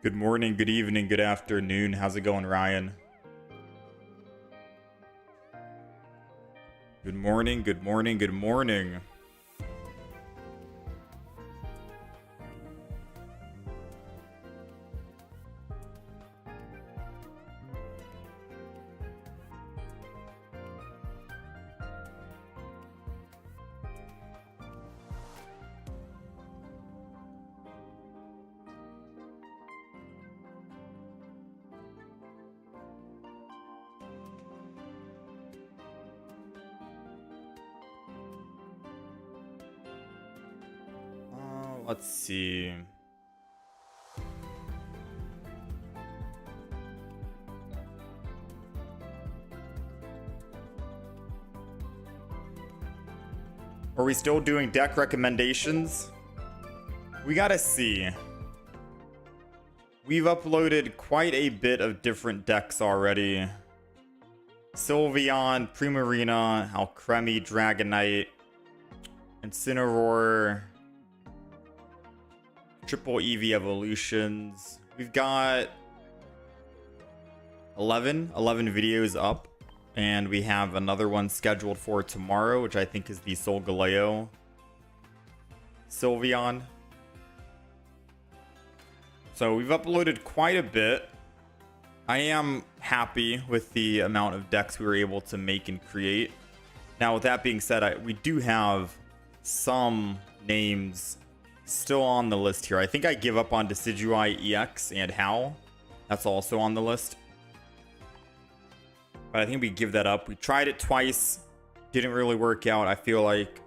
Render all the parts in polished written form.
Good morning, good evening, good afternoon. How's it going, Ryan? Good morning, good morning, good morning. Let's see. Are we still doing deck recommendations? We gotta see. We've uploaded quite a bit of different decks already. Sylveon, Primarina, Alcremie, Dragonite, Incineroar, Triple Eevee Evolutions. We've got 11 videos up, and we have another one scheduled for tomorrow, which I think is the Solgaleo Sylveon. So we've uploaded quite a bit. I am happy with the amount of decks we were able to make and create. Now, with that being said, we do have some names still on the list here. I think I give up on Decidueye EX and Howl. That's also on the list. But I think we give that up. We tried it twice. Didn't really work out. I feel like,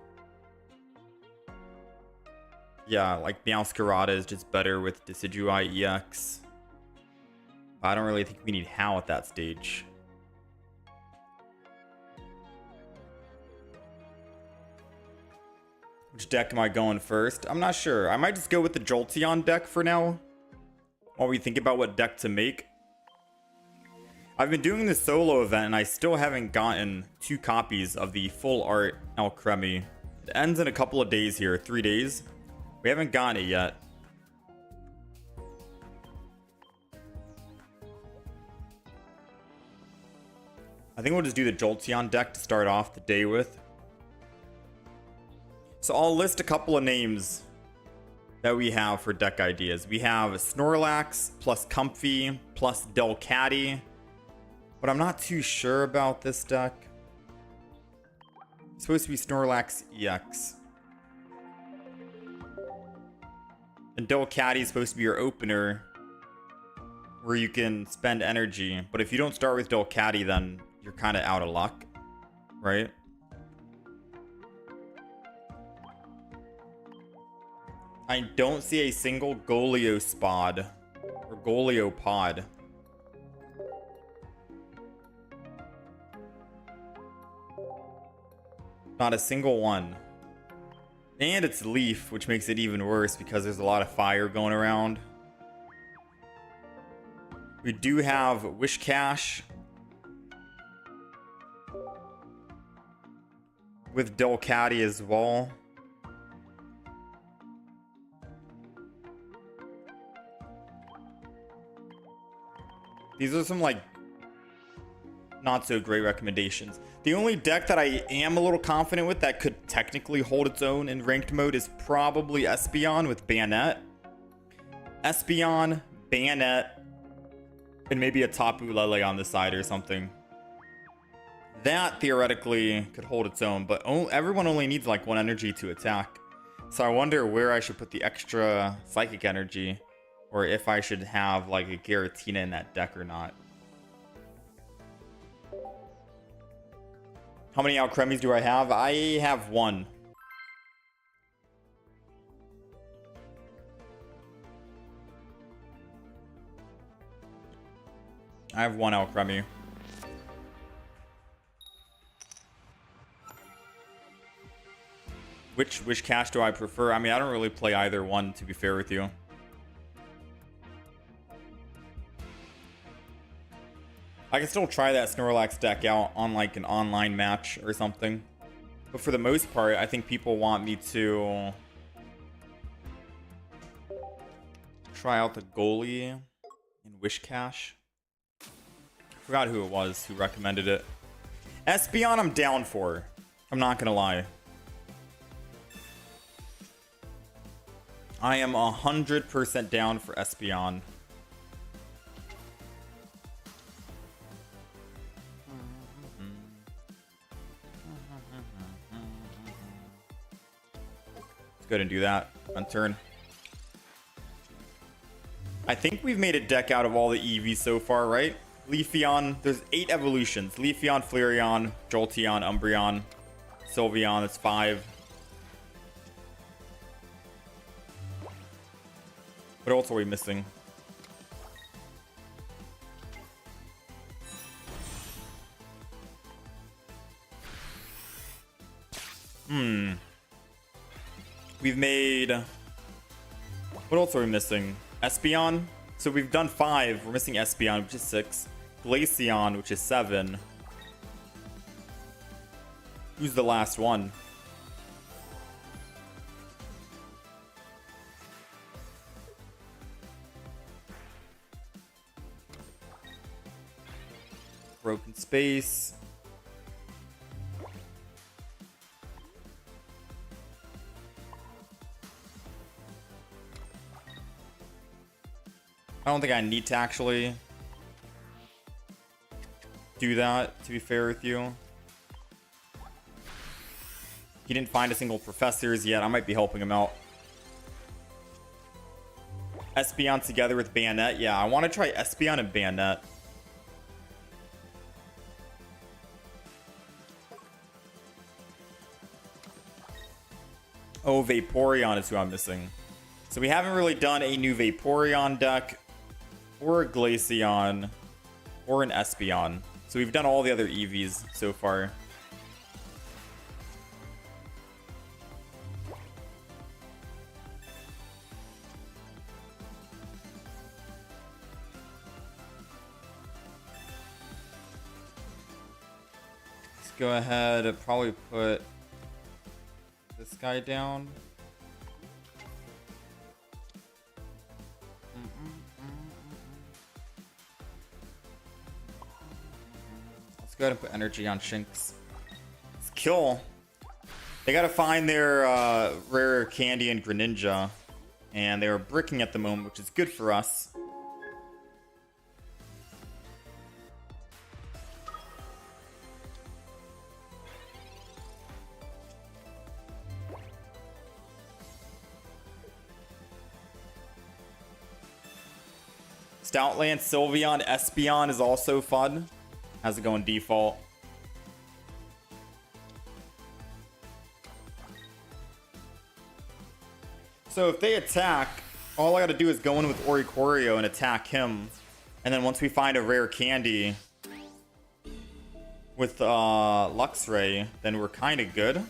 yeah, like Meowscarada is just better with Decidueye EX. I don't really think we need Howl at that stage. Which deck am I going first? I'm not sure. I might just go with the Jolteon deck for now, while we think about what deck to make. I've been doing this solo event, and I still haven't gotten 2 copies of the full art Alcremie. It ends in a couple of days here, 3 days. We haven't gotten it yet. I think we'll just do the Jolteon deck to start off the day with. So I'll list a couple of names that we have for deck ideas. We have Snorlax plus Comfey plus Delcatty, but I'm not too sure about this deck. It's supposed to be Snorlax EX. And Delcatty is supposed to be your opener, where you can spend energy. But if you don't start with Delcatty, then you're kind of out of luck, right? I don't see a single Goleospod or Goleopod. Not a single one. And it's Leaf, which makes it even worse because there's a lot of fire going around. We do have Wishcash with Delcatty as well. These are some, like, not so great recommendations. The only deck that I am a little confident with that could technically hold its own in ranked mode is probably Espeon with Bayonet. Espeon, Bayonet, and maybe a Tapu Lele on the side or something. That theoretically could hold its own, but everyone only needs like 1 energy to attack. So I wonder where I should put the extra psychic energy, or if I should have like a Giratina in that deck or not. How many Alcremies do I have? I have 1. I have 1 Alcremie. Which cash do I prefer? I mean, I don't really play either one, to be fair with you. I can still try that Snorlax deck out on like an online match or something. But for the most part, I think people want me to try out the goalie in Wish Cash. Forgot who it was who recommended it. Espeon I'm down for. I'm not gonna lie. I am 100% down for Espeon. Let's go ahead and do that on turn. I think we've made a deck out of all the Eevees so far, right? Leafeon, there's 8 evolutions. Leafeon, Flareon, Jolteon, Umbreon, Sylveon, that's 5. What else are we missing? We've made... What else are we missing? Espeon? So we've done 5. We're missing Espeon, which is 6. Glaceon, which is 7. Who's the last one? Broken Space. I don't think I need to actually do that, to be fair with you. He didn't find a single professors yet. I might be helping him out. Espeon together with Bayonet. Yeah, I want to try Espeon and Bayonet. Oh, Vaporeon is who I'm missing. So we haven't really done a new Vaporeon deck, or a Glaceon, or an Espeon. So we've done all the other Eevees so far. Let's go ahead and probably put this guy down. Let's go ahead and put energy on Shinx. Let's kill. They gotta find their rare candy and Greninja, and they're bricking at the moment, which is good for us. Stoutland, Sylveon, Espeon is also fun. How's it going default? So if they attack, all I gotta do is go in with Oricorio and attack him. And then once we find a rare candy with Luxray, then we're kind of good.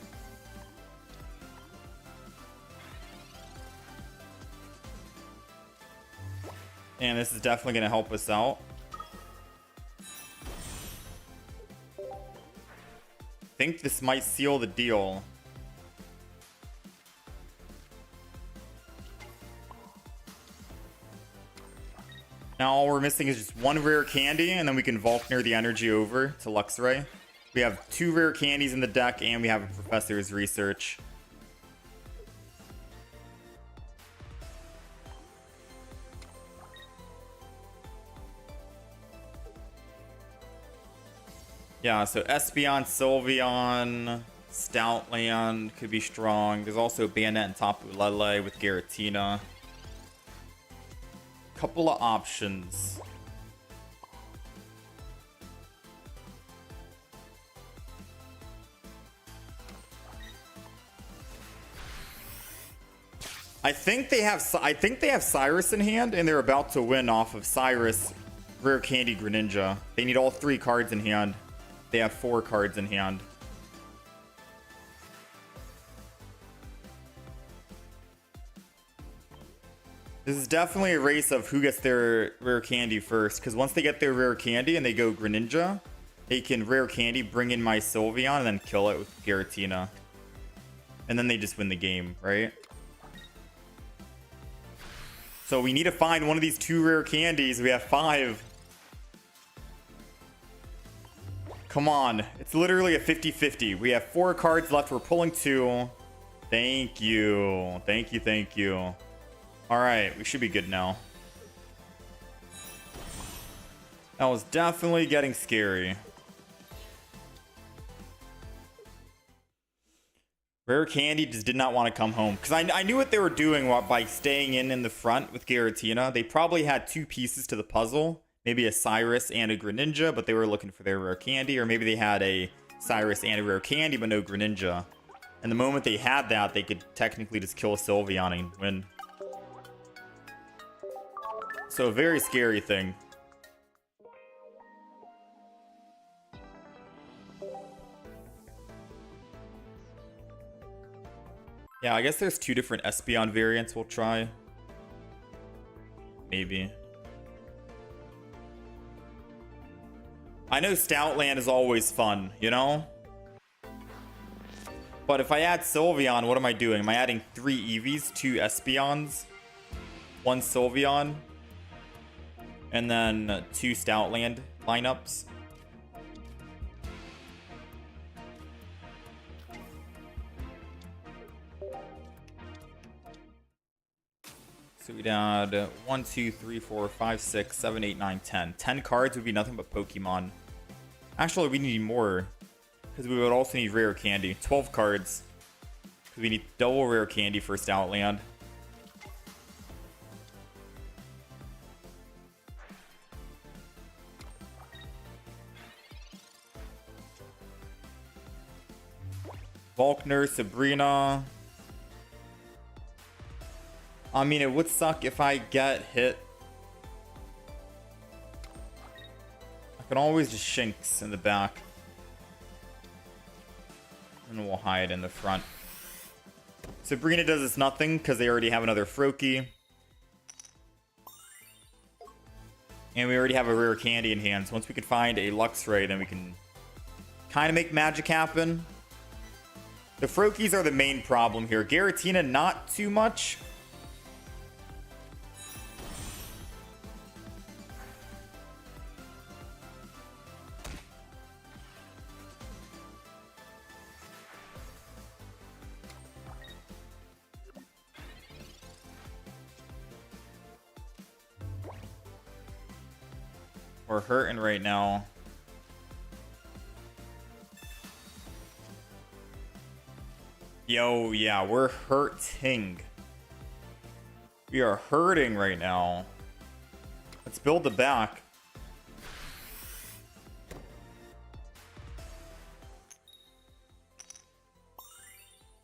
And this is definitely going to help us out. I think this might seal the deal. Now all we're missing is just one rare candy, and then we can Volkner the energy over to Luxray. We have 2 rare candies in the deck, and we have a Professor's Research. Yeah, so Espeon, Sylveon, Stoutland could be strong. There's also Bayonet and Tapu Lele with Giratina. Couple of options. I think they have Cyrus in hand, and they're about to win off of Cyrus, Rare Candy, Greninja. They need all 3 cards in hand. They have 4 cards in hand. This is definitely a race of who gets their rare candy first, because once they get their rare candy and they go Greninja, they can rare candy, bring in my Sylveon, and then kill it with Giratina. And then they just win the game, right? So we need to find one of these 2 rare candies. We have 5. Come on. It's literally a 50-50. We have 4 cards left. We're pulling 2. Thank you. Thank you, thank you. All right, we should be good now. That was definitely getting scary. Rare Candy just did not want to come home. Because I knew what they were doing by staying in the front with Giratina. They probably had 2 pieces to the puzzle. Maybe a Cyrus and a Greninja, but they were looking for their Rare Candy. Or maybe they had a Cyrus and a Rare Candy, but no Greninja. And the moment they had that, they could technically just kill Sylveon and win. So a very scary thing. Yeah, I guess there's 2 different Espeon variants we'll try. Maybe. I know Stoutland is always fun, you know? But if I add Sylveon, what am I doing? Am I adding 3 Eevees, 2 Espeons, 1 Sylveon, and then 2 Stoutland lineups? So we'd add 1, 2, 3, 4, 5, 6, 7, 8, 9, 10. 10 cards would be nothing but Pokemon. Actually, we need more. Because we would also need Rare Candy. 12 cards. Because we need double Rare Candy for Stoutland. Volkner, Sabrina. I mean, it would suck if I get hit. I can always just Shinx in the back. And we'll hide in the front. Sabrina does us nothing because they already have another Froakie. And we already have a Rare Candy in hand. So once we can find a Luxray, then we can kind of make magic happen. The Froakies are the main problem here. Giratina, not too much. We're hurting right now. Yo, yeah, we're hurting. We are hurting right now. Let's build the back.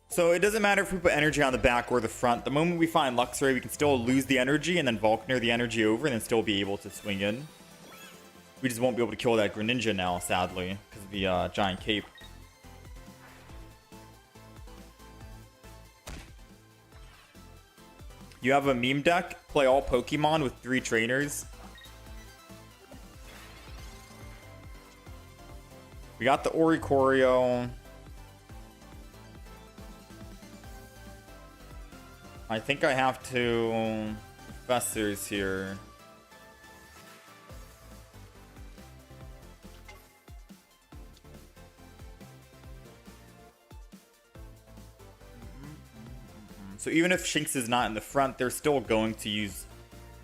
So it doesn't matter if we put energy on the back or the front. The moment we find Luxray, we can still lose the energy and then Volkner the energy over and then still be able to swing in. We just won't be able to kill that Greninja now, sadly, because of the giant cape. You have a meme deck, play all Pokemon with 3 trainers. We got the Oricorio. I think I have to Professors here. So even if Shinx is not in the front, they're still going to use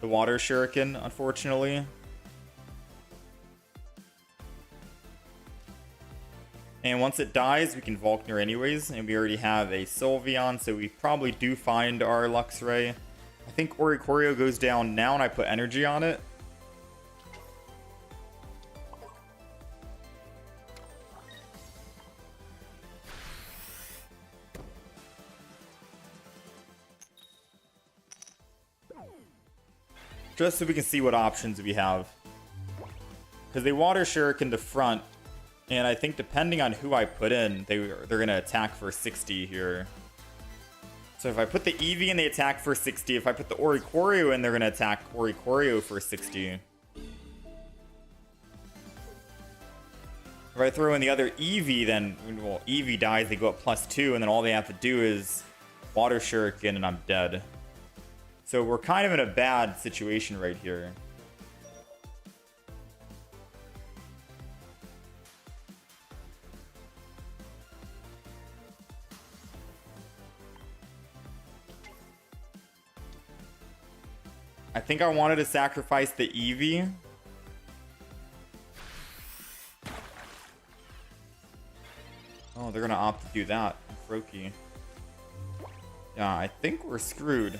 the Water Shuriken, unfortunately. And once it dies, we can Volkner anyways, and we already have a Sylveon, so we probably do find our Luxray. I think Oricorio goes down now, and I put energy on it. Just so we can see what options we have. Because they Water Shuriken the front, and I think depending on who I put in, they're going to attack for 60 here. So if I put the Eevee in, they attack for 60. If I put the Oricorio in, they're going to attack Oricorio for 60. If I throw in the other Eevee, then, well, Eevee dies, they go up +2, and then all they have to do is Water Shuriken, and I'm dead. So we're kind of in a bad situation right here. I think I wanted to sacrifice the Eevee. Oh, they're gonna opt to do that. Froakie. Yeah, I think we're screwed.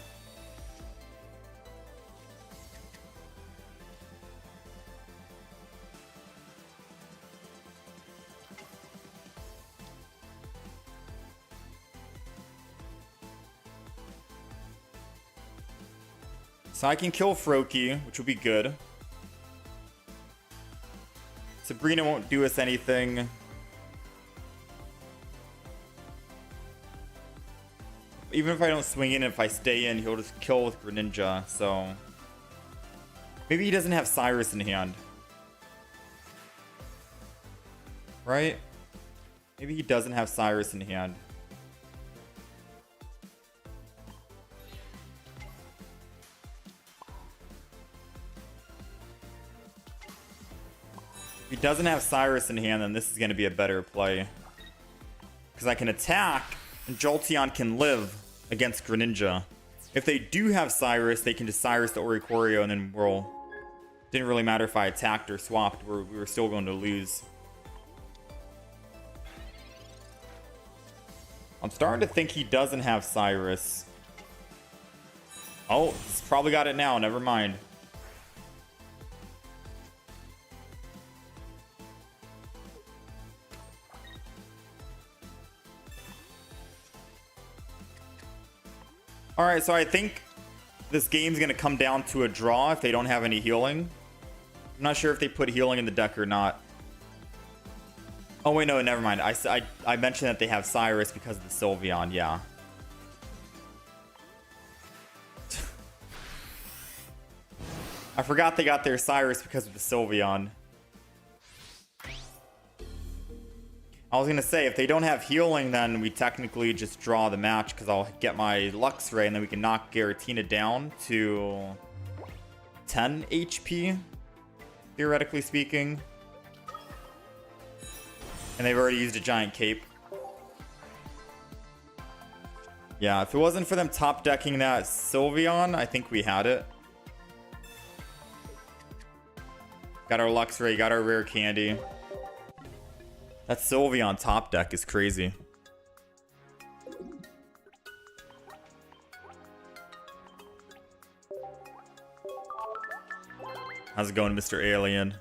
So I can kill Froakie, which will be good. Sabrina won't do us anything. Even if I don't swing in, if I stay in, he'll just kill with Greninja, so... Maybe he doesn't have Cyrus in hand. Right? Maybe he doesn't have Cyrus in hand. If he doesn't have Cyrus in hand, then this is going to be a better play. Because I can attack, and Jolteon can live against Greninja. If they do have Cyrus, they can just Cyrus the Oricorio, and then we'll... Didn't really matter if I attacked or swapped, we were still going to lose. I'm starting to think he doesn't have Cyrus. Oh, he's probably got it now, never mind. Alright, so I think this game's going to come down to a draw if they don't have any healing. I'm not sure if they put healing in the deck or not. Oh, wait, no, never mind. I mentioned that they have Cyrus because of the Sylveon, yeah. I forgot they got their Cyrus because of the Sylveon. I was going to say, if they don't have healing, then we technically just draw the match because I'll get my Luxray and then we can knock Giratina down to 10 HP, theoretically speaking. And they've already used a giant cape. Yeah, if it wasn't for them top decking that Sylveon, I think we had it. Got our Luxray, got our rare candy. That Sylveon top deck is crazy. How's it going, Mr. Alien?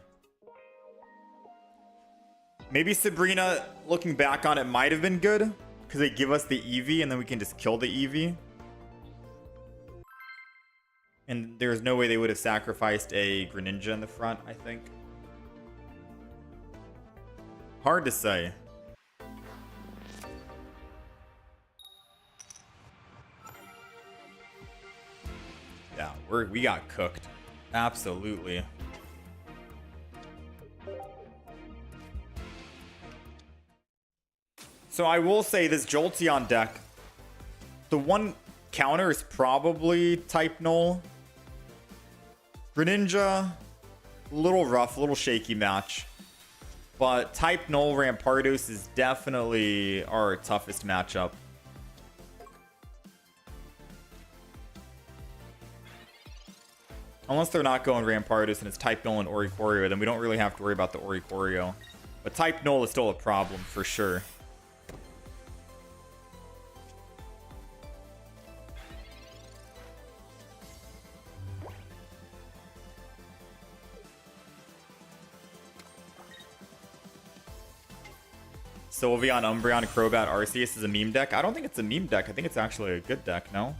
Maybe Sabrina, looking back on it, might have been good. Because they give us the Eevee and then we can just kill the Eevee. And there's no way they would have sacrificed a Greninja in the front, I think. Hard to say. Yeah, we got cooked. Absolutely. So I will say this Jolteon deck, the one counter is probably type null. Greninja, a little rough, a little shaky match. But type null Rampardos is definitely our toughest matchup. Unless they're not going Rampardos and it's type null and Oricorio, then we don't really have to worry about the Oricorio. But type null is still a problem for sure. Sylveon, Umbreon, Crobat, Arceus is a meme deck. I don't think it's a meme deck. I think it's actually a good deck, no?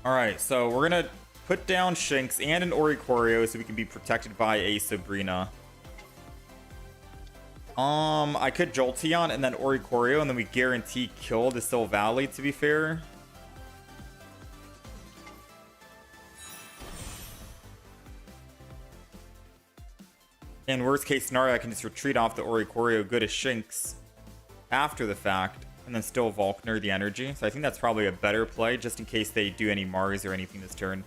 Alright, so we're going to put down Shinx and an Oricorio so we can be protected by a Sabrina. I could Jolteon and then Oricorio, and then we guarantee kill the Silvally, to be fair. In worst case scenario, I can just retreat off the Oricorio, good as Shinx after the fact. and then still Volkner the energy. So I think that's probably a better play, just in case they do any Mars or anything this turn.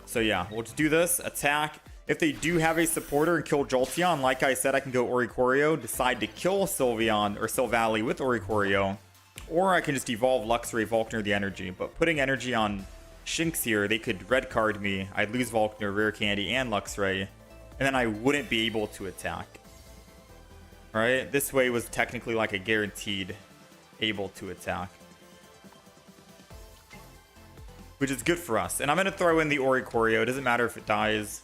So yeah, we'll just do this, attack. If they do have a supporter and kill Jolteon, like I said, I can go Oricorio, decide to kill Sylveon or Sylvally with Oricorio, or I can just evolve Luxray, Volkner the energy. But putting energy on Shinx here, they could red card me. I'd lose Volkner, Rare Candy, and Luxray, and then I wouldn't be able to attack. Alright, this way was technically like a guaranteed able to attack, which is good for us. And I'm going to throw in the Oricorio. It doesn't matter if it dies.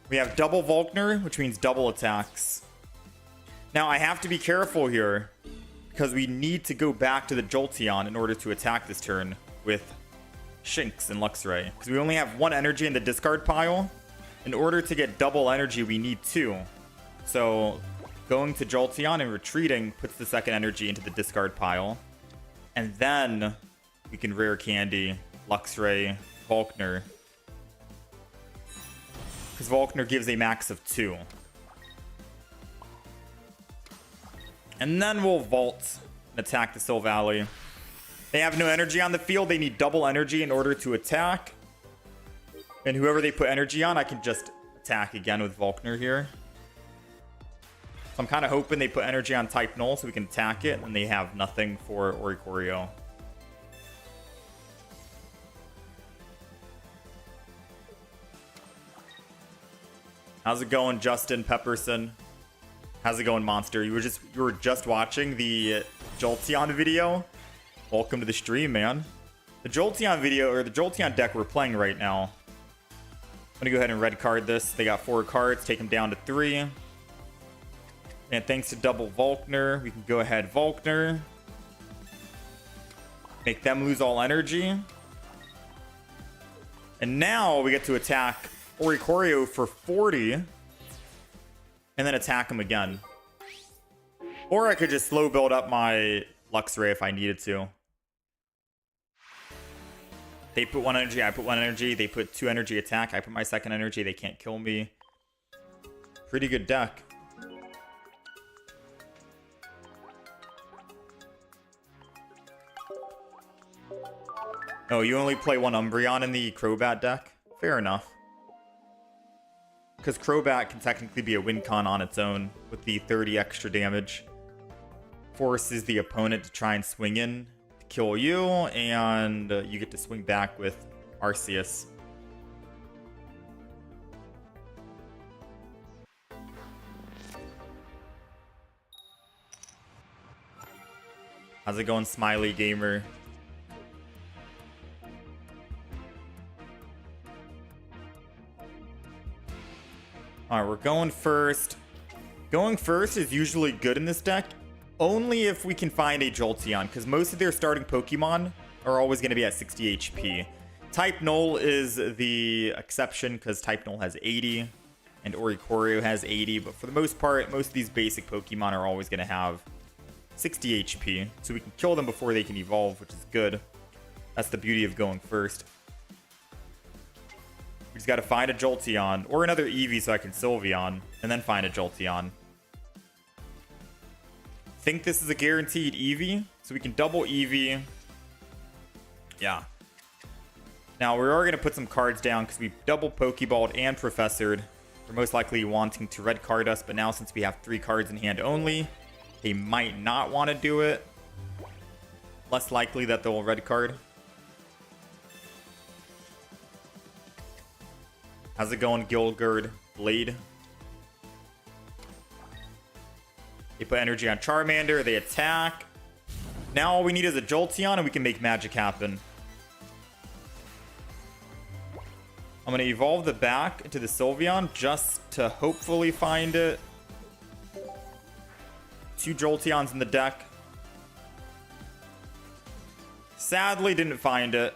We have double Volkner, which means double attacks. Now, I have to be careful here, because we need to go back to the Jolteon in order to attack this turn with Shinx and Luxray, because we only have one energy in the discard pile. In order to get double energy, we need two. So going to Jolteon and retreating puts the second energy into the discard pile. And then we can Rare Candy, Luxray, Volkner. Because Volkner gives a max of 2. And then we'll Vault and attack the Sylvally. They have no energy on the field. They need double energy in order to attack. And whoever they put energy on, I can just attack again with Volkner here. So I'm kind of hoping they put energy on type Null so we can attack it, and they have nothing for Oricorio. How's it going, Justin Pepperson? How's it going, Monster? You were just watching the Jolteon video? Welcome to the stream, man. The Jolteon video, or the Jolteon deck we're playing right now. I'm gonna go ahead and red card this. They got 4 cards, take them down to 3. And thanks to double Volkner, we can go ahead Volkner. Make them lose all energy. And now we get to attack Oricorio for 40. And then attack him again. Or I could just slow build up my Luxray if I needed to. They put 1 energy, I put 1 energy. They put 2 energy attack, I put my second energy. They can't kill me. Pretty good deck. Oh, you only play 1 Umbreon in the Crobat deck? Fair enough. Because Crobat can technically be a win con on its own with the 30 extra damage. Forces the opponent to try and swing in to kill you, and you get to swing back with Arceus. How's it going, Smiley Gamer? Alright, we're going first. Going first is usually good in this deck, only if we can find a Jolteon, because most of their starting Pokemon are always going to be at 60 HP. Type Null is the exception, because Type Null has 80, and Oricorio has 80, but for the most part, most of these basic Pokemon are always going to have 60 HP, so we can kill them before they can evolve, which is good. That's the beauty of going first. We just got to find a Jolteon, or another Eevee so I can Sylveon, and then find a Jolteon. Think this is a guaranteed Eevee, so we can double Eevee. Yeah. Now, we are going to put some cards down, because we double Pokeballed and Professored. We're most likely wanting to red card us, but now since we have 3 cards in hand only, they might not want to do it. Less likely that they'll red card. How's it going, Gilgard Blade? They put energy on Charmander, they attack. Now all we need is a Jolteon and we can make magic happen. I'm going to evolve the back into the Sylveon just to hopefully find it. 2 Jolteons in the deck. Sadly, didn't find it.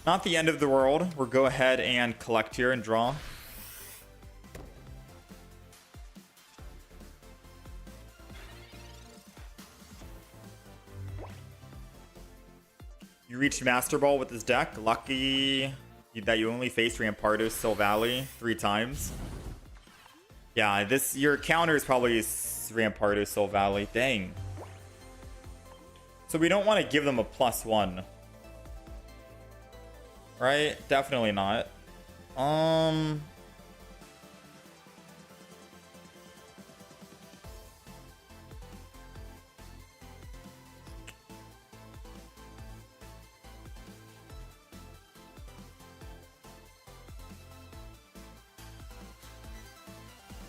Not the end of the world. We'll go ahead and collect here and draw. You reached Master Ball with this deck. Lucky that you only faced Rampardos Sylvally 3 times. Yeah, your counter is probably Rampardo Soul Valley. Dang. So we don't want to give them a +1. Right? Definitely not.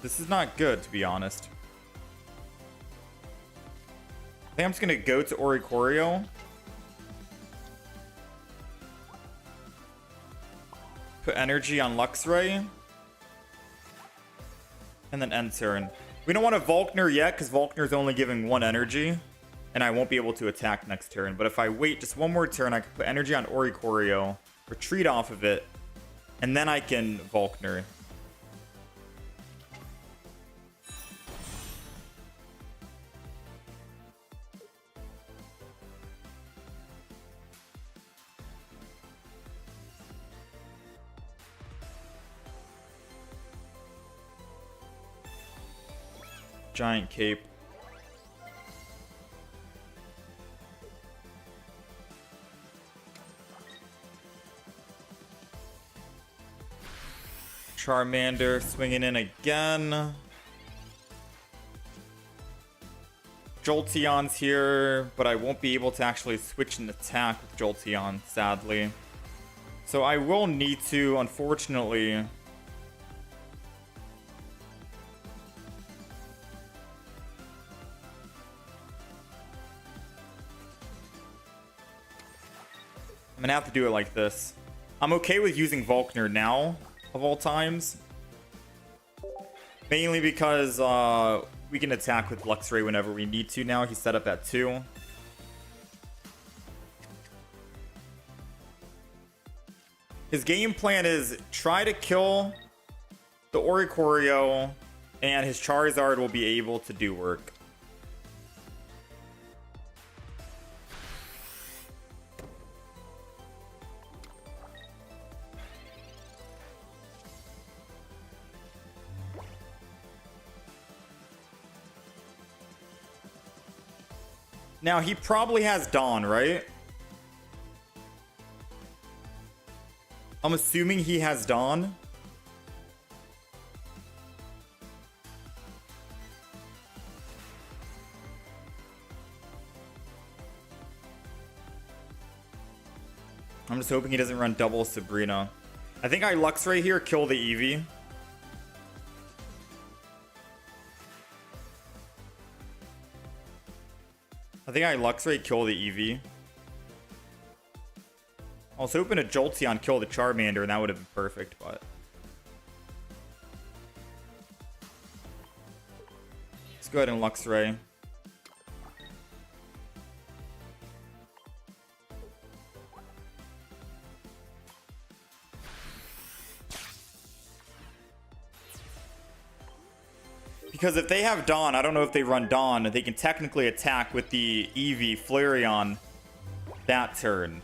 This is not good, to be honest. I think I'm just gonna go to Oricorio. Put energy on Luxray. And then end turn. We don't want to Volkner yet, because Volkner's only giving 1 energy. And I won't be able to attack next turn. But if I wait just 1 more turn, I can put energy on Oricorio. Retreat off of it. And then I can Volkner. Giant Cape. Charmander swinging in again. Jolteon's here, but I won't be able to actually switch and attack with Jolteon, sadly. So I will need to, unfortunately... I'm gonna have to do it like this. I'm okay with using Volkner now, of all times. Mainly because we can attack with Luxray whenever we need to now. He's set up at 2. His game plan is try to kill the Oricorio, and his Charizard will be able to do work. Now, he probably has Dawn, right? I'm assuming he has Dawn. I'm just hoping he doesn't run double Sabrina. I think I Luxray here, kill the Eevee. I think I Luxray kill the Eevee. I was hoping a Jolteon kill the Charmander, and that would have been perfect, but... Let's go ahead and Luxray. Because if they have Dawn, I don't know if they run Dawn, they can technically attack with the Eevee Flareon that turn.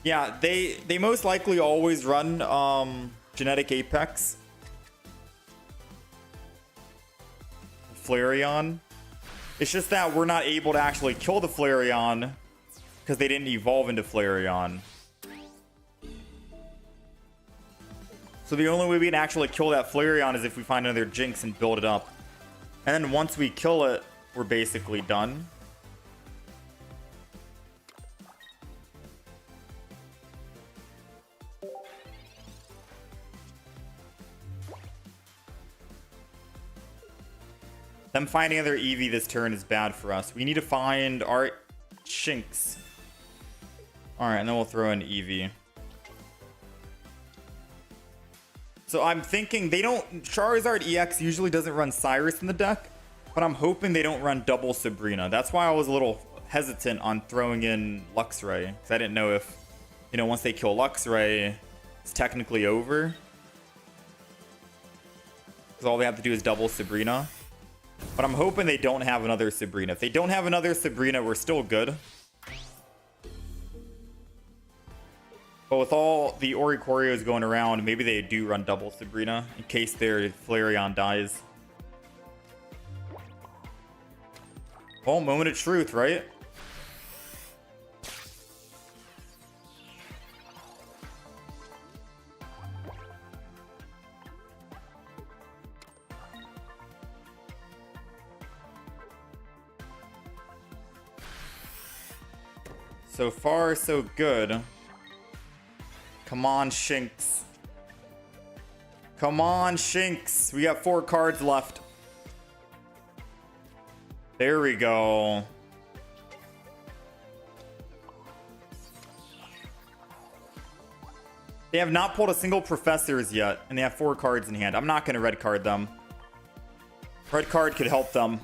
Yeah, they most likely always run Genetic Apex. Flareon. It's just that we're not able to actually kill the Flareon because they didn't evolve into Flareon. So the only way we can actually kill that Flareon is if we find another Jinx and build it up. And then once we kill it, we're basically done. Them finding another Eevee this turn is bad for us. We need to find our Shinx. Alright, and then we'll throw in Eevee. So I'm thinking they don't... Charizard EX usually doesn't run Cyrus in the deck, but I'm hoping they don't run double Sabrina. That's why I was a little hesitant on throwing in Luxray, because I didn't know if, you know, once they kill Luxray, it's technically over. Because all they have to do is double Sabrina. But I'm hoping they don't have another Sabrina. If they don't have another Sabrina, we're still good. But with all the Oricorios going around, maybe they do run double Sabrina in case their Flareon dies. Oh, moment of truth, right? So far, so good. Come on, Shinx. Come on, Shinx. We got 4 cards left. There we go. They have not pulled a single Professors yet, and they have 4 cards in hand. I'm not going to red card them. Red card could help them.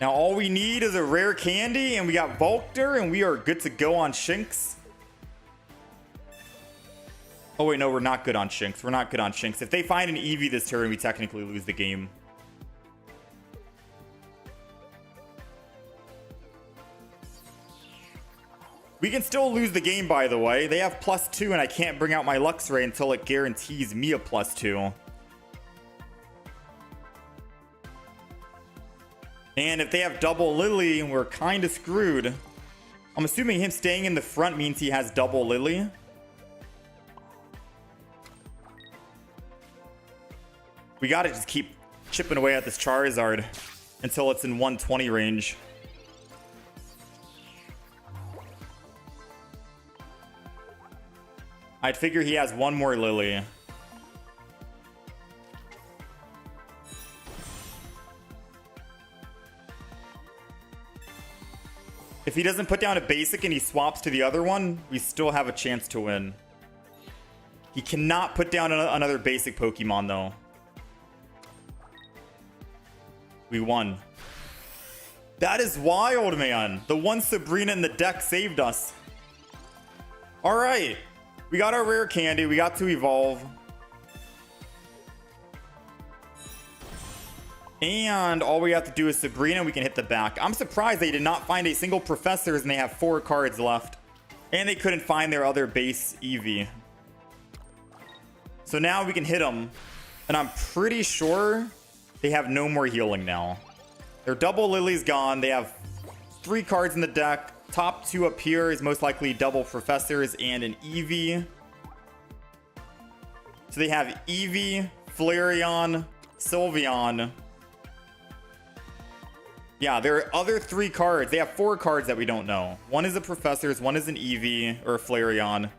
Now all we need is a rare candy, and we got Volkner, and we are good to go on Shinx. Oh wait, no, we're not good on Shinx. We're not good on Shinx. If they find an Eevee this turn, we technically lose the game. We can still lose the game, by the way. They have +2, and I can't bring out my Luxray until it guarantees me a +2. And if they have double Lily, we're kind of screwed. I'm assuming him staying in the front means he has double Lily. We gotta just keep chipping away at this Charizard until it's in 120 range. I'd figure he has 1 more Lily. If he doesn't put down a basic and he swaps to the other one, we still have a chance to win. He cannot put down another basic Pokemon, though. We won. That is wild, man. The one Sabrina in the deck saved us. All right. We got our rare candy. We got to evolve. And all we have to do is Sabrina. We can hit the back. I'm surprised they did not find a single Professors and they have 4 cards left. And they couldn't find their other base Eevee. So now we can hit them. And I'm pretty sure they have no more healing now. Their double Lily's gone. They have 3 cards in the deck. Top 2 up here is most likely double Professors and an Eevee. So they have Eevee, Flareon, Sylveon. Yeah, there are other 3 cards. They have 4 cards that we don't know. One is a Professors, one is an Eevee or a Flareon,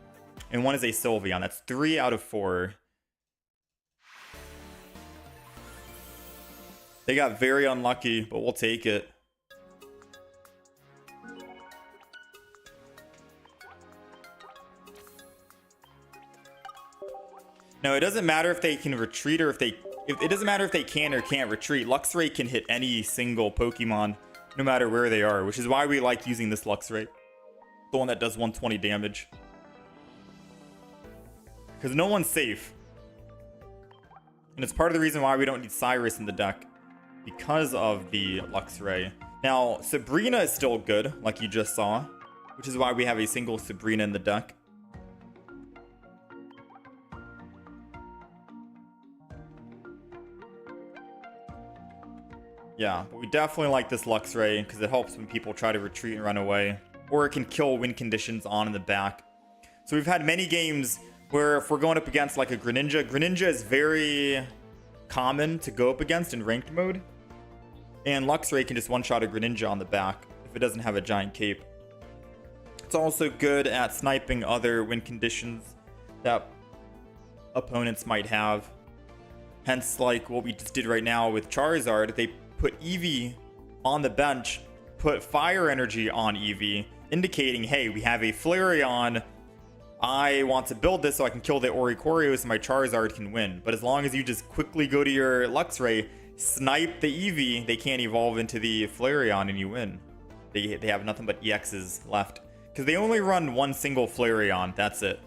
and one is a Sylveon. That's 3 out of 4. They got very unlucky, but we'll take it. No, it doesn't matter if they can retreat or it doesn't matter if they can or can't retreat. Luxray can hit any single Pokemon, no matter where they are, which is why we like using this Luxray. The one that does 120 damage. Because no one's safe. And it's part of the reason why we don't need Cyrus in the deck. Because of the Luxray. Now, Sabrina is still good, like you just saw. Which is why we have a single Sabrina in the deck. Yeah, but we definitely like this Luxray because it helps when people try to retreat and run away. Or it can kill win conditions on in the back. So we've had many games where if we're going up against like a Greninja is very common to go up against in ranked mode. And Luxray can just one-shot a Greninja on the back if it doesn't have a giant cape. It's also good at sniping other win conditions that opponents might have. Hence, like what we just did right now with Charizard, they put Eevee on the bench, put Fire Energy on Eevee, indicating, hey, we have a Flareon. I want to build this so I can kill the Oricorio so my Charizard can win. But as long as you just quickly go to your Luxray, snipe the Eevee, they can't evolve into the Flareon and you win. They have nothing but EXs left. Because they only run one single Flareon, that's it.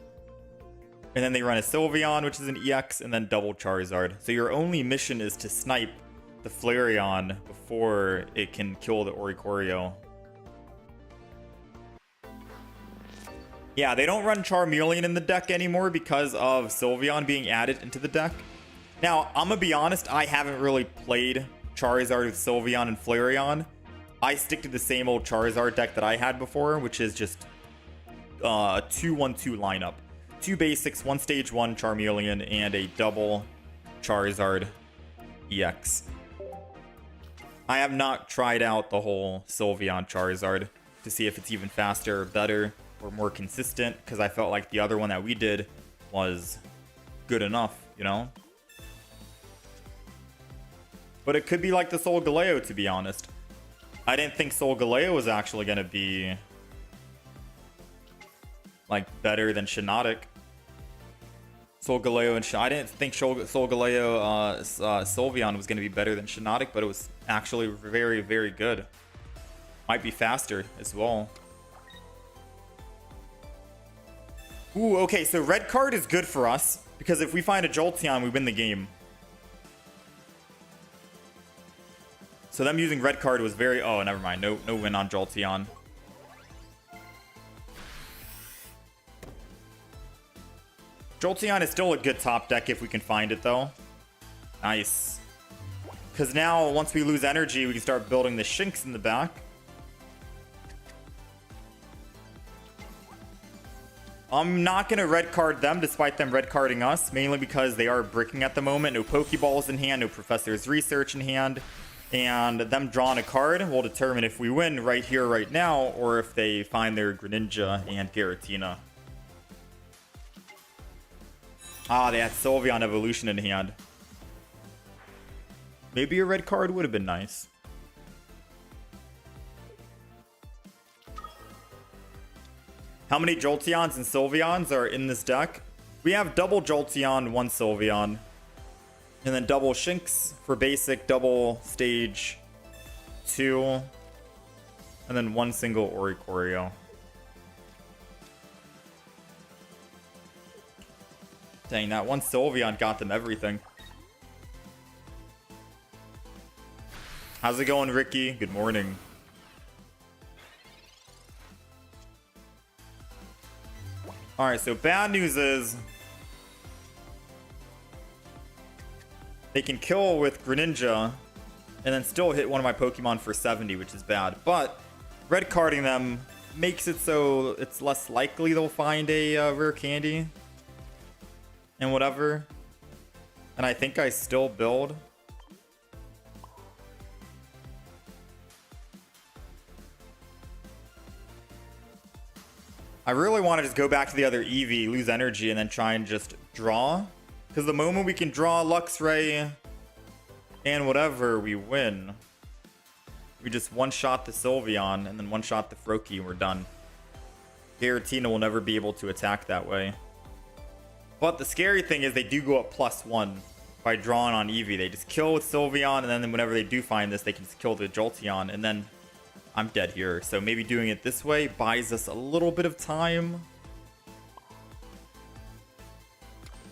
And then they run a Sylveon, which is an EX, and then double Charizard. So your only mission is to snipe the Flareon before it can kill the Oricorio. Yeah, they don't run Charmeleon in the deck anymore because of Sylveon being added into the deck. Now, I'm gonna be honest, I haven't really played Charizard with Sylveon and Flareon. I stick to the same old Charizard deck that I had before, which is just 2-1-2 lineup. 2 basics, 1 stage 1 Charmeleon, and a double Charizard EX. I have not tried out the whole Sylveon Charizard to see if it's even faster or better or more consistent, because I felt like the other one that we did was good enough, you know? But it could be like the Solgaleo, to be honest. I didn't think Solgaleo was actually going to be like better than Shiinotic. Solgaleo and I didn't think Solgaleo Sylveon was going to be better than Shiinotic, but it was actually very, very good. Might be faster as well. Ooh, okay, so red card is good for us because if we find a Jolteon, we win the game. So them using red card was very... Oh, never mind. No win on Jolteon. Jolteon is still a good top deck if we can find it, though. Nice. Because now, once we lose energy, we can start building the Shinx in the back. I'm not going to red card them, despite them red carding us. Mainly because they are bricking at the moment. No Pokeballs in hand, no Professor's Research in hand. And them drawing a card will determine if we win right here, right now, or if they find their Greninja and Giratina. Ah, they had Sylveon Evolution in hand. Maybe a red card would have been nice. How many Jolteons and Sylveons are in this deck? We have double Jolteon, 1 Sylveon. And then double Shinx for basic, double stage 2. And then 1 single Oricorio. Dang, that 1 Sylveon got them everything. How's it going, Ricky? Good morning. Alright, so bad news is they can kill with Greninja and then still hit one of my Pokemon for 70, which is bad. But red carding them makes it so it's less likely they'll find a rare candy and whatever. And I think I still build. I really want to just go back to the other Eevee, lose energy, and then try and just draw. Because the moment we can draw Luxray and whatever, we win. We just one-shot the Sylveon and then one-shot the Froakie and we're done. Giratina will never be able to attack that way. But the scary thing is they do go up +1 by drawing on Eevee. They just kill with Sylveon, and then whenever they do find this, they can just kill the Jolteon, and then I'm dead here. So maybe doing it this way buys us a little bit of time.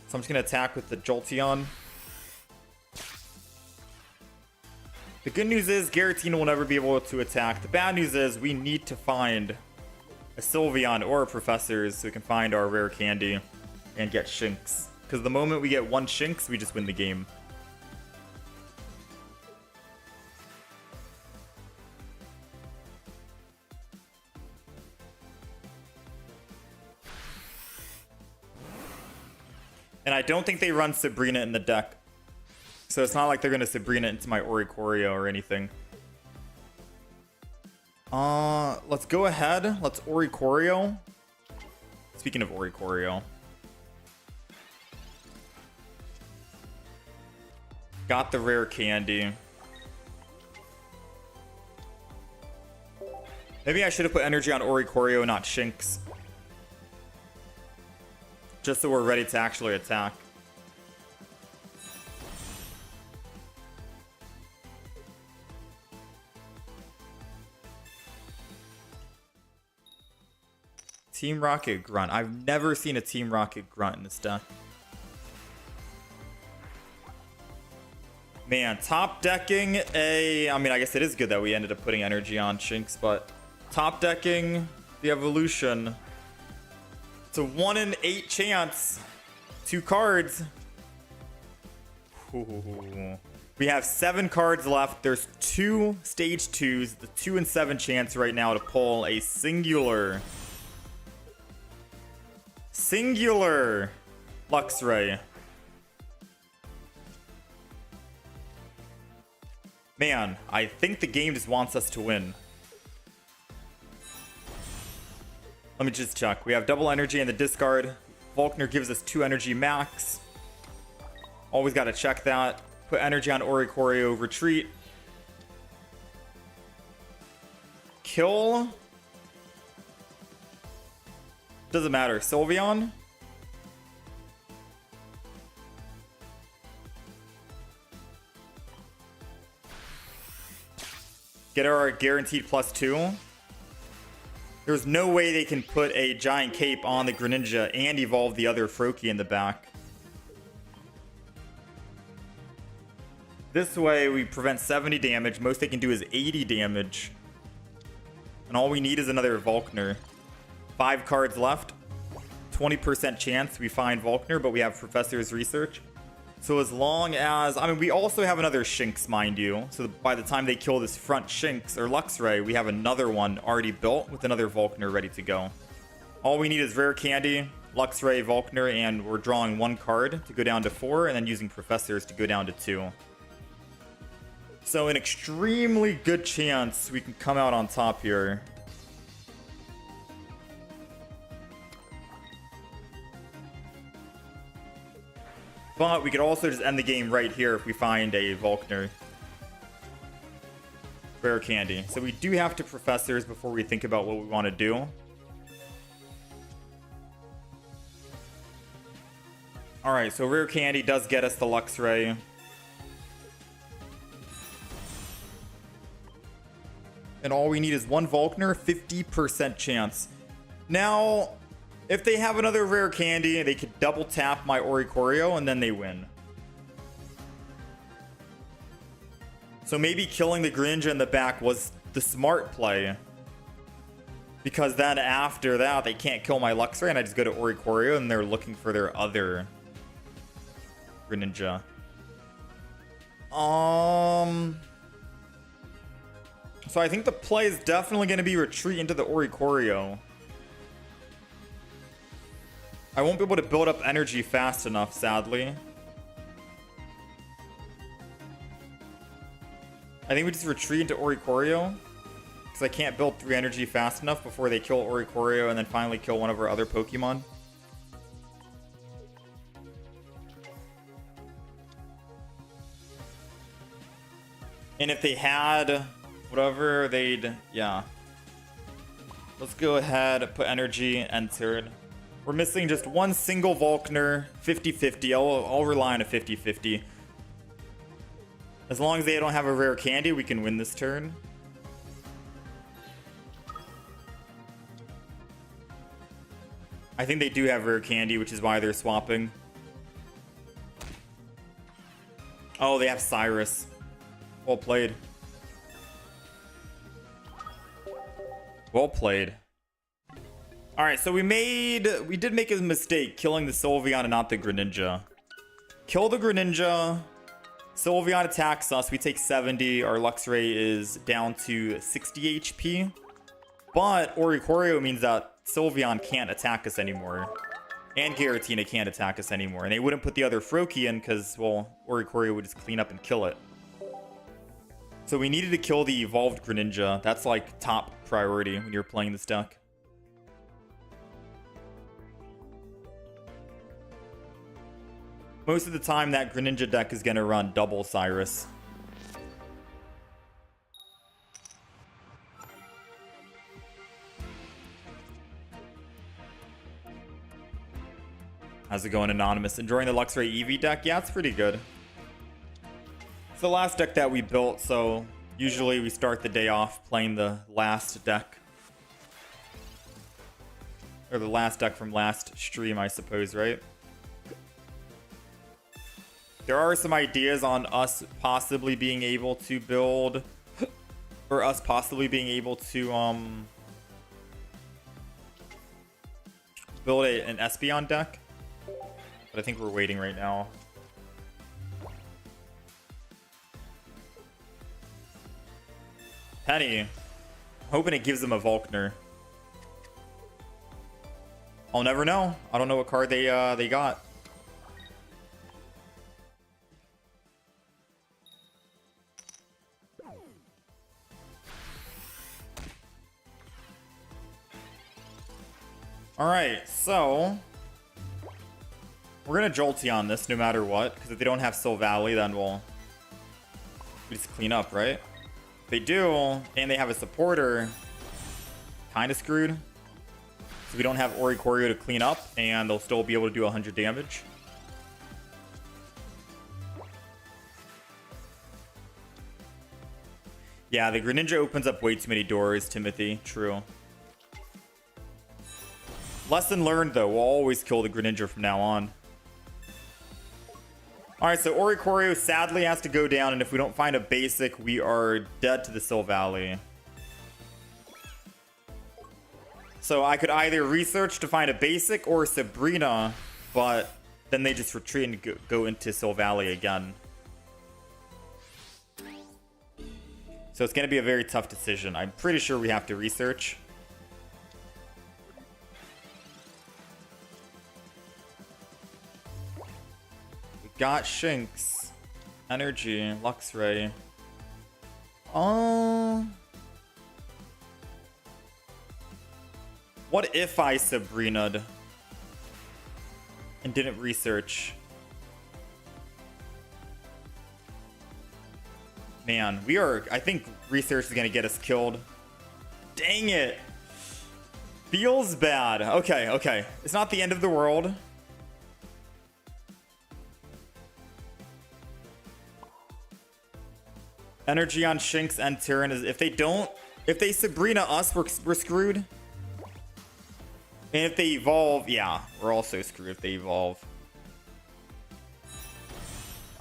So I'm just going to attack with the Jolteon. The good news is Giratina will never be able to attack. The bad news is we need to find a Sylveon or a Professor's so we can find our rare candy and get Shinx. Because the moment we get 1 Shinx, we just win the game. And I don't think they run Sabrina in the deck. So it's not like they're going to Sabrina into my Oricorio or anything. Let's go ahead. Let's Oricorio. Speaking of Oricorio. Got the rare candy. Maybe I should have put energy on Oricorio, not Shinx. Just so we're ready to actually attack. Team Rocket Grunt. I've never seen a Team Rocket Grunt in this deck. Man, top decking a... I mean, I guess it is good that we ended up putting energy on Shinx, but top decking the evolution It's a 1 in 8 chance. 2 cards. Ooh. We have 7 cards left. There's 2 stage 2s. The 2 in 7 chance right now to pull a singular Luxray. Man, I think the game just wants us to win. Let me just check. We have double energy in the discard. Volkner gives us 2 energy max. Always got to check that. Put energy on Oricorio, retreat. Kill. Doesn't matter. Sylveon. Get our guaranteed +2. There's no way they can put a giant cape on the Greninja and evolve the other Froakie in the back. This way we prevent 70 damage. Most they can do is 80 damage. And all we need is another Volkner. 5 cards left. 20% chance we find Volkner, but we have Professor's Research. So as long as... I mean, we also have another Shinx, mind you. So by the time they kill this front Shinx or Luxray, we have another one already built with another Volkner ready to go. All we need is Rare Candy, Luxray, Volkner, and we're drawing 1 card to go down to 4, and then using Professors to go down to 2. So an extremely good chance we can come out on top here. But we could also just end the game right here if we find a Volkner. Rare Candy. So we do have to Professors before we think about what we want to do. Alright, so Rare Candy does get us the Luxray. And all we need is 1 Volkner, 50% chance. Now... if they have another Rare Candy, they could double tap my Oricorio and then they win. So maybe killing the Greninja in the back was the smart play. Because then after that, they can't kill my Luxray and I just go to Oricorio and they're looking for their other Greninja. So I think the play is definitely going to be retreat into the Oricorio. I won't be able to build up energy fast enough, sadly. I think we just retreat into Oricorio. Because I can't build 3 energy fast enough before they kill Oricorio and then finally kill one of our other Pokemon. And if they had whatever, they'd... yeah. Let's go ahead, put energy, entered. We're missing just 1 single Volkner, 50-50. I'll rely on a 50-50. As long as they don't have a Rare Candy, we can win this turn. I think they do have Rare Candy, which is why they're swapping. Oh, they have Cyrus. Well played. Well played. Alright, so we did make a mistake killing the Sylveon and not the Greninja. Kill the Greninja. Sylveon attacks us. We take 70. Our Luxray is down to 60 HP. But Oricorio means that Sylveon can't attack us anymore. And Giratina can't attack us anymore. And they wouldn't put the other Froakie in because, well, Oricorio would just clean up and kill it. So we needed to kill the evolved Greninja. That's like top priority when you're playing this deck. Most of the time, that Greninja deck is going to run double Cyrus. How's it going, Anonymous? Enjoying the Luxray Eevee deck? Yeah, it's pretty good. It's the last deck that we built, so usually we start the day off playing the last deck. Or the last deck from last stream, I suppose, right? There are some ideas on us possibly being able to build, or us possibly being able to build an Espeon deck. But I think we're waiting right now. Penny. Hoping it gives them a Volkner. I'll never know. I don't know what card they got. Alright, so we're gonna Jolteon this no matter what, because if they don't have Sil Valley, then we just clean up, right? If they do, and they have a supporter, kind of screwed. So we don't have Oricorio to clean up, and they'll still be able to do 100 damage. Yeah, the Greninja opens up way too many doors, Timothy. True. Lesson learned, though. We'll always kill the Greninja from now on. Alright, so Oricorio sadly has to go down, and if we don't find a basic, we are dead to the Sil Valley. So I could either research to find a basic or Sabrina, but then they just retreat and go into Sil Valley again. So it's going to be a very tough decision. I'm pretty sure we have to research. We got Shinx, Energy, Luxray. What if I Sabrina'd and didn't research? Man, I think research is going to get us killed. Dang it. Feels bad. Okay, okay. It's not the end of the world. Energy on Shinx and Tyrann is... If they Sabrina us, we're screwed. And if they evolve, yeah, we're also screwed if they evolve.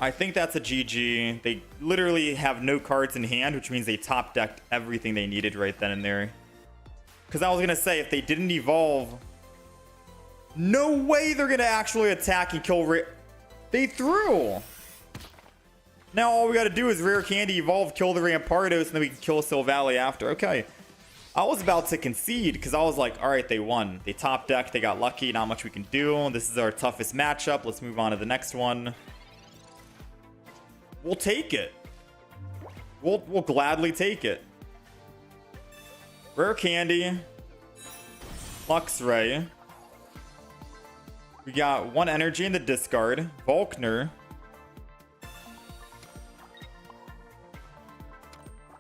I think that's a GG. They literally have no cards in hand, which means they top decked everything they needed right then and there. Because I was going to say, if they didn't evolve, no way they're going to actually attack and kill. They threw. Now all we got to do is Rare Candy evolve, kill the Rampardos, and then we can kill Sil Valley after. Okay. I was about to concede because I was like, all right, they won. They top decked. They got lucky. Not much we can do. This is our toughest matchup. Let's move on to the next one. We'll take it. We'll gladly take it. Rare Candy. Luxray. We got one energy in the discard. Volkner.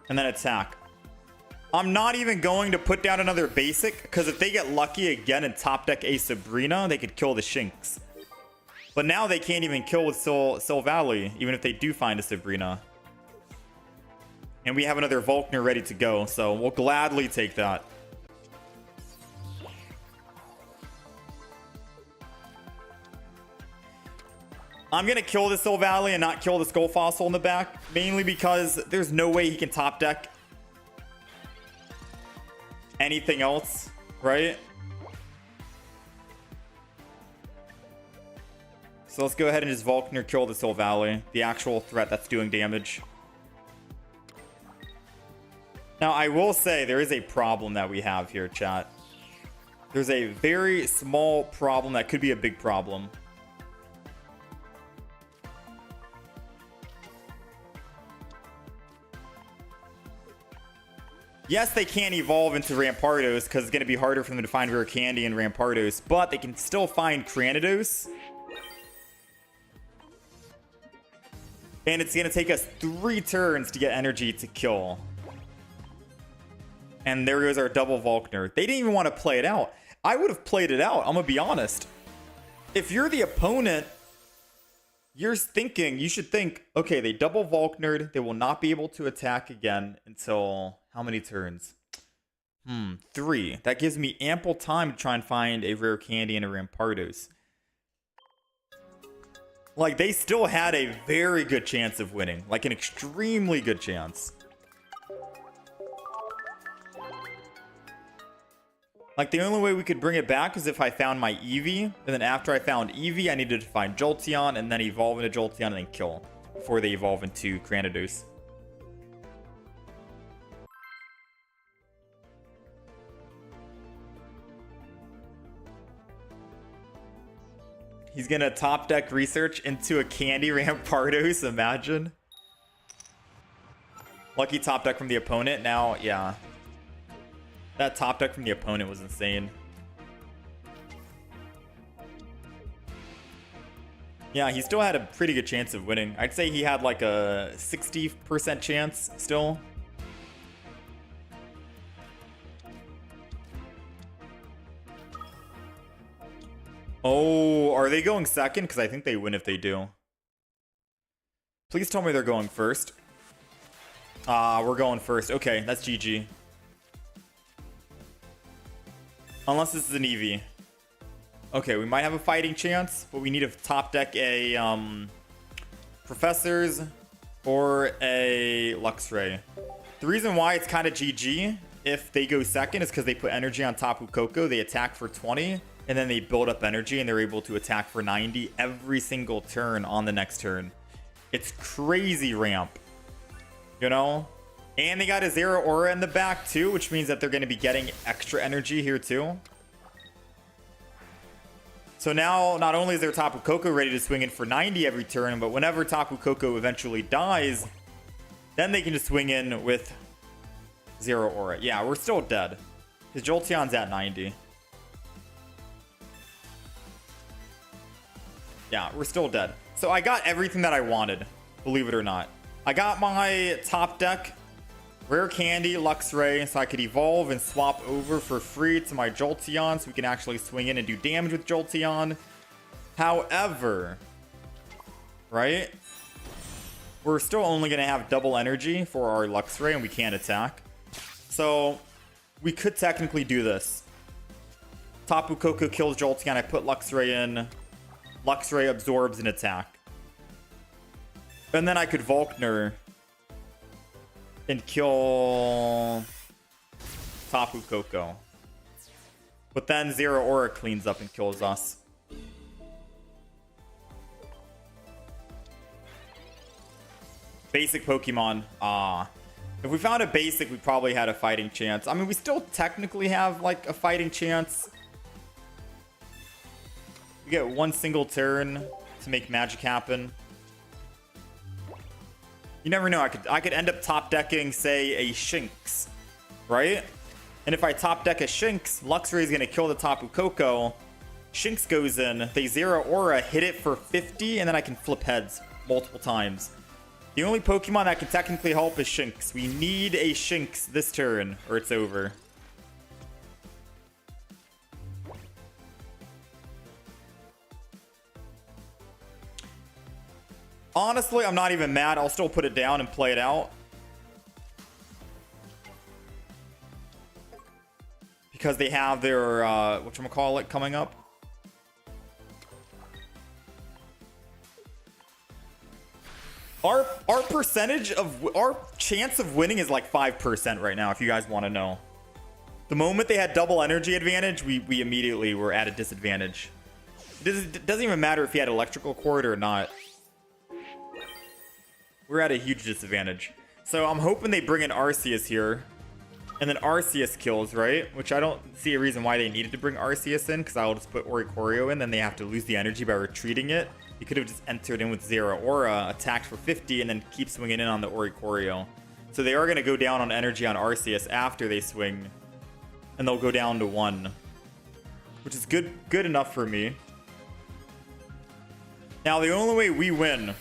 And then attack. I'm not even going to put down another basic, because if they get lucky again and top deck a Sabrina, they could kill the Shinx. But now they can't even kill with Sil Valley, even if they do find a Sabrina. And we have another Volkner ready to go, so we'll gladly take that. I'm going to kill the Sil Valley and not kill the Skull Fossil in the back, mainly because there's no way he can top deck anything else, right? So let's go ahead and just Volkner kill the Sil Valley, the actual threat that's doing damage. Now, I will say there is a problem that we have here, chat. There's a very small problem that could be a big problem. Yes, they can't evolve into Rampardos because it's going to be harder for them to find Rare Candy and Rampardos, but they can still find Cranidos. And it's going to take us 3 turns to get energy to kill. And there goes our double Volkner. They didn't even want to play it out. I would have played it out, I'm going to be honest. If you're the opponent, you should think, okay, they double Volknered. They will not be able to attack again until how many turns? 3. That gives me ample time to try and find a Rare Candy and a Rampardos. Like, they still had a very good chance of winning. Like, an extremely good chance. Like, the only way we could bring it back is if I found my Eevee, and then after I found Eevee, I needed to find Jolteon, and then evolve into Jolteon, and then kill before they evolve into Granados. He's gonna top deck research into a Candy Rampardos, imagine. Lucky top deck from the opponent. Now, yeah. That top deck from the opponent was insane. Yeah, he still had a pretty good chance of winning. I'd say he had like a 60% chance still. Oh, are they going second? Because I think they win if they do. Please tell me they're going first. We're going first. Okay, that's GG. Unless this is an Eevee. Okay, we might have a fighting chance, but we need to top deck a Professors or a Luxray. The reason why it's kind of GG if they go second is because they put energy on Tapu Koko. They attack for 20, and then they build up energy, and they're able to attack for 90 every single turn on the next turn. It's crazy ramp, you know? And they got a Zero Aura in the back too, which means that they're going to be getting extra energy here too. So now, not only is their Tapu Koko ready to swing in for 90 every turn, but whenever Tapu Koko eventually dies, then they can just swing in with Zero Aura. Yeah, we're still dead. Because Jolteon's at 90. Yeah, we're still dead. So I got everything that I wanted, believe it or not. I got my top deck, Rare Candy, Luxray, so I could evolve and swap over for free to my Jolteon, so we can actually swing in and do damage with Jolteon. However, right, we're still only going to have double energy for our Luxray, and we can't attack. So we could technically do this. Tapu Koko kills Jolteon, I put Luxray in. Luxray absorbs an attack. And then I could Volkner and kill Tapu Koko. But then Zero Aura cleans up and kills us. Basic Pokemon. If we found a basic, we probably had a fighting chance. I mean, we still technically have like a fighting chance. We get one single turn to make magic happen. You never know. I could end up top decking, say, a Shinx, right? And if I top deck a Shinx, Luxray is going to kill the Tapu Koko. Shinx goes in, they Zero Aura, hit it for 50, and then I can flip heads multiple times. The only Pokemon that can technically help is Shinx. We need a Shinx this turn, or it's over. Honestly, I'm not even mad. I'll still put it down and play it out. Because they have their, whatchamacallit coming up. Our percentage of, our chance of winning is like 5% right now, if you guys want to know. The moment they had double energy advantage, we immediately were at a disadvantage. It doesn't even matter if he had electrical cord or not. We're at a huge disadvantage. So I'm hoping they bring in Arceus here. And then Arceus kills, right? Which I don't see a reason why they needed to bring Arceus in, because I'll just put Oricorio in, then they have to lose the energy by retreating it. He could have just entered in with Zero Aura, attacked for 50, and then keep swinging in on the Oricorio. So they are going to go down on energy on Arceus after they swing. And they'll go down to 1. Which is good enough for me. Now, the only way we win...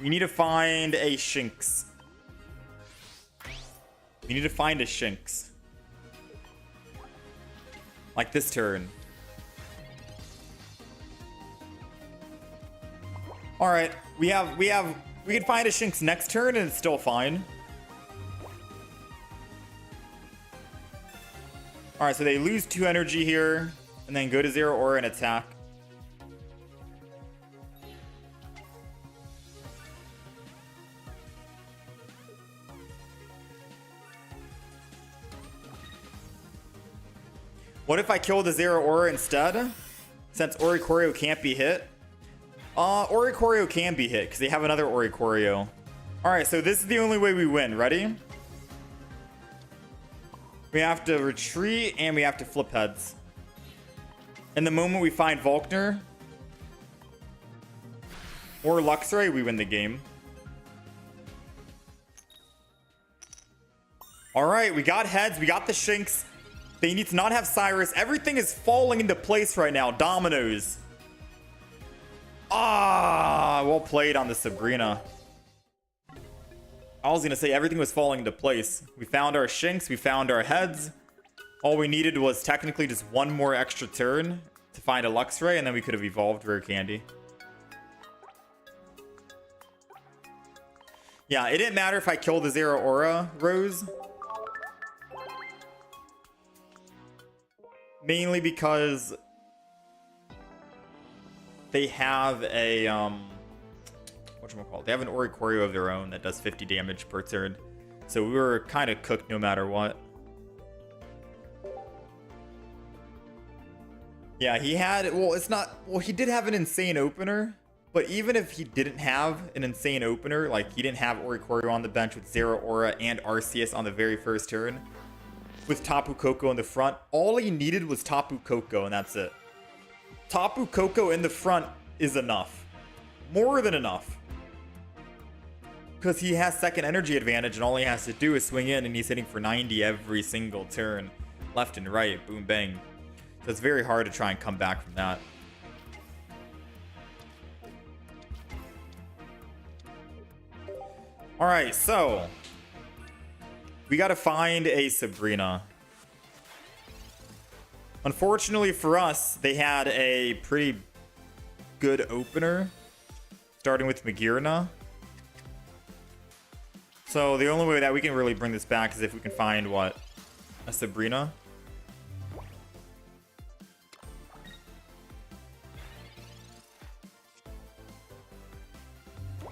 We need to find a Shinx. We need to find a Shinx. Like this turn. Alright, we can find a Shinx next turn and it's still fine. Alright, so they lose 2 energy here and then go to Zero Aura and attack. What if I kill the Zeraora instead? Since Oricorio can't be hit? Oricorio can be hit because they have another Oricorio. Alright, so this is the only way we win. Ready? We have to retreat and we have to flip heads. And the moment we find Volkner or Luxray, we win the game. Alright, we got heads, we got the Shinx. They need to not have Cyrus. Everything is falling into place right now. Dominoes. Ah, well played on the Sabrina. I was going to say everything was falling into place. We found our Shinx, we found our heads. All we needed was technically just one more extra turn to find a Luxray, and then we could have evolved Rare Candy. Yeah, it didn't matter if I killed the Zeraora Rose. Mainly because they have a whatchamacallit? They have an Oricorio of their own that does 50 damage per turn. So we were kind of cooked no matter what. Yeah, he had, he did have an insane opener, but even if he didn't have an insane opener, like he didn't have Oricorio on the bench with Zeraora and Arceus on the very first turn, with Tapu Koko in the front, all he needed was Tapu Koko, and that's it. Tapu Koko in the front is enough. More than enough. Because he has second energy advantage, and all he has to do is swing in, and he's hitting for 90 every single turn. Left and right, boom, bang. So it's very hard to try and come back from that. Alright, so we gotta find a Sabrina. Unfortunately for us, they had a pretty good opener, starting with Magearna. So the only way that we can really bring this back is if we can find, what? A Sabrina?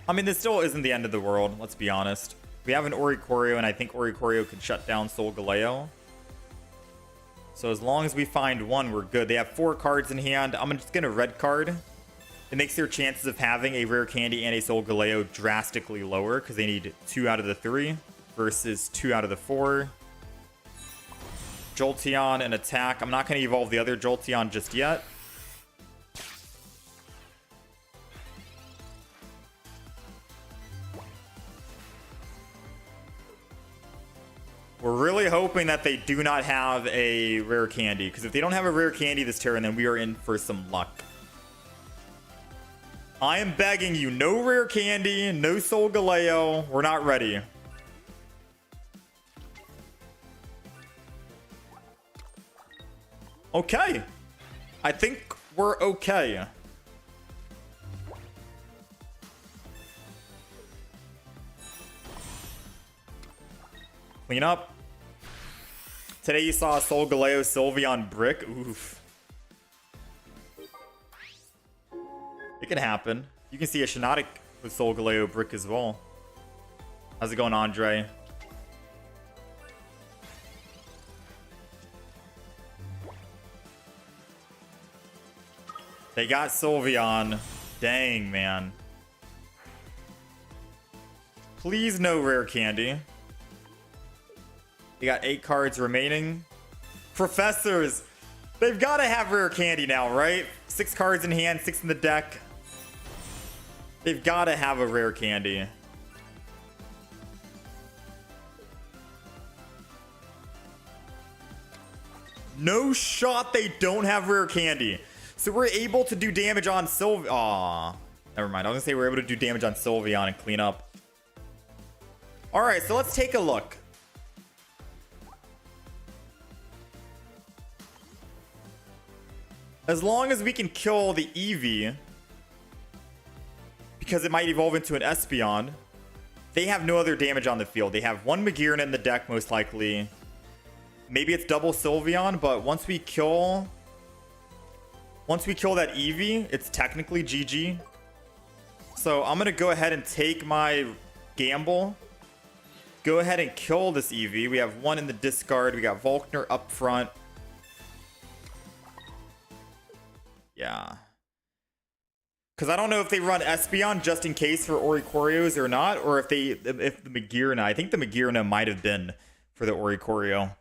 I mean, this still isn't the end of the world, let's be honest. We have an Oricorio, and I think Oricorio could shut down Solgaleo. So as long as we find one, we're good. They have 4 cards in hand. I'm just going to red card. It makes their chances of having a Rare Candy and a Solgaleo drastically lower, because they need 2 out of the 3 versus 2 out of the 4. Jolteon and attack. I'm not going to evolve the other Jolteon just yet. We're really hoping that they do not have a Rare Candy, because if they don't have a Rare Candy this turn, then we are in for some luck. I am begging you, no Rare Candy, no Solgaleo. We're not ready. Okay. I think we're okay. Clean up. Today you saw a Solgaleo Sylveon Brick. Oof. It can happen. You can see a Shiinotic with Solgaleo Brick as well. How's it going, Andre? They got Sylveon. Dang, man. Please no Rare Candy. They got 8 cards remaining. Professors. They've got to have Rare Candy now, right? 6 cards in hand, 6 in the deck. They've got to have a Rare Candy. No shot they don't have Rare Candy. So we're able to do damage on Sylveon. Aw. Never mind. I was going to say we're able to do damage on Sylveon and clean up. Alright, so let's take a look. As long as we can kill the Eevee, because it might evolve into an Espeon, they have no other damage on the field. They have 1 Magearna in the deck, most likely. Maybe it's double Sylveon, but once we kill that Eevee, it's technically GG. So I'm going to go ahead and take my gamble. Go ahead and kill this Eevee. We have 1 in the discard. We got Volkner up front. Yeah. Because I don't know if they run Espeon just in case for Oricorios or not, or if the Magearna, I think the Magearna might have been for the Oricorio.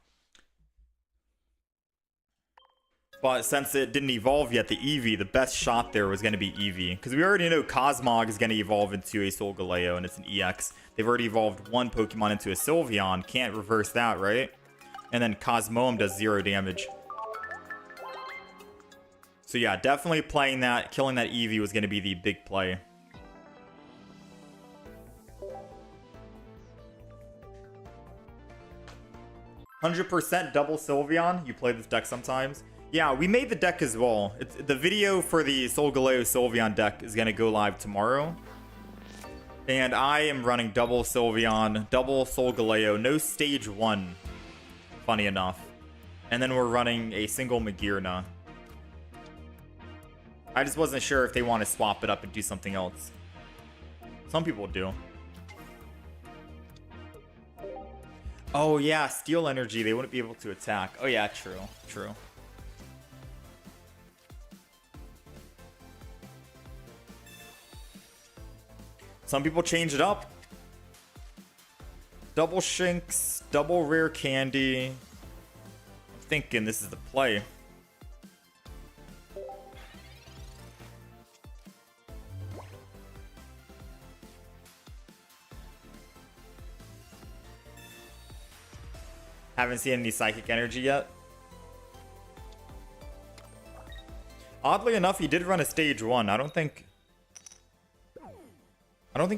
But since it didn't evolve yet, the Eevee, the best shot there was going to be Eevee. Because we already know Cosmog is going to evolve into a Solgaleo, and it's an EX. They've already evolved one Pokemon into a Sylveon. Can't reverse that, right? And then Cosmoem does 0 damage. So yeah, definitely playing that, killing that Eevee was going to be the big play. "100% double Sylveon." You play this deck sometimes? Yeah, we made the deck as well. The video for the Solgaleo Sylveon deck is going to go live tomorrow. And I am running double Sylveon, double Solgaleo, no stage 1. Funny enough. And then we're running a single Magearna. I just wasn't sure if they want to swap it up and do something else. Some people do. Oh yeah, Steel Energy, they wouldn't be able to attack. Oh yeah, true, true. Some people change it up. Double Shinx, double Rare Candy. I'm thinking this is the play. Haven't seen any Psychic Energy yet. Oddly enough, he did run a stage 1. I don't think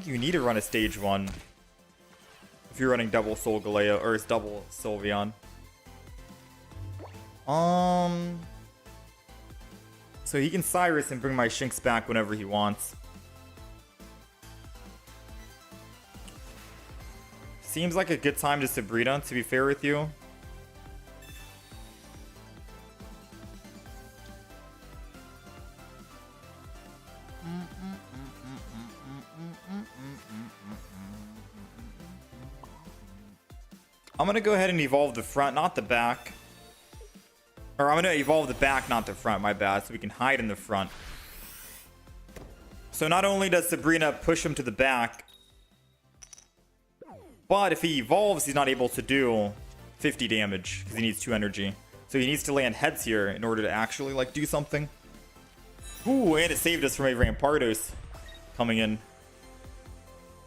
you need to run a stage 1 if you're running double Solgaleo or it's double Sylveon. So he can Cyrus and bring my Shinx back whenever he wants. Seems like a good time to Sabrina, to be fair with you. I'm gonna go ahead and evolve the front, not the back. Or I'm gonna evolve the back, not the front, my bad, so we can hide in the front. So not only does Sabrina push him to the back, but if he evolves, he's not able to do 50 damage because he needs 2 energy. So he needs to land heads here in order to actually like do something. Ooh, and it saved us from a Rampardos coming in.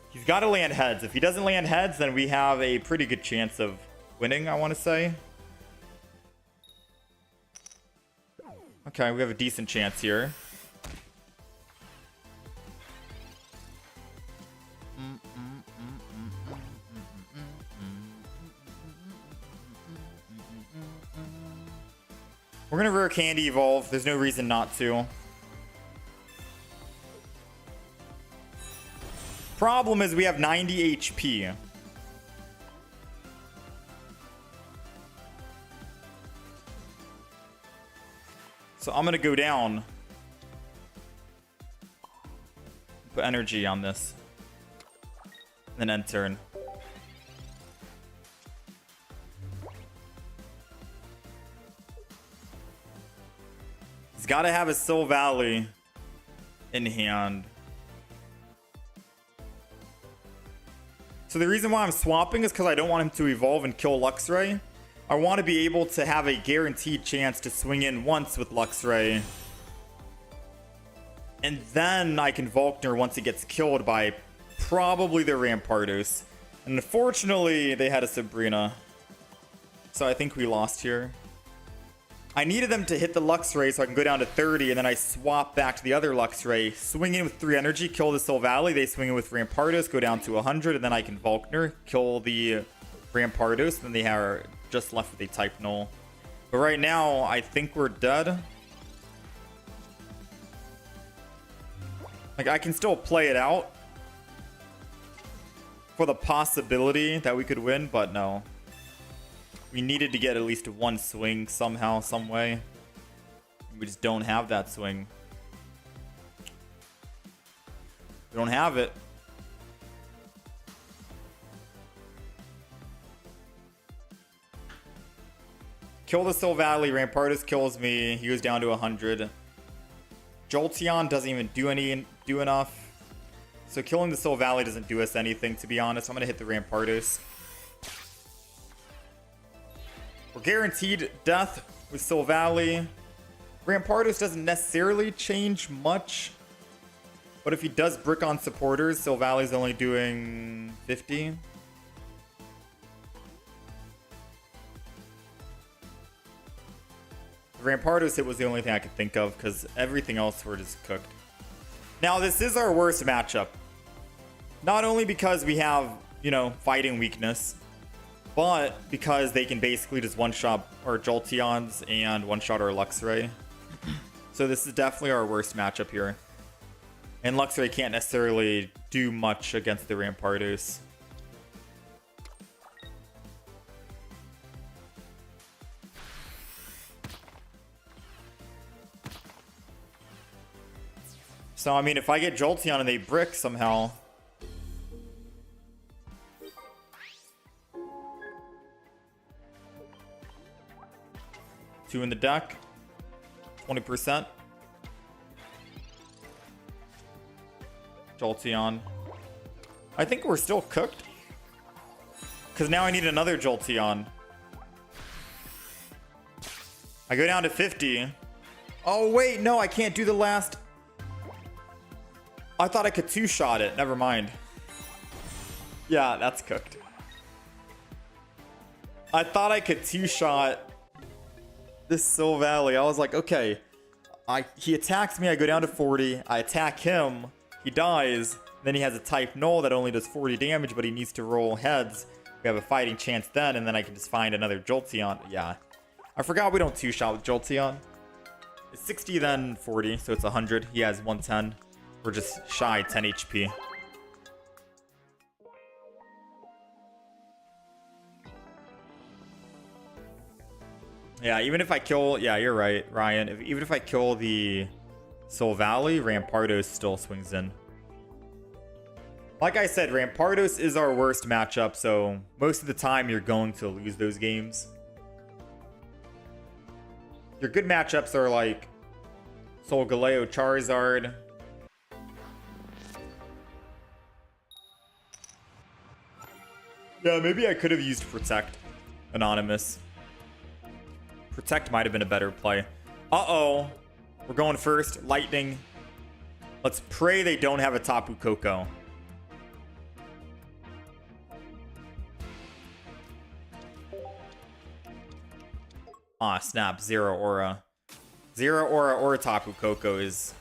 He's got to land heads. If he doesn't land heads, then we have a pretty good chance of winning, I want to say. Okay, we have a decent chance here. We're gonna Rare Candy evolve. There's no reason not to. Problem is we have 90 HP. So I'm gonna go down. Put energy on this. Then end turn. He's got to have a Sil Valley in hand. So the reason why I'm swapping is because I don't want him to evolve and kill Luxray. I want to be able to have a guaranteed chance to swing in once with Luxray. And then I can Volkner once it gets killed by probably the Rampardos. And unfortunately, they had a Sabrina. So I think we lost here. I needed them to hit the Luxray so I can go down to 30, and then I swap back to the other Luxray, swing in with 3 energy, kill the Sil Valley, they swing in with Rampardos, go down to 100, and then I can Volkner, kill the Rampardos, and then they are just left with a type null. But right now, I think we're dead. Like, I can still play it out for the possibility that we could win, but no. We needed to get at least 1 swing somehow, some way. We just don't have that swing. We don't have it. Kill the Sil Valley. Rampardos kills me. He goes down to 100. Jolteon doesn't even do enough. So killing the Soul Valley doesn't do us anything, to be honest. I'm going to hit the Rampardos. We're guaranteed death with Soul Valley. Rampardos doesn't necessarily change much. But if he does brick on supporters, Soul Valley's only doing 50. Rampardos hit was the only thing I could think of because everything else were just cooked. Now, this is our worst matchup. Not only because we have, you know, fighting weakness, but because they can basically just one-shot our Jolteons and one-shot our Luxray. So this is definitely our worst matchup here. And Luxray can't necessarily do much against the Rampardos. So, I mean, if I get Jolteon and they brick somehow... Two in the deck. 20%. Jolteon. I think we're still cooked. Because now I need another Jolteon. I go down to 50. Oh, wait. No, I can't do the last... I thought I could two-shot it. Never mind. Yeah, that's cooked. I thought I could two-shot this Soul Valley. I was like, okay. He attacks me. I go down to 40. I attack him. He dies. Then he has a type null that only does 40 damage, but he needs to roll heads. We have a fighting chance then, and then I can just find another Jolteon. Yeah. I forgot we don't two-shot with Jolteon. It's 60, then 40, so it's 100. He has 110. We're just shy 10 HP. Yeah, even if I kill... Yeah, you're right, Ryan. Even if I kill the Soul Valley, Rampardos still swings in. Like I said, Rampardos is our worst matchup, so most of the time you're going to lose those games. Your good matchups are like Solgaleo, Charizard... Yeah, maybe I could have used Protect. Anonymous. Protect might have been a better play. Uh-oh. We're going first. Lightning. Let's pray they don't have a Tapu Koko. Ah, snap. Zero Aura. Zero Aura or Tapu Koko is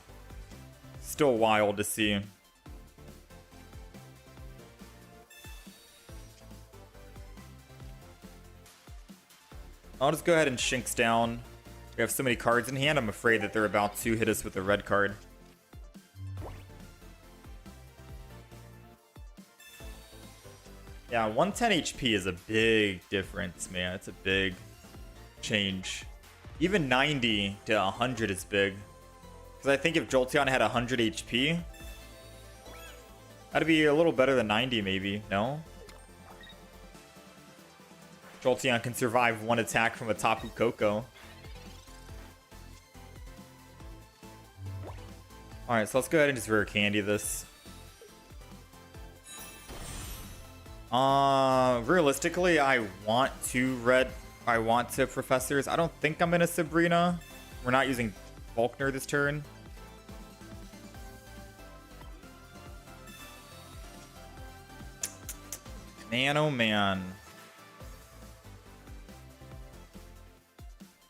still wild to see. I'll just go ahead and Shinx down. We have so many cards in hand, I'm afraid that they're about to hit us with a red card. Yeah, 110 HP is a big difference, man. It's a big change. Even 90 to 100 is big. Because I think if Jolteon had 100 HP, that'd be a little better than 90 maybe, no? Jolteon can survive one attack from a Tapu Koko. Alright, so let's go ahead and just rare candy this. Realistically, I want to Professors. I don't think I'm in a Sabrina. We're not using Volkner this turn. Man, oh man.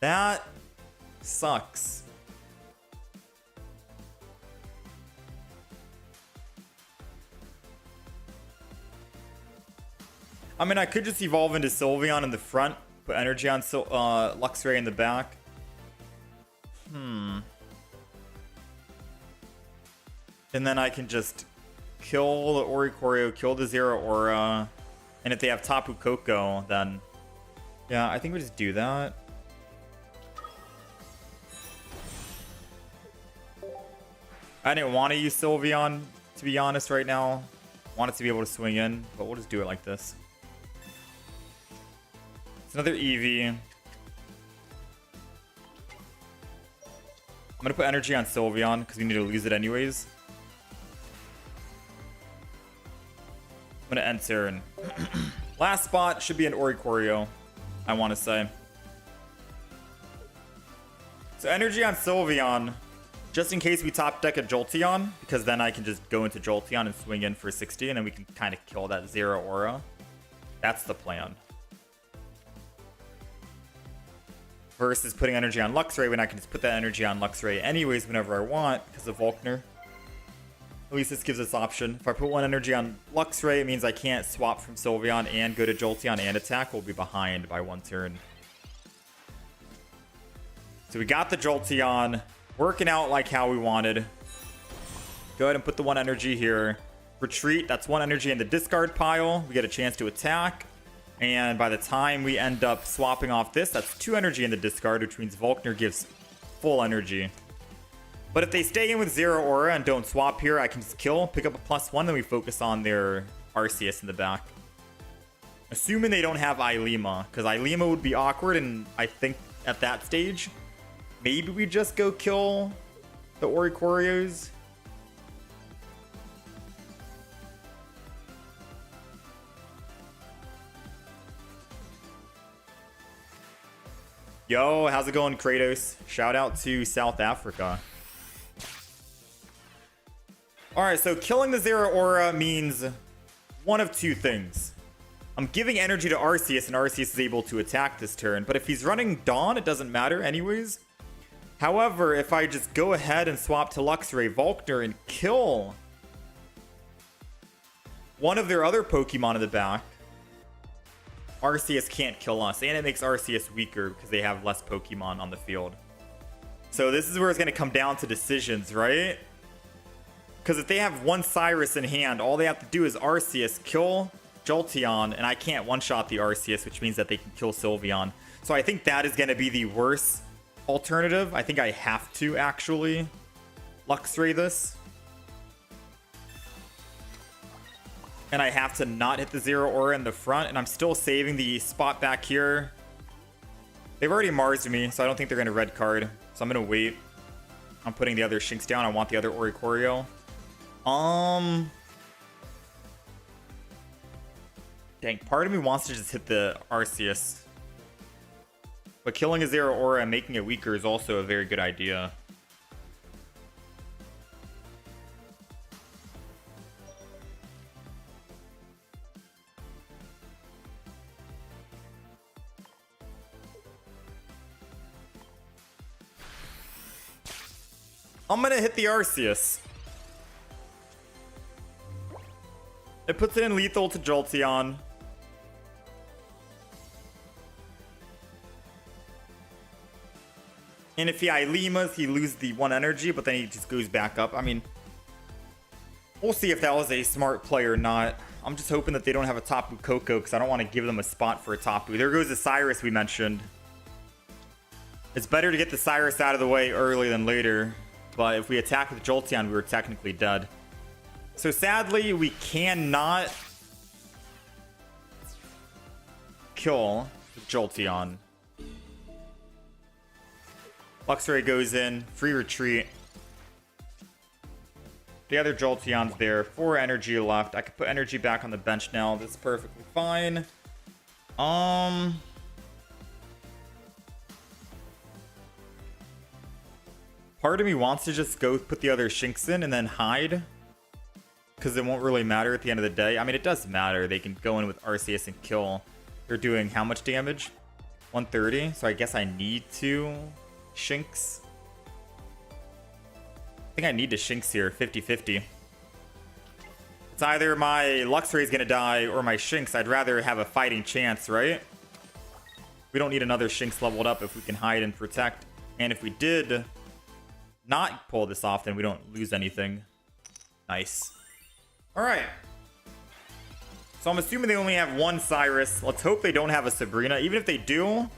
That sucks. I mean, I could just evolve into Sylveon in the front, put energy on Luxray in the back. And then I can just kill the Oricorio, kill the Zero Aura, and if they have Tapu Koko, then... Yeah, I think we just do that. I didn't want to use Sylveon, to be honest, right now. Want it to be able to swing in, but we'll just do it like this. It's another Eevee. I'm going to put energy on Sylveon because we need to lose it anyways. I'm going to end turn. Last spot should be an Oricorio, I want to say. So energy on Sylveon, just in case we top deck a Jolteon, because then I can just go into Jolteon and swing in for 60, and then we can kind of kill that Zero Aura. That's the plan. Versus putting energy on Luxray when I can just put that energy on Luxray anyways whenever I want because of Volkner. At least this gives us option. If I put one energy on Luxray, it means I can't swap from Sylveon and go to Jolteon and attack. We'll be behind by one turn. So we got the Jolteon working out like how we wanted. Go ahead and put the one energy here. Retreat, that's one energy in the discard pile. We get a chance to attack. And by the time we end up swapping off this, that's 2 energy in the discard, which means Volkner gives full energy. But if they stay in with Zero Aura and don't swap here, I can just kill, pick up a +1, then we focus on their Arceus in the back. Assuming they don't have Ilima, because Ilima would be awkward, and I think at that stage, maybe we just go kill the Oricorios. Yo, how's it going, Kratos? Shout out to South Africa. Alright, so killing the Zero Aura means one of two things. I'm giving energy to Arceus, and Arceus is able to attack this turn. But if he's running Dawn, it doesn't matter anyways. However, if I just go ahead and swap to Luxray, Volkner, and kill one of their other Pokemon in the back, Arceus can't kill us, and it makes Arceus weaker because they have less Pokemon on the field. So this is where it's going to come down to decisions, right? Because if they have one Cyrus in hand, all they have to do is Arceus, kill Jolteon, and I can't one-shot the Arceus, which means that they can kill Sylveon. So I think that is going to be the worst alternative. I think I have to actually Luxray this. And I have to not hit the Zero Aura in the front. And I'm still saving the spot back here. They've already Mars'd me, so I don't think they're going to red card. So I'm going to wait. I'm putting the other Shinx down. I want the other Oricorio. Dang, part of me wants to just hit the Arceus. But killing a Zero Aura and making it weaker is also a very good idea. I'm gonna hit the Arceus. It puts it in lethal to Jolteon. And if he Ilimas, he loses the one energy, but then he just goes back up. I mean, we'll see if that was a smart play or not. I'm just hoping that they don't have a Tapu Koko because I don't want to give them a spot for a Tapu. There goes the Cyrus we mentioned. It's better to get the Cyrus out of the way early than later. But if we attack with Jolteon, we were technically dead. So sadly, we cannot kill Jolteon. Luxray goes in, free retreat. The other Jolteon's there, 4 energy left. I could put energy back on the bench now. That's perfectly fine. Part of me wants to just go put the other Shinx in and then hide. Because it won't really matter at the end of the day. I mean, it does matter. They can go in with Arceus and kill. They're doing how much damage? 130. So I guess I need to Shinx. I think I need to Shinx here. 50-50. It's either my Luxray is going to die or my Shinx. I'd rather have a fighting chance, right? We don't need another Shinx leveled up if we can hide and protect. And if we did not pull this off, then we don't lose anything. Nice. Alright. So I'm assuming they only have one Cyrus. Let's hope they don't have a Sabrina. Even if they do,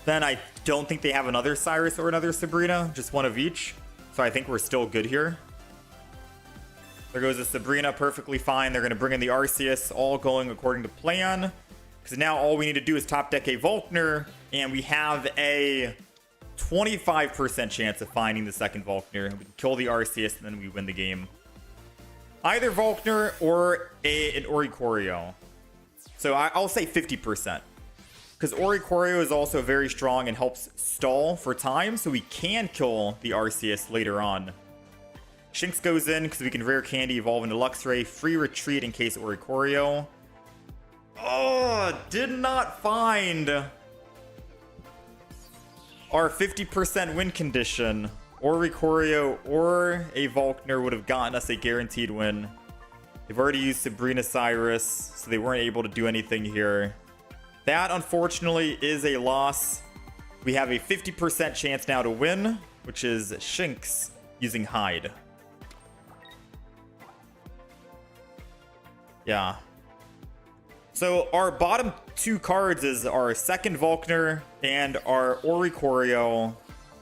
then I don't think they have another Cyrus or another Sabrina. Just one of each. So I think we're still good here. There goes a Sabrina, perfectly fine. They're going to bring in the Arceus, all going according to plan. Because now all we need to do is top deck a Volkner, and we have a 25% chance of finding the second Volkner. We can kill the Arceus and then we win the game. Either Volkner or an Oricorio. So I'll say 50%. Because Oricorio is also very strong and helps stall for time, so we can kill the Arceus later on. Shinx goes in because we can Rare Candy, evolve into Luxray, free retreat in case Oricorio. Oh, did not find our 50% win condition. Oricorio or a Volkner would have gotten us a guaranteed win. They've already used Sabrina Cyrus, so they weren't able to do anything here. That, unfortunately, is a loss. We have a 50% chance now to win, which is Shinx using Hide. Yeah. So our bottom two cards is our second Volkner and our Oricorio,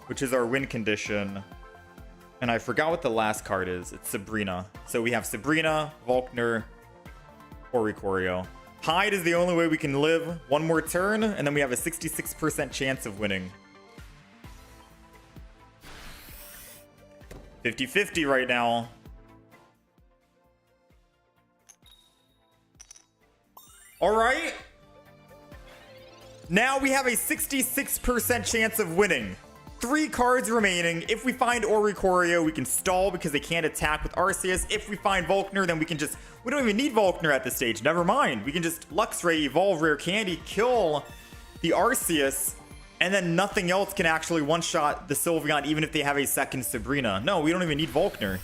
which is our win condition. And I forgot what the last card is. It's Sabrina. So we have Sabrina, Volkner, Oricorio. Hide is the only way we can live one more turn, and then we have a 66% chance of winning. 50-50 right now. All right. Now we have a 66% chance of winning. 3 cards remaining. If we find Oricorio, we can stall because they can't attack with Arceus. If we find Volkner, then we can just... We don't even need Volkner at this stage. Never mind. We can just Luxray, evolve Rare Candy, kill the Arceus, and then nothing else can actually one-shot the Sylveon even if they have a second Sabrina. No, we don't even need Volkner.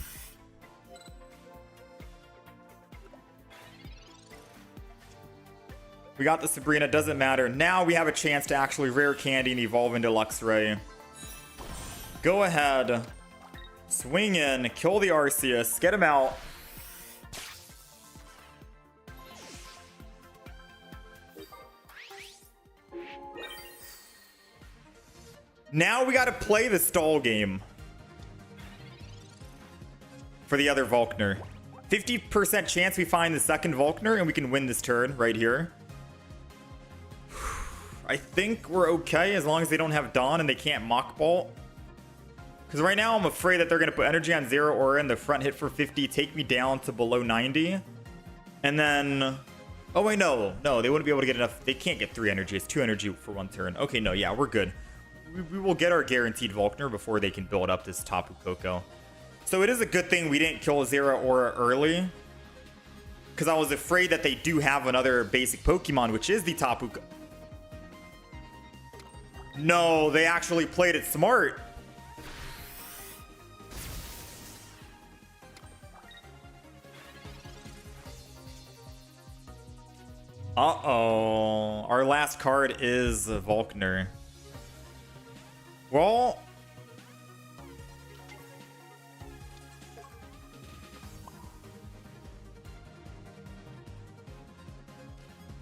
We got the Sabrina. Doesn't matter. Now we have a chance to actually Rare Candy and evolve into Luxray. Go ahead, swing in, kill the Arceus, get him out. Now we got to play the stall game for the other Volkner. 50% chance we find the second Volkner and we can win this turn right here. I think we're okay as long as they don't have Dawn and they can't Mach Bolt. Because right now I'm afraid that they're going to put energy on Zero Aura in the front, hit for 50, take me down to below 90. And then... Oh, wait, no. No, they wouldn't be able to get enough. They can't get 3 energy. It's 2 energy for 1 turn. Okay, no, yeah, we're good. We will get our guaranteed Volkner before they can build up this Tapu Koko. So it is a good thing we didn't kill Zero Aura early. Because I was afraid that they do have another basic Pokemon, which is the Tapu Koko. No, they actually played it smart. Uh-oh. Our last card is Volkner. Well...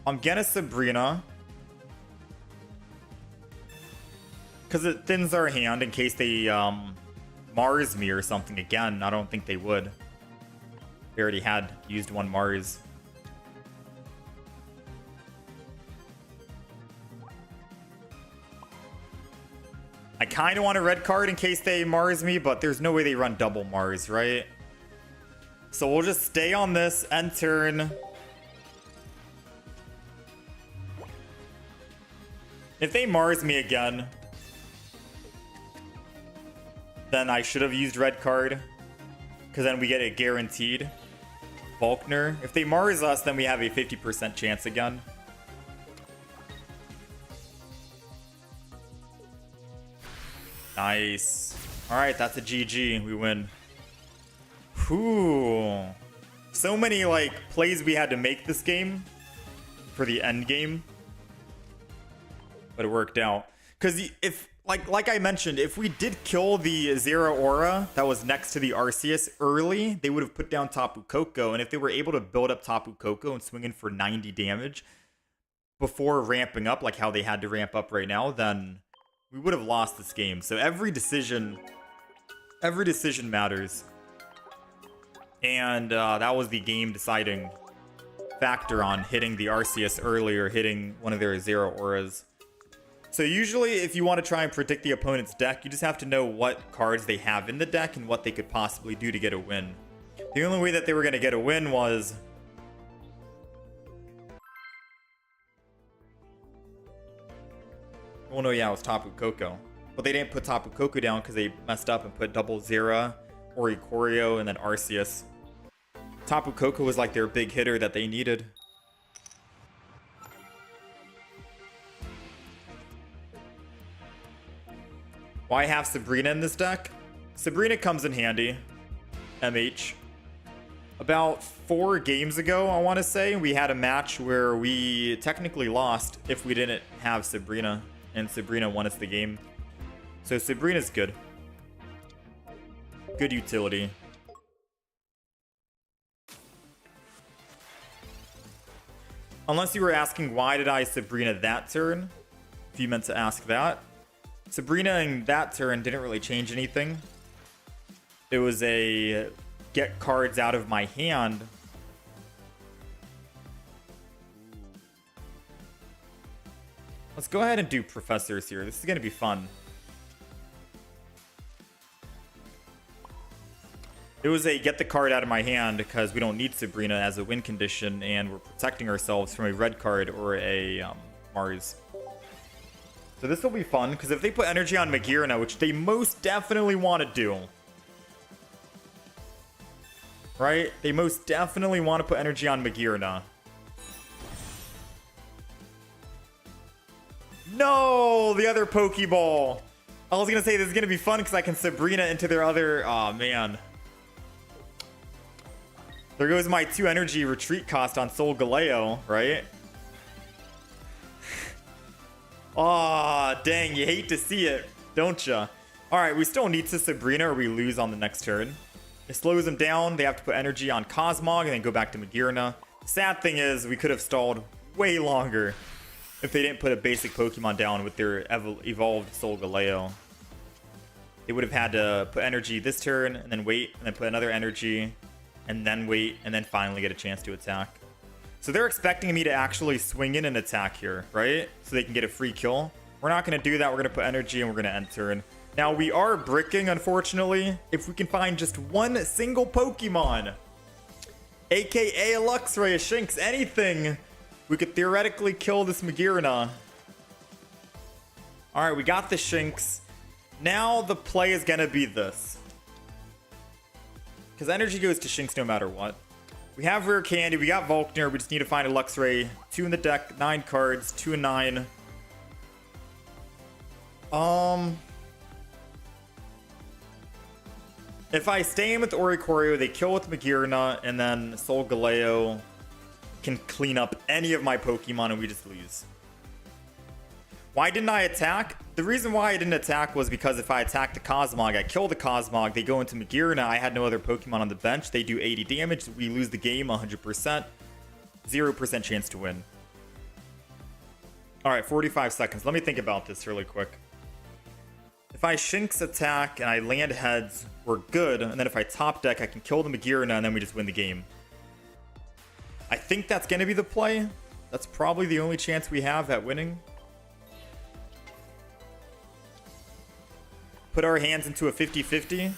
I'm gonna Sabrina. Because it thins our hand in case they Mars me or something again. I don't think they would. They already had used 1 Mars. I kind of want a red card in case they Mars me, but there's no way they run double Mars, right? So we'll just stay on this, end turn. If they Mars me again, then I should have used red card. Because then we get a guaranteed Volkner. If they Mars us, then we have a 50% chance again. Nice. Alright, that's a GG. We win. Whew. So many, like, plays we had to make this game for the end game. But it worked out. Because if, like I mentioned, if we did kill the Zero Aura that was next to the Arceus early, they would have put down Tapu Koko. And if they were able to build up Tapu Koko and swing in for 90 damage before ramping up, like how they had to ramp up right now, then we would have lost this game. So every decision matters. And that was the game deciding factor on hitting the Arceus early or hitting one of their Zero Auras. So usually if you want to try and predict the opponent's deck, you just have to know what cards they have in the deck and what they could possibly do to get a win. The only way that they were going to get a win was... well, no, yeah, it was Tapu Koko. But they didn't put Tapu Koko down because they messed up and put double Zera, Oricorio, and then Arceus. Tapu Koko was like their big hitter that they needed. Why have Sabrina in this deck? Sabrina comes in handy. MH. About 4 games ago, I want to say, we had a match where we technically lost if we didn't have Sabrina. And Sabrina won us the game. So Sabrina's good. Good utility. Unless you were asking why did I Sabrina that turn, if you meant to ask that. Sabrina in that turn didn't really change anything. It was a get cards out of my hand. Let's go ahead and do professors here. This is going to be fun. It was a get the card out of my hand because we don't need Sabrina as a win condition and we're protecting ourselves from a red card or a Mars. So this will be fun because if they put energy on Magearna, which they most definitely want to do, right? They most definitely want to put energy on Magearna. No, the other Pokeball. I was going to say this is going to be fun because I can Sabrina into their other... oh, man. There goes my 2 energy retreat cost on Solgaleo, right? Aw, dang, you hate to see it, don't ya? Alright, we still need to Sabrina or we lose on the next turn. It slows them down, they have to put energy on Cosmog and then go back to Magearna. The sad thing is, we could have stalled way longer if they didn't put a basic Pokemon down with their evolved Solgaleo. They would have had to put energy this turn and then wait and then put another energy and then wait and then finally get a chance to attack. So they're expecting me to actually swing in and attack here, right? So they can get a free kill. We're not going to do that. We're going to put energy and we're going to end turn. Now, we are bricking, unfortunately, if we can find just one single Pokemon, aka a Luxray, a Shinx, anything, we could theoretically kill this Magearna. Alright, we got the Shinx. Now the play is going to be this. Because energy goes to Shinx no matter what. We have Rare Candy, we got Volkner, we just need to find a Luxray. 2 in the deck, 9 cards, 2 and 9. If I stay in with Oricorio, they kill with Magearna, and then Solgaleo can clean up any of my Pokemon and we just lose. Why didn't I attack? The reason why I didn't attack was because if I attack the Cosmog, I kill the Cosmog, they go into Magearna, I had no other Pokemon on the bench, they do 80 damage, we lose the game 100%, 0% chance to win. Alright, 45 seconds. Let me think about this really quick. If I Shinx attack and I land heads, we're good, and then if I top deck, I can kill the Magearna and then we just win the game. I think that's going to be the play. That's probably the only chance we have at winning. Put our hands into a 50-50.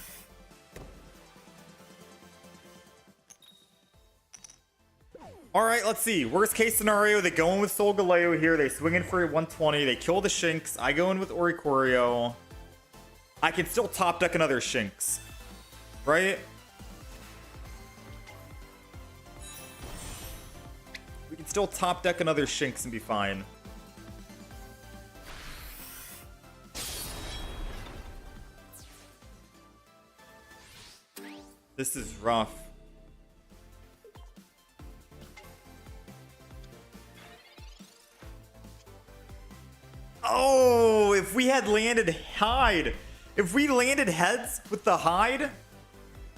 Alright, let's see. Worst case scenario, they go in with Solgaleo here. They swing in for 120. They kill the Shinx. I go in with Oricorio. I can still top deck another Shinx. Right? We can still top deck another Shinx and be fine. This is rough. Oh, if we had landed Hide. If we landed heads with the Hide,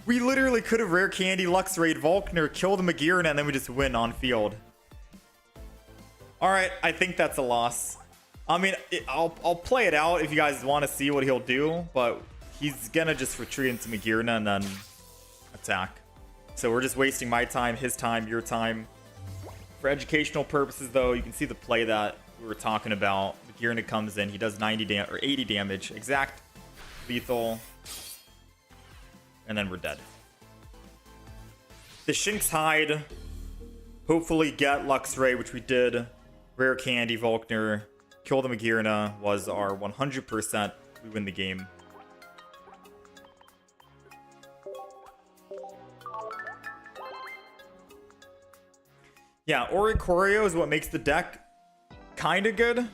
we literally could have Rare Candy, Luxray, Volkner, kill the Magearna, and then we just win on field. Alright, I think that's a loss. I mean, I'll play it out if you guys want to see what he'll do, but he's gonna just retreat into Magearna and then attack. So we're just wasting my time, his time, your time. For educational purposes, though, you can see the play that we were talking about. Magearna comes in. He does 80 damage. Exact, lethal. And then we're dead. The Shinx Hide. Hopefully get Luxray, which we did. Rare Candy, Volkner. Kill the Magearna was our 100%. We win the game. Yeah, Oricorio is what makes the deck kind of good.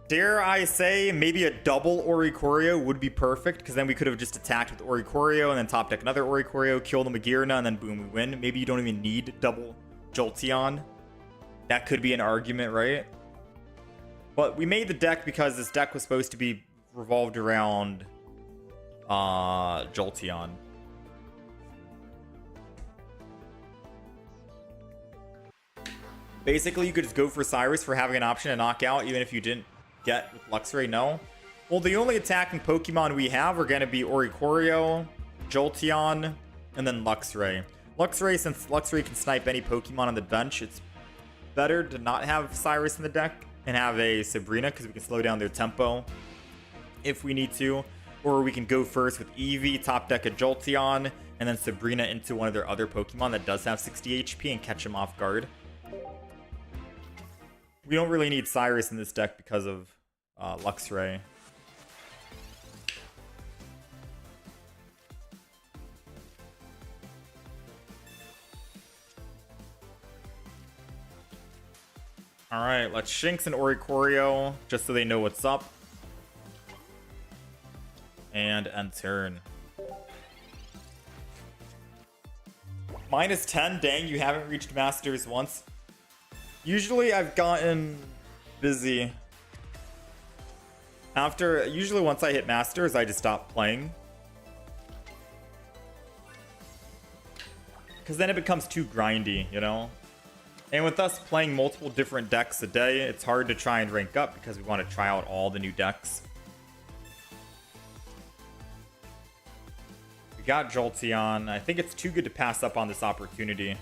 Dare I say, maybe a double Oricorio would be perfect, because then we could have just attacked with Oricorio and then top deck another Oricorio, kill the Magearna, and then boom, we win. Maybe you don't even need double Jolteon. That could be an argument, right? But we made the deck because this deck was supposed to be revolved around Jolteon. Basically, you could just go for Cyrus for having an option to knock out, even if you didn't get with Luxray, no? Well, the only attacking Pokemon we have are going to be Oricorio, Jolteon, and then Luxray. Luxray, since Luxray can snipe any Pokemon on the bench, it's better to not have Cyrus in the deck and have a Sabrina, because we can slow down their tempo if we need to. Or we can go first with Eevee, top deck a Jolteon, and then Sabrina into one of their other Pokemon that does have 60 HP and catch him off guard. We don't really need Cyrus in this deck because of Luxray. Alright, let's Shinx and Oricorio, just so they know what's up. And end turn. -10, dang, you haven't reached Masters once. Usually I've gotten busy. Usually once I hit Masters, I just stop playing. Because then it becomes too grindy, you know? And with us playing multiple different decks a day, it's hard to try and rank up because we want to try out all the new decks. We got Jolteon. I think it's too good to pass up on this opportunity.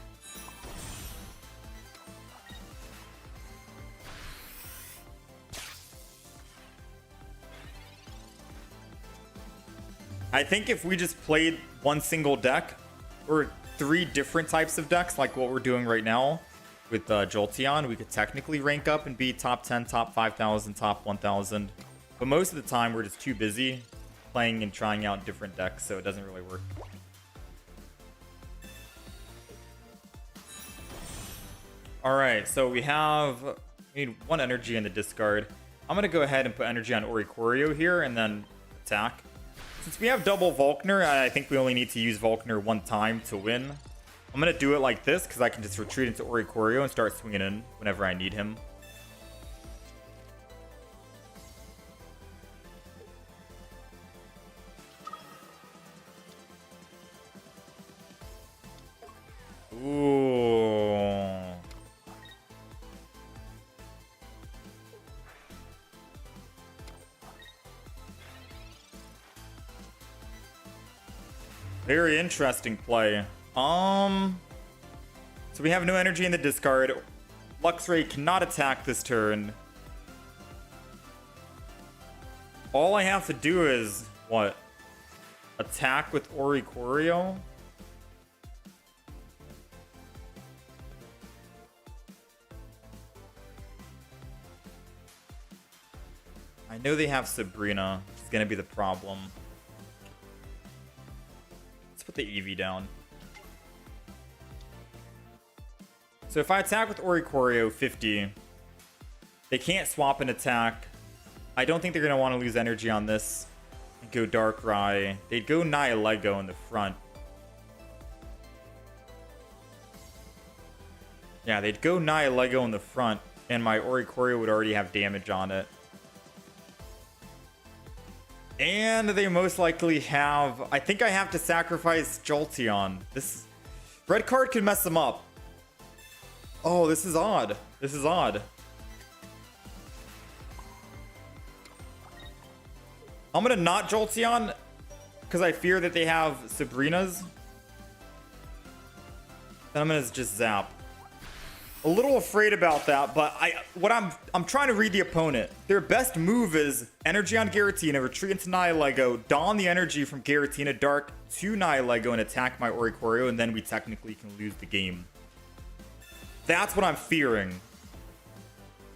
I think if we just played one single deck, or 3 different types of decks, like what we're doing right now with Jolteon, we could technically rank up and be top 10, top 5,000, top 1,000. But most of the time, we're just too busy playing and trying out different decks, so it doesn't really work. Alright, so we need 1 energy in the discard. I'm going to go ahead and put energy on Oricorio here and then attack. Since we have double Volkner, I think we only need to use Volkner 1 time to win. I'm going to do it like this because I can just retreat into Oricorio and start swinging in whenever I need him. Ooh. Very interesting play. So we have no energy in the discard. Luxray cannot attack this turn. All I have to do is, what? Attack with Oricorio? I know they have Sabrina, which is going to be the problem. Let's put the Eevee down. So if I attack with Oricorio 50, they can't swap an attack. I don't think they're going to want to lose energy on this and go Darkrai. They'd go Nihilego in the front. Yeah, they'd go Nihilego in the front, and my Oricorio would already have damage on it. And they most likely have... I think I have to sacrifice Jolteon. This red card could mess them up. Oh, this is odd. This is odd. I'm gonna not Jolteon because I fear that they have Sabrinas. Then I'm gonna just zap. A little afraid about that, but I'm trying to read the opponent. Their best move is energy on Giratina, retreat into Nihilego, don the energy from Giratina Dark to Nihilego and attack my Oricorio, and then we technically can lose the game. That's what I'm fearing.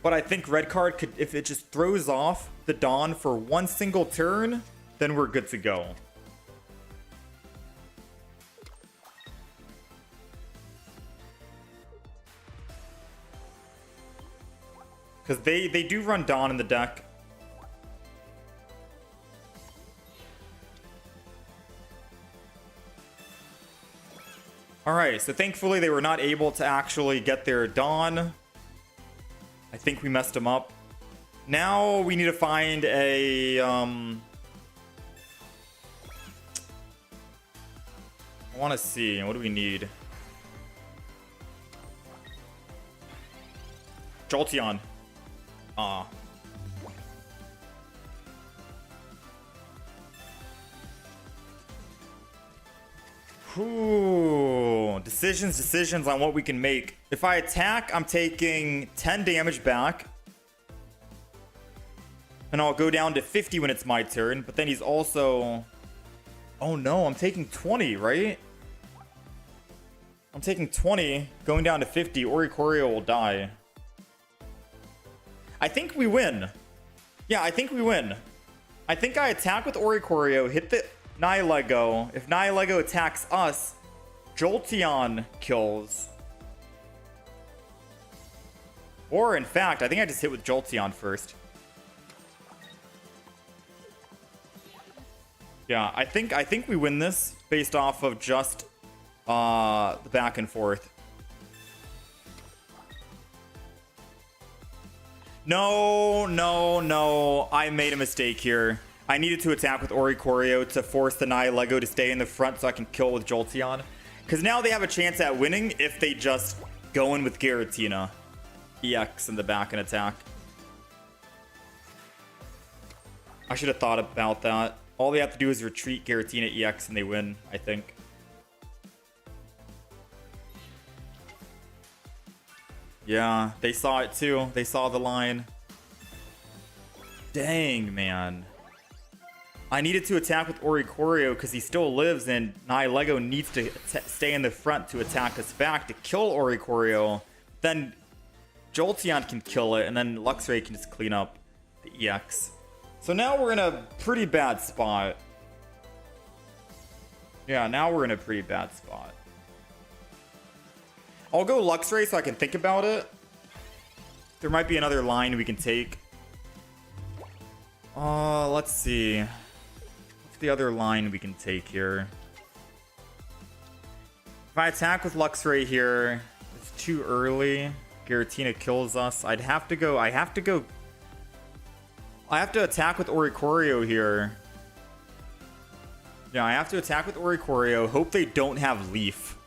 But I think red card could, if it just throws off the Dawn for one single turn, then we're good to go. Because they do run Dawn in the deck. Alright, so thankfully they were not able to actually get their Dawn. I think we messed them up. Now we need to find a... I want to see. What do we need? Jolteon. Ooh, decisions on what we can make. If I attack, I'm taking 10 damage back. And I'll go down to 50 when it's my turn. But then he's also... Oh no, I'm taking 20, right? I'm taking 20, going down to 50. Oricorio will die. I think we win. Yeah, I think we win. I think I attack with Oricorio, hit the Nihilego. If Nihilego attacks us, Jolteon kills. Or in fact, I think I just hit with Jolteon first. Yeah, I think we win this based off of just the back and forth. No. I made a mistake here. I needed to attack with Oricorio to force the Nihilego to stay in the front so I can kill with Jolteon. Because now they have a chance at winning if they just go in with Giratina. EX in the back and attack. I should have thought about that. All they have to do is retreat Giratina EX and they win, I think. Yeah, they saw it too. They saw the line. Dang, man. I needed to attack with Oricorio because he still lives and Nihilego needs to stay in the front to attack us back to kill Oricorio. Then Jolteon can kill it and then Luxray can just clean up the EX. So now we're in a pretty bad spot. Yeah, now we're in a pretty bad spot. I'll go Luxray so I can think about it. There might be another line we can take. Let's see. What's the other line we can take here? If I attack with Luxray here, it's too early. Giratina kills us. I have to attack with Oricorio here. Yeah, I have to attack with Oricorio. Hope they don't have Leaf.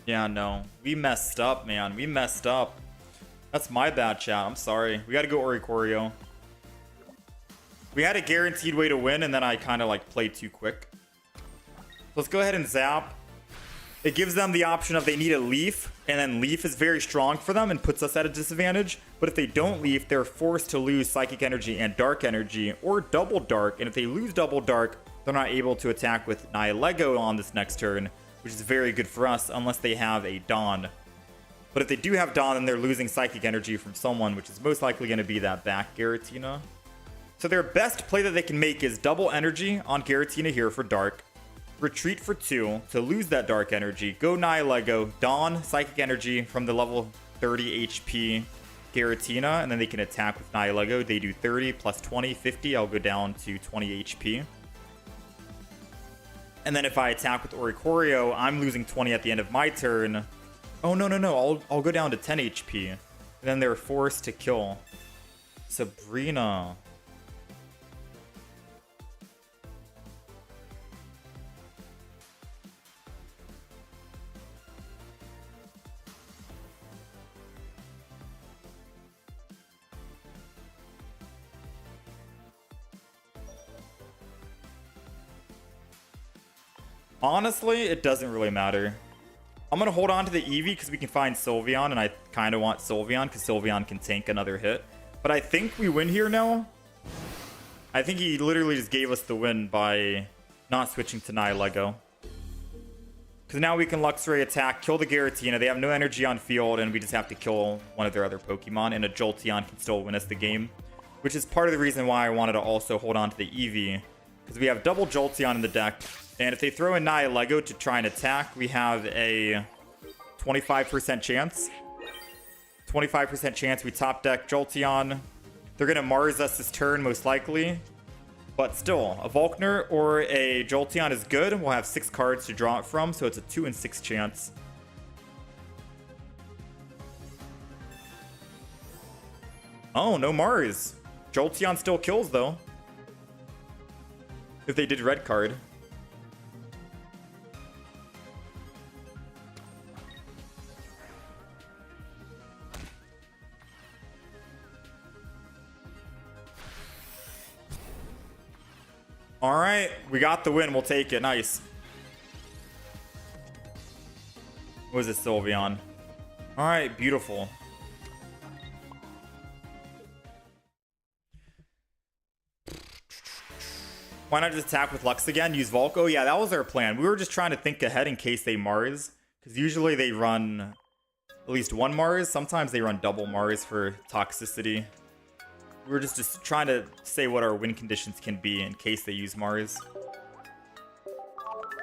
Yeah, no. We messed up, man. We messed up. That's my bad, chat. I'm sorry. We gotta go Oricorio. We had a guaranteed way to win, and then I kind of like played too quick. Let's go ahead and zap. It gives them the option of they need a Leaf, and then Leaf is very strong for them and puts us at a disadvantage. But if they don't Leaf, they're forced to lose Psychic Energy and Dark Energy, or Double Dark. And if they lose Double Dark, they're not able to attack with Nihilego on this next turn, which is very good for us unless they have a Dawn. But if they do have Dawn, then they're losing Psychic Energy from someone, which is most likely going to be that back Giratina. So their best play that they can make is double energy on Giratina here for Dark. Retreat for 2 to lose that Dark Energy. Go Nihilego, Dawn Psychic Energy from the level 30 HP Giratina, and then they can attack with Nihilego. They do 30 plus 20, 50. I'll go down to 20 HP. And then if I attack with Oricorio, I'm losing 20 at the end of my turn. Oh, no. I'll go down to 10 HP. And then they're forced to kill Sabrina. Honestly, it doesn't really matter. I'm going to hold on to the Eevee because we can find Sylveon, and I kind of want Sylveon because Sylveon can tank another hit. But I think we win here now. I think he literally just gave us the win by not switching to Nihilego. Because now we can Luxray attack, kill the Giratina. They have no energy on field, and we just have to kill one of their other Pokemon, and a Jolteon can still win us the game. Which is part of the reason why I wanted to also hold on to the Eevee. Because we have double Jolteon in the deck. And if they throw in Nihilego to try and attack, we have a 25% chance. 25% chance we top deck Jolteon. They're going to Mars us this turn, most likely. But still, a Volkner or a Jolteon is good. We'll have 6 cards to draw it from, so it's a 2 in 6 chance. Oh, no Mars. Jolteon still kills, though. If they did red card. All right, we got the win. We'll take it. Nice. What is this, Sylveon? All right, beautiful. Why not just attack with Lux again? Use Volk? Oh, yeah, that was our plan. We were just trying to think ahead in case they Mars. Because usually they run at least one Mars. Sometimes they run double Mars for toxicity. We were just trying to say what our win conditions can be in case they use Mars.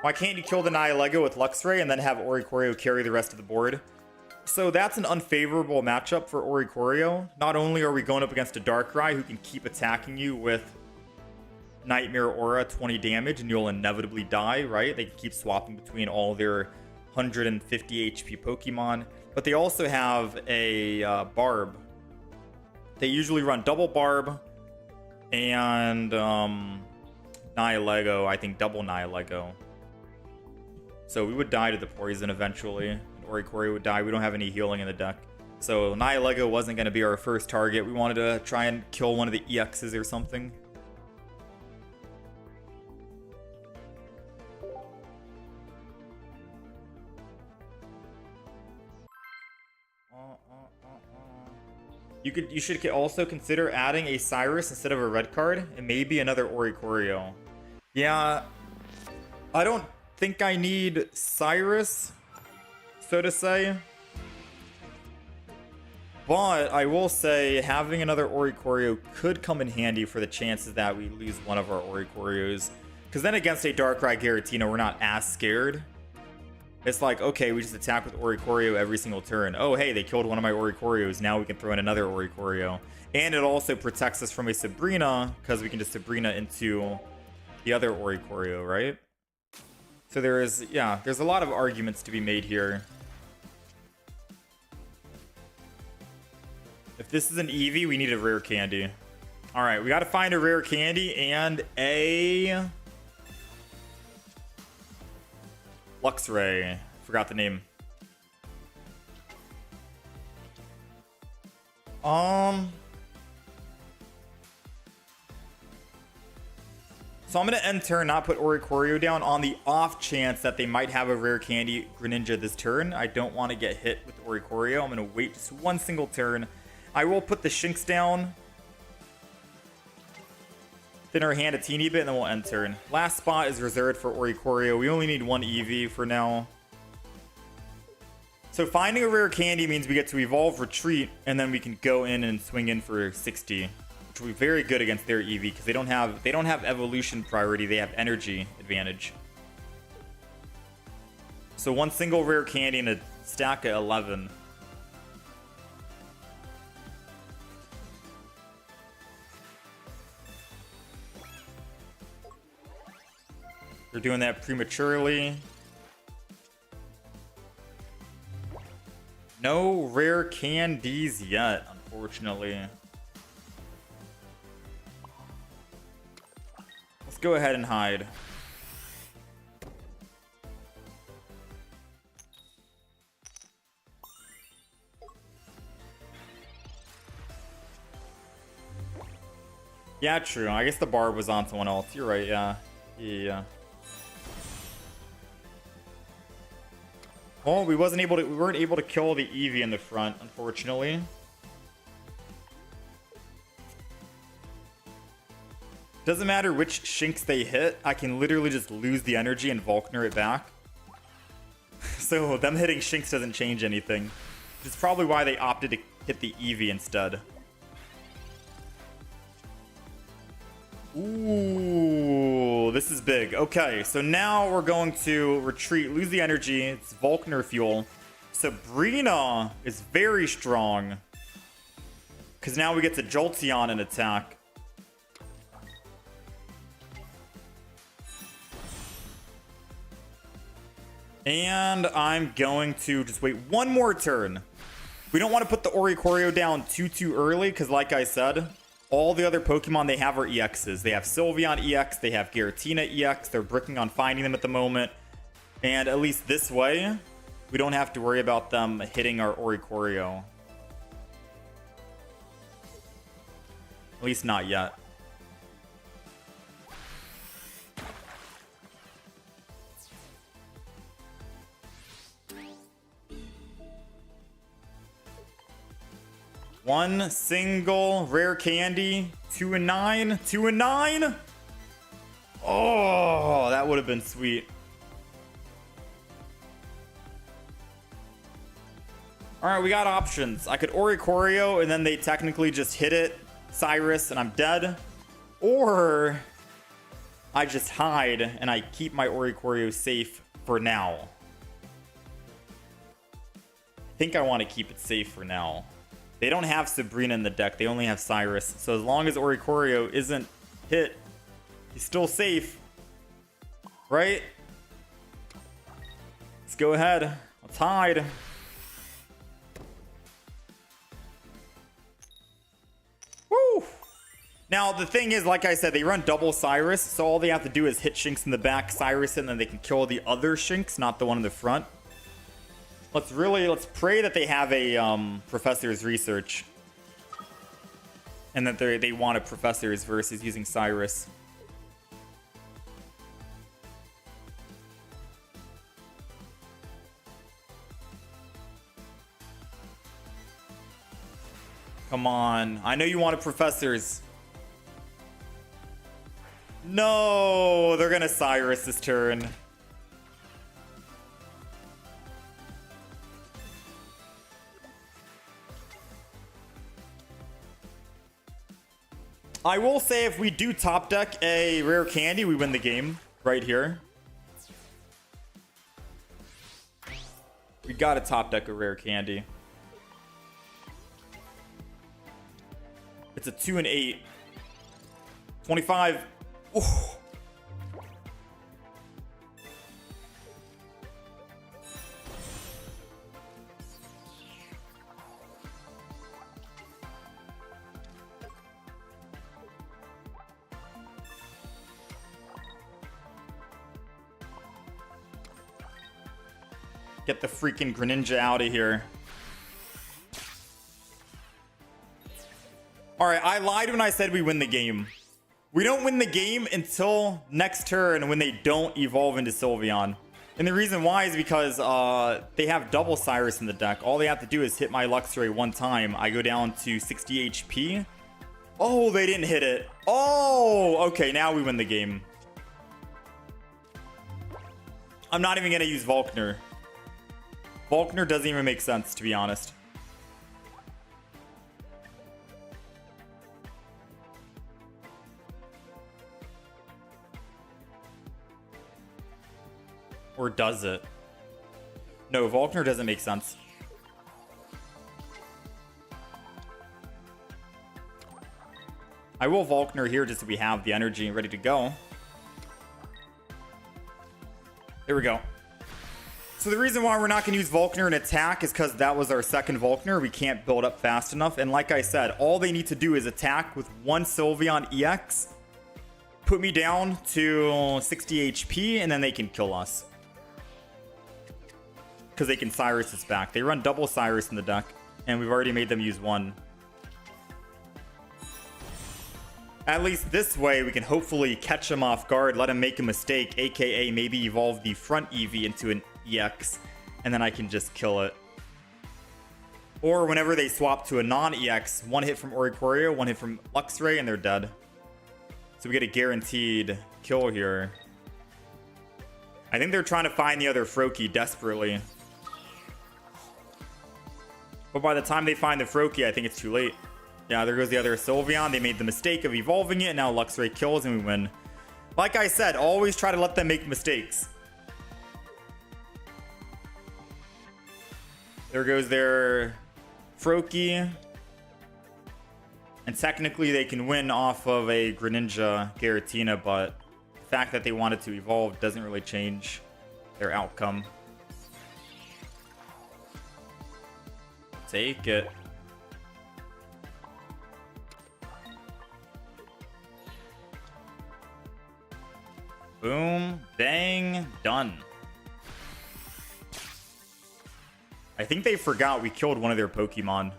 Why can't you kill the Nihilego with Luxray and then have Oricorio carry the rest of the board? So that's an unfavorable matchup for Oricorio. Not only are we going up against a Darkrai who can keep attacking you with Nightmare Aura 20 damage and you'll inevitably die, right? They can keep swapping between all their 150 HP Pokemon. But they also have a Barb. They usually run double Barb and Nihilego. I think double Nihilego. So we would die to the poison eventually. And Oricorio would die. We don't have any healing in the deck. So Nihilego wasn't going to be our first target. We wanted to try and kill one of the EXs or something. You should also consider adding a Cyrus instead of a red card, and maybe another Oricorio. Yeah, I don't think I need Cyrus, so to say. But I will say having another Oricorio could come in handy for the chances that we lose one of our Oricorios. Because then against a Darkrai Giratina, we're not as scared. It's like, okay, we just attack with Oricorio every single turn. Oh, hey, they killed one of my Oricorios. Now we can throw in another Oricorio. And it also protects us from a Sabrina, because we can just Sabrina into the other Oricorio, right? So there's a lot of arguments to be made here. If this is an Eevee, we need a rare candy. All right, we got to find a rare candy and a Luxray. Forgot the name. So I'm going to end turn, not put Oricorio down on the off chance that they might have a rare candy Greninja this turn. I don't want to get hit with Oricorio. I'm going to wait just one single turn. I will put the Shinx down. Thin our hand a teeny bit, and then we'll end turn. Last spot is reserved for Oricorio. We only need one Eevee for now. So finding a rare candy means we get to evolve, retreat, and then we can go in and swing in for 60, which will be very good against their Eevee because they don't have evolution priority. They have energy advantage. So one single rare candy and a stack of 11. They're doing that prematurely. No rare candies yet, unfortunately. Let's go ahead and hide. Yeah, true. I guess the Barb was on someone else. You're right, yeah. Yeah. Oh, we weren't able to kill the Eevee in the front, unfortunately. Doesn't matter which Shinx they hit, I can literally just lose the energy and Volkner it back. So them hitting Shinx doesn't change anything. Which is probably why they opted to hit the Eevee instead. Ooh, this is big. Okay, so now we're going to retreat, lose the energy. It's Volkner fuel. Sabrina is very strong. Because now we get to Jolteon and attack. And I'm going to just wait one more turn. We don't want to put the Oricorio down too early, because like I said, all the other Pokemon they have are EXs. They have Sylveon EX, they have Giratina EX, they're bricking on finding them at the moment. And at least this way, we don't have to worry about them hitting our Oricorio. At least not yet. One single rare candy. 2 and 9. 2 and 9. Oh, that would have been sweet. All right, we got options. I could Oricorio and then they technically just hit it, Cyrus, and I'm dead. Or I just hide and I keep my Oricorio safe for now. I think I want to keep it safe for now. They don't have Sabrina in the deck. They only have Cyrus. So as long as Oricorio isn't hit, he's still safe. Right? Let's go ahead. Let's hide. Woo! Now, the thing is, like I said, they run double Cyrus. So all they have to do is hit Shinx in the back, Cyrus, and then they can kill the other Shinx, not the one in the front. Let's pray that they have a Professor's Research. And that they want a Professor's versus using Cyrus. Come on. I know you want a Professor's. No, they're gonna Cyrus this turn. I will say if we do top deck a rare candy, we win the game right here. We got to top deck a rare candy. It's a 2 and 8. 25. Ooh. Get the freaking Greninja out of here. Alright, I lied when I said we win the game. We don't win the game until next turn when they don't evolve into Sylveon. And the reason why is because they have double Cyrus in the deck. All they have to do is hit my Luxray one time. I go down to 60 HP. Oh, they didn't hit it. Oh, okay, now we win the game. I'm not even going to use Volkner. Volkner doesn't even make sense, to be honest. Or does it? No, Volkner doesn't make sense. I will Volkner here just so we have the energy ready to go. There we go. So the reason why we're not going to use Volkner in attack is because that was our second Volkner. We can't build up fast enough. And like I said, all they need to do is attack with one Sylveon EX, put me down to 60 HP, and then they can kill us. Because they can Cyrus us back. They run double Cyrus in the deck, and we've already made them use one. At least this way, we can hopefully catch him off guard, let him make a mistake, aka maybe evolve the front Eevee into an EX, and then I can just kill it. Or whenever they swap to a non-EX, one hit from Oricorio, one hit from Luxray, and they're dead. So we get a guaranteed kill here. I think they're trying to find the other Froakie desperately. But by the time they find the Froakie, I think it's too late. Yeah, there goes the other Sylveon. They made the mistake of evolving it. Now Luxray kills and we win. Like I said, always try to let them make mistakes. There goes their Froakie. And technically they can win off of a Greninja Giratina, but the fact that they wanted to evolve doesn't really change their outcome. Take it. Boom, bang, done. I think they forgot we killed one of their Pokemon.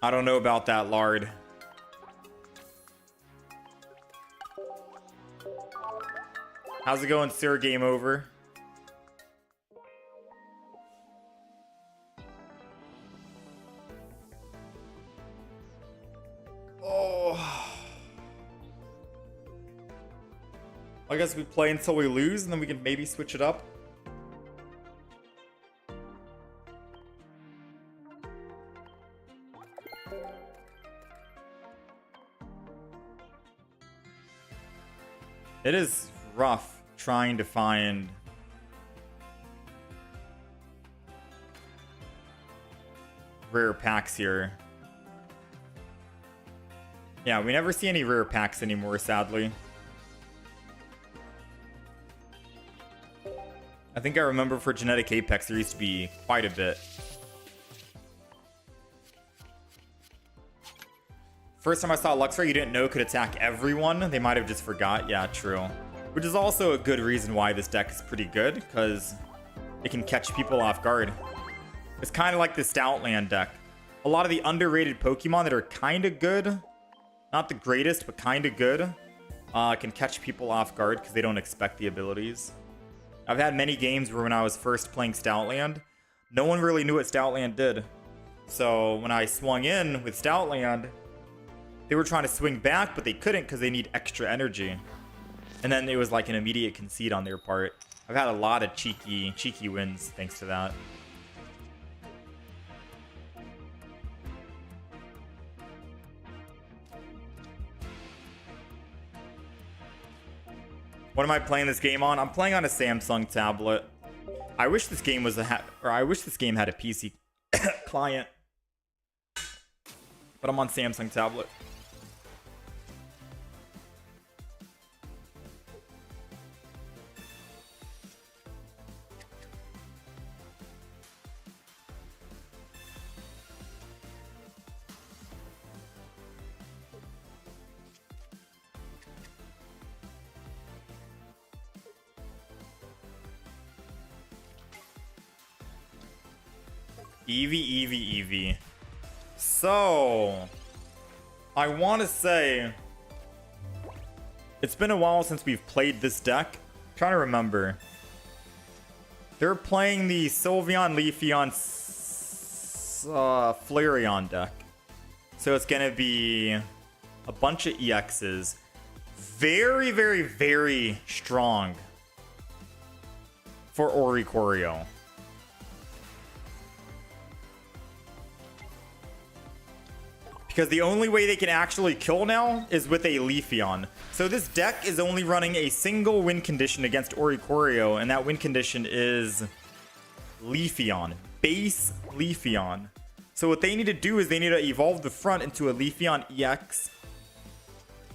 I don't know about that, Lard. How's it going, sir? Game over. Oh. I guess we play until we lose, and then we can maybe switch it up. It is rough trying to find rare packs here. Yeah, we never see any rare packs anymore, sadly. I think I remember for Genetic Apex there used to be quite a bit. First time I saw Luxray, you didn't know could attack everyone. They might have just forgot. Yeah, true. Which is also a good reason why this deck is pretty good, because it can catch people off guard. It's kind of like the Stoutland deck. A lot of the underrated Pokemon that are kind of good, not the greatest, but kind of good, can catch people off guard because they don't expect the abilities. I've had many games where when I was first playing Stoutland, no one really knew what Stoutland did. So when I swung in with Stoutland, they were trying to swing back, but they couldn't because they need extra energy. And then it was like an immediate concede on their part. I've had a lot of cheeky wins thanks to that. What am I playing this game on? I'm playing on a Samsung tablet. I wish this game was I wish this game had a PC client. But I'm on Samsung tablet. Eevee. So, I want to say it's been a while since we've played this deck. I'm trying to remember. They're playing the Sylveon, Leafeon, Flareon deck. So it's going to be a bunch of EXs. Very, very, very strong for Oricorio. Because the only way they can actually kill now is with a Leafeon. So this deck is only running a single win condition against Oricorio, and that win condition is Leafeon. Base Leafeon. So what they need to do is they need to evolve the front into a Leafeon EX,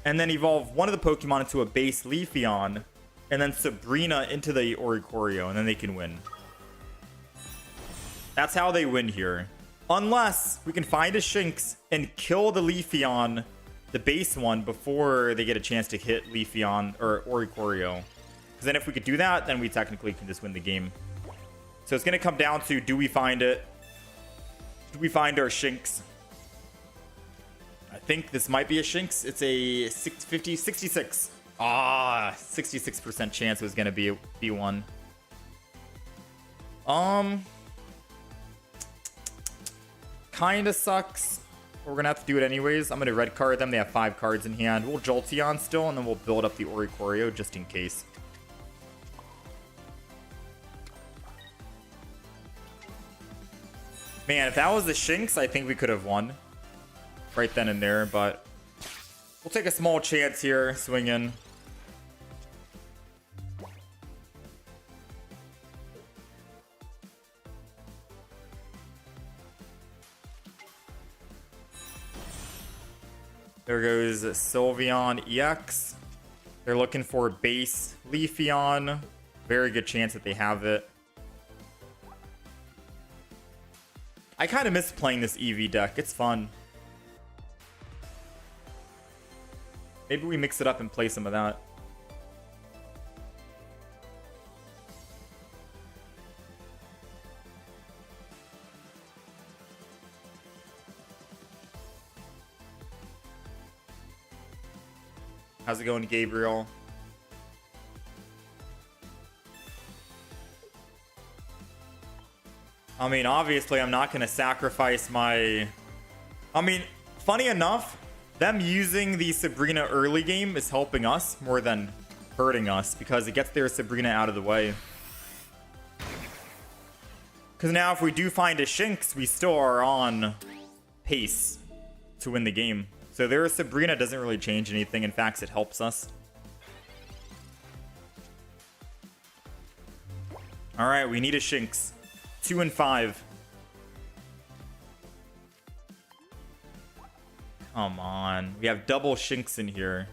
and then evolve one of the Pokemon into a base Leafeon, and then Sabrina into the Oricorio, and then they can win. That's how they win here. Unless we can find a Shinx and kill the Leafeon, the base one, before they get a chance to hit Leafeon or Oricorio. Because then if we could do that, then we technically can just win the game. So it's going to come down to, do we find it? Do we find our Shinx? I think this might be a Shinx. It's a 650, 66. Ah, 66% chance it was gonna be one. Kinda sucks. We're gonna have to do it anyways. I'm gonna red card them. They have 5 cards in hand. We'll Jolteon still, and then we'll build up the Oricorio just in case. Man, if that was the Shinx, I think we could have won right then and there, but we'll take a small chance here, swing in. There goes Sylveon EX. They're looking for base Leafeon. Very good chance that they have it. I kind of miss playing this Eevee deck. It's fun. Maybe we mix it up and play some of that. How's it going, Gabriel? I mean, obviously, I'm not going to sacrifice my... I mean, funny enough, them using the Sabrina early game is helping us more than hurting us because it gets their Sabrina out of the way. Because now if we do find a Shinx, we still are on pace to win the game. So their Sabrina doesn't really change anything. In fact, it helps us. All right, we need a Shinx. 2 and 5. Come on. We have double Shinx in here.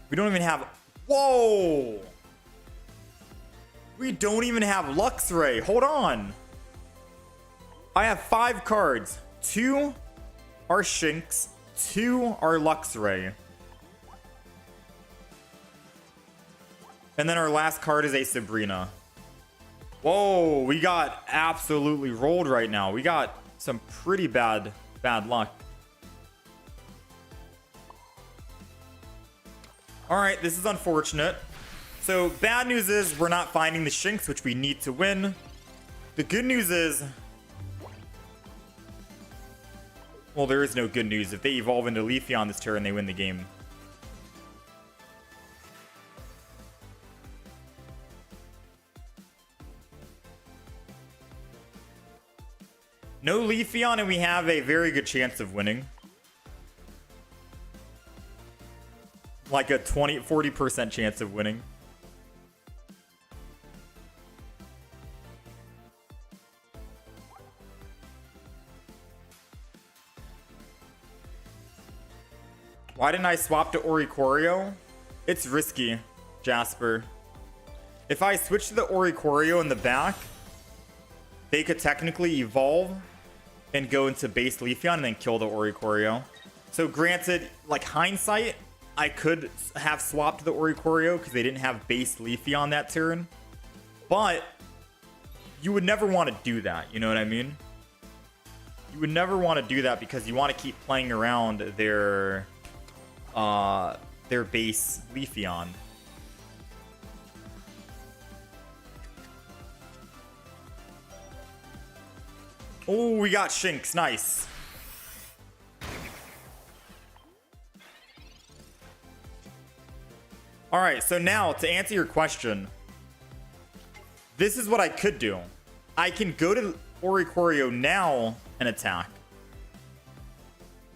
We don't even have... Whoa! We don't even have Luxray. Hold on. I have 5 cards. 2 are Shinx. 2 are Luxray. And then our last card is a Sabrina. Whoa, we got absolutely rolled right now. We got some pretty bad luck. All right, this is unfortunate. So bad news is we're not finding the Shinx, which we need to win. The good news is... Well, there is no good news. If they evolve into Leafeon this turn, they win the game. No Leafeon, and we have a very good chance of winning. Like a 40% chance of winning. Why didn't I swap to Oricorio? It's risky, Jasper. If I switch to the Oricorio in the back, they could technically evolve and go into base Leafeon and then kill the Oricorio. So granted, like hindsight, I could have swapped the Oricorio because they didn't have base Leafeon that turn. But you would never want to do that, you know what I mean? You would never want to do that because you want to keep playing around their base Leafeon. Oh, we got Shinx. Nice. All right, so now to answer your question, this is what I could do. I can go to Oricorio now and attack.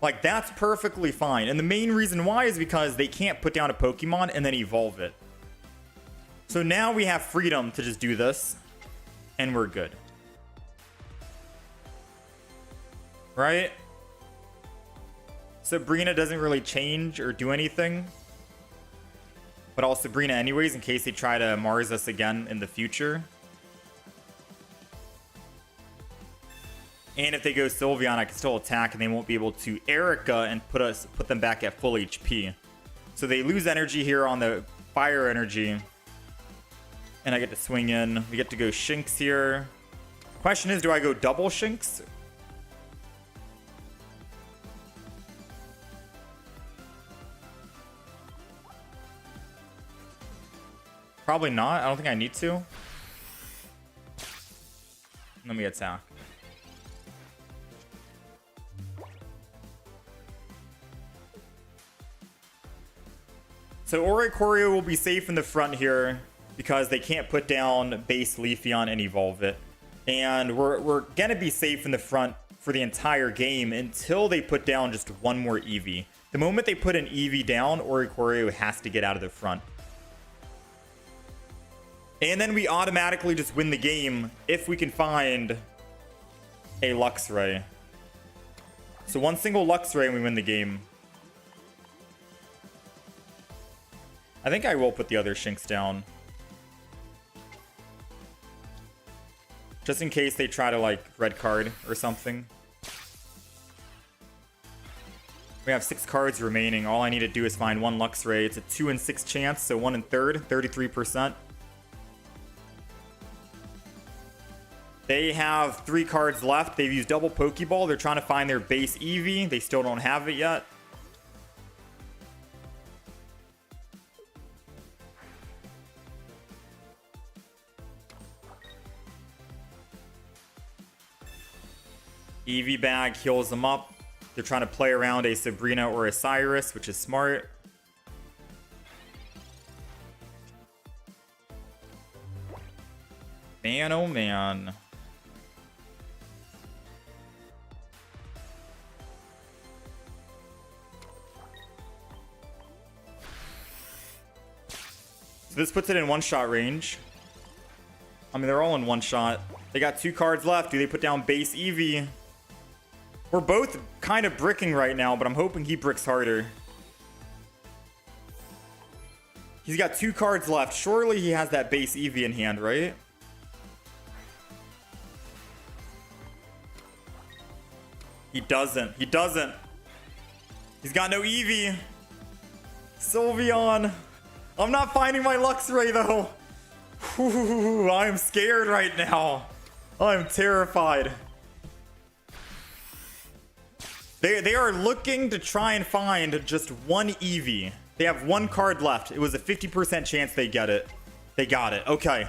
Like, that's perfectly fine. And the main reason why is because they can't put down a Pokemon and then evolve it. So now we have freedom to just do this, and we're good. Right? Sabrina doesn't really change or do anything. But I'll Sabrina anyways in case they try to Mars us again in the future. And if they go Sylveon, I can still attack and they won't be able to Erica and put them back at full HP. So they lose energy here on the fire energy. And I get to swing in. We get to go Shinx here. Question is, do I go double Shinx? Probably not. I don't think I need to. Let me attack. So Oricorio will be safe in the front here because they can't put down base Leafeon and evolve it. And we're going to be safe in the front for the entire game until they put down just one more Eevee. The moment they put an Eevee down, Oricorio has to get out of the front. And then we automatically just win the game if we can find a Luxray. So one single Luxray and we win the game. I think I will put the other Shinx down. Just in case they try to, like, red card or something. We have 6 cards remaining. All I need to do is find one Luxray. It's a 2 in 6 chance, so 1 in 3rd, 33%. They have 3 cards left. They've used double Pokeball. They're trying to find their base Eevee. They still don't have it yet. Eevee bag heals them up. They're trying to play around a Sabrina or a Cyrus, which is smart. Man, oh man. So this puts it in one-shot range. I mean, they're all in one shot. They got 2 cards left. Do they put down base Eevee? We're both kind of bricking right now, but I'm hoping he bricks harder. He's got 2 cards left. Surely he has that base Eevee in hand, right? He doesn't. He doesn't. He's got no Eevee. Sylveon. I'm not finding my Luxray, though. Ooh, I'm scared right now. I'm terrified. They are looking to try and find just one Eevee. They have 1 card left. It was a 50% chance they get it. They got it. Okay.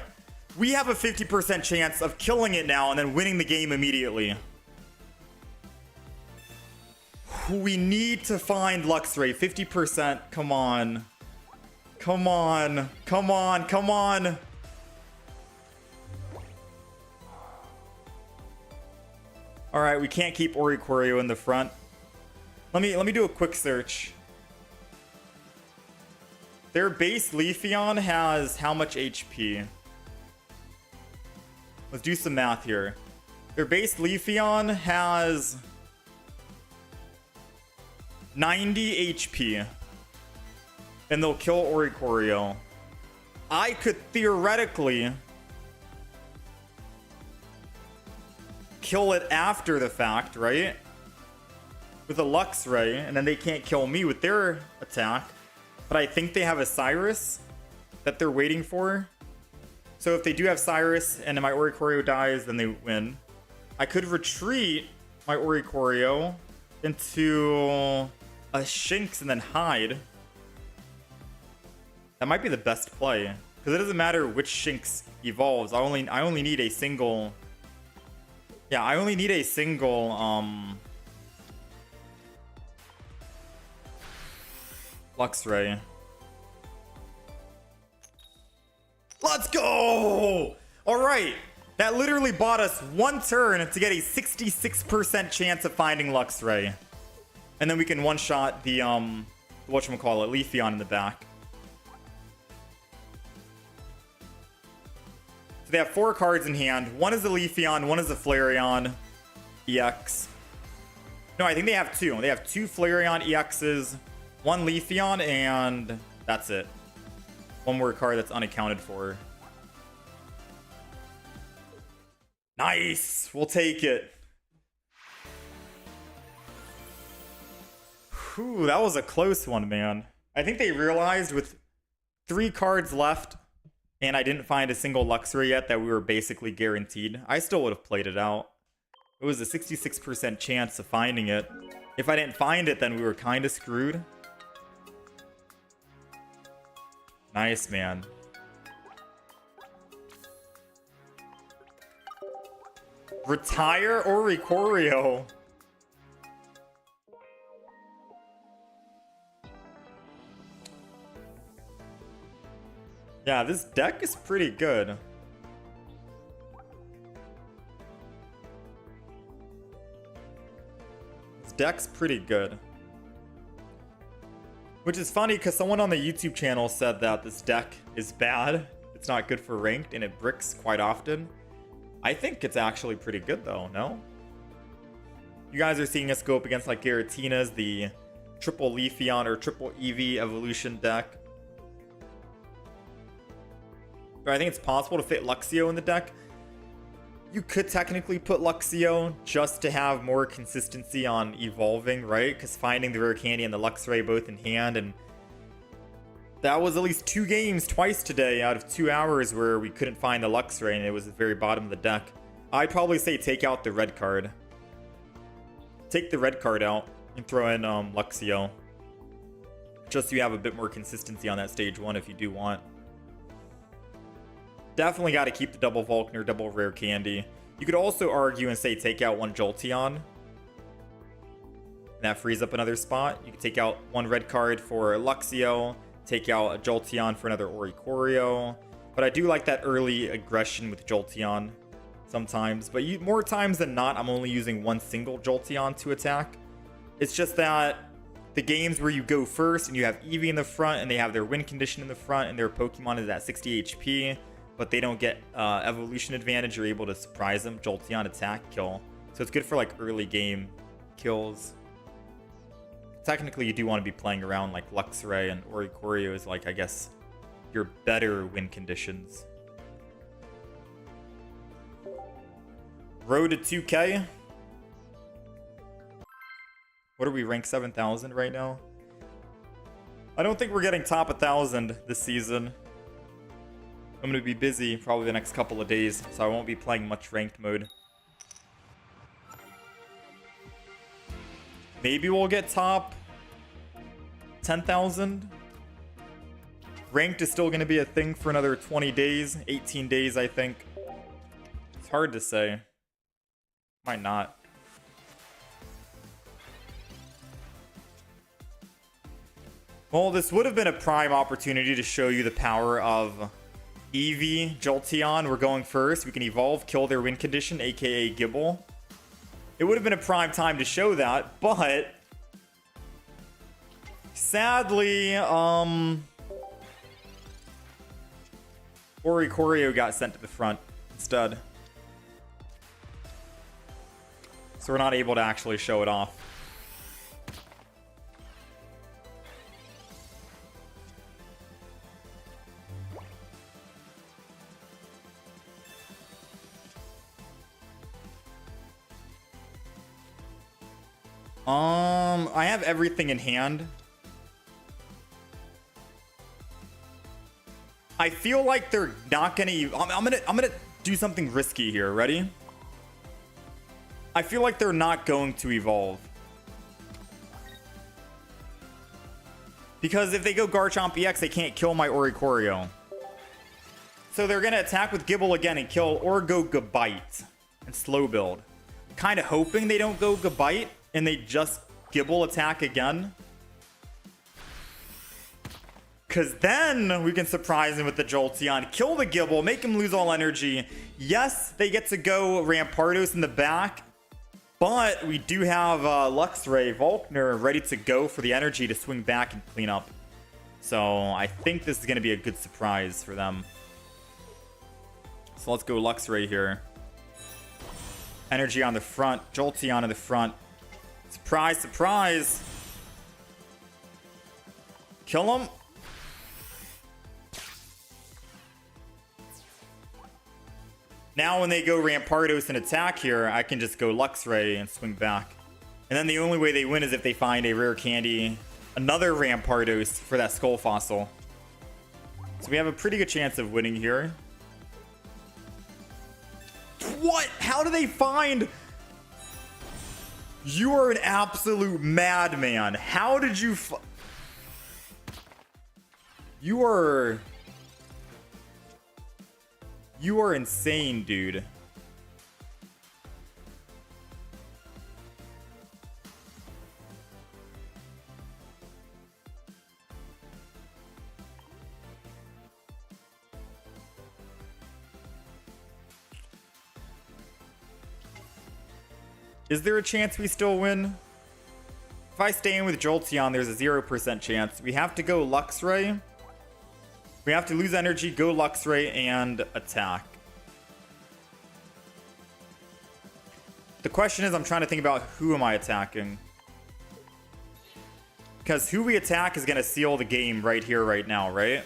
We have a 50% chance of killing it now and then winning the game immediately. We need to find Luxray. 50%. Come on. Come on. Come on. Come on. All right, we can't keep Oricorio in the front. Let me do a quick search. Their base Leafeon has how much HP? Let's do some math here. Their base Leafeon has 90 HP. And they'll kill Oricorio. I could theoretically kill it after the fact, right? With a Luxray, and then they can't kill me with their attack. But I think they have a Cyrus that they're waiting for. So if they do have Cyrus and my Oricorio dies, then they win. I could retreat my Oricorio into a Shinx and then hide. That might be the best play. Because it doesn't matter which Shinx evolves. I only need a single... Yeah, I only need a single, Luxray. Let's go! Alright. That literally bought us 1 turn to get a 66% chance of finding Luxray. And then we can one-shot the, whatchamacallit, Leafeon in the back. So they have 4 cards in hand. One is a Leafeon, one is a Flareon EX. No, I think they have 2. They have 2 Flareon EXs, 1 Leafeon, and that's it. 1 more card that's unaccounted for. Nice! We'll take it. Whew, that was a close one, man. I think they realized with 3 cards left, and I didn't find a single Luxray yet, that we were basically guaranteed. I still would have played it out. It was a 66% chance of finding it. If I didn't find it, then we were kind of screwed. Nice, man. Retire Oricorio. Yeah, this deck is pretty good. This deck's pretty good. Which is funny because someone on the YouTube channel said that this deck is bad. It's not good for ranked and it bricks quite often. I think it's actually pretty good though, no? You guys are seeing us go up against like Giratina's, the triple Leafeon or triple Eevee evolution deck. But I think it's possible to fit Luxio in the deck. You could technically put Luxio just to have more consistency on evolving, right? Because finding the rare candy and the Luxray both in hand, and that was at least 2 games twice today out of 2 hours where we couldn't find the Luxray and it was at the very bottom of the deck. I'd probably say take out the red card. Take the red card out and throw in Luxio. Just so you have a bit more consistency on that stage 1 if you do want. Definitely got to keep the double Volkner, double rare candy. You could also argue and say take out 1 Jolteon. And that frees up another spot. You could take out 1 red card for Luxio. Take out a Jolteon for another Oricorio. But I do like that early aggression with Jolteon sometimes. But more times than not, I'm only using 1 single Jolteon to attack. It's just that the games where you go first and you have Eevee in the front and they have their win condition in the front and their Pokemon is at 60 HP, but they don't get evolution advantage, you're able to surprise them. Jolteon attack, kill. So it's good for like early game kills. Technically, you do want to be playing around like Luxray and Oricorio is like, I guess, your better win conditions. Road to 2K. What are we, rank 7,000 right now? I don't think we're getting top 1,000 this season. I'm going to be busy probably the next couple of days, so I won't be playing much ranked mode. Maybe we'll get top 10,000. Ranked is still going to be a thing for another 20 days, 18 days, I think. It's hard to say. Might not. Well, this would have been a prime opportunity to show you the power of Eevee, Jolteon. We're going first. We can evolve, kill their win condition, aka Gibble. It would have been a prime time to show that, but sadly, Oricorio got sent to the front instead. So we're not able to actually show it off. I have everything in hand. I feel like they're not gonna. I'm gonna do something risky here. Ready? I feel like they're not going to evolve. Because if they go Garchomp EX, they can't kill my Oricorio. So they're gonna attack with Gibble again and kill, or go Gabite and slow build. Kind of hoping they don't go Gabite and they just Gibble attack again. Because then we can surprise him with the Jolteon, kill the Gibble, make him lose all energy. Yes, they get to go Rampardos in the back, but we do have Luxray, Volkner ready to go for the energy to swing back and clean up. So I think this is going to be a good surprise for them. So let's go Luxray here. Energy on the front, Jolteon in the front. Surprise, surprise. Kill him. Now when they go Rampardos and attack here, I can just go Luxray and swing back. And then the only way they win is if they find a rare candy, another Rampardos for that Skull Fossil. So we have a pretty good chance of winning here. What? How do they find? You are an absolute madman. How did you You are insane, dude. Is there a chance we still win? If I stay in with Jolteon, there's a 0% chance. We have to go Luxray. We have to lose energy, go Luxray, and attack. The question is, I'm trying to think about who am I attacking. Because who we attack is going to seal the game right here, right now, right?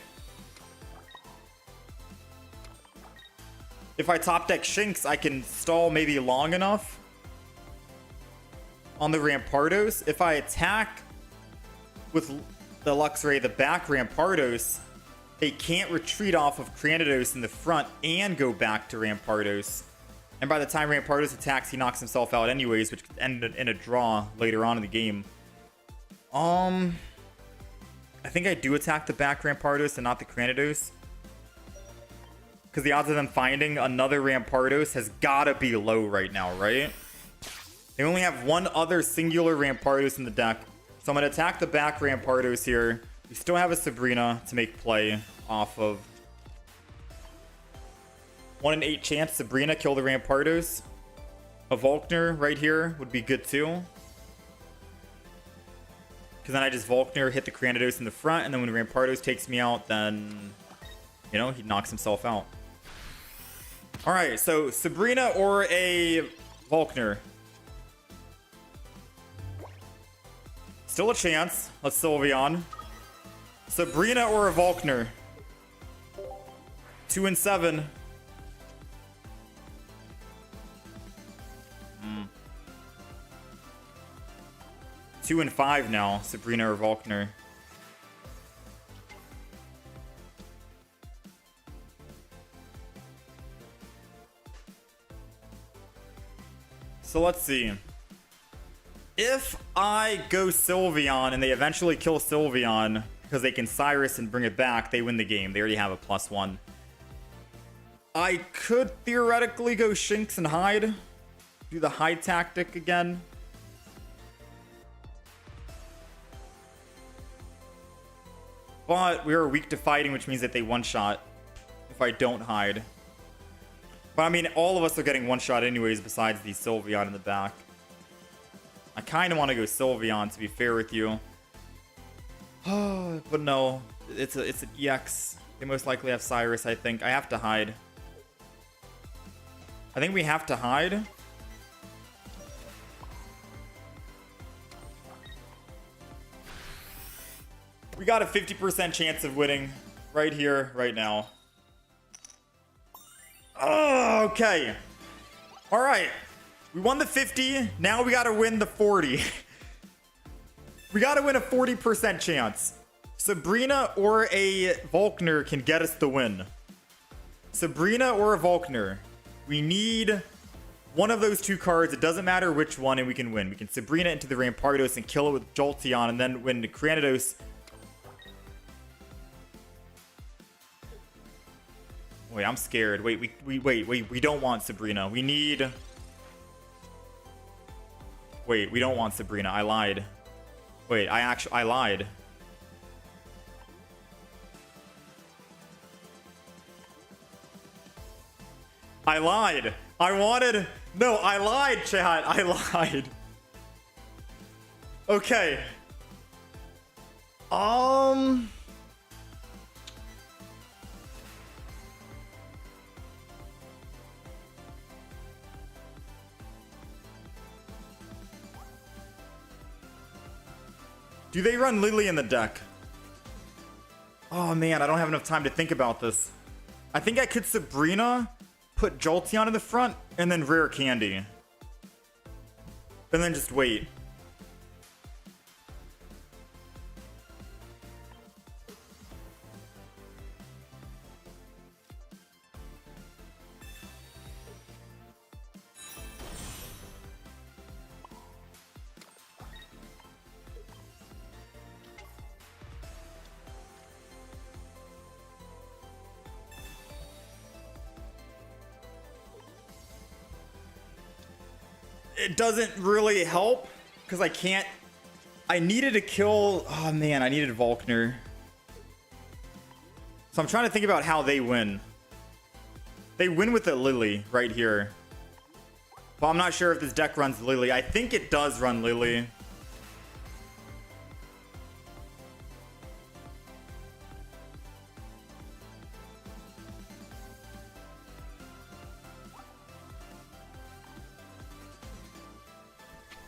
If I top deck Shinx, I can stall maybe long enough on the Rampardos. If I attack with the Luxray, the back Rampardos, they can't retreat off of Cranidos in the front and go back to Rampardos. And by the time Rampardos attacks, he knocks himself out anyways, which could end in a draw later on in the game. I think I do attack the back Rampardos and not the Cranidos. Because the odds of them finding another Rampardos has got to be low right now, right? They only have one other singular Rampardos in the deck. So I'm going to attack the back Rampardos here. We still have a Sabrina to make play off of. 1 in 8 chance Sabrina kill the Rampardos. A Volkner right here would be good too. Because then I just Volkner, hit the Cranidos in the front, and then when Rampardos takes me out, then, you know, he knocks himself out. Alright, so Sabrina or a Volkner. Still a chance. Let's Sylveon. Sabrina or a Volkner. 2 and 7. 2 and 5 now, Sabrina or Volkner. So let's see. If I go Sylveon and they eventually kill Sylveon because they can Cyrus and bring it back, they win the game. They already have a +1. I could theoretically go Shinx and hide. Do the hide tactic again. But we are weak to fighting, which means that they one-shot if I don't hide. But I mean, all of us are getting one-shot anyways besides the Sylveon in the back. I kind of want to go Sylveon, to be fair with you. But no, it's an EX. They most likely have Cyrus, I think. I have to hide. I think we have to hide. We got a 50% chance of winning right here, right now. Oh, okay. All right. We won the 50. Now we got to win the 40. We got to win a 40% chance. Sabrina or a Volkner can get us the win. Sabrina or a Volkner. We need one of those two cards. It doesn't matter which one, and we can win. We can Sabrina into the Rampardos and kill it with Jolteon, and then when the Cranidos... Wait, I'm scared. Wait, we don't want Sabrina. We need... Wait, we don't want Sabrina. I lied. Wait, I lied. I lied. I wanted... No, I lied, chat. I lied. Okay. Do they run Lily in the deck? Oh man, I don't have enough time to think about this. I think I could Sabrina, put Jolteon in the front, and then Rare Candy. And then just wait. It doesn't really help because I can't. I needed to kill. Oh man, I needed Volkner. So I'm trying to think about how they win. They win with the Lily right here. Well, I'm not sure if this deck runs Lily. I think it does run Lily.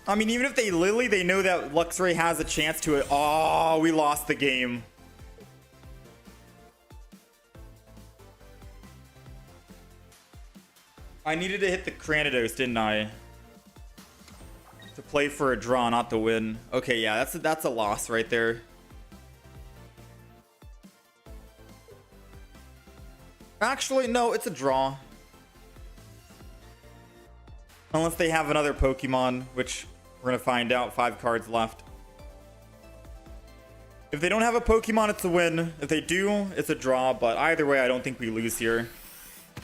I mean, even if they Lily, they know that Luxray has a chance to it. Oh, we lost the game. I needed to hit the Cranidos, didn't I? To play for a draw, not to win. Okay, yeah, that's a loss right there. Actually, no, it's a draw. Unless they have another Pokemon, which we're going to find out. 5 cards left. If they don't have a Pokemon, it's a win. If they do, it's a draw. But either way, I don't think we lose here.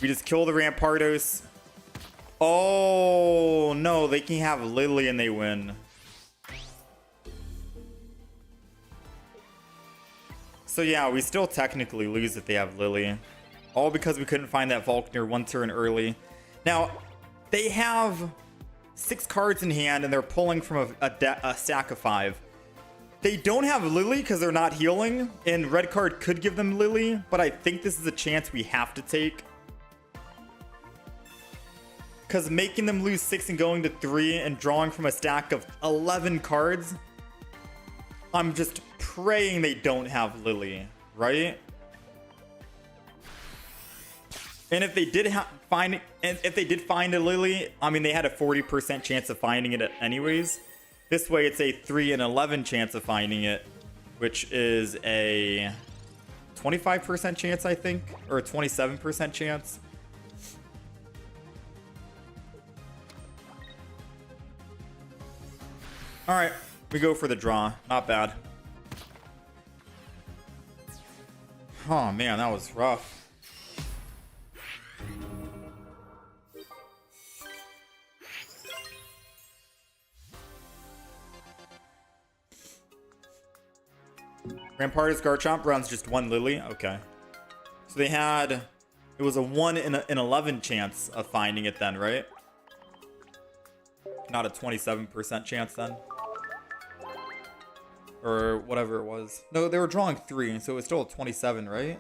We just kill the Rampardos. Oh, no. They can have Lily and they win. So yeah, we still technically lose if they have Lily. All because we couldn't find that Volkner 1 turn early. Now, they have 6 cards in hand and they're pulling from a stack of 5. They don't have Lily because they're not healing, and red card could give them Lily, but I think this is a chance we have to take. Because making them lose 6 and going to 3 and drawing from a stack of 11 cards, I'm just praying they don't have Lily, right? And if they did find it, if they did find a Lily, I mean, they had a 40% chance of finding it anyways. This way, it's a 3 in 11 chance of finding it, which is a 25% chance, I think, or a 27% chance. All right, we go for the draw. Not bad. Oh man, that was rough. Rampardos, Garchomp, runs just 1 Lily. Okay. So they had... It was a 1 in 11 chance of finding it then, right? Not a 27% chance then. Or whatever it was. No, they were drawing 3, so it was still a 27, right?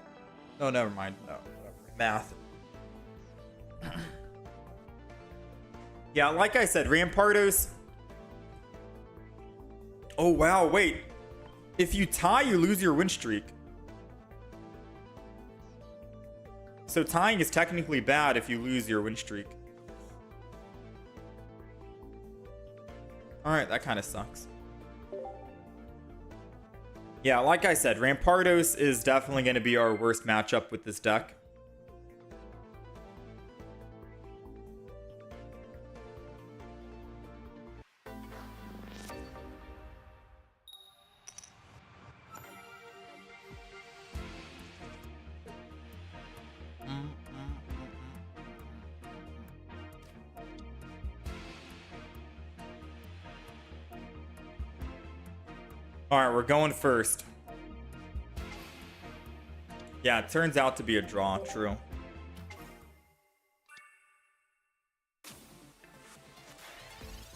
No, never mind. No, whatever. Math. Yeah, like I said, Rampardos... Oh, wow, wait. If you tie, you lose your win streak. So tying is technically bad if you lose your win streak. Alright, that kind of sucks. Yeah, like I said, Rampardos is definitely going to be our worst matchup with this deck. Alright, we're going first. Yeah, it turns out to be a draw, true.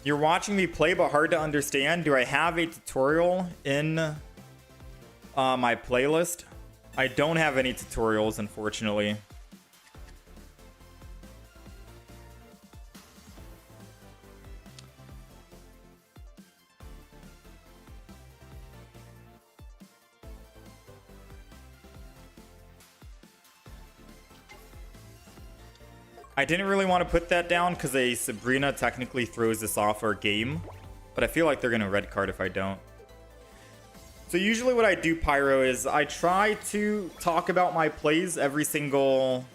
You're watching me play but hard to understand. Do I have a tutorial in my playlist? I don't have any tutorials, unfortunately. I didn't really want to put that down because a Sabrina technically throws this off our game, but I feel like they're going to red card if I don't. So usually what I do, Pyro, is I try to talk about my plays every single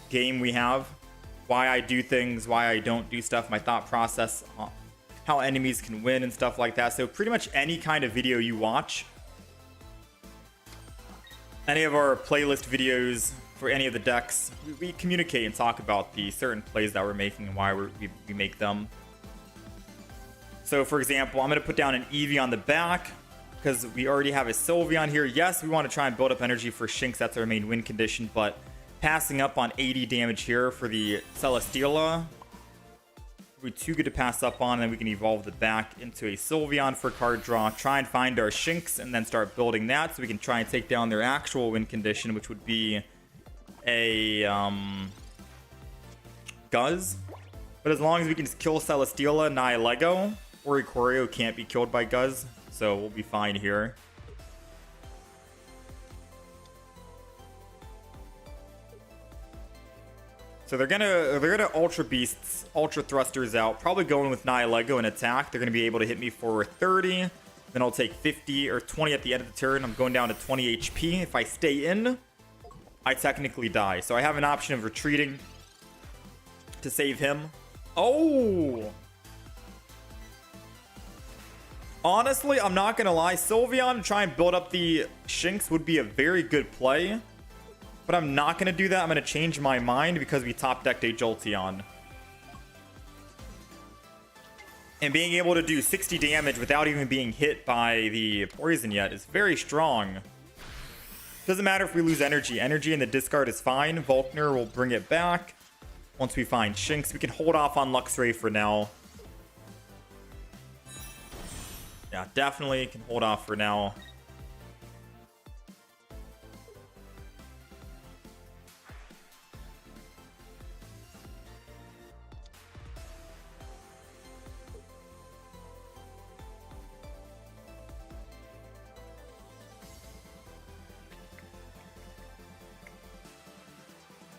game we have. Why I do things, why I don't do stuff, my thought process, how enemies can win and stuff like that. So pretty much any kind of video you watch, any of our playlist videos for any of the decks, we communicate and talk about the certain plays that we're making and why we make them. So for example, I'm going to put down an Eevee on the back because we already have a Sylveon here. Yes, we want to try and build up energy for Shinx. That's our main win condition, but passing up on 80 damage here for the Celesteela be too good to pass up on. And then we can evolve the back into a Sylveon for card draw. Try and find our Shinx and then start building that so we can try and take down their actual win condition, which would be a Guzz. But as long as we can just kill Celesteela, Nihilego, Oricorio can't be killed by Guzz, so we'll be fine here. So they're gonna Ultra Beasts, Ultra Thrusters out, probably going with Nihilego and attack. They're gonna be able to hit me for 30, then I'll take 50 or 20 at the end of the turn. I'm going down to 20 HP. If I stay in, I technically die. So I have an option of retreating to save him. Oh! Honestly, I'm not gonna lie. Sylveon to try and build up the Shinx would be a very good play. But I'm not going to do that. I'm going to change my mind because we top decked a Jolteon. And being able to do 60 damage without even being hit by the poison yet is very strong. Doesn't matter if we lose energy. Energy in the discard is fine. Volkner will bring it back. Once we find Shinx, we can hold off on Luxray for now. Yeah, definitely can hold off for now.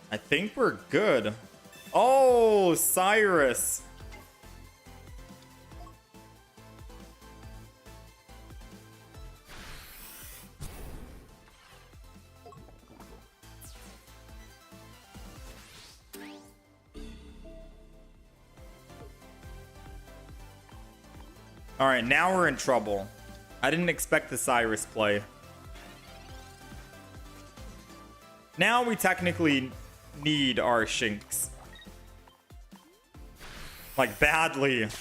I think we're good. Oh, Cyrus. All right, now we're in trouble. I didn't expect the Cyrus play. Now we technically need our Shinx. Like, badly. So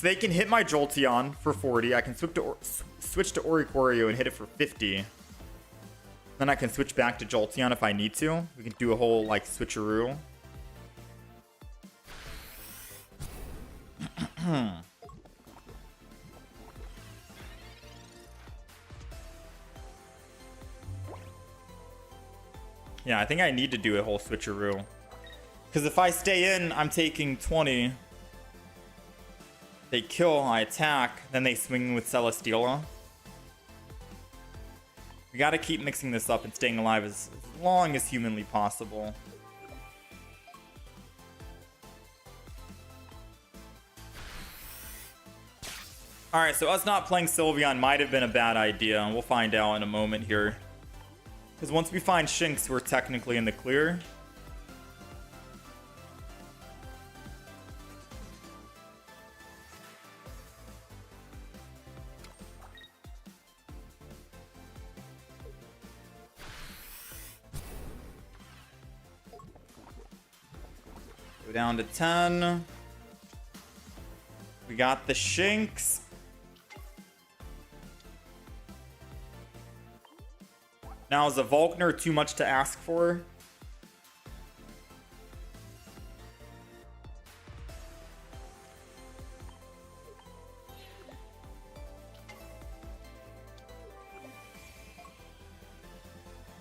they can hit my Jolteon for 40. I can switch to Oricorio and hit it for 50. Then I can switch back to Jolteon if I need to. We can do a whole, like, switcheroo. Yeah, I think I need to do a whole switcheroo. Because if I stay in, I'm taking 20. They kill, I attack, then they swing with Celesteela. We gotta keep mixing this up and staying alive as long as humanly possible. Alright, so us not playing Sylveon might have been a bad idea, and we'll find out in a moment here. Because once we find Shinx, we're technically in the clear. Go down to 10. We got the Shinx. Now, is a Volkner too much to ask for?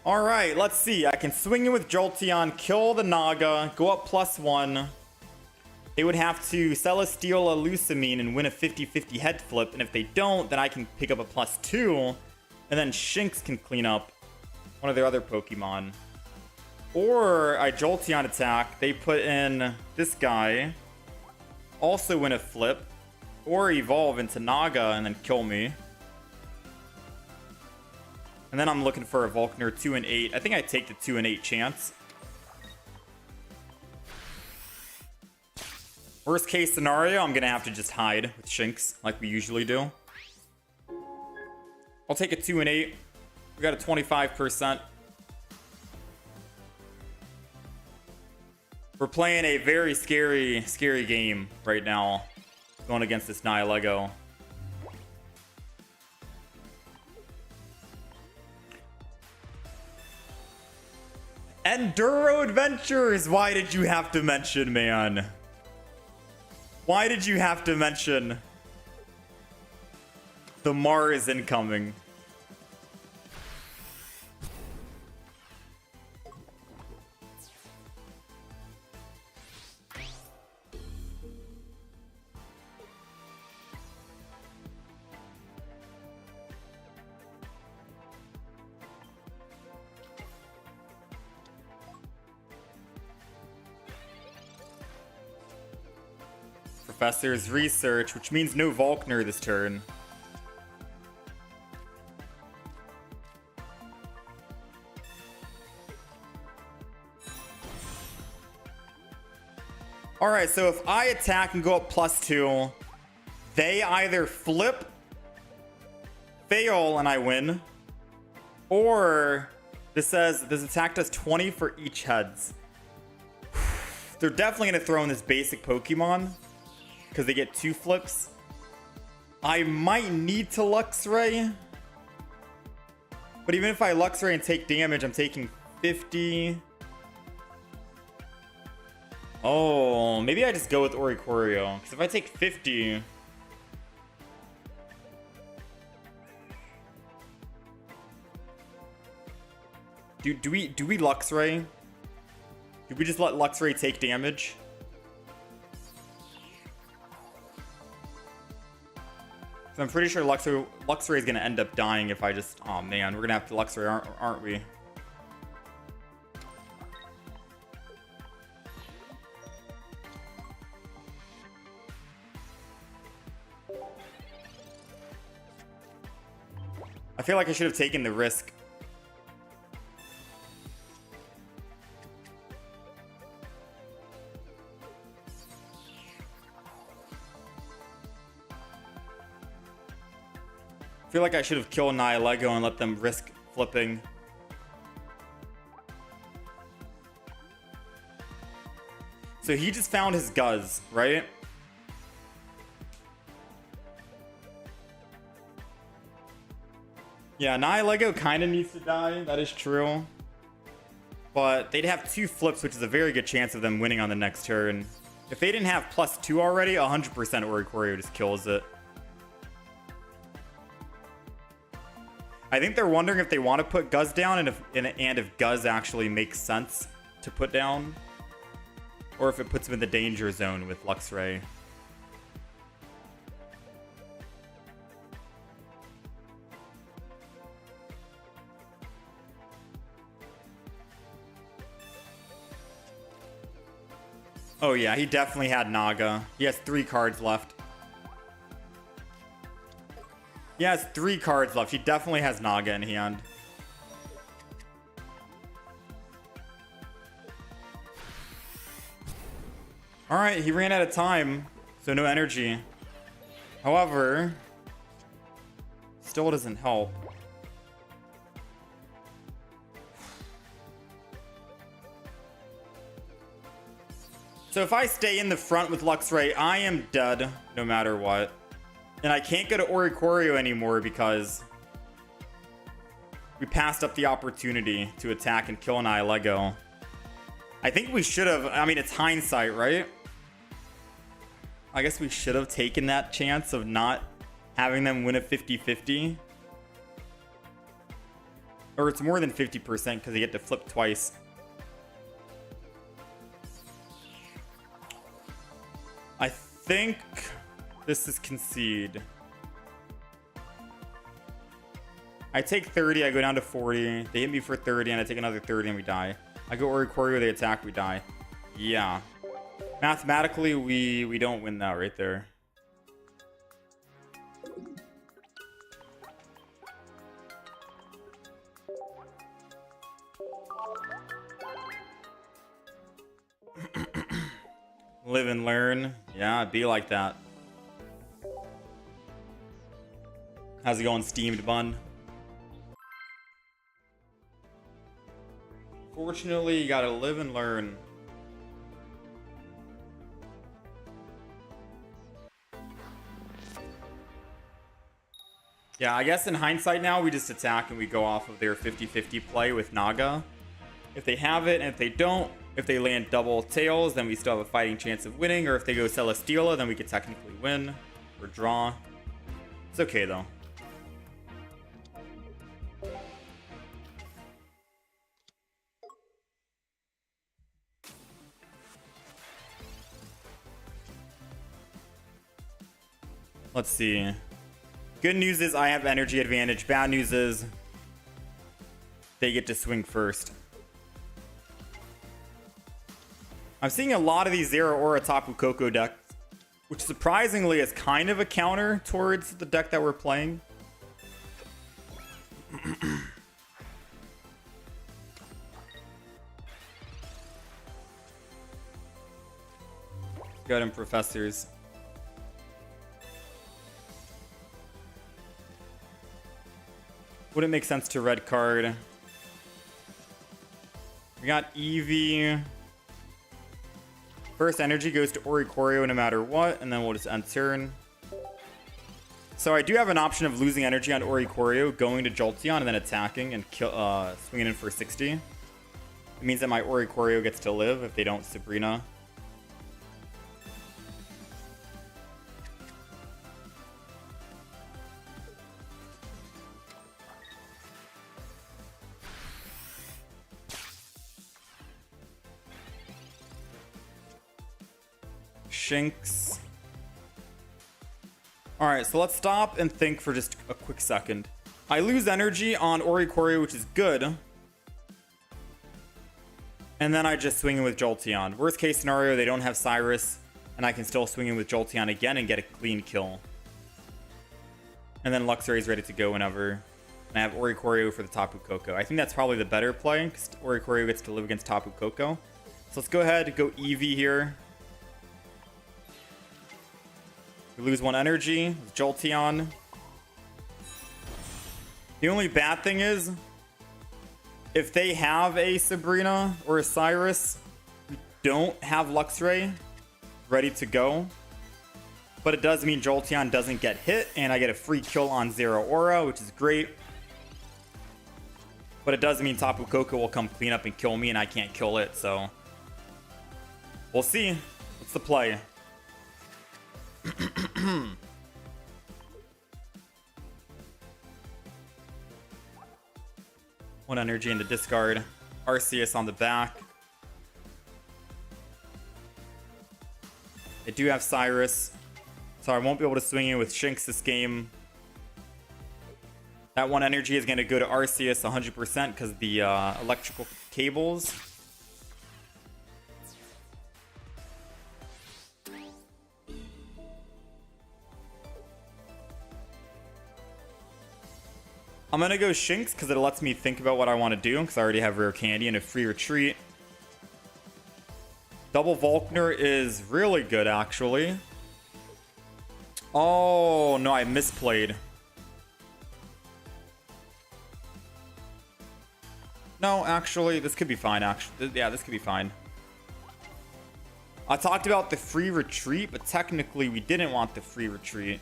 Alright, let's see. I can swing in with Jolteon, kill the Naga, go up +1. They would have to Celesteela Lusamine and win a 50-50 head flip, and if they don't, then I can pick up a +2, and then Shinx can clean up one of their other Pokemon. Or I Jolteon attack, they put in this guy, also win a flip, or evolve into Naga and then kill me. And then I'm looking for a Volkner 2 and 8. I think I take the 2 and 8 chance. Worst case scenario, I'm gonna have to just hide with Shinx like we usually do. I'll take a 2 and 8. We got a 25%. We're playing a very scary game right now, going against this Nihilego. End Duro Adventures! Why did you have to mention, man? Why did you have to mention the Mar is incoming? Professor's research, which means no Volkner this turn. Alright, so if I attack and go up +2, they either flip, fail, and I win, or this says this attack does 20 for each heads. They're definitely going to throw in this basic Pokemon because they get 2 flips. I might need to Luxray, but even if I Luxray and take damage, I'm taking 50. Oh, maybe I just go with Oricorio, because if I take 50... Do we Luxray? Do we just let Luxray take damage? So I'm pretty sure Luxray is going to end up dying if I just... Oh man, we're going to have to Luxray, aren't we? I feel like I should have taken the risk. I feel like I should have killed Nihilego and let them risk flipping. So he just found his Guzz, right? Yeah, Nihilego kind of needs to die. That is true. But they'd have 2 flips, which is a very good chance of them winning on the next turn. If they didn't have +2 already, 100% Oricorio just kills it. I think they're wondering if they want to put Guzz down and if Guzz actually makes sense to put down. Or if it puts him in the danger zone with Luxray. Oh yeah, he definitely had Naga. He has 3 cards left. He has 3 cards left. He definitely has Naga in hand. Alright, he ran out of time, so no energy. However, still doesn't help. So if I stay in the front with Luxray, I am dead no matter what. And I can't go to Oricorio anymore because we passed up the opportunity to attack and kill Nihilego. I think we should have... I mean, it's hindsight, right? I guess we should have taken that chance of not having them win at 50-50. Or it's more than 50% because they get to flip twice. I think this is concede. I take 30, I go down to 40. They hit me for 30, and I take another 30, and we die. I go Oricorio, they attack, we die. Yeah. Mathematically, we don't win that right there. Live and learn. Yeah, be like that. How's it going, Steamed Bun? Fortunately, you gotta live and learn. Yeah, I guess in hindsight now, we just attack and we go off of their 50-50 play with Naga. If they have it, and if they don't, if they land double tails, then we still have a fighting chance of winning. Or if they go Celesteela, then we could technically win or draw. It's okay though. Let's see. Good news is I have energy advantage. Bad news is they get to swing first. I'm seeing a lot of these Zero Aura Tapu Koko decks, which surprisingly is kind of a counter towards the deck that we're playing. Got him, Professors. Wouldn't make sense to red card. We got Eevee. First energy goes to Oricorio no matter what, and then we'll just end turn. So I do have an option of losing energy on Oricorio, going to Jolteon, and then attacking and swinging in for 60. It means that my Oricorio gets to live if they don't Sabrina. Shinx. Alright, so let's stop and think for just a quick second. I lose energy on Oricorio, which is good. And then I just swing in with Jolteon. Worst case scenario, they don't have Cyrus, and I can still swing in with Jolteon again and get a clean kill. And then Luxray is ready to go whenever. And I have Oricorio for the Tapu Koko. I think that's probably the better play, because Oricorio gets to live against Tapu Koko. So let's go ahead and go Eevee here. We lose one energy with Jolteon. The only bad thing is, if they have a Sabrina or a Cyrus, we don't have Luxray ready to go. But it does mean Jolteon doesn't get hit, and I get a free kill on Zero Aura, which is great. But it does mean Tapu Koko will come clean up and kill me, and I can't kill it, so we'll see. What's the play? One energy into discard. Arceus on the back. I do have Cyrus, so I won't be able to swing in with Shinx this game. That one energy is going to go to Arceus 100% because of the electrical cables. I'm going to go Shinx because it lets me think about what I want to do because I already have Rare Candy and a free retreat. Double Volkner is really good, actually. Oh, no, I misplayed. No, actually, this could be fine, actually. Yeah, this could be fine. I talked about the free retreat, but technically we didn't want the free retreat.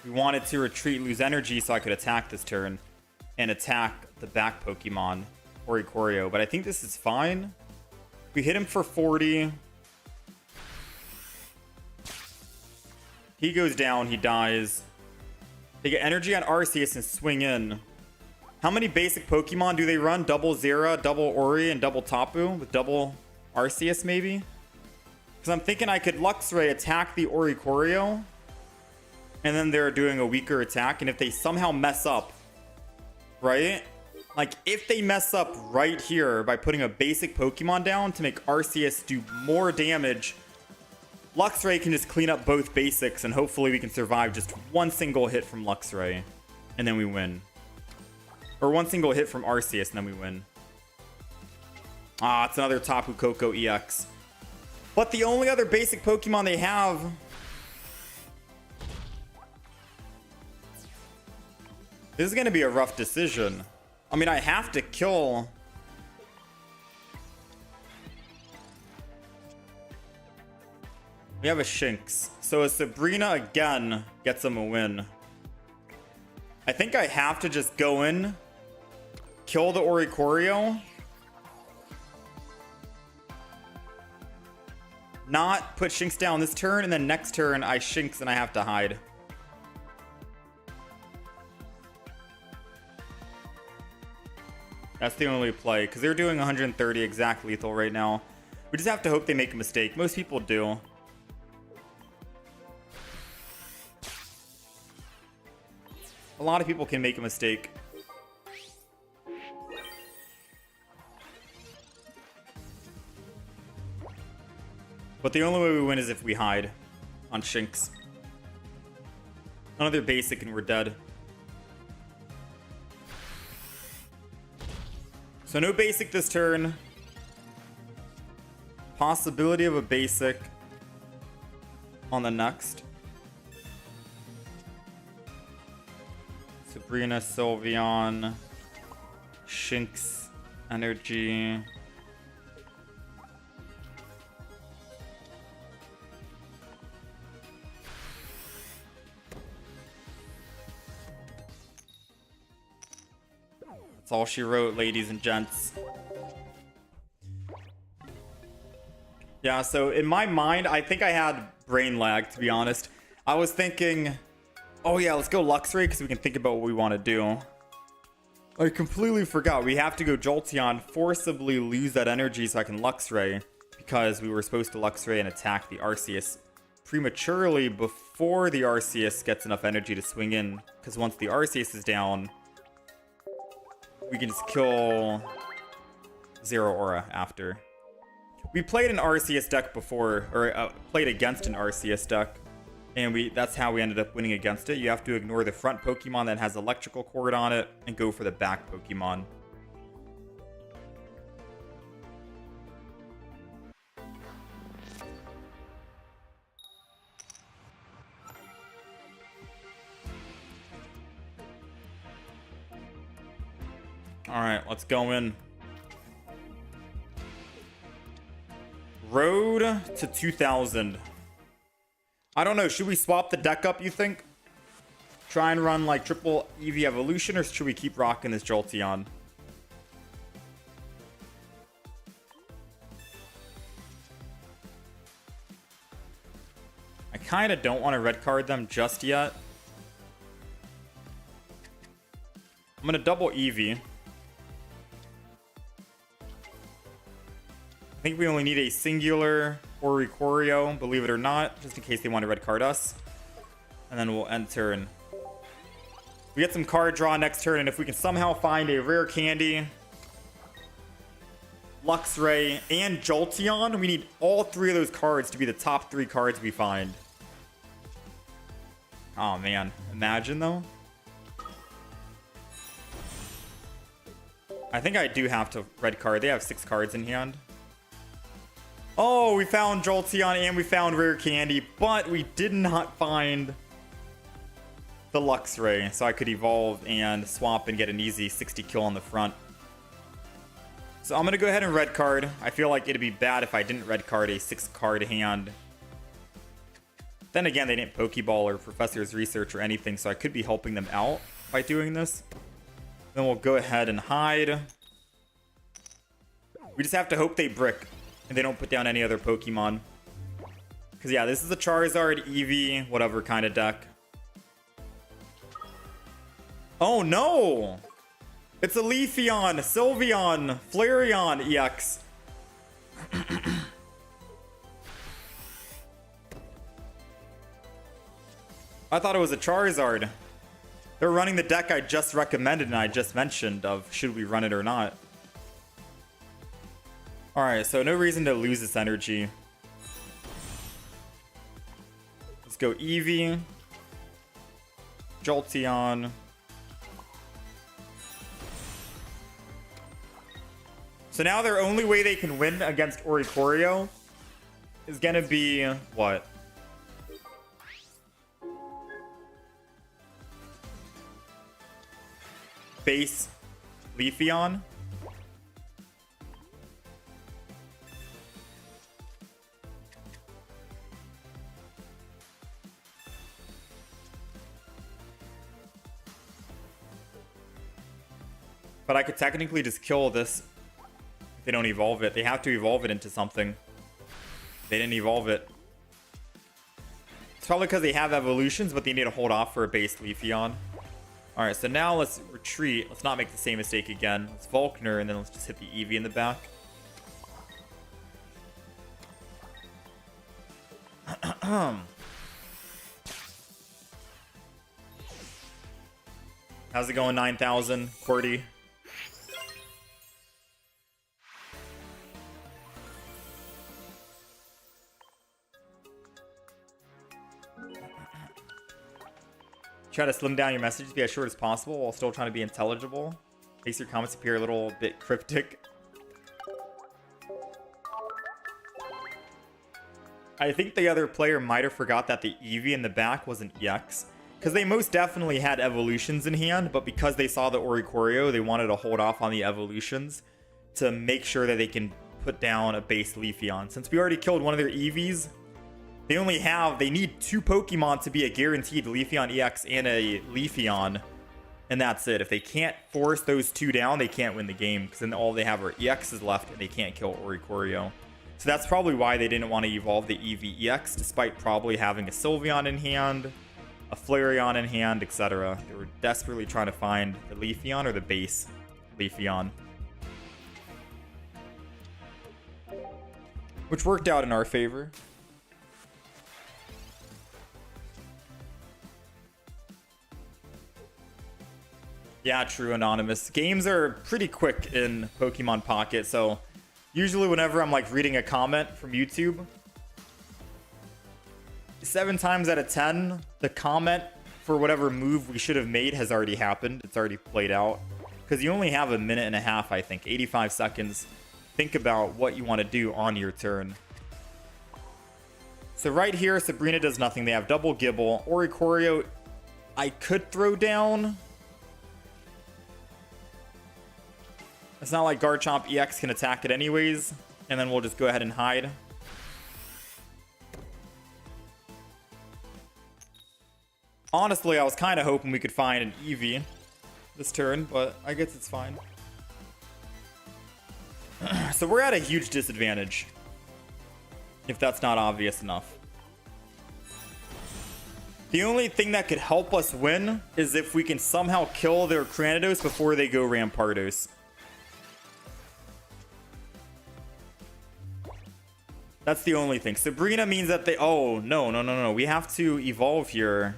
We wanted to retreat, lose energy, so I could attack this turn and attack the back Pokemon, Oricorio. But I think this is fine. We hit him for 40. He goes down, he dies. They get energy on Arceus and swing in. How many basic Pokemon do they run? Double Zera, double Ori, and double Tapu with double Arceus maybe? Because I'm thinking I could Luxray attack the Oricorio. And then they're doing a weaker attack. And if they somehow mess up, right? Like, if they mess up right here by putting a basic Pokemon down to make Arceus do more damage, Luxray can just clean up both basics. And hopefully we can survive just one single hit from Luxray. And then we win. Or one single hit from Arceus and then we win. Ah, it's another Tapu Koko EX. But the only other basic Pokemon they have... This is going to be a rough decision. I mean, I have to kill... We have a Shinx. So a Sabrina again gets him a win. I think I have to just go in, kill the Oricorio, not put Shinx down this turn, and then next turn I Shinx and I have to hide. That's the only play, because they're doing 130 exact lethal right now. We just have to hope they make a mistake. Most people do. A lot of people can make a mistake. But the only way we win is if we hide on Shinx. Another basic and we're dead. So no basic this turn. Possibility of a basic on the next. Sabrina, Sylveon, Shinx, Energy. That's all she wrote, ladies and gents. Yeah, so in my mind, I think I had brain lag, to be honest. I was thinking, oh yeah, let's go Luxray because we can think about what we want to do. I completely forgot. We have to go Jolteon, forcibly lose that energy so I can Luxray, because we were supposed to Luxray and attack the Arceus prematurely before the Arceus gets enough energy to swing in, because once the Arceus is down, we can just kill Zero Aura after. We played an Arceus deck before, or played against an Arceus deck, and that's how we ended up winning against it. You have to ignore the front Pokemon that has electrical cord on it and go for the back Pokemon. Alright, let's go in. Road to 2000. I don't know. Should we swap the deck up, you think? Try and run like triple Eevee evolution, or should we keep rocking this Jolteon? I kind of don't want to red card them just yet. I'm going to double Eevee. I think we only need a singular Oricorio, believe it or not, just in case they want to red card us. And then we'll end turn. We get some card draw next turn, and if we can somehow find a rare candy, Luxray, and Jolteon, we need all three of those cards to be the top three cards we find. Oh man, imagine though. I think I do have to red card. They have 6 cards in hand. Oh, we found Jolteon and we found rare candy, but we did not find the Luxray, so I could evolve and swap and get an easy 60 kill on the front. So I'm going to go ahead and red card. I feel like it'd be bad if I didn't red card a 6-card hand. Then again, they didn't Pokeball or Professor's Research or anything, so I could be helping them out by doing this. Then we'll go ahead and hide. We just have to hope they brick and they don't put down any other Pokemon. Because yeah, this is a Charizard, Eevee, whatever kind of deck. Oh no! It's a Leafeon, Sylveon, Flareon EX. I thought it was a Charizard. They're running the deck I just recommended and I just mentioned of should we run it or not. Alright, so no reason to lose this energy. Let's go Eevee. Jolteon. So now their only way they can win against Oricorio is gonna be what? Base Leafeon. But I could technically just kill this if they don't evolve it. They have to evolve it into something. They didn't evolve it. It's probably because they have evolutions, but they need to hold off for a base Leafeon. Alright, so now let's retreat. Let's not make the same mistake again. Let's Volkner, and then let's just hit the Eevee in the back. How's it going, 9,000? QWERTY? Try to slim down your message to be as short as possible while still trying to be intelligible. Makes your comments appear a little bit cryptic. I think the other player might have forgot that the Eevee in the back was an EX. Because they most definitely had evolutions in hand, but because they saw the Oricorio, they wanted to hold off on the evolutions to make sure that they can put down a base Leafeon. Since we already killed one of their Eevees, they need 2 Pokemon to be a guaranteed Leafeon EX and a Leafeon, and that's it. If they can't force those 2 down, they can't win the game, because then all they have are EXs left, and they can't kill Oricorio. So that's probably why they didn't want to evolve the Eevee EX, despite probably having a Sylveon in hand, a Flareon in hand, etc. They were desperately trying to find the Leafeon or the base Leafeon, which worked out in our favor. Yeah, true, Anonymous. Games are pretty quick in Pokemon Pocket, so usually whenever I'm like reading a comment from YouTube, 7 times out of 10, the comment for whatever move we should have made has already happened. It's already played out. Because you only have a minute and a half, I think. 85 seconds. Think about what you want to do on your turn. So right here, Sabrina does nothing. They have double Gibble. Oricorio, I could throw down. It's not like Garchomp EX can attack it anyways. And then we'll just go ahead and hide. Honestly, I was kind of hoping we could find an Eevee this turn, but I guess it's fine. So we're at a huge disadvantage, if that's not obvious enough. The only thing that could help us win is if we can somehow kill their Cranidos before they go Rampardos. That's the only thing. Sabrina means that they... Oh, no. We have to evolve here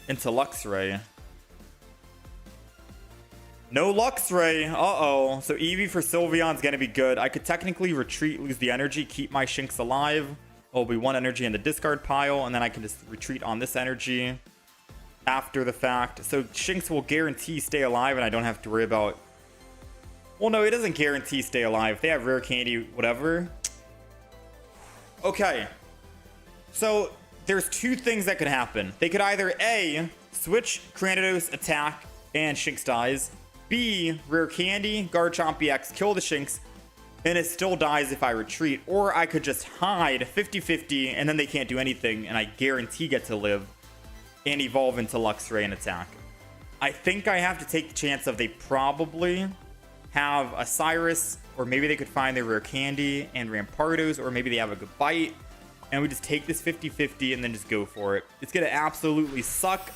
into Luxray. No Luxray. Uh-oh. So Eevee for Sylveon's gonna be good. I could technically retreat, lose the energy, keep my Shinx alive. Oh, it'll be 1 energy in the discard pile, and then I can just retreat on this energy after the fact. So Shinx will guarantee stay alive, and I don't have to worry about... Well, no, it doesn't guarantee stay alive. If they have rare candy, whatever. Okay. So there's 2 things that could happen. They could either A, switch Cranidos, attack, and Shinx dies. B, rare candy, Garchomp EX, kill the Shinx, and it still dies if I retreat. Or I could just hide 50-50, and then they can't do anything, and I guarantee get to live and evolve into Luxray and attack. I think I have to take the chance of they probably have a Cyrus, or maybe they could find their rare candy and Rampardos, or maybe they have a good bite. And we just take this 50-50 and then just go for it. It's going to absolutely suck.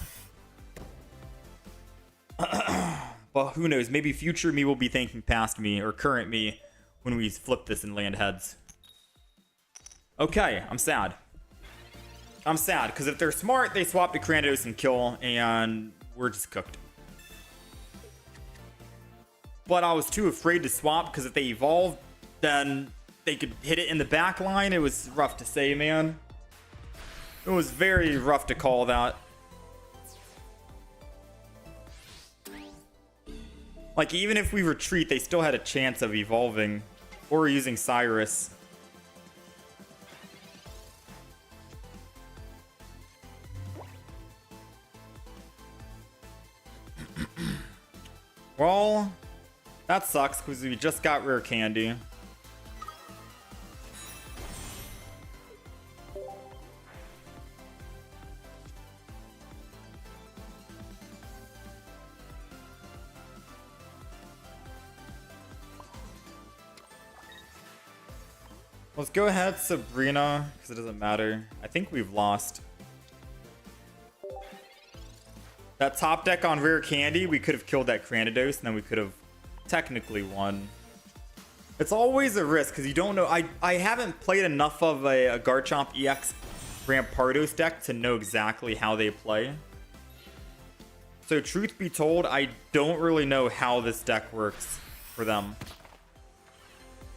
But who knows? Maybe future me will be thanking past me or current me when we flip this and land heads. Okay, I'm sad. I'm sad, because if they're smart, they swap to Cranidos and kill, and we're just cooked. But I was too afraid to swap, because if they evolved, then they could hit it in the back line. It was rough to say, man. It was very rough to call that. Like, even if we retreat, they still had a chance of evolving or using Cyrus. Well, that sucks because we just got rare candy. Let's go ahead, Sabrina, because it doesn't matter. I think we've lost. That top deck on Rare Candy, we could have killed that Cranidos, and then we could have technically won. It's always a risk, because you don't know. I haven't played enough of a Garchomp EX Rampardos deck to know exactly how they play. So truth be told, I don't really know how this deck works for them.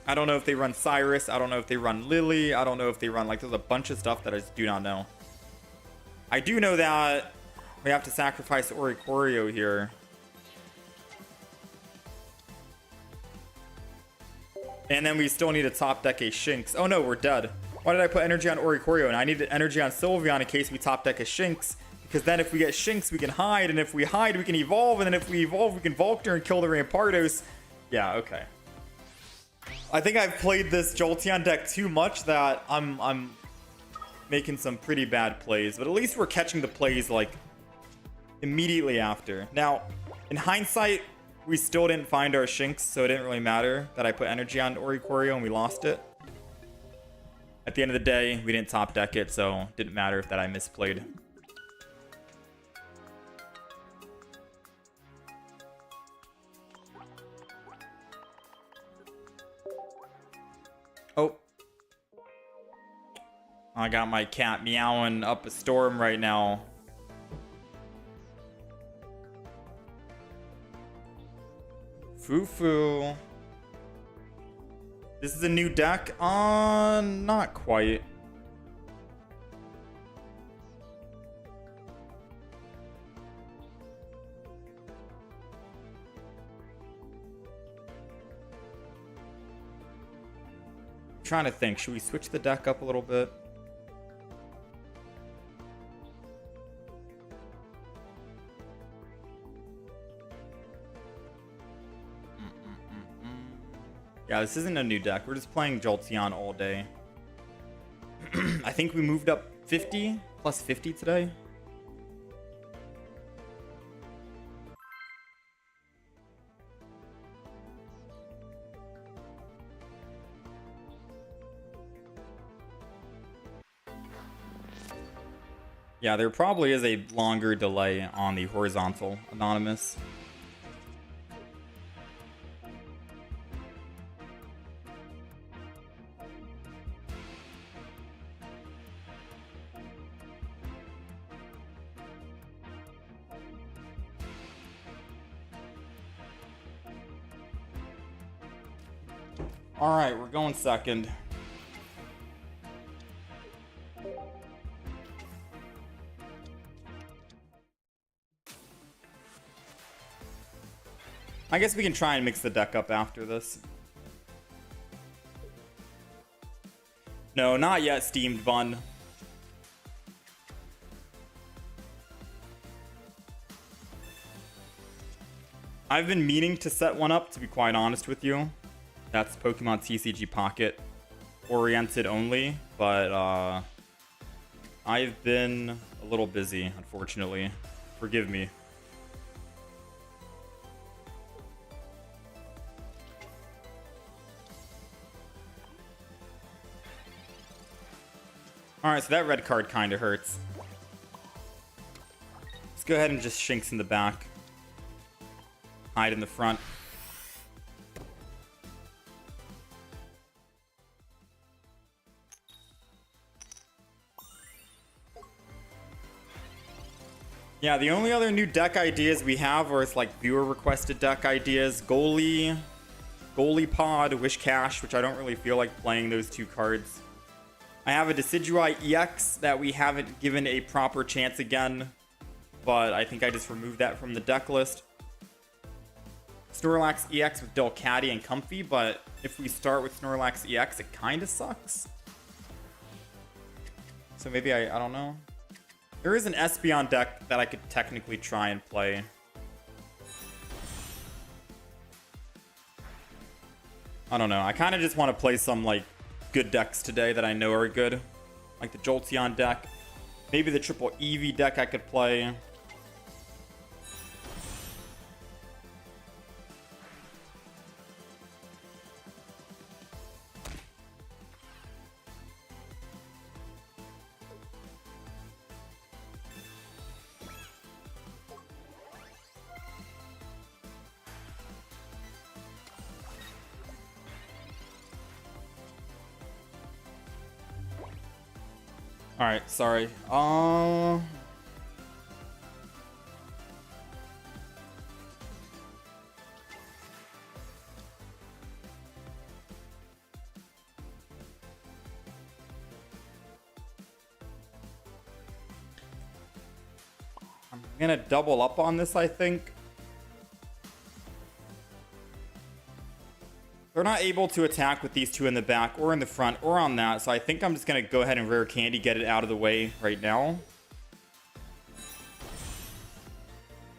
I don't know if they run Cyrus. I don't know if they run Lily. I don't know if they run, like, there's a bunch of stuff that I just do not know. I do know that we have to sacrifice Oricorio here. And then we still need to top deck a Shinx. Oh no, we're dead. Why did I put energy on Oricorio? And I needed energy on Sylveon in case we top deck a Shinx. Because then if we get Shinx, we can hide. And if we hide, we can evolve. And then if we evolve, we can Volctor and kill the Rampardos. Yeah, okay. I think I've played this Jolteon deck too much that I'm making some pretty bad plays. But at least we're catching the plays, like, immediately after. Now, in hindsight, we still didn't find our Shinx, so it didn't really matter that I put energy on Oricorio and we lost it. At the end of the day, we didn't top deck it, so it didn't matter if that I misplayed. Oh. I got my cat meowing up a storm right now. Foo-foo. This is a new deck? Not quite. I'm trying to think. Should we switch the deck up a little bit? Yeah, this isn't a new deck. We're just playing Jolteon all day. I think we moved up 50 plus 50 today. Yeah, there probably is a longer delay on the horizontal anonymous. All right, we're going second. I guess we can try and mix the deck up after this. No, not yet, Steamed Bun. I've been meaning to set one up, to be quite honest with you. That's Pokemon TCG Pocket oriented only, but I've been a little busy, unfortunately. Forgive me. Alright, so that red card kind of hurts. Let's go ahead and just Shinx in the back. Hide in the front. Yeah, the only other new deck ideas we have are it's like viewer requested deck ideas. Goalie Pod, Wish Cash, which I don't really feel like playing those two cards. I have a Decidueye EX that we haven't given a proper chance again, but I think I just removed that from the deck list. Snorlax EX with Delcatty and Comfy, but if we start with Snorlax EX, it kind of sucks. So maybe I don't know. There is an Espeon deck that I could technically try and play. I don't know. I kind of just want to play some, like, good decks today that I know are good. Like the Jolteon deck. Maybe the triple Eevee deck I could play. Alright, sorry. I'm gonna double up on this, I think. They're not able to attack with these two in the back or in the front or on that, so I think I'm just going to go ahead and rare candy, get it out of the way right now.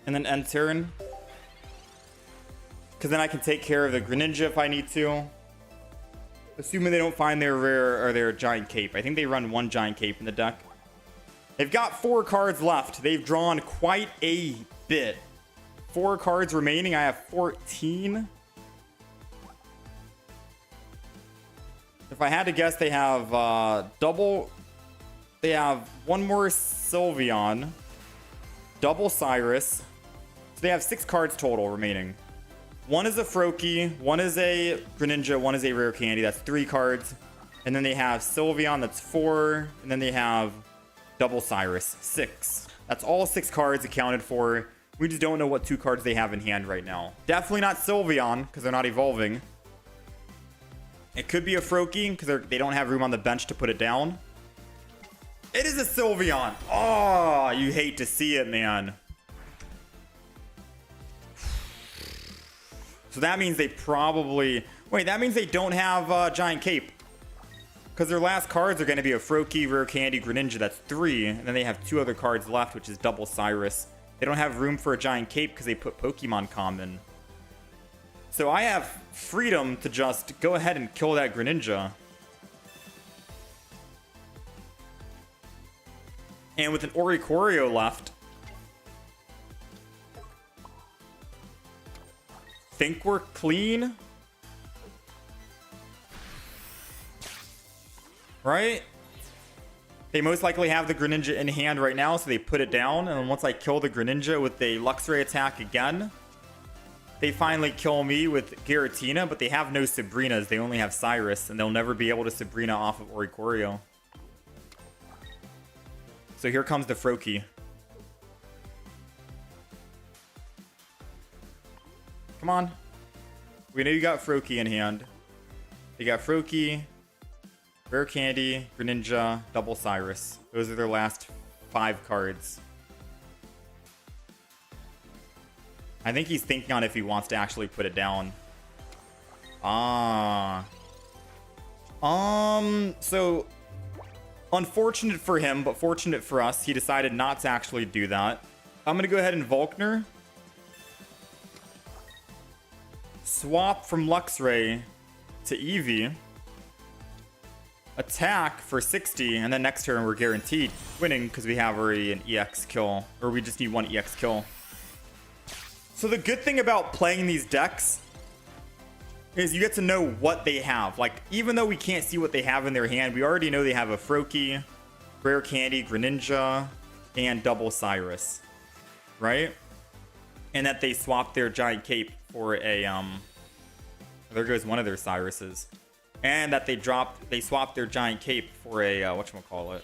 And then end turn. Because then I can take care of the Greninja if I need to. Assuming they don't find their rare or their giant cape. I think they run one giant cape in the deck. They've got 4 cards left. They've drawn quite a bit. 4 cards remaining. I have 14. If I had to guess, they have double. They have one more Sylveon, double Cyrus. So they have 6 cards total remaining. One is a Froakie, one is a Greninja, one is a rare candy. That's 3 cards. And then they have Sylveon, that's 4. And then they have double Cyrus, 6. That's all 6 cards accounted for. We just don't know what 2 cards they have in hand right now. Definitely not Sylveon, because they're not evolving. It could be a Froakie, because they don't have room on the bench to put it down. It is a Sylveon. Oh, you hate to see it, man. So that means they probably... Wait, that means they don't have Giant Cape. Because their last cards are going to be a Froakie, Rare Candy, Greninja. That's 3. And then they have 2 other cards left, which is double Cyrus. They don't have room for a Giant Cape because they put Pokemon Common. So I have freedom to just go ahead and kill that Greninja. And with an Oricorio left, think we're clean. Right? They most likely have the Greninja in hand right now, so they put it down. And then once I kill the Greninja with a Luxray attack again, they finally kill me with Giratina, but they have no Sabrinas. They only have Cyrus, and they'll never be able to Sabrina off of Oricorio. So here comes the Froakie. Come on. We know you got Froakie in hand. They got Froakie, Rare Candy, Greninja, double Cyrus. Those are their last 5 cards. I think he's thinking on if he wants to actually put it down. So unfortunate for him, but fortunate for us, he decided not to actually do that. I'm gonna go ahead and Volkner. Swap from Luxray to Eevee. Attack for 60, and then next turn we're guaranteed winning because we have already an EX kill, or we just need 1 EX kill. So the good thing about playing these decks is you get to know what they have. Like, even though we can't see what they have in their hand, we already know they have a Froakie, Rare Candy, Greninja, and double Cyrus, right? And that they swapped their Giant Cape for a, there goes one of their Cyruses. And that they swapped their Giant Cape for a, whatchamacallit.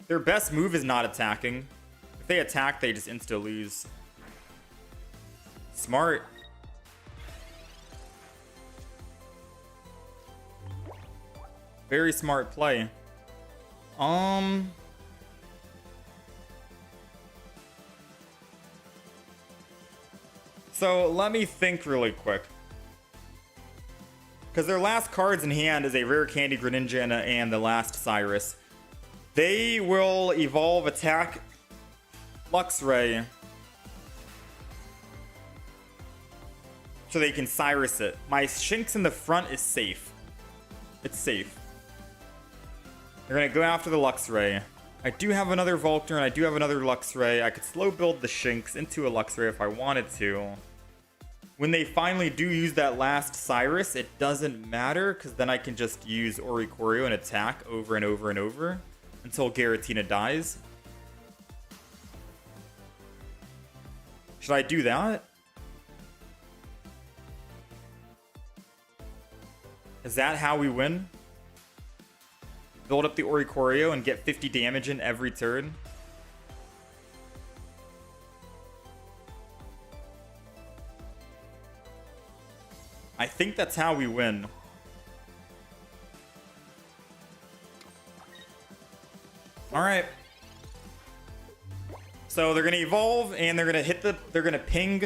Their best move is not attacking. If they attack, they just insta lose. Smart. Very smart play. So let me think really quick. Because their last cards in hand is a Rare Candy, Greninja, and the last Cyrus. They will evolve, attack Luxray, so they can Cyrus it. My Shinx in the front is safe. It's safe. They're going to go after the Luxray. I do have another Volkner, and I do have another Luxray. I could slow build the Shinx into a Luxray if I wanted to. When they finally do use that last Cyrus, it doesn't matter, because then I can just use Oricorio and attack over and over and over until Giratina dies. Should I do that? Is that how we win? Build up the Oricorio and get 50 damage in every turn? I think that's how we win. Alright. So they're gonna evolve and they're gonna ping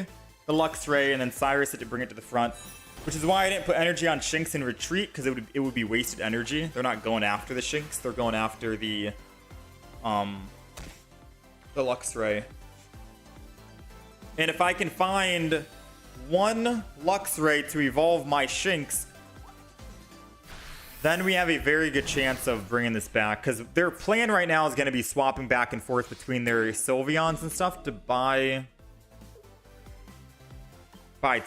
the Luxray and then Cyrus it to bring it to the front. Which is why I didn't put energy on Shinx in retreat, because it would be wasted energy. They're not going after the Shinx, they're going after the Luxray. And if I can find one Luxray to evolve my Shinx, then we have a very good chance of bringing this back. Because their plan right now is going to be swapping back and forth between their Sylveons and stuff to buy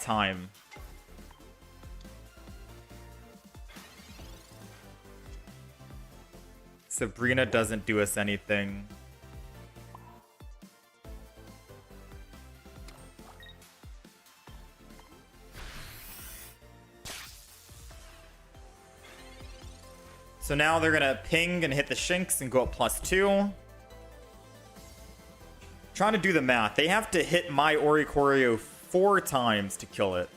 time. Sabrina doesn't do us anything. So now they're gonna ping and hit the Shinx and go up +2. Trying to do the math. They have to hit my Oricorio 4 times to kill it.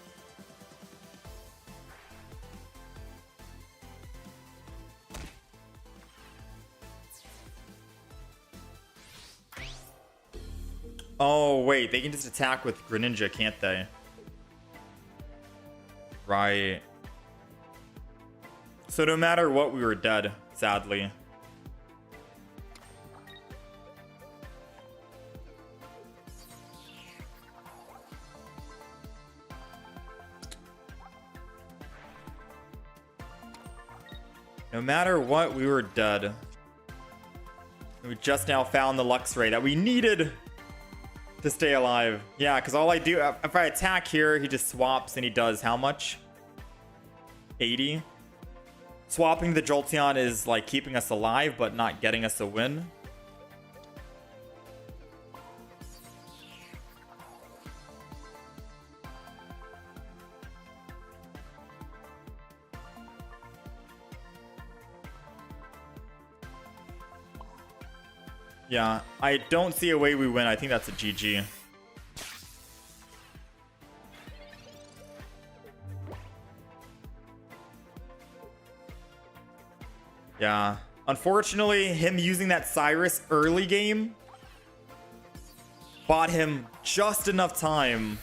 Oh, wait. They can just attack with Greninja, can't they? Right. So no matter what, we were dead, sadly. No matter what, we were dead. We just now found the Luxray that we needed to stay alive. Yeah, because all I do, if I attack here, he just swaps and he does how much? 80? Swapping the Jolteon is like keeping us alive, but not getting us a win. Yeah, I don't see a way we win. I think that's a GG. Yeah. Unfortunately, him using that Cyrus early game bought him just enough time.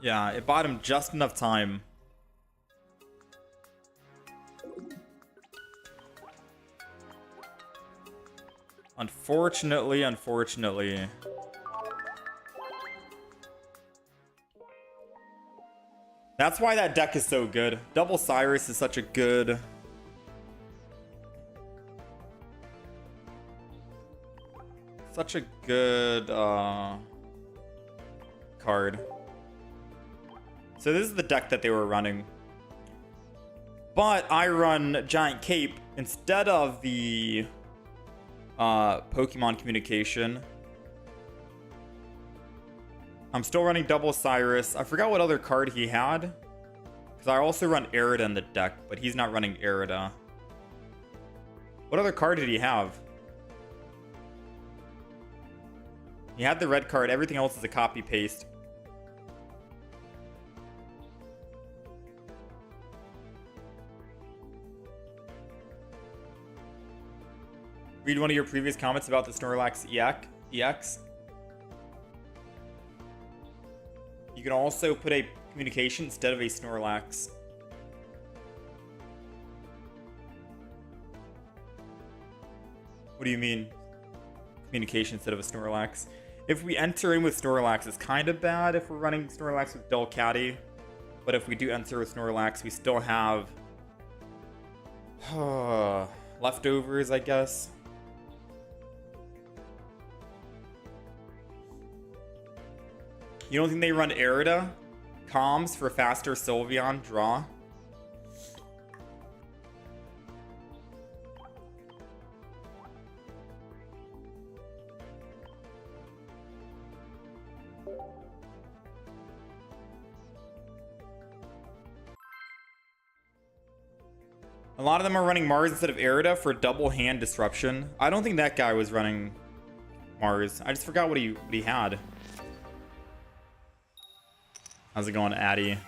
Yeah, it bought him just enough time. Unfortunately. That's why that deck is so good. Double Cyrus is such a good... card. So this is the deck that they were running. But I run Giant Cape instead of the Pokemon Communication. I'm still running Double Cyrus. I forgot what other card he had. Because I also run Arida in the deck, but he's not running Arida. What other card did he have? He had the red card. Everything else is a copy-paste. Read one of your previous comments about the Snorlax EX. You can also put a communication instead of a Snorlax. What do you mean? Communication instead of a Snorlax? If we enter in with Snorlax, it's kind of bad if we're running Snorlax with Delcatty. But if we do enter with Snorlax, we still have leftovers, I guess. You don't think they run Arida? Comms for faster Sylveon draw? A lot of them are running Mars instead of Arida for double hand disruption. I don't think that guy was running Mars. I just forgot what he had. How's it going, Addy?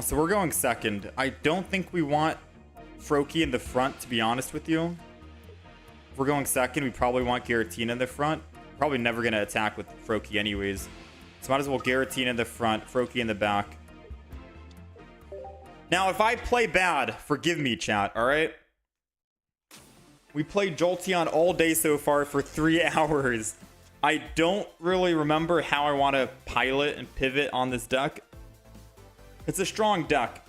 So we're going second. I don't think we want Froakie in the front, to be honest with you. If we're going second, we probably want Giratina in the front. Probably never going to attack with Froakie anyways. So might as well Giratina in the front, Froakie in the back. Now, if I play bad, forgive me, chat, alright? We played Jolteon all day so far for 3 hours. I don't really remember how I want to pilot and pivot on this deck. It's a strong deck,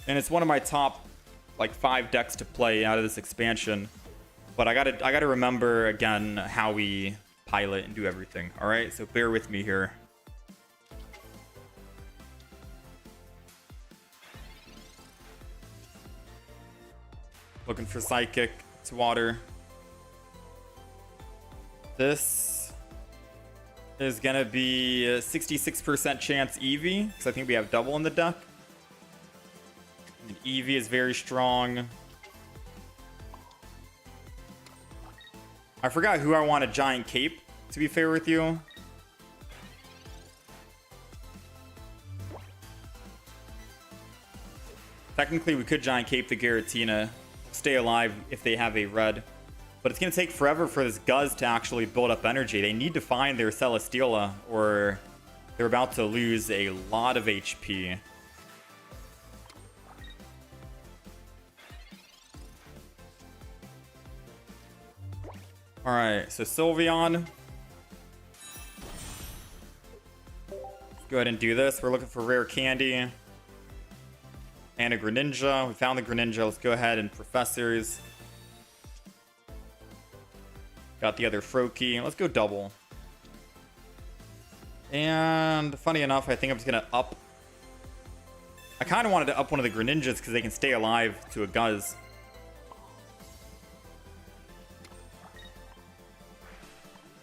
and it's one of my top like 5 decks to play out of this expansion. But I gotta remember again how we pilot and do everything. All right, so bear with me here. Looking for Psychic to water. This is gonna be a 66% chance Eevee, because I think we have double in the deck. And Eevee is very strong. I forgot who I want a Giant Cape, to be fair with you. Technically, we could Giant Cape the Giratina, stay alive if they have a red. But it's going to take forever for this Guzz to actually build up energy. They need to find their Celesteela, or they're about to lose a lot of HP. Alright, so Sylveon. Let's go ahead and do this. We're looking for Rare Candy. And a Greninja. We found the Greninja. Let's go ahead and Professors. Got the other Froakie. Let's go double. And funny enough, I think I'm just going to up. I kind of wanted to up one of the Greninjas because they can stay alive to a Guzz.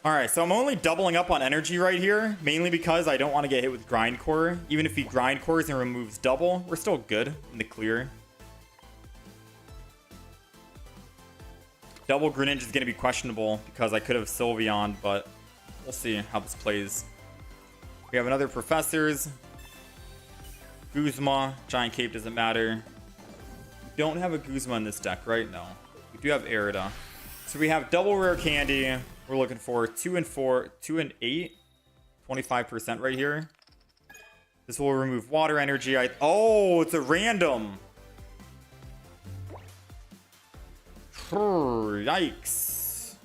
Alright, so I'm only doubling up on energy right here, mainly because I don't want to get hit with Grindcore. Even if he Grindcores and removes double, we're still good in the clear. Double Greninja is going to be questionable because I could have Sylveon, but we'll see how this plays. We have another Professors. Guzma. Giant Cape doesn't matter. We don't have a Guzma in this deck right now. We do have Arida. So we have double Rare Candy. We're looking for 2 and 4, 2 and 8. 25% right here. This will remove water energy. Oh, it's a random. Yikes.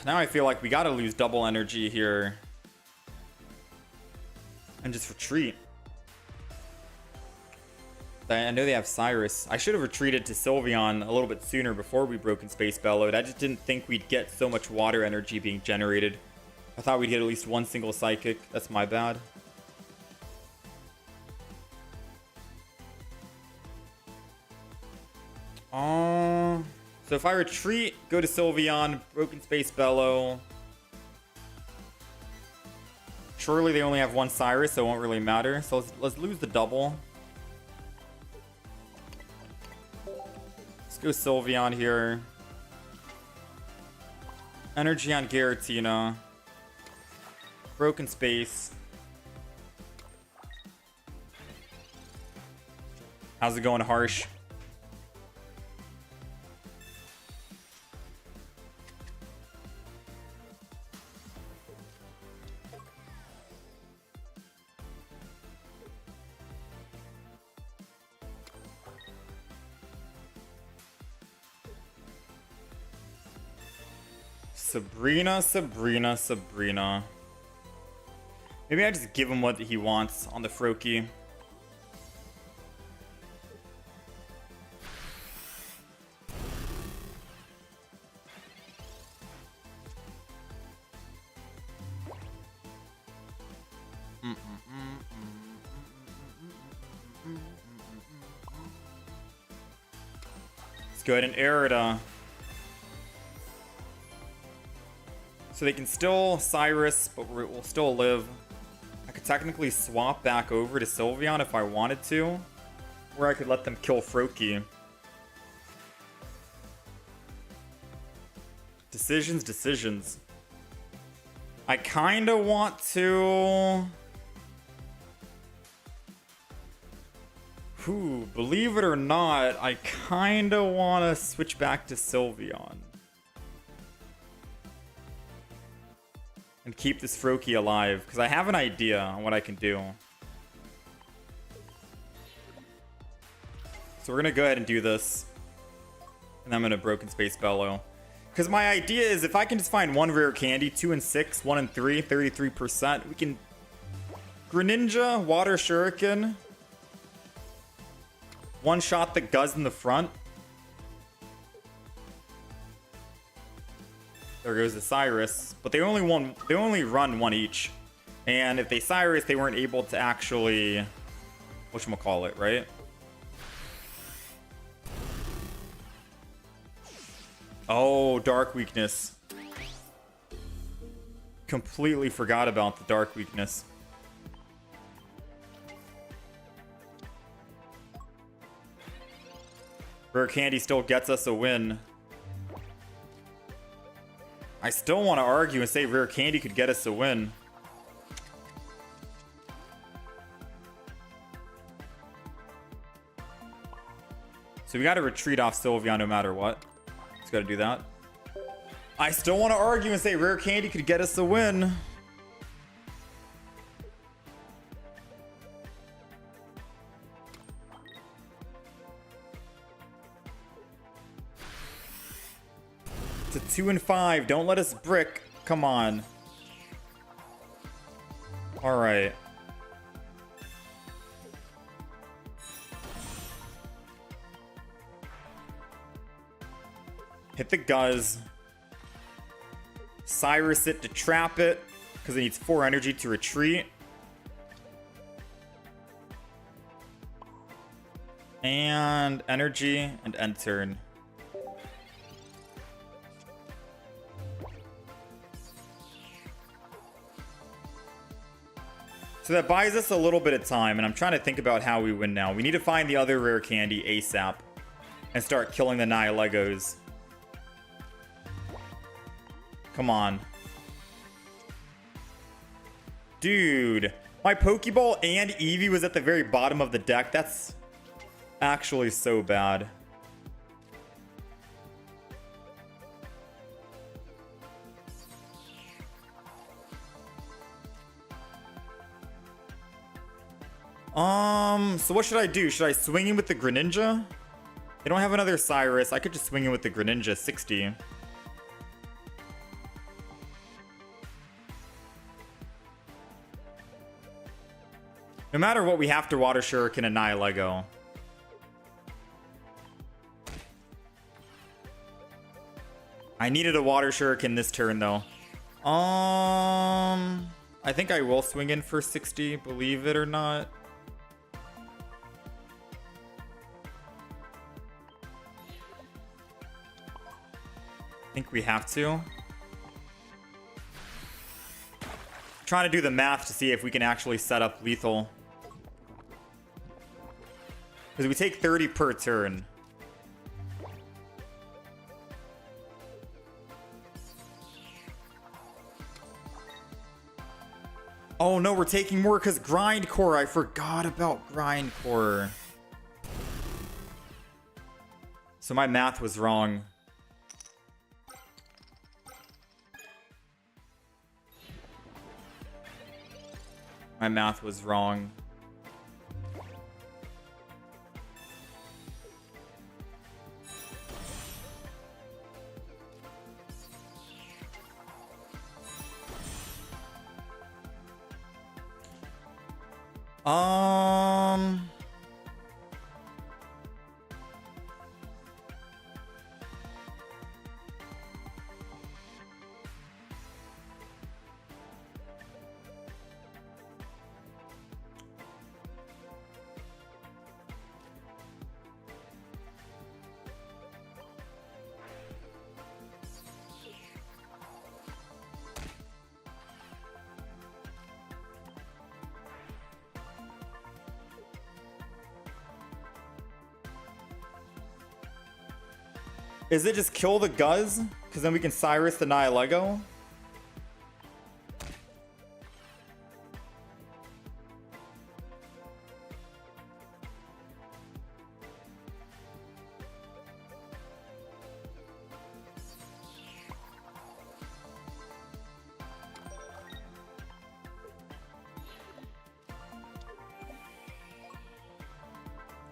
Now I feel like we gotta lose double energy here and just retreat. I know they have Cyrus. I should have retreated to Sylveon a little bit sooner before we Broken Space Bellowed. I just didn't think we'd get so much water energy being generated. I thought we'd get at least one single Psychic. That's my bad. So if I retreat, go to Sylveon, Broken Space Bellow. Surely they only have one Cyrus, so it won't really matter. So let's lose the double. Let's go Sylveon here. Energy on Giratina. Broken Space. How's it going, Harsh? Sabrina. Maybe I just give him what he wants on the Froakie. go ahead and Erida. So they can still Cyrus, but we'll still live. I could technically swap back over to Sylveon if I wanted to. Or I could let them kill Froakie. Decisions. I kind of want to... believe it or not, I kind of want to switch back to Sylveon. And keep this Froakie alive, because I have an idea on what I can do. So we're going to go ahead and do this. And I'm going to Broken Space Bellow. Because my idea is if I can just find one rare candy, 2 and 6, 1 and 3, 33%, we can Greninja, Water Shuriken, one-shot the Guzz in the front. There goes the Cyrus. But they only run one each. And if they Cyrus, they weren't able to actually whatchamacallit, right? Oh, Dark Weakness. Completely forgot about the Dark Weakness. Rare Candy still gets us a win. I still want to argue and say Rare Candy could get us a win. So we got to retreat off Sylveon no matter what. Just got to do that. I still want to argue and say Rare Candy could get us a win. It's a 2 and 5. Don't let us brick. Come on. All right. Hit the Guzz. Cyrus it to trap it, because it needs 4 energy to retreat. And energy and end turn. So that buys us a little bit of time, and I'm trying to think about how we win now. We need to find the other rare candy ASAP and start killing the Nihilegos. Come on. Dude, my Pokeball and Eevee was at the very bottom of the deck. That's actually so bad. So what should I do? Should I swing in with the Greninja? They don't have another Cyrus. I could just swing in with the Greninja 60. No matter what, we have to Water Shuriken and Nihilego. I needed a Water Shuriken this turn, though. I think I will swing in for 60, believe it or not. I think we have to. Trying to do the math to see if we can actually set up lethal. Because we take 30 per turn. Oh no, we're taking more because Grindcore. I forgot about Grindcore. So my math was wrong. My math was wrong. Is it just kill the Guzz? Because then we can Cyrus the Nihilego?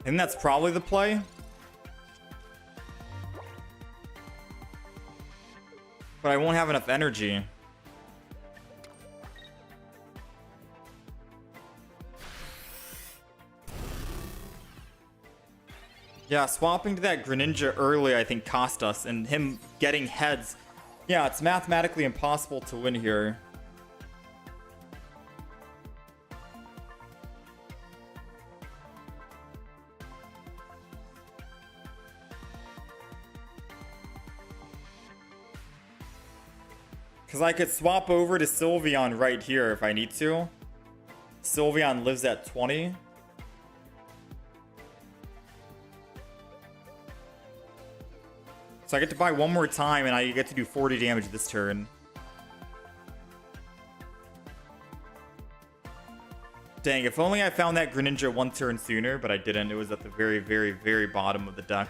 And that's probably the play. But I won't have enough energy. Yeah, swapping to that Greninja early I think cost us, and him getting heads. Yeah, it's mathematically impossible to win here. Because I could swap over to Sylveon right here if I need to. Sylveon lives at 20. So I get to buy one more time and I get to do 40 damage this turn. Dang, if only I found that Greninja one turn sooner, but I didn't. It was at the very, very, very bottom of the deck.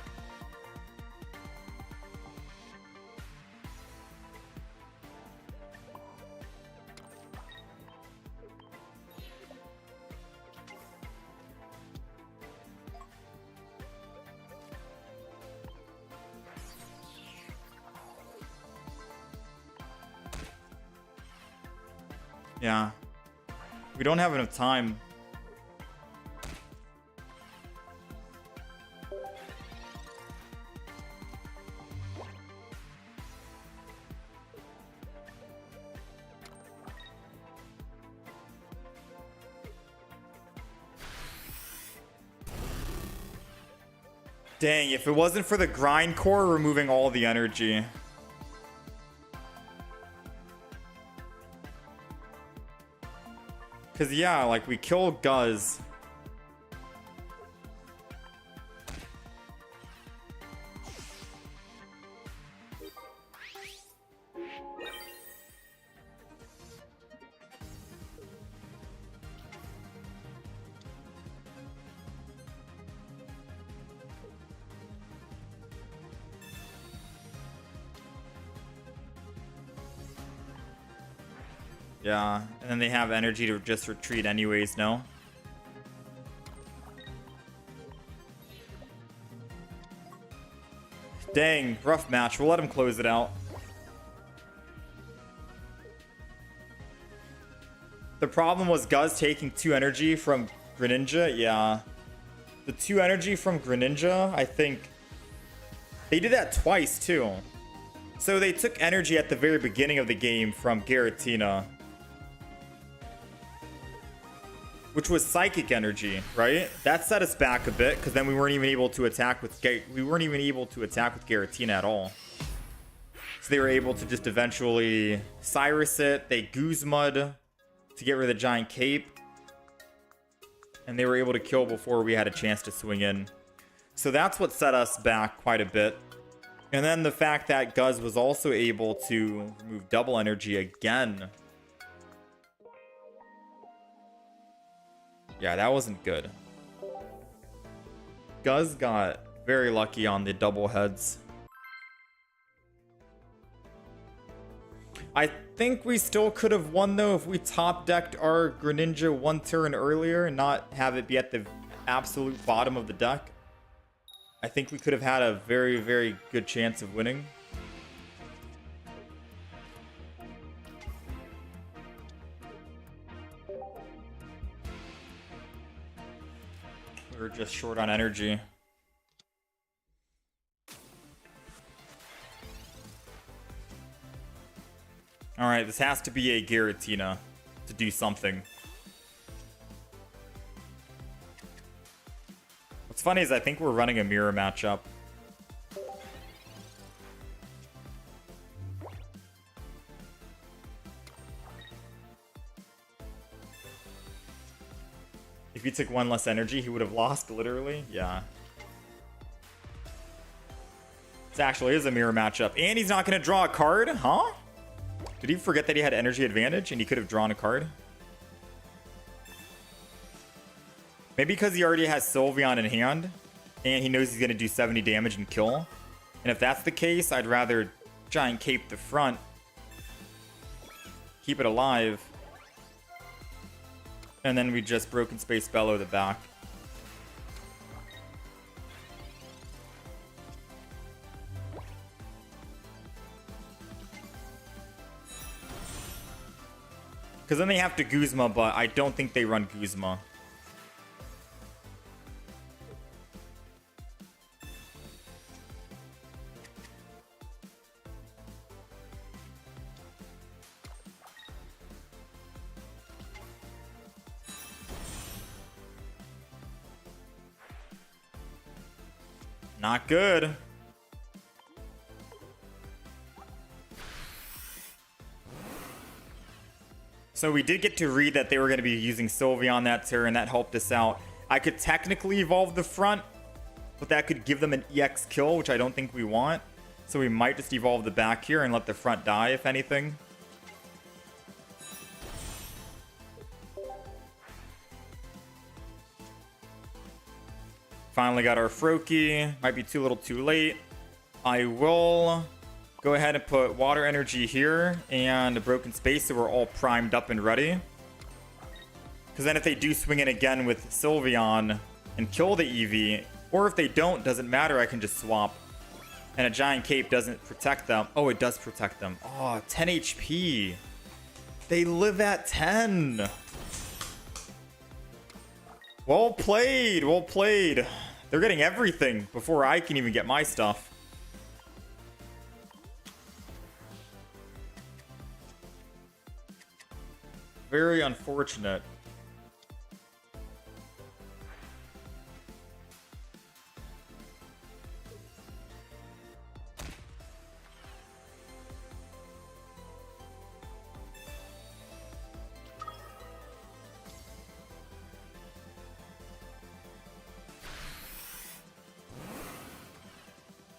Yeah. We don't have enough time. Dang, if it wasn't for the grind core removing all the energy. Because, yeah, like, we kill Guzz. Yeah, and then they have energy to just retreat anyways, no? Dang, rough match. We'll let him close it out. The problem was Guzz taking 2 energy from Greninja. Yeah. The 2 energy from Greninja, I think... They did that twice, too. So they took energy at the very beginning of the game from Giratina. Which was psychic energy, right? That set us back a bit because then we weren't even able to attack with Giratina at all. So they were able to just eventually Cyrus it. They Guzmud to get rid of the giant cape, and they were able to kill before we had a chance to swing in. So that's what set us back quite a bit. And then the fact that Guzz was also able to remove double energy again. Yeah, that wasn't good. Guzz got very lucky on the double heads. I think we still could have won though if we top decked our Greninja one turn earlier and not have it be at the absolute bottom of the deck. I think we could have had a very, very good chance of winning. We're just short on energy. Alright, this has to be a Giratina to do something. What's funny is I think we're running a mirror matchup. If he took 1 less energy, he would have lost, literally. Yeah. This actually is a mirror matchup. And he's not going to draw a card? Huh? Did he forget that he had energy advantage and he could have drawn a card? Maybe because he already has Sylveon in hand and he knows he's going to do 70 damage and kill. And if that's the case, I'd rather Giant Cape the front. Keep it alive. And then we just Broken Space Bellow the back. Because then they have to Guzma, but I don't think they run Guzma. Not good. So we did get to read that they were going to be using Sylveon that turn. That helped us out. I could technically evolve the front, but that could give them an EX kill, which I don't think we want. So we might just evolve the back here and let the front die, if anything. Finally got our Froakie. Might be too little too late. I will go ahead and put Water Energy here and a Broken Space so we're all primed up and ready. Because then if they do swing in again with Sylveon and kill the Eevee, or if they don't, doesn't matter, I can just swap. And a Giant Cape doesn't protect them. Oh, it does protect them. Oh, 10 HP. They live at 10. Well played, well played. They're getting everything before I can even get my stuff. Very unfortunate.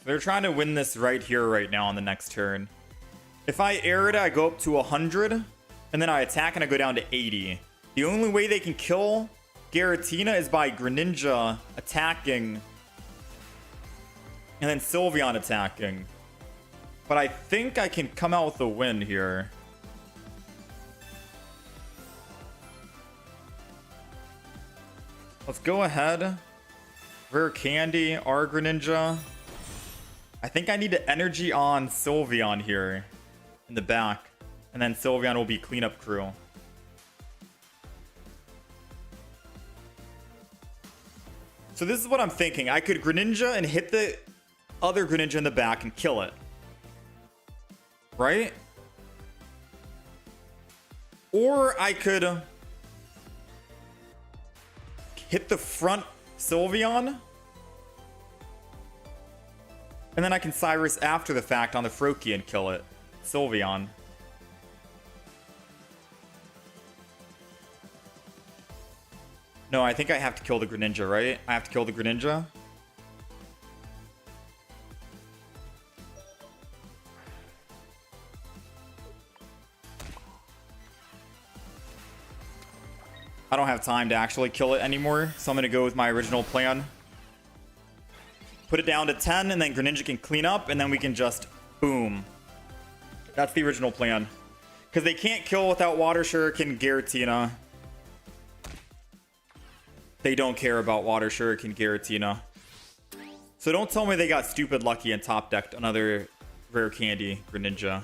They're trying to win this right here, right now on the next turn. If I air it, I go up to 100, and then I attack and I go down to 80. The only way they can kill Giratina is by Greninja attacking, and then Sylveon attacking. But I think I can come out with a win here. Let's go ahead. Rare Candy, our Greninja. I think I need to energy on Sylveon here in the back. And then Sylveon will be cleanup crew. So this is what I'm thinking. I could Greninja and hit the other Greninja in the back and kill it. Right? Or I could hit the front Sylveon. And then I can Cyrus after the fact on the Froakie and kill it. Sylveon. No, I think I have to kill the Greninja, right? I have to kill the Greninja. I don't have time to actually kill it anymore, so I'm going to go with my original plan. Put it down to 10, and then Greninja can clean up, and then we can just boom. That's the original plan. Because they can't kill without Water Shuriken Giratina. They don't care about Water Shuriken Giratina. So don't tell me they got stupid lucky and top decked another Rare Candy Greninja.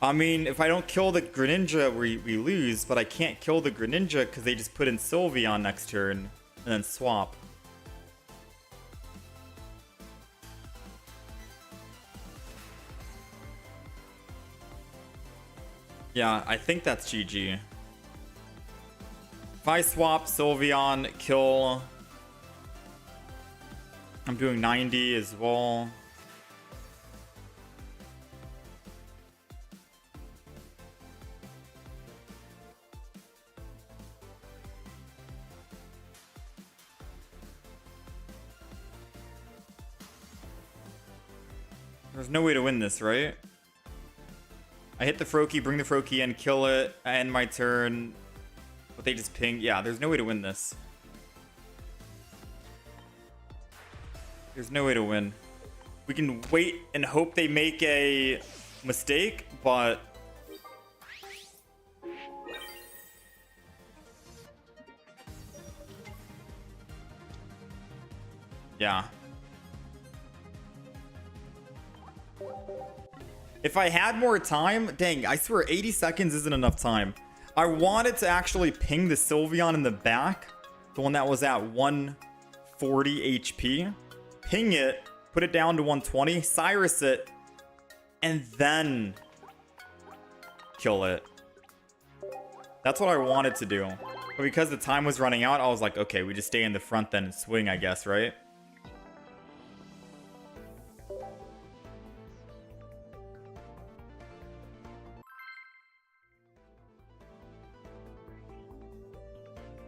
I mean, if I don't kill the Greninja, we lose, but I can't kill the Greninja because they just put in Sylveon next turn and then swap. Yeah, I think that's GG. If I swap Sylveon, kill... I'm doing 90 as well. There's no way to win this, right? I hit the Froakie, bring the Froakie in, kill it, I end my turn. But they just ping. Yeah, there's no way to win this. There's no way to win. We can wait and hope they make a mistake, but... yeah. If I had more time, dang, I swear 80 seconds isn't enough time. I wanted to actually ping the Sylveon in the back, the one that was at 140 HP. Ping it, put it down to 120, Cyrus it, and then kill it. That's what I wanted to do. But because the time was running out, I was like, okay, we just stay in the front then and swing, I guess, right?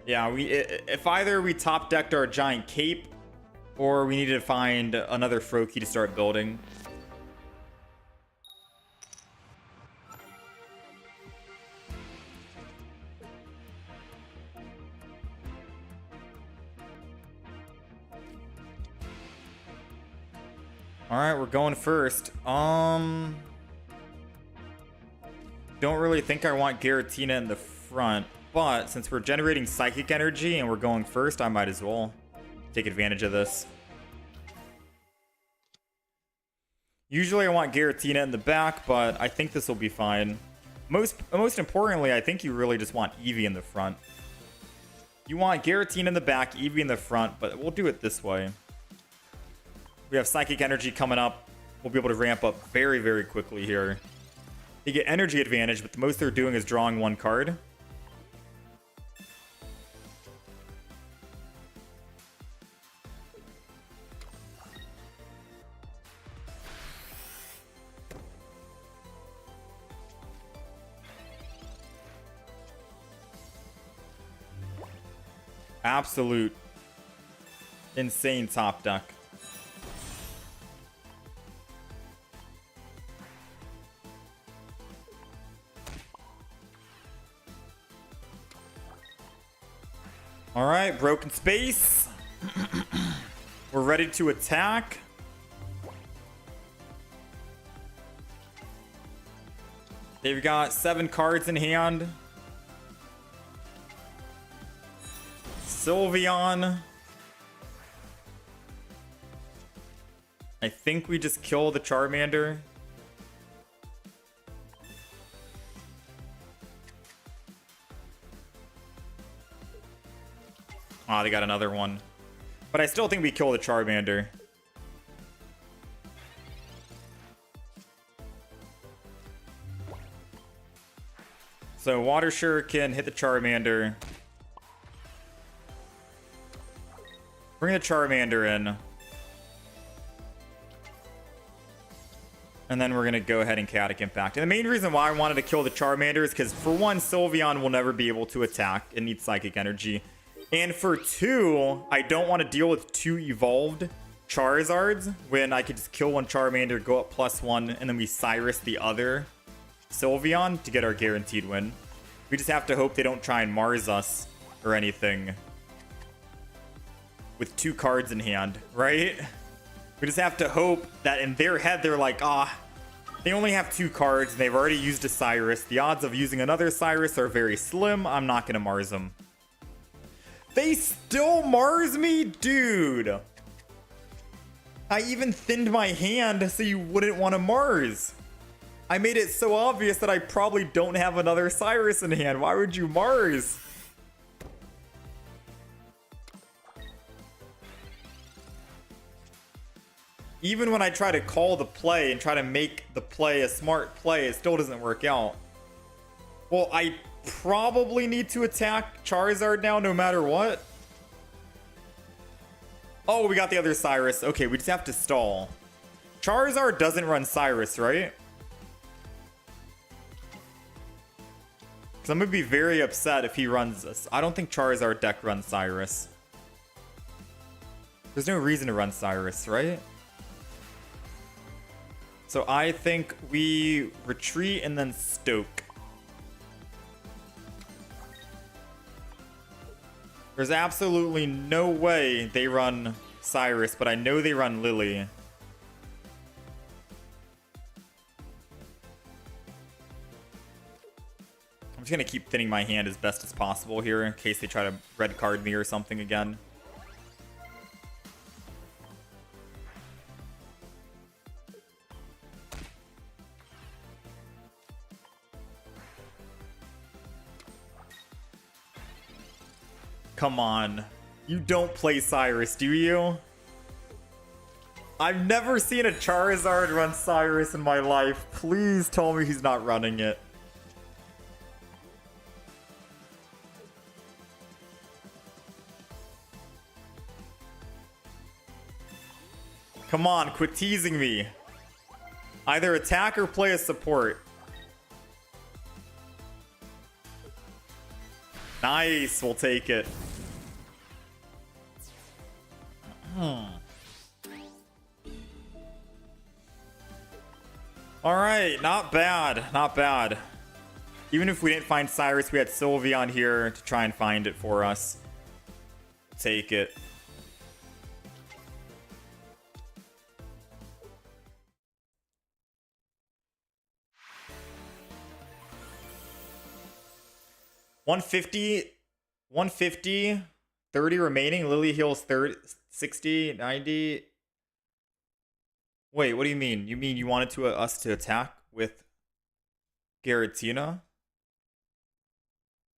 Yeah, if either we top decked our giant cape, or we needed to find another Froakie to start building. Alright, we're going first. Don't really think I want Giratina in the front. But since we're generating psychic energy and we're going first, I might as well take advantage of this. Usually I want Giratina in the back, but I think this will be fine. Most importantly, I think you really just want Eevee in the front. You want Giratina in the back, Eevee in the front, but we'll do it this way. We have psychic energy coming up. We'll be able to ramp up very, very quickly here. They get energy advantage, but the most they're doing is drawing one card. Absolute insane top deck. All right, broken space. We're ready to attack. They've got 7 cards in hand. Sylveon. I think we just kill the Charmander. Ah, they got another one. But I still think we kill the Charmander. So Water Shuriken, hit the Charmander. Bring the Charmander in. And then we're going to go ahead and Chaotic Impact. And the main reason why I wanted to kill the Charmander is because, for one, Sylveon will never be able to attack. It needs Psychic Energy. And for 2, I don't want to deal with 2 evolved Charizards when I could just kill one Charmander, go up +1, and then we Cyrus the other Sylveon to get our guaranteed win. We just have to hope they don't try and Mars us or anything with 2 cards in hand, right? We just have to hope that in their head they're like, they only have 2 cards and they've already used a Cyrus. The odds of using another Cyrus are very slim. I'm not going to Mars them. They still Mars me? Dude. I even thinned my hand so you wouldn't want to Mars. I made it so obvious that I probably don't have another Cyrus in hand. Why would you Mars? Even when I try to call the play and try to make the play a smart play, it still doesn't work out. Well, I probably need to attack Charizard now no matter what. Oh, we got the other Cyrus. Okay, we just have to stall. Charizard doesn't run Cyrus, right? Because I'm going to be very upset if he runs this. I don't think Charizard deck runs Cyrus. There's no reason to run Cyrus, right? So I think we retreat and then Stoke. There's absolutely no way they run Cyrus, but I know they run Lily. I'm just going to keep thinning my hand as best as possible here in case they try to red card me or something again. Come on. You don't play Cyrus, do you? I've never seen a Charizard run Cyrus in my life. Please tell me he's not running it. Come on, quit teasing me. Either attack or play a support. Nice, we'll take it. Alright, not bad, not bad. Even if we didn't find Cyrus, we had Sylveon here to try and find it for us. Take it. $150, 30 remaining. Lily heals 30, 60, 90. Wait, what do you mean? You mean you wanted us to attack with Giratina?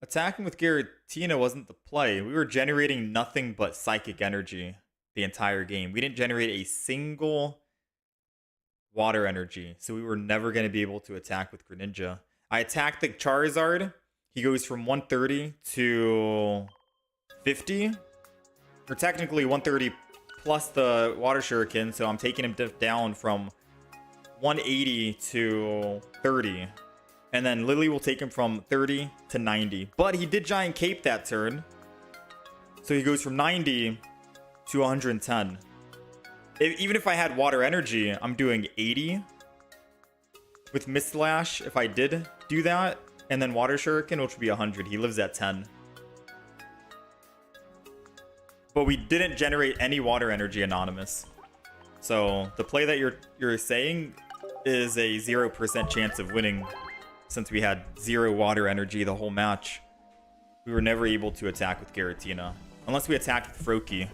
Attacking with Giratina wasn't the play. We were generating nothing but psychic energy the entire game. We didn't generate a single water energy, so we were never going to be able to attack with Greninja. I attacked the Charizard. He goes from 130 to 50. Or technically 130 plus the Water Shuriken, so I'm taking him down from 180 to 30. And then Lily will take him from 30 to 90. But he did Giant Cape that turn. So he goes from 90 to 110. Even if I had Water Energy, I'm doing 80. With Mist Lash, if I did do that. And then Water Shuriken, which would be 100. He lives at 10. But we didn't generate any water energy anonymous. So the play that you're saying is a 0% chance of winning, since we had 0 water energy the whole match. We were never able to attack with Giratina. Unless we attacked with Froakie.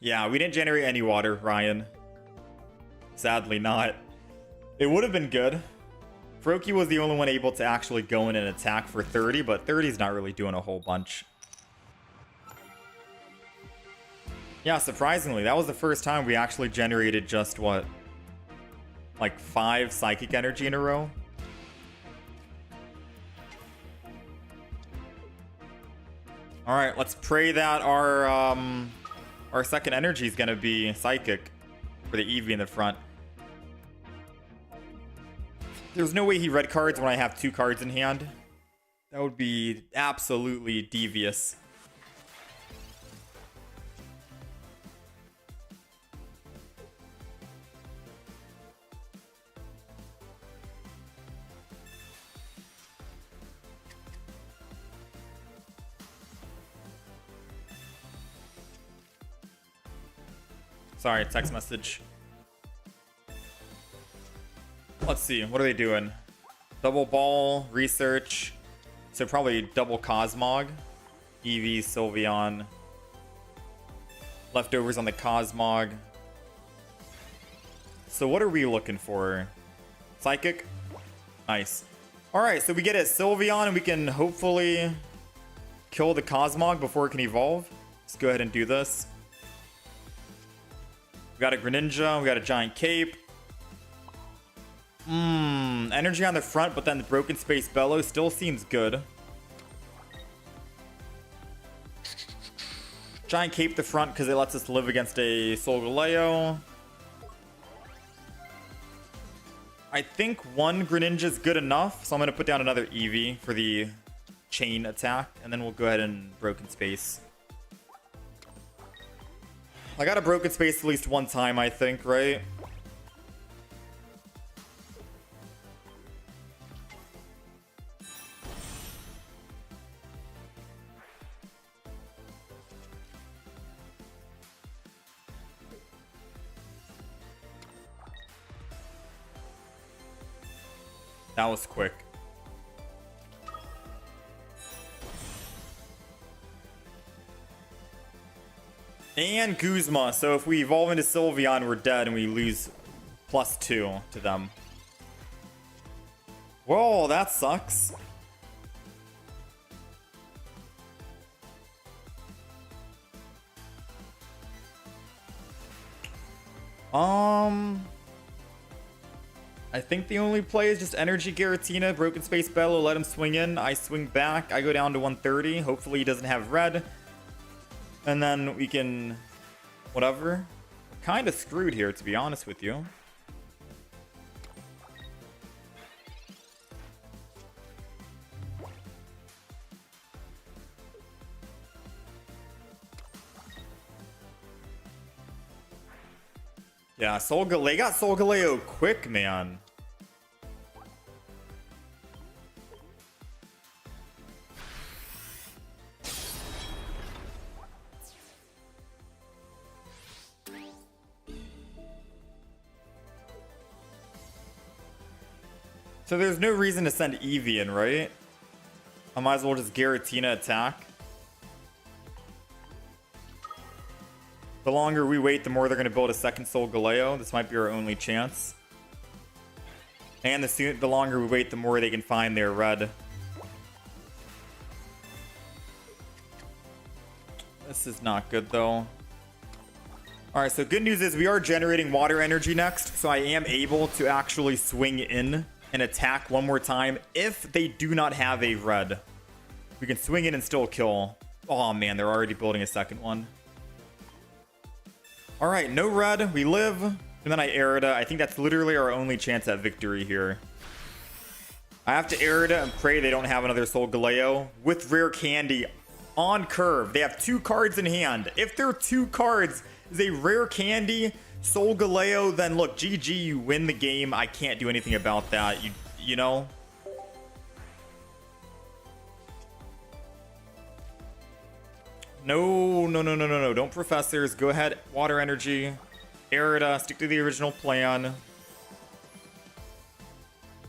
Yeah, we didn't generate any water, Ryan. Sadly not. It would have been good. Froakie was the only one able to actually go in and attack for 30, but 30 is not really doing a whole bunch. Yeah, surprisingly, that was the first time we actually generated just, what? Like 5 psychic energy in a row? Alright, let's pray that our second energy is going to be psychic for the Eevee in the front. There's no way he red cards when I have 2 cards in hand. That would be absolutely devious. Sorry, text message. Let's see, what are they doing? Double ball, research. So probably double Cosmog. Eevee, Sylveon. Leftovers on the Cosmog. So what are we looking for? Psychic? Nice. Alright, so we get a Sylveon and we can hopefully kill the Cosmog before it can evolve. Let's go ahead and do this. We got a Greninja. We got a Giant Cape. Energy on the front, but then the Broken Space Bellow still seems good. Giant Cape the front because it lets us live against a Solgaleo. I think one Greninja is good enough, so I'm going to put down another Eevee for the chain attack, and then we'll go ahead and Broken Space. I got a Broken Space at least one time, I think, right? That was quick. And Guzma. So if we evolve into Sylveon, we're dead and we lose +2 to them. Whoa, that sucks. I think the only play is just Energy Giratina, Broken Space Bellow, let him swing in. I swing back, I go down to 130. Hopefully he doesn't have red. And then we can... whatever. We're kind of screwed here, to be honest with you. Yeah, they got Solgaleo quick, man. So there's no reason to send Eevee in, right? I might as well just Giratina attack. The longer we wait, the more they're going to build a second Solgaleo. This might be our only chance. And the longer we wait, the more they can find their red. This is not good, though. Alright, so good news is we are generating water energy next, so I am able to actually swing in and attack one more time if they do not have a red. We can swing in and still kill. Oh man, they're already building a second one. Alright, no red, we live, and then I Arida. I think that's literally our only chance at victory here. I have to Arida and pray they don't have another Solgaleo with rare candy on curve. They have 2 cards in hand. If their 2 cards is a rare candy Solgaleo, then look, GG, you win the game. I can't do anything about that. You know? No. Don't Professors. Go ahead. Water Energy. Arida. Stick to the original plan.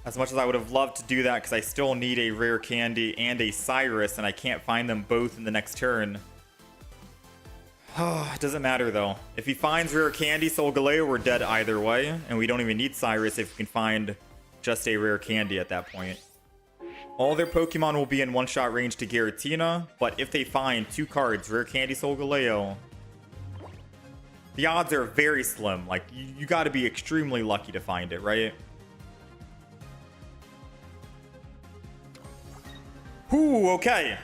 As much as I would have loved to do that, because I still need a rare candy and a Cyrus, and I can't find them both in the next turn. It doesn't matter, though. If he finds rare candy, Solgaleo, we're dead either way. And we don't even need Cyrus if we can find just a rare candy at that point. All their Pokemon will be in one-shot range to Giratina. But if they find 2 cards, rare candy, Solgaleo, the odds are very slim. Like, you got to be extremely lucky to find it, right? Ooh, okay.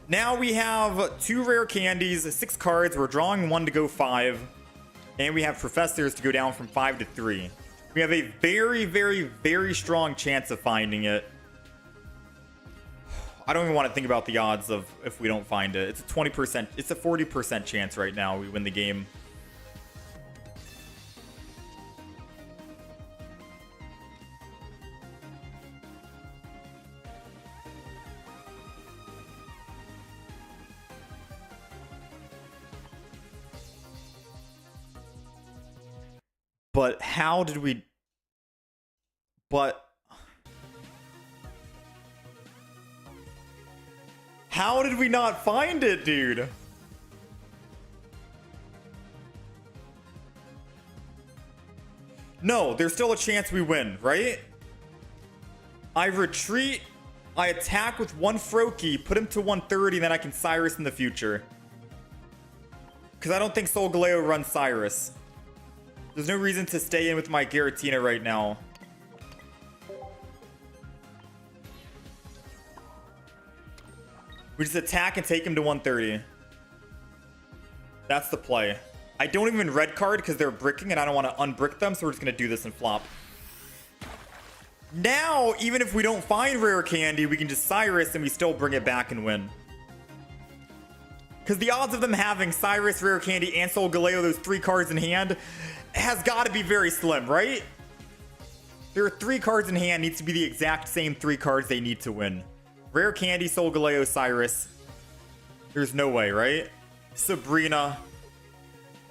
Now we have 2 rare candies, 6 cards. We're drawing 1 to go 5. And we have Professors to go down from 5 to 3. We have a very strong chance of finding it. I don't even want to think about the odds of if we don't find it. It's a 20%, it's a 40% chance right now we win the game. But how did we... How did we not find it, dude? No, there's still a chance we win, right? I retreat, I attack with one Froakie, put him to 130, and then I can Cyrus in the future. Because I don't think Solgaleo runs Cyrus. There's no reason to stay in with my Giratina right now. We just attack and take him to 130. That's the play. I don't even red card because they're bricking and I don't want to unbrick them, so we're just going to do this and flop. Now, even if we don't find rare candy, we can just Cyrus and we still bring it back and win. Because the odds of them having Cyrus, rare candy, and Solgaleo, those 3 cards in hand, has got to be very slim, right? There are 3 cards in hand, needs to be the exact same 3 cards they need to win. Rare candy, Solgaleo, Cyrus. There's no way, right? Sabrina.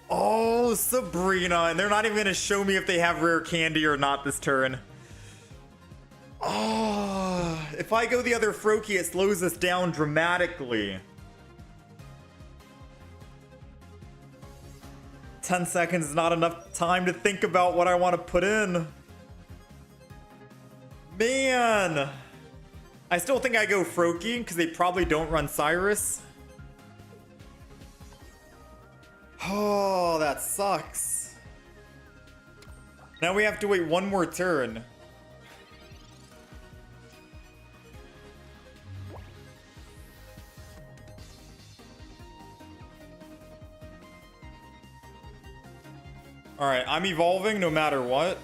Oh, Sabrina. And they're not even going to show me if they have rare candy or not this turn. Oh, if I go the other Froakie, it slows us down dramatically. 10 seconds is not enough time to think about what I want to put in. Man. I still think I go Froakie because they probably don't run Cyrus. Oh, that sucks. Now we have to wait one more turn. Alright, I'm evolving no matter what.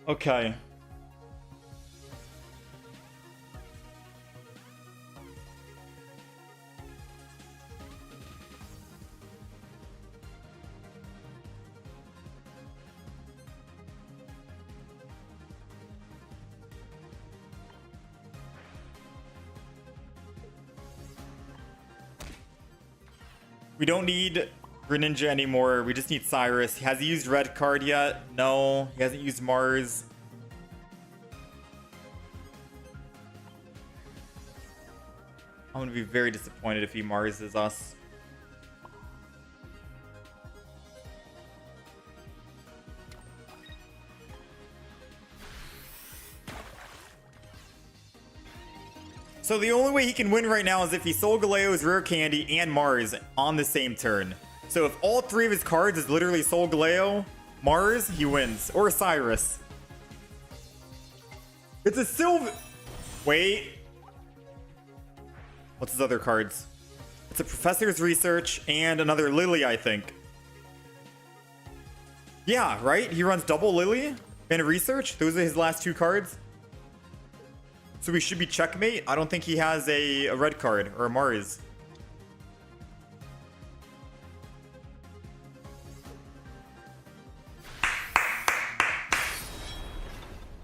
Okay. We don't need Greninja anymore. We just need Cyrus. Has he used red card yet? No. He hasn't used Mars. I'm going to be very disappointed if he Marses us. So the only way he can win right now is if he Solgaleo's Rare Candy and Mars on the same turn. So if all 3 of his cards is literally Solgaleo, Mars, he wins. Or Cyrus. It's a Sylve... Wait. What's his other cards? It's a Professor's Research and another Lily, I think. Yeah, right? He runs double Lily and Research. Those are his last 2 cards. So we should be checkmate. I don't think he has a red card or a Mars.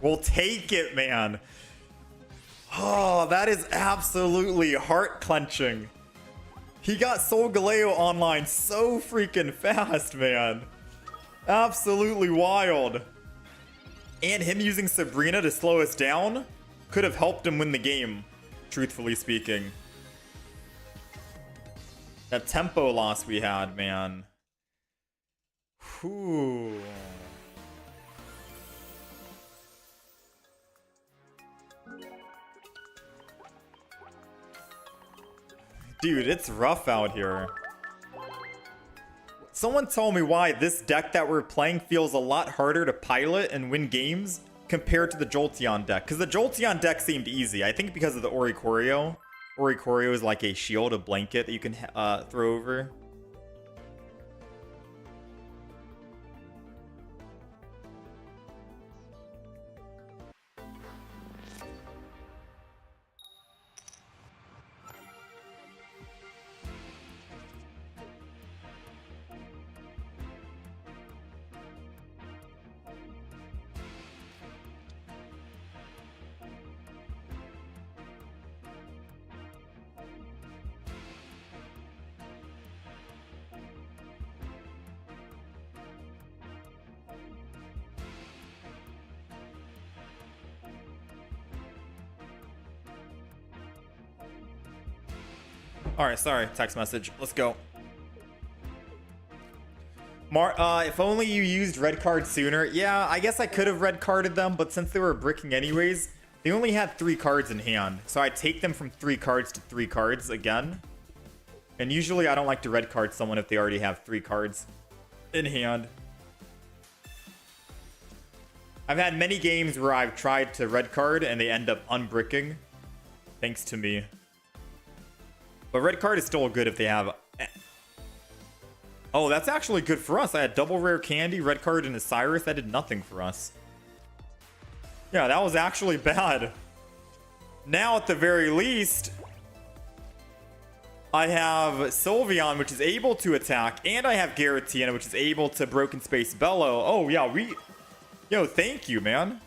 We'll take it, man. Oh, that is absolutely heart-clenching. He got Solgaleo online so freaking fast, man. Absolutely wild. And him using Sabrina to slow us down could have helped him win the game, truthfully speaking. That tempo loss we had, man. Whew. Dude, it's rough out here. Someone told me why this deck that we're playing feels a lot harder to pilot and win games compared to the Jolteon deck. Because the Jolteon deck seemed easy. I think because of the Oricorio. Oricorio is like a shield, a blanket that you can throw over. Alright, sorry. Text message. Let's go. If only you used red card sooner. Yeah, I guess I could have red carded them, but since they were bricking anyways, they only had 3 cards in hand. So I take them from 3 cards to 3 cards again. And usually I don't like to red card someone if they already have 3 cards in hand. I've had many games where I've tried to red card and they end up unbricking. Thanks to me. But red card is still good if they have... Oh, that's actually good for us. I had double rare candy, red card, and a Cyrus. That did nothing for us. Yeah, that was actually bad. Now, at the very least, I have Sylveon, which is able to attack, and I have Giratina, which is able to Broken Space Bellow. Oh, yeah, Yo, thank you, man.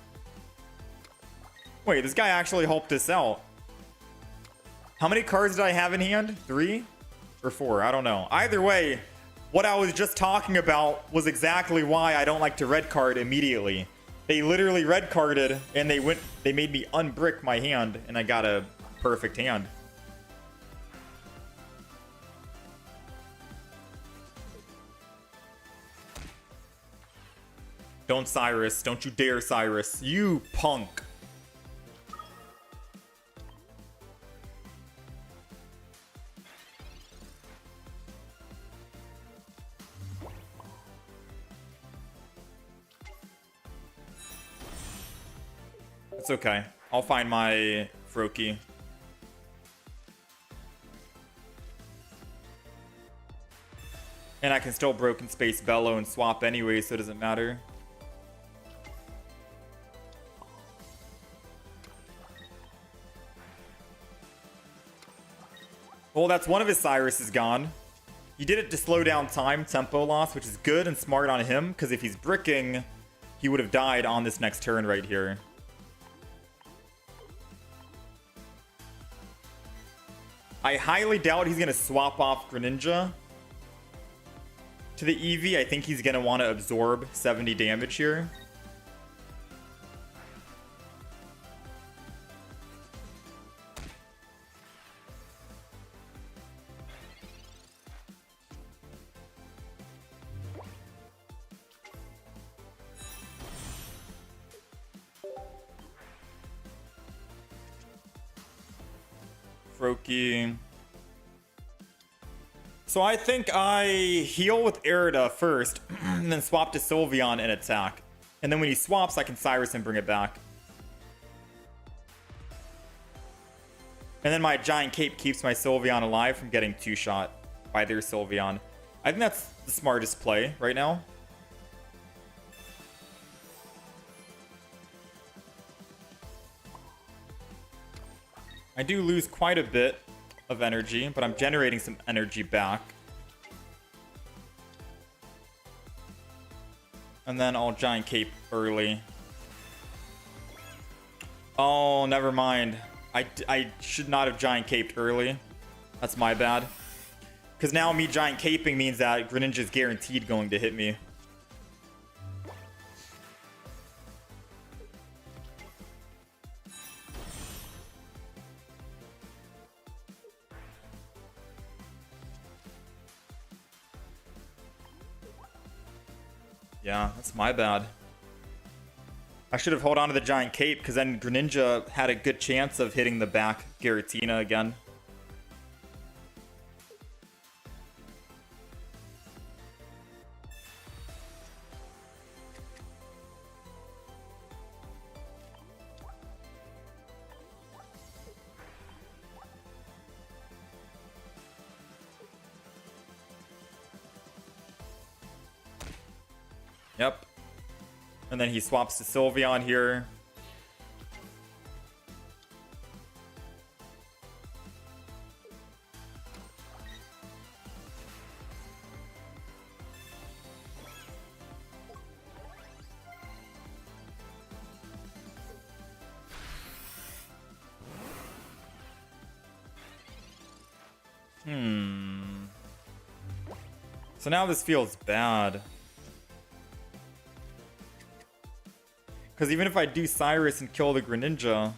Wait, this guy actually helped us out. How many cards did I have in hand? 3 or 4? I don't know. Either way, what I was just talking about was exactly why I don't like to red card immediately. They literally red carded and they made me unbrick my hand and I got a perfect hand. Don't Cyrus. Don't you dare Cyrus. You punk. It's okay. I'll find my Froakie. And I can still Broken Space Bellow and swap anyway, so it doesn't matter. Well, that's one of his Cyrus is gone. He did it to slow down time, tempo loss, which is good and smart on him, because if he's bricking, he would have died on this next turn right here. I highly doubt he's going to swap off Greninja to the Eevee. I think he's going to want to absorb 70 damage here. Froakie. So I think I heal with Erida first, and then swap to Sylveon and attack. And then when he swaps, I can Cyrus and bring it back. And then my Giant Cape keeps my Sylveon alive from getting 2-shot by their Sylveon. I think that's the smartest play right now. I do lose quite a bit of energy, but I'm generating some energy back. And then I'll Giant Cape early. Oh, never mind. I should not have Giant Caped early. That's my bad. Because now me Giant Caping means that Greninja is guaranteed going to hit me. Yeah, that's my bad. I should have held on to the Giant Cape because then Greninja had a good chance of hitting the back Giratina again. Yep. And then he swaps to Sylveon here. So now this feels bad. Because even if I do Cyrus and kill the Greninja,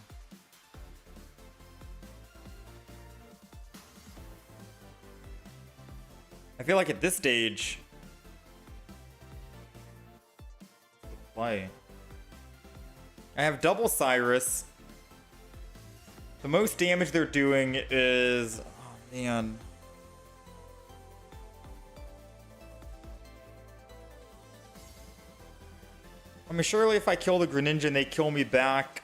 I feel like at this stage... Play. I have double Cyrus. The most damage they're doing is... Oh, man. I mean, surely if I kill the Greninja and they kill me back,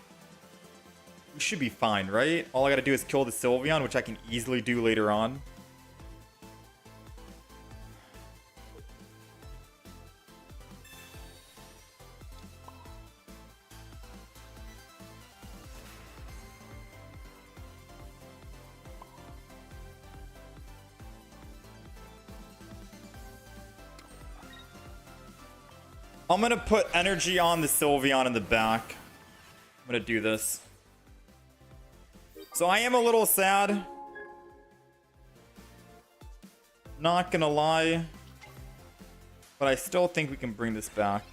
we should be fine, right? All I gotta do is kill the Sylveon, which I can easily do later on. I'm gonna put energy on the Sylveon in the back. I'm gonna do this. So I am a little sad. Not gonna lie. But I still think we can bring this back.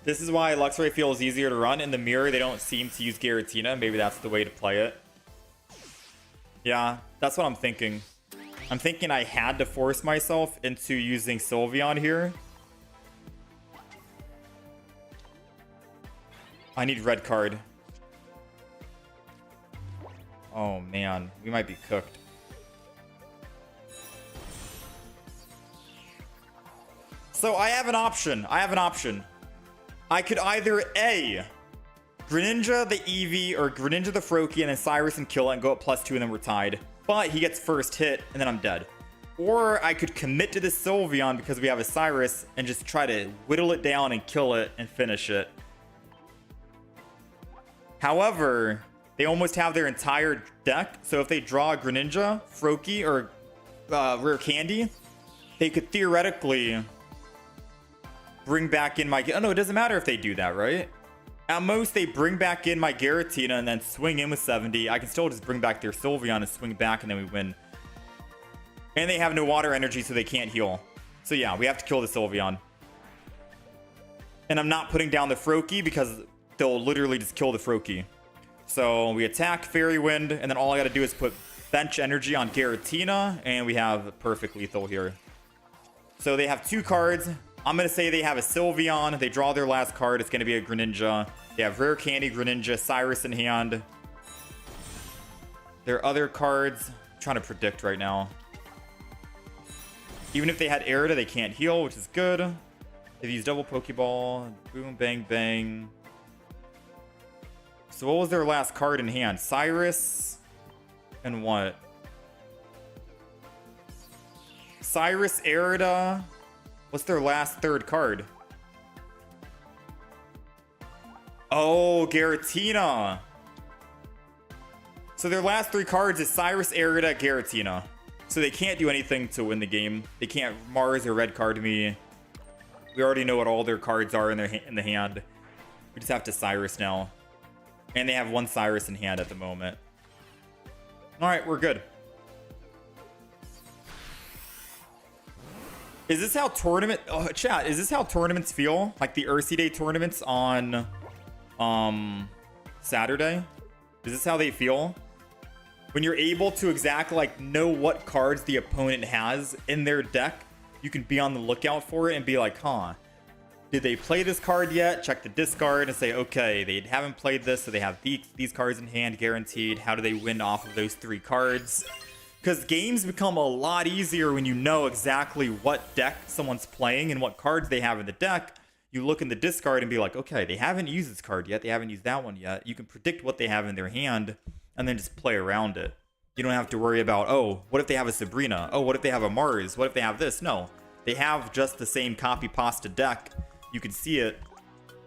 This is why Luxray feels easier to run. In the mirror, they don't seem to use Giratina. Maybe that's the way to play it. Yeah, that's what I'm thinking. I'm thinking I had to force myself into using Sylveon here. I need red card. Oh, man. We might be cooked. So I have an option. I could either A, Greninja the Eevee or Greninja the Froakie and then Cyrus and kill it and go up +2 and then we're tied. But he gets first hit and then I'm dead. Or I could commit to this Sylveon because we have a Cyrus and just try to whittle it down and kill it and finish it. However, they almost have their entire deck. So if they draw a Greninja, Froakie, or Rare Candy, they could theoretically... bring back in my... Oh, no, it doesn't matter if they do that, right? At most, they bring back in my Giratina and then swing in with 70. I can still just bring back their Sylveon and swing back, and then we win. And they have no water energy, so they can't heal. So yeah, we have to kill the Sylveon. And I'm not putting down the Froakie because they'll literally just kill the Froakie. So we attack Fairy Wind, and then all I gotta do is put bench energy on Giratina, and we have perfect lethal here. So they have 2 cards. I'm going to say they have a Sylveon. They draw their last card. It's going to be a Greninja. They have Rare Candy, Greninja, Cyrus in hand. Their other cards, I'm trying to predict right now. Even if they had Erida, they can't heal, which is good. They've used double Pokeball. Boom, bang, bang. So what was their last card in hand? Cyrus and what? Cyrus, Erida... What's their last third card? Oh, Giratina. So their last 3 cards is Cyrus, Erida, Giratina. So they can't do anything to win the game. They can't Mars or red card me. We already know what all their cards are in the hand. We just have to Cyrus now. And they have 1 Cyrus in hand at the moment. Alright, we're good. Is this how tournament... Oh, chat, is this how tournaments feel? Like the Ursi Day tournaments on Saturday? Is this how they feel? When you're able to exactly like know what cards the opponent has in their deck, you can be on the lookout for it and be like, huh, did they play this card yet? Check the discard and say, okay, they haven't played this, so they have these cards in hand guaranteed. How do they win off of those 3 cards? Because games become a lot easier when you know exactly what deck someone's playing and what cards they have in the deck. You look in the discard and be like, okay, they haven't used this card yet. They haven't used that one yet. You can predict what they have in their hand and then just play around it. You don't have to worry about, oh, what if they have a Sabrina? Oh, what if they have a Mars? What if they have this? No, they have just the same copy pasta deck. You can see it,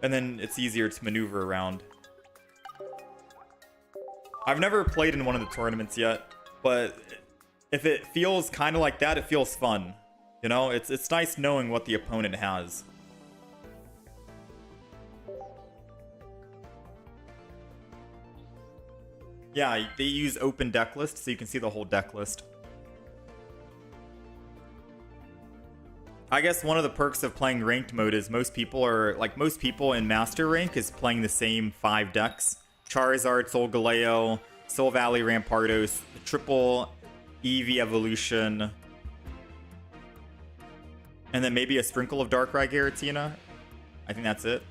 and then it's easier to maneuver around. I've never played in one of the tournaments yet, but if it feels kind of like that, it feels fun. You know, it's nice knowing what the opponent has. Yeah, they use open deck list, so you can see the whole deck list. I guess one of the perks of playing ranked mode is most people in master rank is playing the same 5 decks. Charizard, Solgaleo, Soul Valley Rampardos, triple Eevee Evolution, and then maybe a sprinkle of Darkrai Giratina. I think that's it.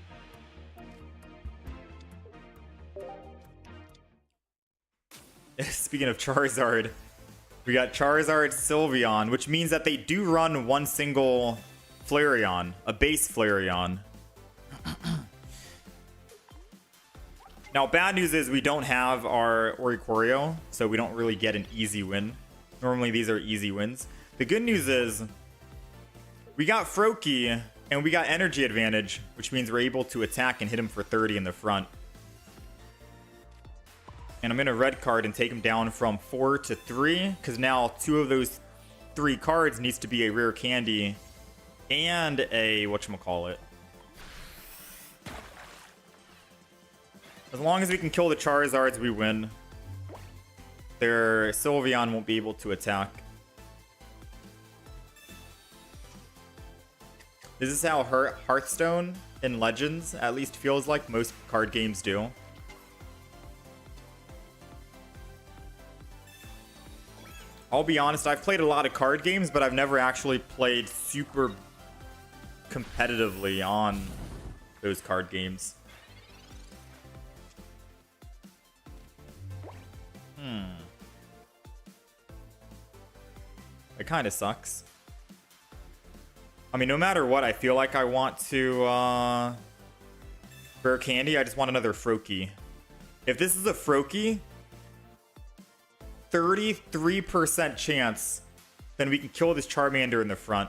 Speaking of Charizard, we got Charizard Sylveon, which means that they do run one single Flareon, a base Flareon. Now, bad news is we don't have our Oricorio, so we don't really get an easy win. Normally, these are easy wins. The good news is we got Froakie, and we got energy advantage, which means we're able to attack and hit him for 30 in the front. And I'm going to red card and take him down from 4 to 3, because now 2 of those 3 cards needs to be a rare candy and a whatchamacallit. As long as we can kill the Charizards, we win. Their Sylveon won't be able to attack. This is how Hearthstone in Legends at least feels like most card games do. I'll be honest, I've played a lot of card games, but I've never actually played super competitively on those card games. It kind of sucks. I mean, no matter what, I feel like I want to rare candy. I just want another Froakie. If this is a Froakie, 33% chance, then we can kill this Charmander in the front.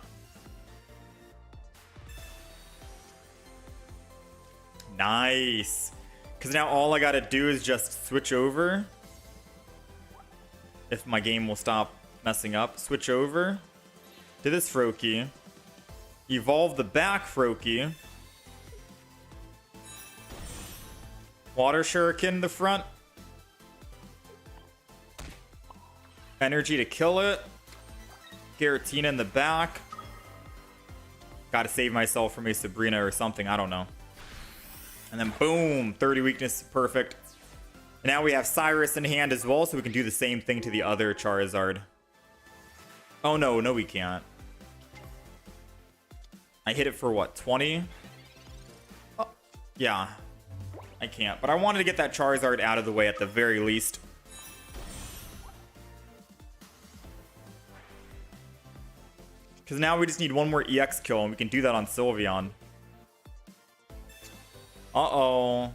Nice. Because now all I gotta do is just switch over. If my game will stop messing up. Switch over to this Froakie. Evolve the back Froakie. Water Shuriken in the front. Energy to kill it. Giratina in the back. Gotta save myself from a Sabrina or something. I don't know. And then boom, 30 weakness, perfect. And now we have Cyrus in hand as well, so we can do the same thing to the other Charizard. Oh no, no we can't. I hit it for what, 20? Oh, yeah, I can't. But I wanted to get that Charizard out of the way at the very least. Because now we just need one more EX kill, and we can do that on Sylveon. Uh-oh.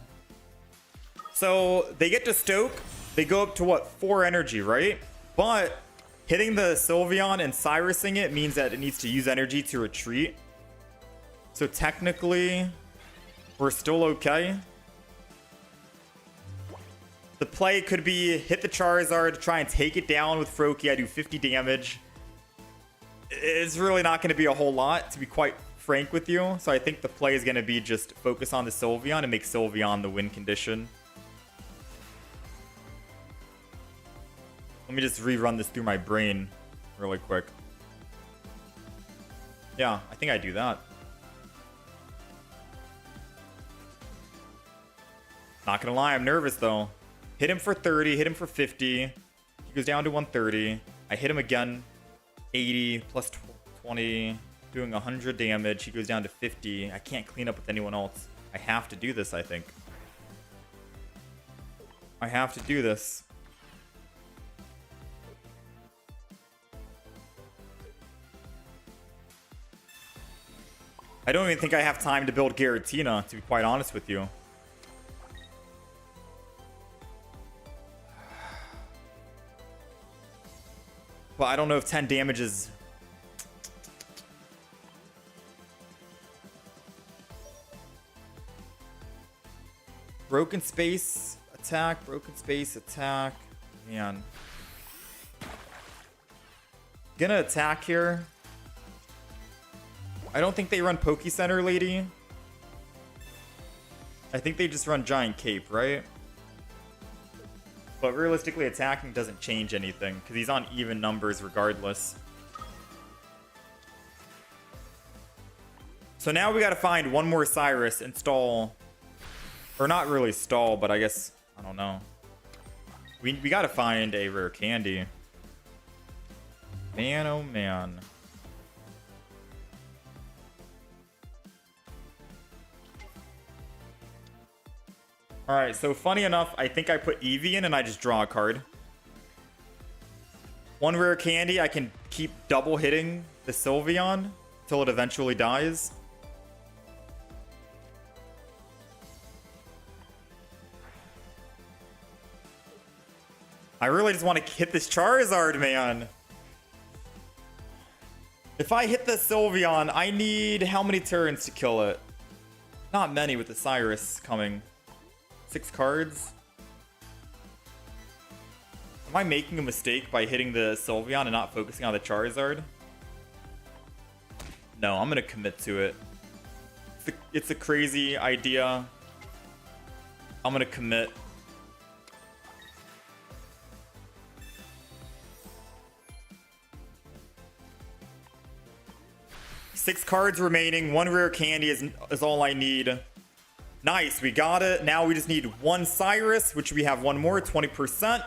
So, they get to Stoke. They go up to, what, 4 energy, right? But hitting the Sylveon and Cyrusing it means that it needs to use energy to retreat. So, technically, we're still okay. The play could be hit the Charizard, try and take it down with Froakie. I do 50 damage. It's really not going to be a whole lot, to be quite frank with you. So I think the play is going to be just focus on the Sylveon and make Sylveon the win condition. Let me just rerun this through my brain really quick. Yeah, I think I do that. Not going to lie, I'm nervous though. Hit him for 30, hit him for 50. He goes down to 130. I hit him again. 80 plus 20, doing 100 damage. He goes down to 50. I can't clean up with anyone else. I have to do this, I think. I have to do this. I don't even think I have time to build Giratina, to be quite honest with you. But I don't know if 10 damage is... Broken space, attack, broken space, attack. Man. Gonna attack here. I don't think they run Poke Center, lady. I think they just run Giant Cape, right? But realistically, attacking doesn't change anything because he's on even numbers regardless. So now we got to find one more Cyrus, install, or not really stall, but I guess, I don't know. We got to find a rare candy. Man, oh man. Alright, so funny enough, I think I put Eevee in and I just draw a card. One rare candy, I can keep double hitting the Sylveon until it eventually dies. I really just want to hit this Charizard, man. If I hit the Sylveon, I need how many turns to kill it? Not many with the Cyrus coming. 6 cards. Am I making a mistake by hitting the Sylveon and not focusing on the Charizard? No, I'm going to commit to it. It's a crazy idea. I'm going to commit. Six cards remaining. One rare candy is all I need. Nice, we got it. Now we just need one Cyrus, which we have one more, 20%.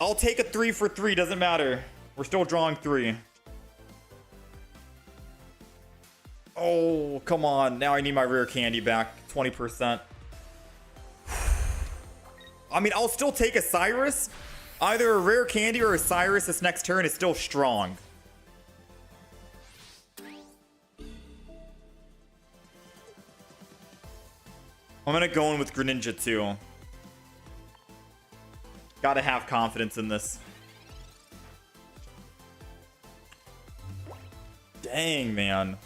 I'll take a 3 for 3, doesn't matter. We're still drawing 3. Oh, come on. Now I need my rare candy back, 20%. I mean, I'll still take a Cyrus. Either a rare candy or a Cyrus this next turn is still strong. I'm gonna go in with Greninja too. Gotta have confidence in this. Dang, man.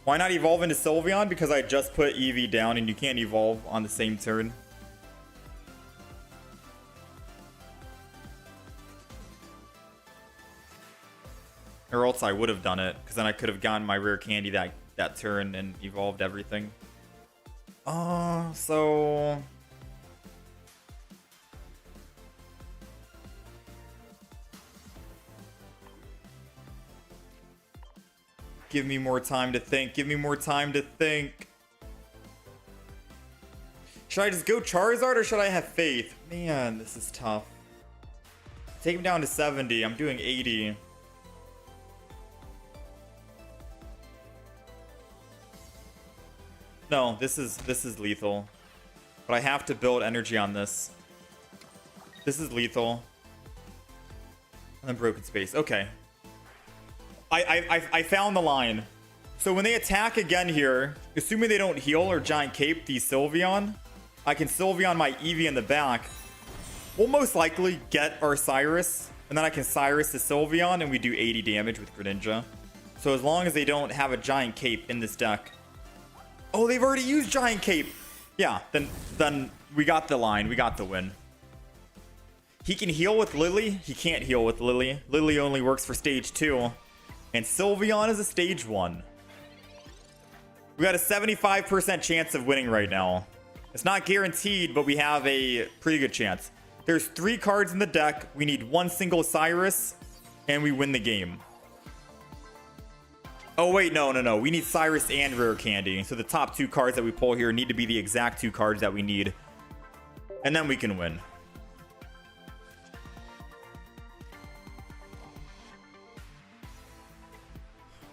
Why not evolve into Sylveon? Because I just put Eevee down and you can't evolve on the same turn. Or else I would have done it, because then I could have gotten my rare candy that turn and evolved everything. So... Give me more time to think. Give me more time to think. Should I just go Charizard or should I have faith? Man, this is tough. Take him down to 70. I'm doing 80. No, this is lethal. But I have to build energy on this. This is lethal. And then broken space. Okay. I found the line. So when they attack again here, assuming they don't heal or giant cape the Sylveon, I can Sylveon my Eevee in the back. We'll most likely get our Cyrus, and then I can Cyrus the Sylveon, and we do 80 damage with Greninja. So as long as they don't have a giant cape in this deck. Oh, they've already used giant cape. Yeah, then we got the line. We got the win. He can heal with Lily. He can't heal with Lily. Lily only works for stage 2. And Sylveon is a stage 1. We got a 75% chance of winning right now. It's not guaranteed, but we have a pretty good chance. There's 3 cards in the deck. We need one single Cyrus, and we win the game. Oh, wait, no. We need Cyrus and Rare Candy. So the top 2 cards that we pull here need to be the exact 2 cards that we need. And then we can win.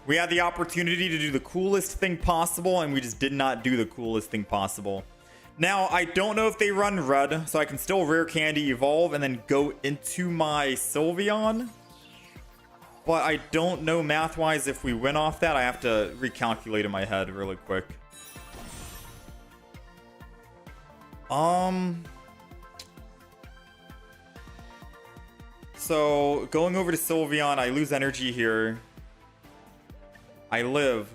We had the opportunity to do the coolest thing possible, and we just did not do the coolest thing possible. Now, I don't know if they run red, so I can still Rare Candy evolve and then go into my Sylveon. But I don't know math-wise if we win off that. I have to recalculate in my head really quick. So, going over to Sylveon, I lose energy here. I live,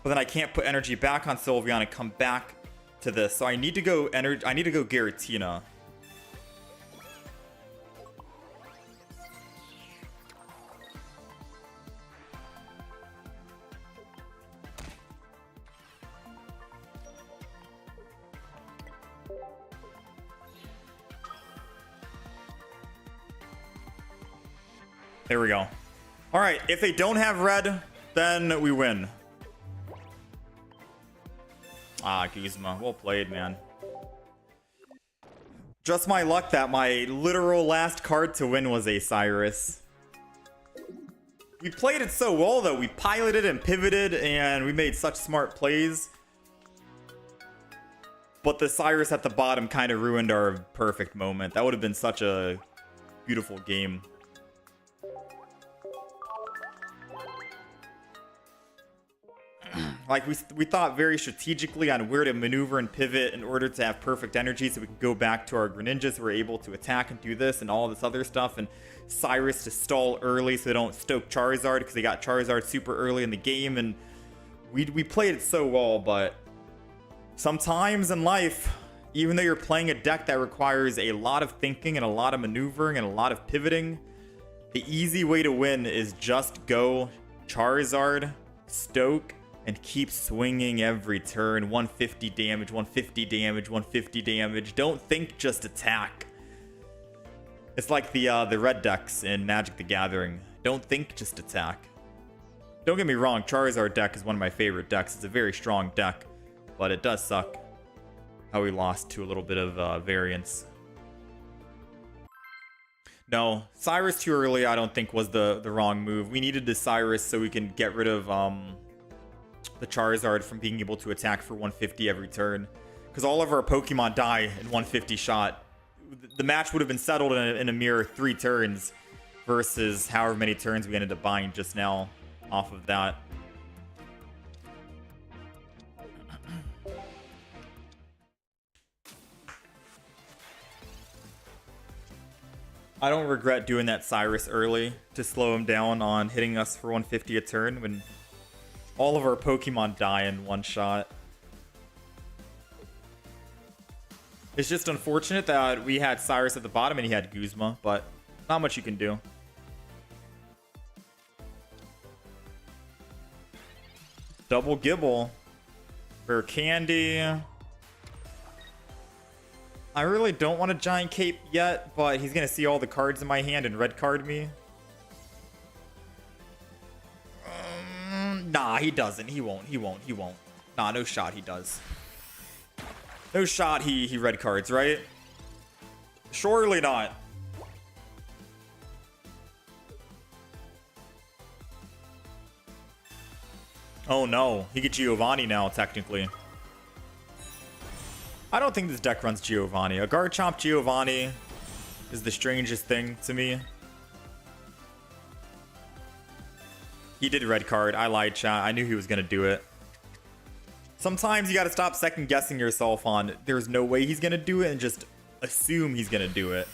but then I can't put energy back on Sylveon and come back to this. So I need to go I need to go Giratina. There we go. All right, if they don't have red, then we win. Ah, Guzma. Well played, man. Just my luck that my literal last card to win was a Cyrus. We played it so well, though. We piloted and pivoted, and we made such smart plays. But the Cyrus at the bottom kind of ruined our perfect moment. That would have been such a beautiful game. Like, we thought very strategically on where to maneuver and pivot in order to have perfect energy so we could go back to our Greninjas who were able to attack and do this and all this other stuff. And Cyrus to stall early so they don't stoke Charizard because they got Charizard super early in the game. And we played it so well, but sometimes in life, even though you're playing a deck that requires a lot of thinking and a lot of maneuvering and a lot of pivoting, the easy way to win is just go Charizard, stoke, and keep swinging every turn. 150 damage, 150 damage, 150 damage. Don't think, just attack. It's like the red decks in Magic the Gathering. Don't think, just attack. Don't get me wrong, Charizard deck is one of my favorite decks. It's a very strong deck, but it does suck how we lost to a little bit of variance. No, Cyrus too early I don't think was the wrong move. We needed the Cyrus so we can get rid of the Charizard from being able to attack for 150 every turn. Because all of our Pokemon die in 150 shot. The match would have been settled in a mere 3 turns versus however many turns we ended up buying just now off of that. I don't regret doing that Cyrus early to slow him down on hitting us for 150 a turn when all of our Pokemon die in one shot. It's just unfortunate that we had Cyrus at the bottom and he had Guzma, but not much you can do. Double Gibble. Rare Candy. I really don't want a Giant Cape yet, but he's going to see all the cards in my hand and red card me. Nah, he doesn't. He won't. Nah, no shot he does. No shot he red cards, right? Surely not. Oh no, he gets Giovanni now, technically. I don't think this deck runs Giovanni. A Garchomp Giovanni is the strangest thing to me. He did red card. I lied, chat. I knew he was going to do it. Sometimes you got to stop second guessing yourself on there's no way he's going to do it and just assume he's going to do it.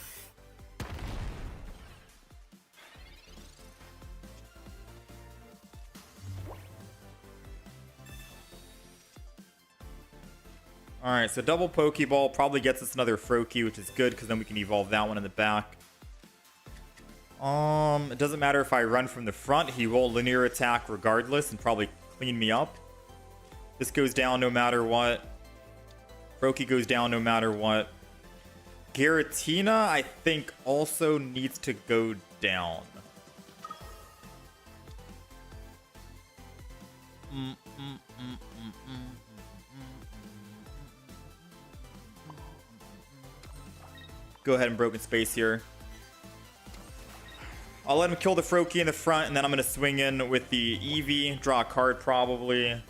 Alright, so double Pokeball probably gets us another Froakie, which is good because then we can evolve that one in the back. It doesn't matter if I run from the front. He will linear attack regardless and probably clean me up. This goes down no matter what. Froakie goes down no matter what. Giratina, I think, also needs to go down. Go ahead and Broken Space here. I'll let him kill the Froakie in the front, and then I'm going to swing in with the Eevee. Draw a card, probably.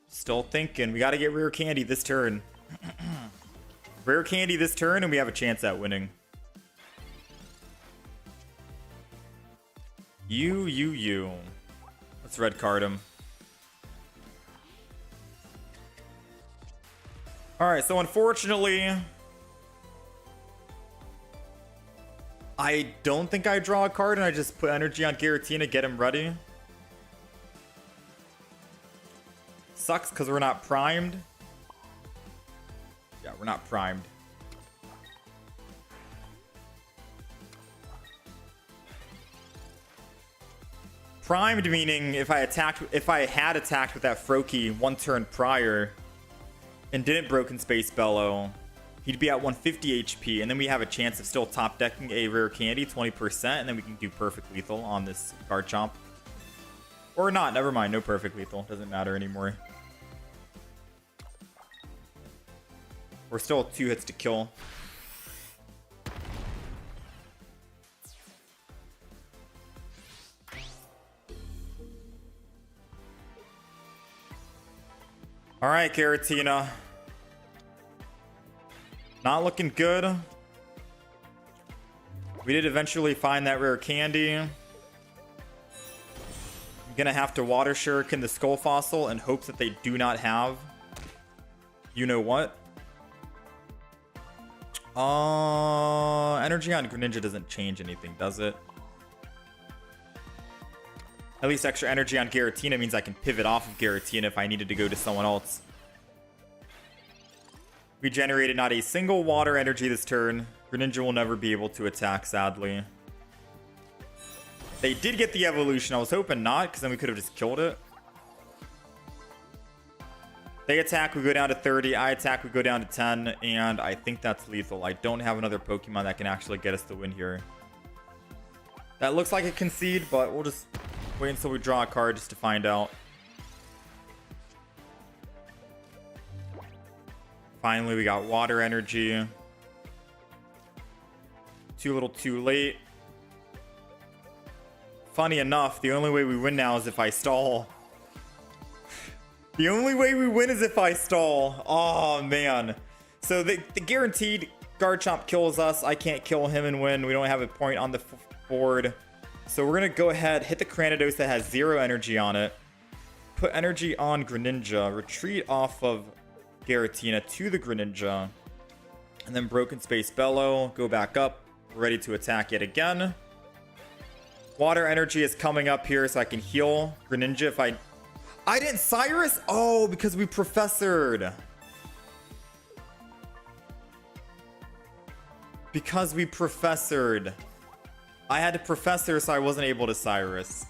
Still thinking. We got to get Rare Candy this turn. Rare Candy this turn, and we have a chance at winning. You. Let's red card him. Alright, so unfortunately, I don't think I draw a card and I just put energy on Giratina, get him ready. Sucks because we're not primed. Yeah, we're not primed. Primed meaning if I had attacked with that Froakie one turn prior and didn't Broken Space Bellow, he'd be at 150 HP, and then we have a chance of still top decking a rare candy 20%, and then we can do perfect lethal on this Garchomp. Or not, never mind, no perfect lethal, doesn't matter anymore. We're still 2 hits to kill. All right, Giratina. Not looking good. We did eventually find that rare candy. I'm gonna have to Water Shuriken the Skull Fossil in hopes that they do not have you know what. Energy on Greninja doesn't change anything, does it? At least extra energy on Giratina means I can pivot off of Giratina if I needed to go to someone else. We generated not a single water energy this turn. Greninja will never be able to attack, sadly. They did get the evolution. I was hoping not, because then we could have just killed it. They attack, we go down to 30. I attack, we go down to 10. And I think that's lethal. I don't have another Pokemon that can actually get us the win here. That looks like a concede, but we'll just wait until we draw a card just to find out. Finally, we got water energy. Too little, too late. Funny enough, the only way we win now is if I stall. The only way we win is if I stall. Oh, man. So the guaranteed Garchomp kills us. I can't kill him and win. We don't have a point on the board. So we're going to go ahead, hit the Cranidos that has 0 energy on it. Put energy on Greninja. Retreat off of Giratina to the Greninja. And then Broken Space Bellow. Go back up. We're ready to attack yet again. Water energy is coming up here so I can heal Greninja if I didn't Cyrus? Oh, because we Professored. Because we Professored. I had to Professor, so I wasn't able to Cyrus.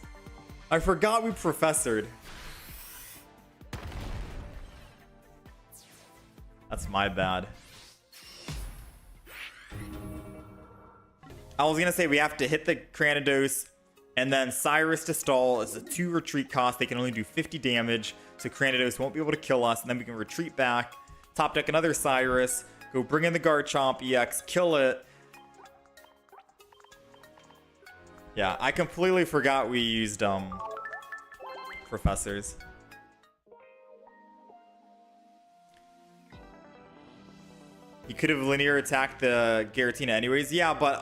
I forgot we Professored. That's my bad. I was going to say we have to hit the Cranidos and then Cyrus to stall. It's a 2 retreat cost. They can only do 50 damage, so Cranidos won't be able to kill us. And then we can retreat back, top deck another Cyrus, go bring in the Garchomp EX, kill it. Yeah, I completely forgot we used Professors. He could have linear attacked the Giratina anyways. Yeah, but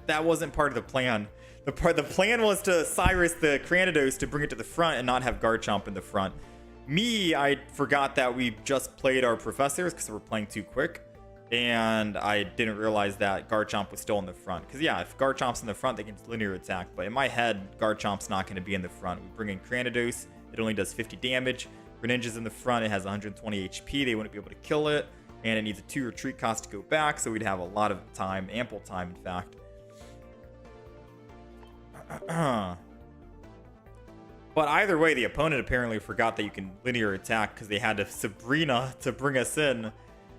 that wasn't part of the plan. The plan was to Cyrus the Cranidos to bring it to the front and not have Garchomp in the front. I forgot that we just played our Professors because we're playing too quick. And I didn't realize that Garchomp was still in the front. Because yeah, if Garchomp's in the front, they can just linear attack. But in my head, Garchomp's not going to be in the front. We bring in Cranidos. It only does 50 damage. Greninja's in the front. It has 120 HP. They wouldn't be able to kill it. And it needs a 2 retreat cost to go back. So we'd have a lot of time. Ample time, in fact. But either way, the opponent apparently forgot that you can linear attack because they had to Sabrina to bring us in.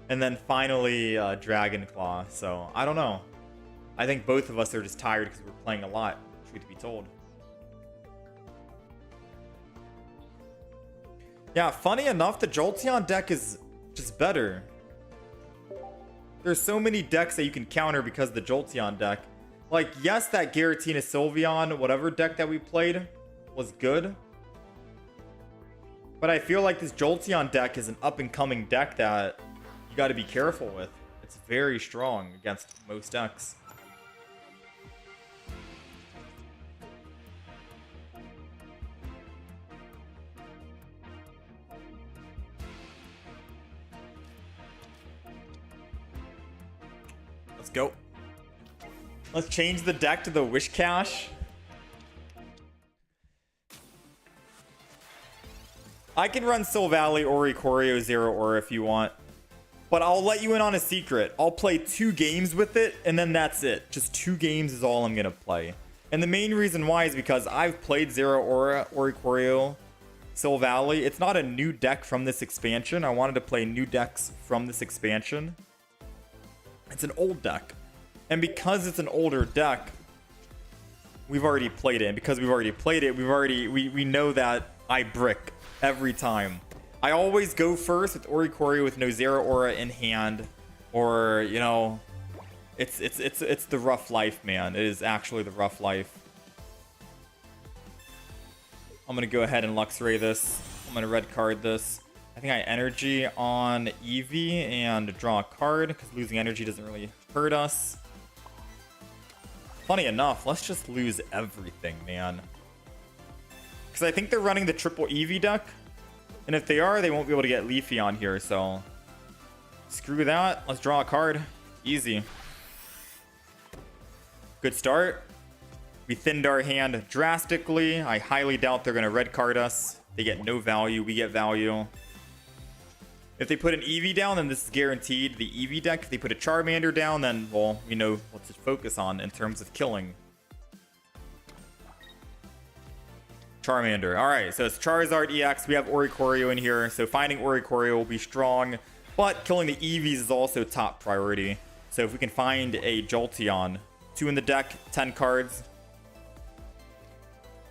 And then finally, Dragon Claw. So, I don't know. I think both of us are just tired because we're playing a lot, truth be told. Yeah, funny enough, the Jolteon deck is just better. There's so many decks that you can counter because of the Jolteon deck. Like, yes, that Giratina Sylveon, whatever deck that we played, was good. But I feel like this Jolteon deck is an up-and-coming deck that you got to be careful with. It's very strong against most decks. Let's go. Let's change the deck to the Wish Cache. I can run Silvally or Ikorio Zero Aura if you want. But I'll let you in on a secret. I'll play 2 games with it, and then that's it. Just 2 games is all I'm going to play. And the main reason why is because I've played Zero Aura, Oricorio, Sil Valley. It's not a new deck from this expansion. I wanted to play new decks from this expansion. It's an old deck. And because it's an older deck, we've already played it. And because we've already played it, we know that I brick every time. I always go first with Oricorio with no Zero Aura in hand. Or, you know, it's the rough life, man. It is actually the rough life. I'm going to go ahead and Luxray this. I'm going to red card this. I think I energy on Eevee and draw a card because losing energy doesn't really hurt us. Funny enough, let's just lose everything, man. Because I think they're running the triple Eevee deck. And if they are, they won't be able to get Leafy on here, so screw that. Let's draw a card. Easy. Good start. We thinned our hand drastically. I highly doubt they're going to red card us. They get no value. We get value. If they put an Eevee down, then this is guaranteed the Eevee deck. If they put a Charmander down, then, well, we know what to focus on in terms of killing. Charmander. All right, so it's Charizard EX. We have Oricorio in here, so finding Oricorio will be strong. But killing the Eevees is also top priority. So if we can find a Jolteon, 2 in the deck, 10 cards.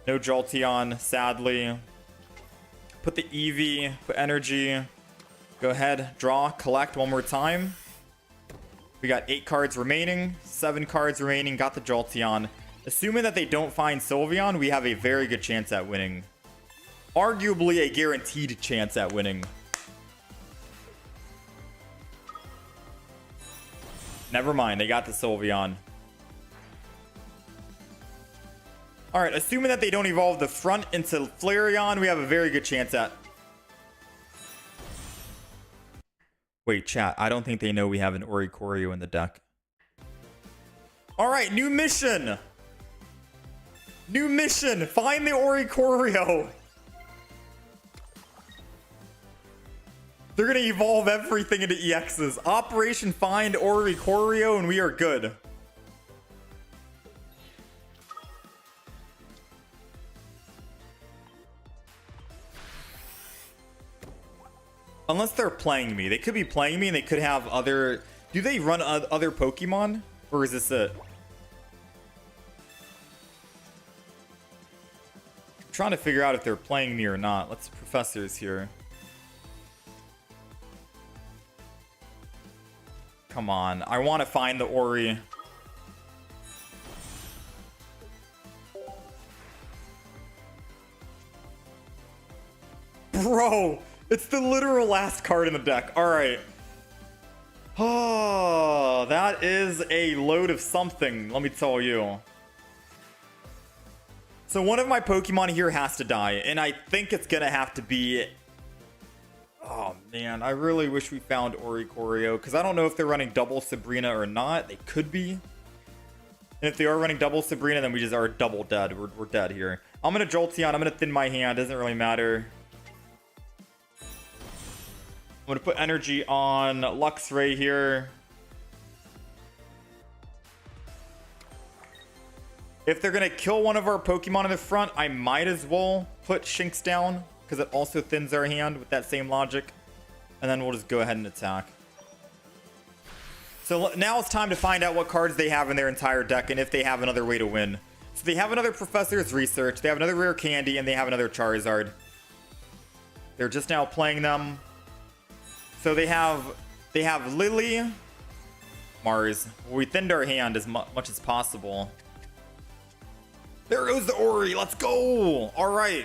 No Jolteon, sadly. Put the Eevee, put energy. Go ahead, draw, collect one more time. We got 8 cards remaining, 7 cards remaining, got the Jolteon. Assuming that they don't find Sylveon, we have a very good chance at winning. Arguably a guaranteed chance at winning. Never mind, they got the Sylveon. Alright, assuming that they don't evolve the front into Flareon, we have a very good chance at... Wait, chat, I don't think they know we have an Oricorio in the deck. Alright, new mission! New mission! Find the Oricorio! They're gonna evolve everything into EXs. Operation Find Oricorio, and we are good. Unless they're playing me. They could be playing me and they could have other... Do they run other Pokemon? Or is this it? I'm trying to figure out if they're playing me or not. Let's Professors here. Come on. I want to find the Ori. Bro! It's the literal last card in the deck. Alright. Oh, that is a load of something, let me tell you. So one of my Pokemon here has to die, and I think it's gonna have to be... Oh man, I really wish we found Oricorio, because I don't know if they're running double Sabrina or not. They could be. And if they are running double Sabrina, then we just are double dead. We're dead here. I'm gonna Jolteon, I'm gonna thin my hand, doesn't really matter. I'm going to put energy on Luxray here. If they're going to kill one of our Pokemon in the front, I might as well put Shinx down, because it also thins our hand with that same logic. And then we'll just go ahead and attack. So now it's time to find out what cards they have in their entire deck and if they have another way to win. So they have another Professor's Research, they have another Rare Candy, and they have another Charizard. They're just now playing them. So they have Lily, Mars. We thinned our hand as much as possible. There goes the Ori. Let's go. All right.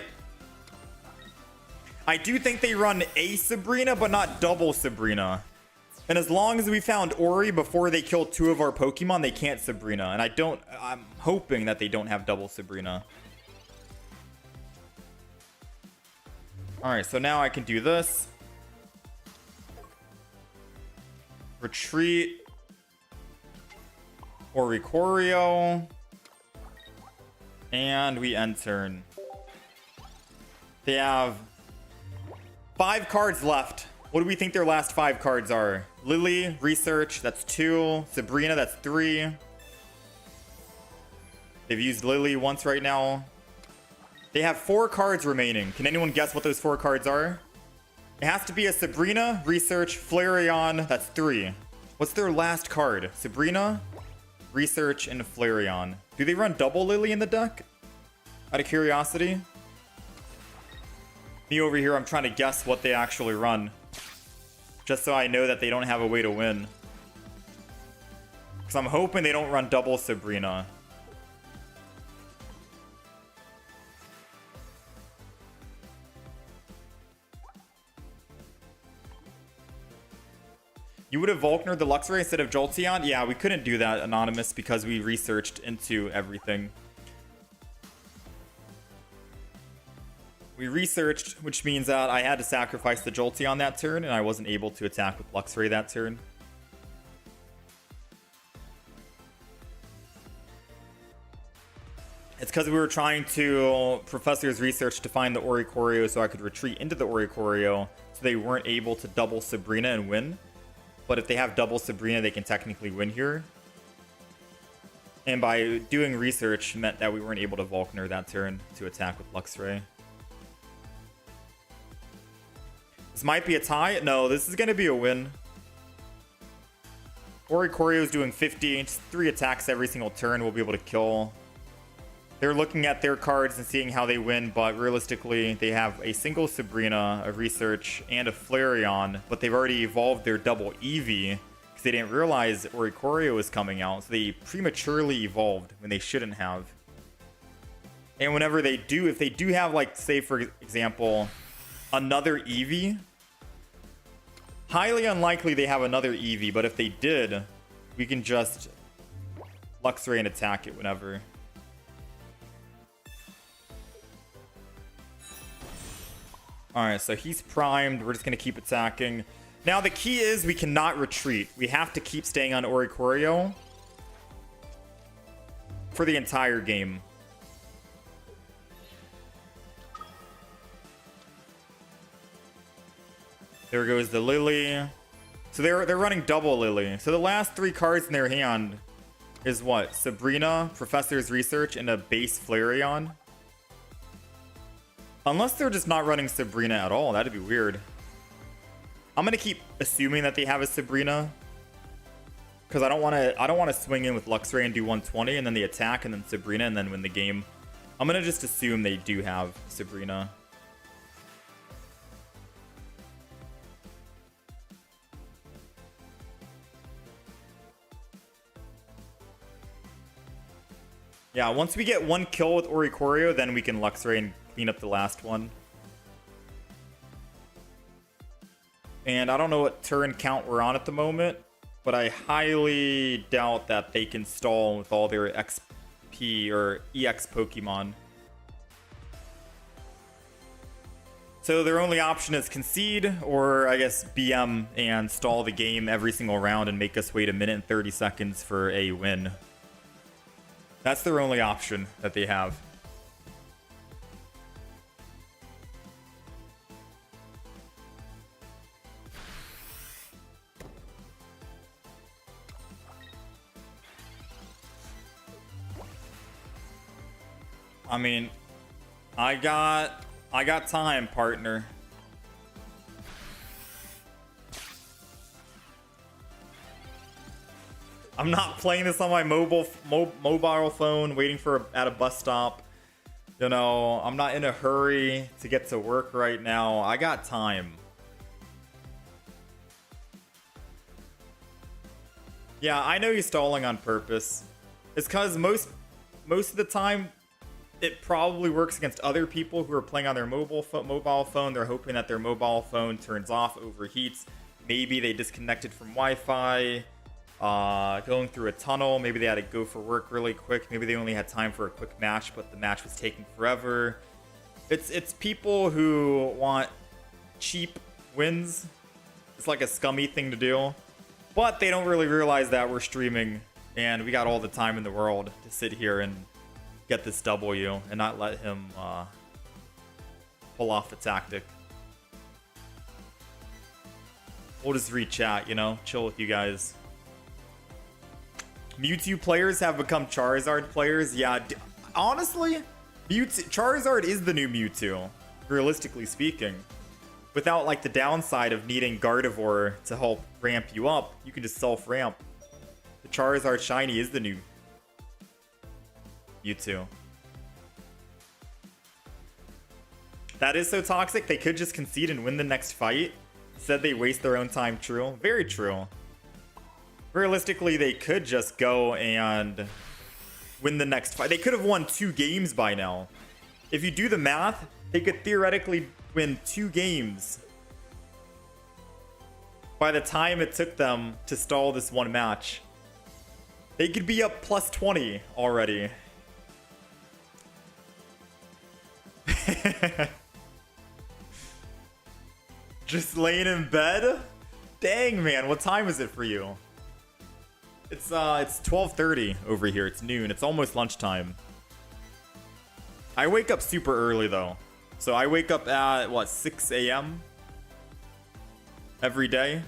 I do think they run a Sabrina, but not double Sabrina. And as long as we found Ori before they kill 2 of our Pokemon, they can't Sabrina. And I'm hoping that they don't have double Sabrina. All right, so now I can do this. Retreat. Oricorio. And we end turn. They have 5 cards left. What do we think their last 5 cards are? Lily, Research, that's 2. Sabrina, that's 3. They've used Lily once right now. They have 4 cards remaining. Can anyone guess what those 4 cards are? It has to be a Sabrina, Research, Flareon. That's 3. What's their last card? Sabrina, Research, and Flareon. Do they run double Lily in the deck? Out of curiosity. Me over here, I'm trying to guess what they actually run. Just so I know that they don't have a way to win. Because I'm hoping they don't run double Sabrina. You would have Volkner the Luxray instead of Jolteon? Yeah, we couldn't do that, Anonymous, because we researched into everything. We researched, which means that I had to sacrifice the Jolteon that turn, and I wasn't able to attack with Luxray that turn. It's because we were trying to Professor's Research to find the Oricorio so I could retreat into the Oricorio, so they weren't able to double Sabrina and win. But if they have double Sabrina, they can technically win here. And by doing research meant that we weren't able to Volkner that turn to attack with Luxray. This might be a tie. No, this is going to be a win. Oricorio is doing 50. 3 attacks every single turn. We'll be able to kill. They're looking at their cards and seeing how they win, but realistically, they have a single Sabrina, a Research, and a Flareon, but they've already evolved their double Eevee because they didn't realize Oricorio was coming out, so they prematurely evolved when they shouldn't have. And whenever they do, if they do have, like, say, for example, another Eevee, highly unlikely they have another Eevee, but if they did, we can just Luxray and attack it whenever. Alright, so he's primed. We're just going to keep attacking. Now, the key is we cannot retreat. We have to keep staying on Oricorio for the entire game. There goes the Lily. So they're running double Lily. So the last 3 cards in their hand is what? Sabrina, Professor's Research, and a base Flareon. Unless they're just not running Sabrina at all. That'd be weird. I'm gonna keep assuming that they have a Sabrina. Because I don't wanna swing in with Luxray and do 120 and then the attack and then Sabrina and then win the game. I'm gonna just assume they do have Sabrina. Yeah, once we get 1 kill with Oricorio, then we can Luxray and clean up the last one. And I don't know what turn count we're on at the moment, but I highly doubt that they can stall with all their XP or EX Pokemon. So their only option is concede, or I guess BM and stall the game every single round and make us wait 1 minute and 30 seconds for a win. That's their only option that they have. I mean, I got time, partner. I'm not playing this on my mobile phone, waiting for at a bus stop. You know, I'm not in a hurry to get to work right now. I got time. Yeah, I know he's stalling on purpose. It's because most of the time, it probably works against other people who are playing on their mobile phone. They're hoping that their mobile phone turns off, overheats. Maybe they disconnected from Wi-Fi. Going through a tunnel. Maybe they had to go for work really quick. Maybe they only had time for a quick match, but the match was taking forever. It's people who want cheap wins. It's like a scummy thing to do. But they don't really realize that we're streaming and we got all the time in the world to sit here and get this W and not let him pull off the tactic. We'll just re-chat, you know, chill with you guys. Mewtwo players have become Charizard players. Yeah, honestly, Charizard is the new Mewtwo, realistically speaking. Without like the downside of needing Gardevoir to help ramp you up, you can just self-ramp. The Charizard Shiny is the new Mewtwo. That is so toxic, they could just concede and win the next fight. Instead they waste their own time, true. Very true. Realistically, they could just go and win the next fight. They could have won 2 games by now. If you do the math, they could theoretically win 2 games by the time it took them to stall this one match. They could be up plus 20 already. Just laying in bed? Dang, man, what time is it for you? It's 12:30 over here. It's noon. It's almost lunchtime. I wake up super early though. So I wake up at what, 6 a.m. every day?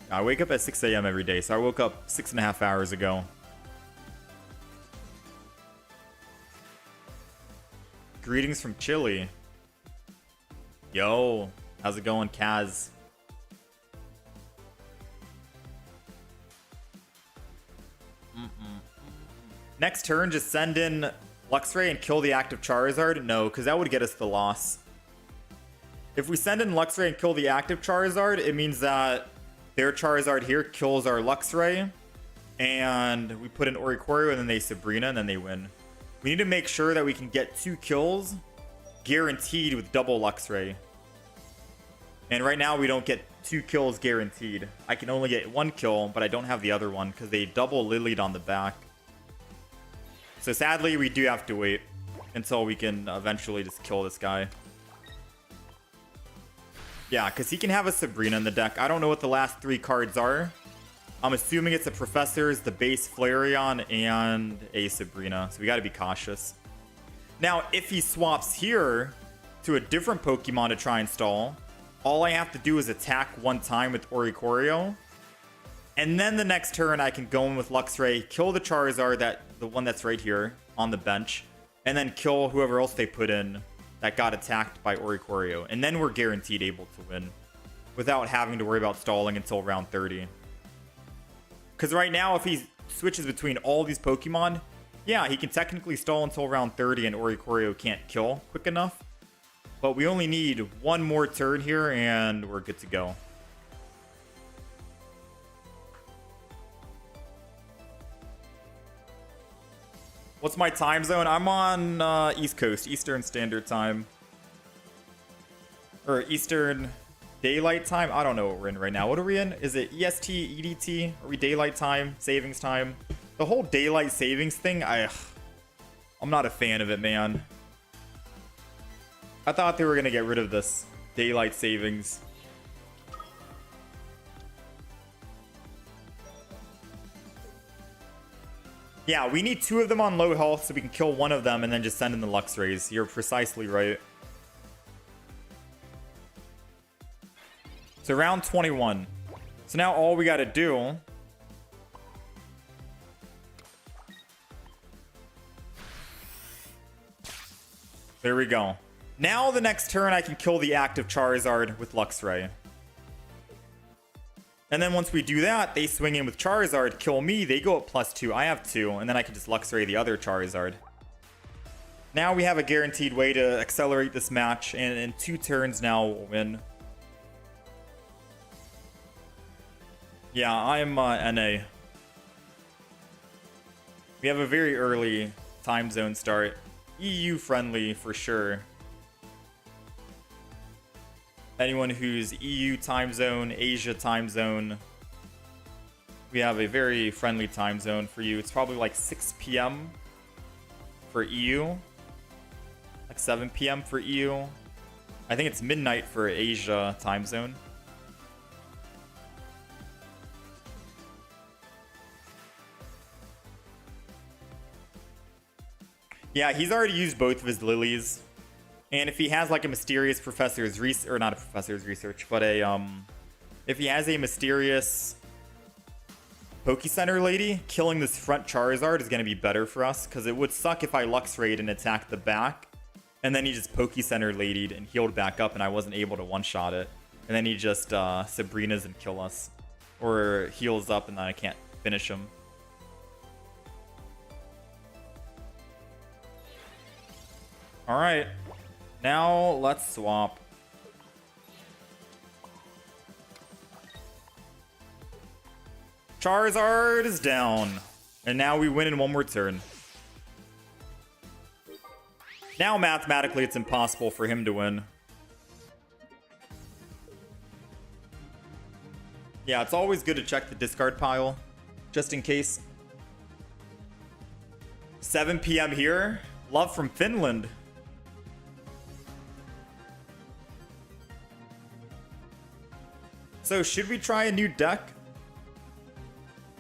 I wake up at 6 a.m. every day. So I woke up 6.5 hours ago. Greetings from Chile. Yo, how's it going, Kaz? Next turn, just send in Luxray and kill the active Charizard? No, because that would get us the loss. If we send in Luxray and kill the active Charizard, it means that their Charizard here kills our Luxray. And we put in Oricorio and then they Sabrina and then they win. We need to make sure that we can get 2 kills guaranteed with double Luxray. And right now we don't get 2 kills guaranteed. I can only get 1 kill, but I don't have the other one because they double Lilied on the back. So sadly, we do have to wait until we can eventually just kill this guy. Yeah, because he can have a Sabrina in the deck. I don't know what the last 3 cards are. I'm assuming it's a Professor's, the base Flareon, and a Sabrina. So we got to be cautious. Now, if he swaps here to a different Pokemon to try and stall, all I have to do is attack 1 time with Oricorio. And then the next turn, I can go in with Luxray, kill the Charizard, the one that's right here on the bench, and then kill whoever else they put in that got attacked by Oricorio. And then we're guaranteed able to win without having to worry about stalling until round 30. Because right now, if he switches between all these Pokemon, yeah, he can technically stall until round 30 and Oricorio can't kill quick enough. But we only need 1 more turn here and we're good to go. What's my time zone? I'm on East Coast, Eastern Standard Time. Or Eastern Daylight Time? I don't know what we're in right now. What are we in? Is it EST, EDT? Are we Daylight Time, Savings Time? The whole Daylight Savings thing, I'm not a fan of it, man. I thought they were going to get rid of this Daylight Savings. Yeah, we need 2 of them on low health so we can kill 1 of them and then just send in the Luxrays. You're precisely right. So round 21. So now all we got to do there we go. Now the next turn I can kill the active Charizard with Luxray. And then once we do that, they swing in with Charizard, kill me, they go up +2. I have 2, and then I can just Luxray the other Charizard. Now we have a guaranteed way to accelerate this match, and in 2 turns now we'll win. Yeah, I'm NA. We have a very early time zone start. EU friendly for sure. Anyone who's EU time zone, Asia time zone, we have a very friendly time zone for you. It's probably like 6 p.m. for EU, like 7 p.m. for EU. I think it's midnight for Asia time zone. Yeah, he's already used both of his lilies. And if he has like a mysterious professor's research, or not a professor's research, but a if he has a mysterious Pokecenter Lady, killing this front Charizard is going to be better for us, because it would suck if I Lux Raid and attacked the back, and then he just Pokecenter Ladied and healed back up, and I wasn't able to one-shot it. And then he just Sabrina's and kill us. Or heals up and then I can't finish him. Alright. Now let's swap. Charizard is down. And now we win in one more turn. Now mathematically it's impossible for him to win. Yeah, it's always good to check the discard pile, just in case. 7 p.m. here. Love from Finland. So, should we try a new deck?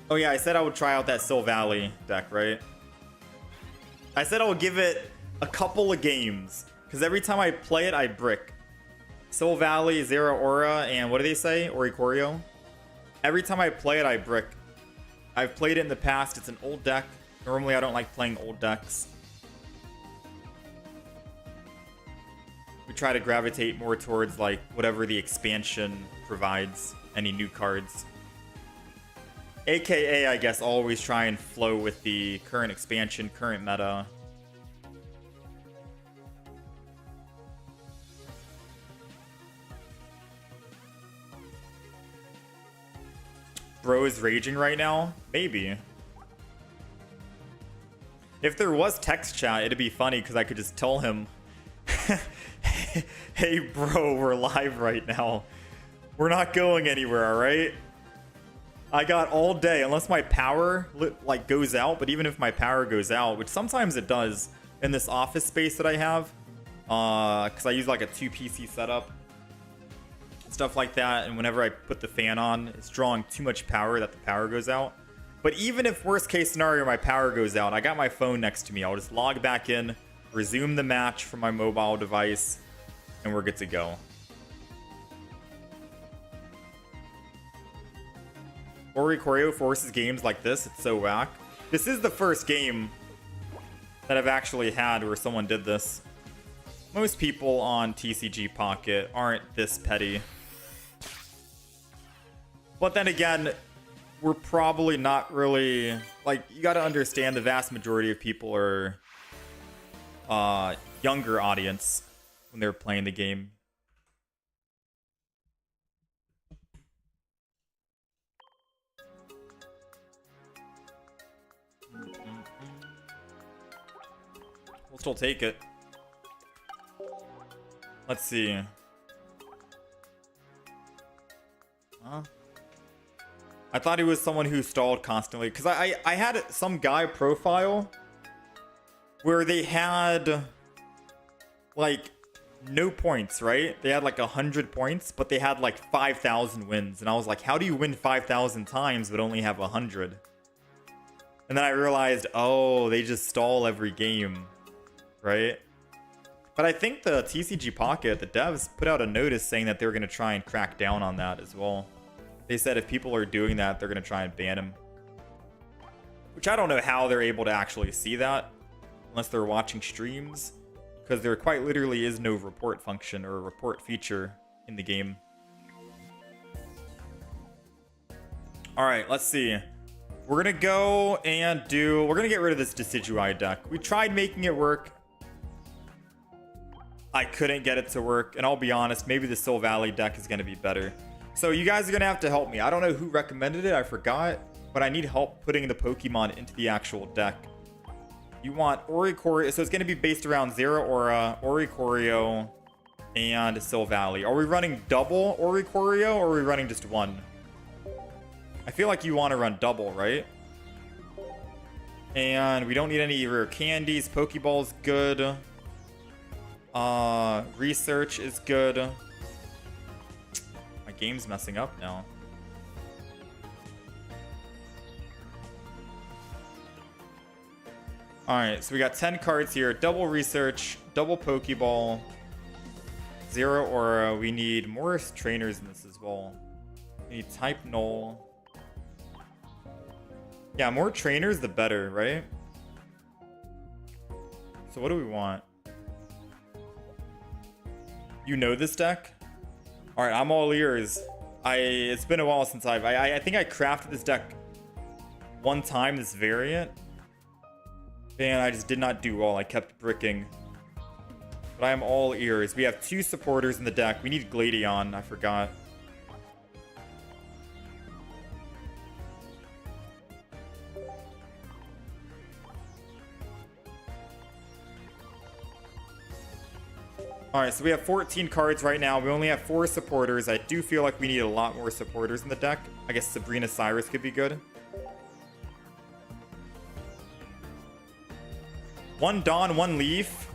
Oh yeah, I said I would try out that Sil Valley deck, right? I said I would give it a couple of games, because every time I play it, I brick. Sil Valley, Zera Aura, and what do they say? Oricorio? Every time I play it, I brick. I've played it in the past. It's an old deck. Normally, I don't like playing old decks. We try to gravitate more towards, like, whatever the expansion provides. Any new cards. AKA, I guess, always try and flow with the current expansion, current meta. Bro is raging right now? Maybe. If there was text chat, it'd be funny because I could just tell him, hey bro, we're live right now. We're not going anywhere, alright? I got all day, unless my power like goes out, but even if my power goes out, which sometimes it does in this office space that I have, because I use like a 2 PC setup. Stuff like that, and whenever I put the fan on, it's drawing too much power that the power goes out. But even if worst case scenario my power goes out, I got my phone next to me. I'll just log back in, resume the match from my mobile device, and we're good to go. Oricorio forces games like this. It's so whack. This is the first game that I've actually had where someone did this. Most people on TCG Pocket aren't this petty. But then again, we're probably not really... Like, you gotta understand the vast majority of people are younger audience when they're playing the game. We'll still take it. Let's see. Huh? I thought he was someone who stalled constantly. Because I had some guy profile where they had like no points, right? They had like 100 points, but they had like 5,000 wins. And I was like, how do you win 5,000 times but only have 100? And then I realized, oh, they just stall every game, right? But I think the TCG Pocket, the devs, put out a notice saying that they were going to try and crack down on that as well. They said if people are doing that, they're going to try and ban them. Which I don't know how they're able to actually see that, unless they're watching streams. Because there quite literally is no report function or report feature in the game. Alright, let's see. We're going to go and do... We're going to get rid of this Decidueye deck. We tried making it work. I couldn't get it to work. And I'll be honest, maybe the Sil Valley deck is going to be better. So you guys are going to have to help me. I don't know who recommended it. I forgot. But I need help putting the Pokemon into the actual deck. You want Oricorio. So it's going to be based around Zera Aura, Oricorio, and Sil Valley. Are we running double Oricorio or are we running just one? I feel like you want to run double, right? And we don't need any rare candies. Pokeball's good. Research is good. My game's messing up now. Alright, so we got 10 cards here. Double research, double Pokeball, Zero Aura. We need more trainers in this as well. We need type null. Yeah, more trainers, the better, right? So what do we want? You know this deck? All right, I'm all ears. It's been a while since I think I crafted this deck one time, this variant. And I just did not do well. I kept bricking. But I am all ears. We have 2 supporters in the deck. We need Gladion. I forgot. Alright, so we have 14 cards right now. We only have 4 supporters. I do feel like we need a lot more supporters in the deck. I guess Sabrina Cyrus could be good. 1 Dawn, 1 Leaf.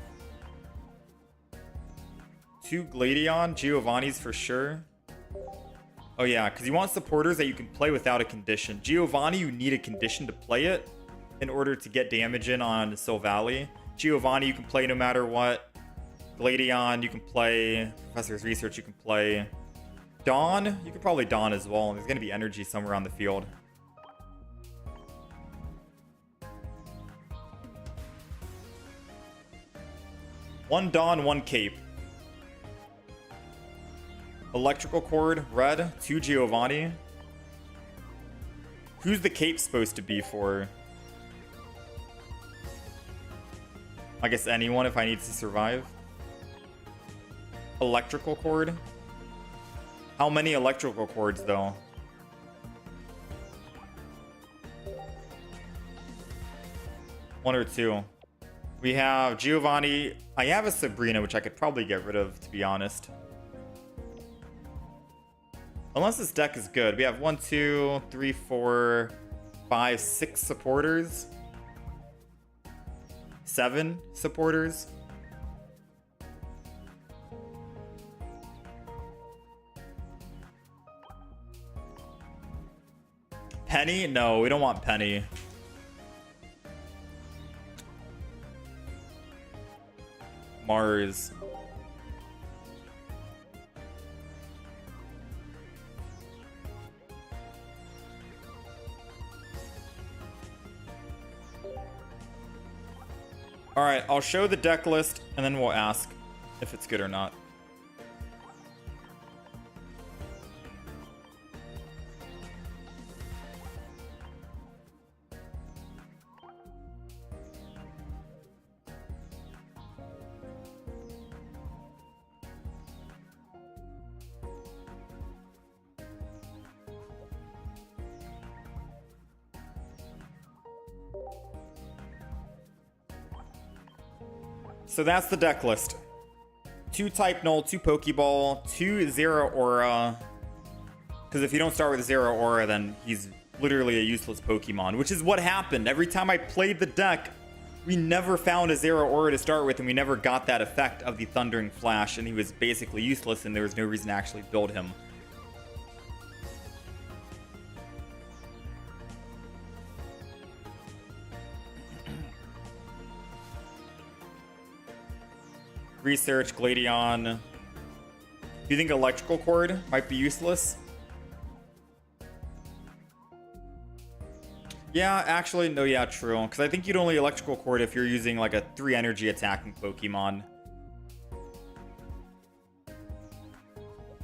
2 Gladion. Giovanni's for sure. Oh yeah, because you want supporters that you can play without a condition. Giovanni, you need a condition to play it in order to get damage in on Silvally. Giovanni, you can play no matter what. Gladion, you can play. Professor's Research, you can play. Dawn, you can probably Dawn as well. There's going to be energy somewhere on the field. One Dawn, 1 Cape. Electrical Cord, red, 2 Giovanni. Who's the Cape supposed to be for? I guess anyone if I need to survive. Electrical Cord. How many electrical cords though? One or 2. We have Giovanni. I have a Sabrina, which I could probably get rid of, to be honest. Unless this deck is good. We have 1, 2, 3, 4, 5, 6 supporters. 7 supporters. Penny? No, we don't want Penny. Mars. Alright, I'll show the deck list and then we'll ask if it's good or not. So that's the deck list. 2 Type Null, 2 Pokeball, 2 Zero Aura. Because if you don't start with Zero Aura, then he's literally a useless Pokemon, which is what happened. Every time I played the deck, we never found a Zero Aura to start with, and we never got that effect of the Thundering Flash, and he was basically useless, and there was no reason to actually build him. Research, Gladion. Do you think Electrical Cord might be useless? Yeah, actually, no, yeah, true. Because I think you'd only Electrical Cord if you're using like a 3 energy attacking Pokemon.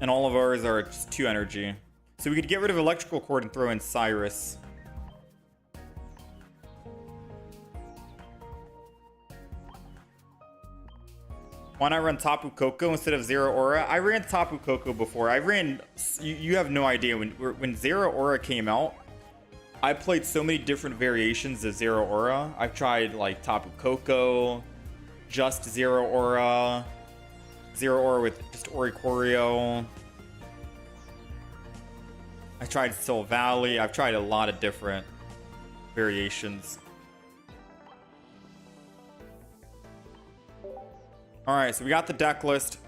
And all of ours are just 2 energy. So we could get rid of Electrical Cord and throw in Cyrus. Why not run Tapu Koko instead of Zero Aura? I ran Tapu Koko before. You have no idea. When Zero Aura came out, I played so many different variations of Zero Aura. I've tried like Tapu Koko, just Zero Aura with just Oricorio. I tried Silvally. I've tried a lot of different variations. Alright, so we got the deck list.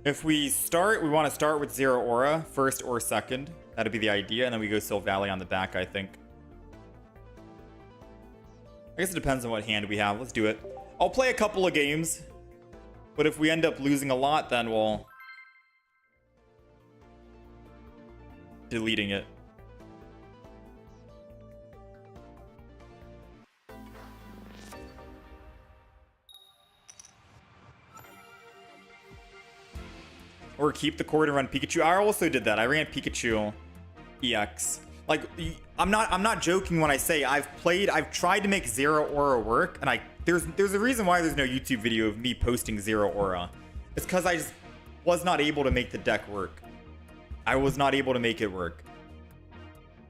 If we start, we want to start with Zero Aura, first or second. That'd be the idea, and then we go Silvally on the back, I think. I guess it depends on what hand we have. Let's do it. I'll play a couple of games, but if we end up losing a lot, then we'll... deleting it. keep the core to run Pikachu. I also did that. I ran Pikachu EX. Like, I'm not joking when I say I've tried to make Zero Aura work, and there's a reason why there's no YouTube video of me posting Zero Aura. It's because I just was not able to make the deck work. I was not able to make it work.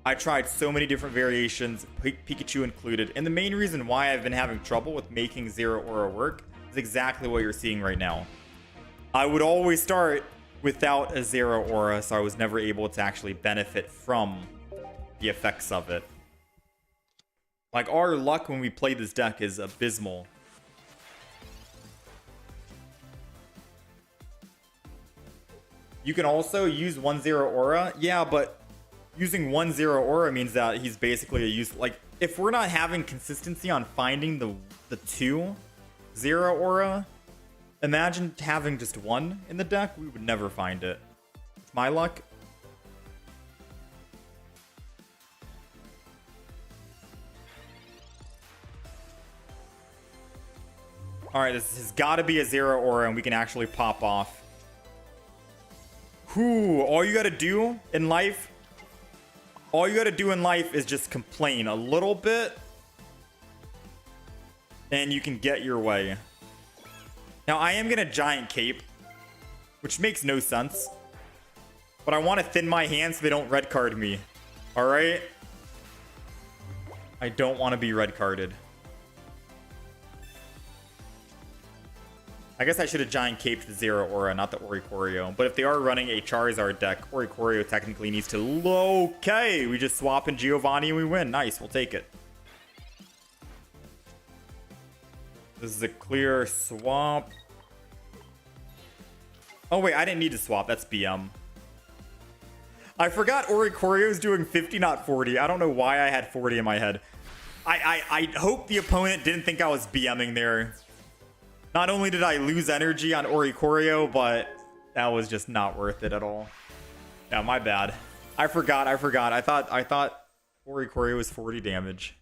I tried so many different variations, Pikachu included, and the main reason why I've been having trouble with making Zero Aura work is exactly what you're seeing right now. I would always start without a Zero Aura, so I was never able to actually benefit from the effects of it. Like, our luck when we play this deck is abysmal. You can also use 1-0 Aura. Yeah, but using 1-0 Aura means that he's basically a use. Like, if we're not having consistency on finding the 2-0 Aura, imagine having just 1 in the deck. We would never find it. It's my luck. Alright, this has got to be a 0 Aura, and we can actually pop off. Whew, all you gotta do in life is just complain a little bit, and you can get your way. Now, I am gonna Giant Cape, which makes no sense, but I want to thin my hands so they don't red card me. Alright? I don't want to be red carded. I guess I should have Giant Caped the Zero Aura, not the Oricorio. But if they are running a Charizard deck, Oricorio technically needs to... Okay, we just swap in Giovanni and we win. Nice, we'll take it. This is a clear swap. Oh wait, I didn't need to swap. That's BM. I forgot Oricorio is doing 50, not 40. I don't know why I had 40 in my head. I hope the opponent didn't think I was BMing there. Not only did I lose energy on Oricorio, but that was just not worth it at all. Yeah, my bad. I forgot. I thought Oricorio was 40 damage.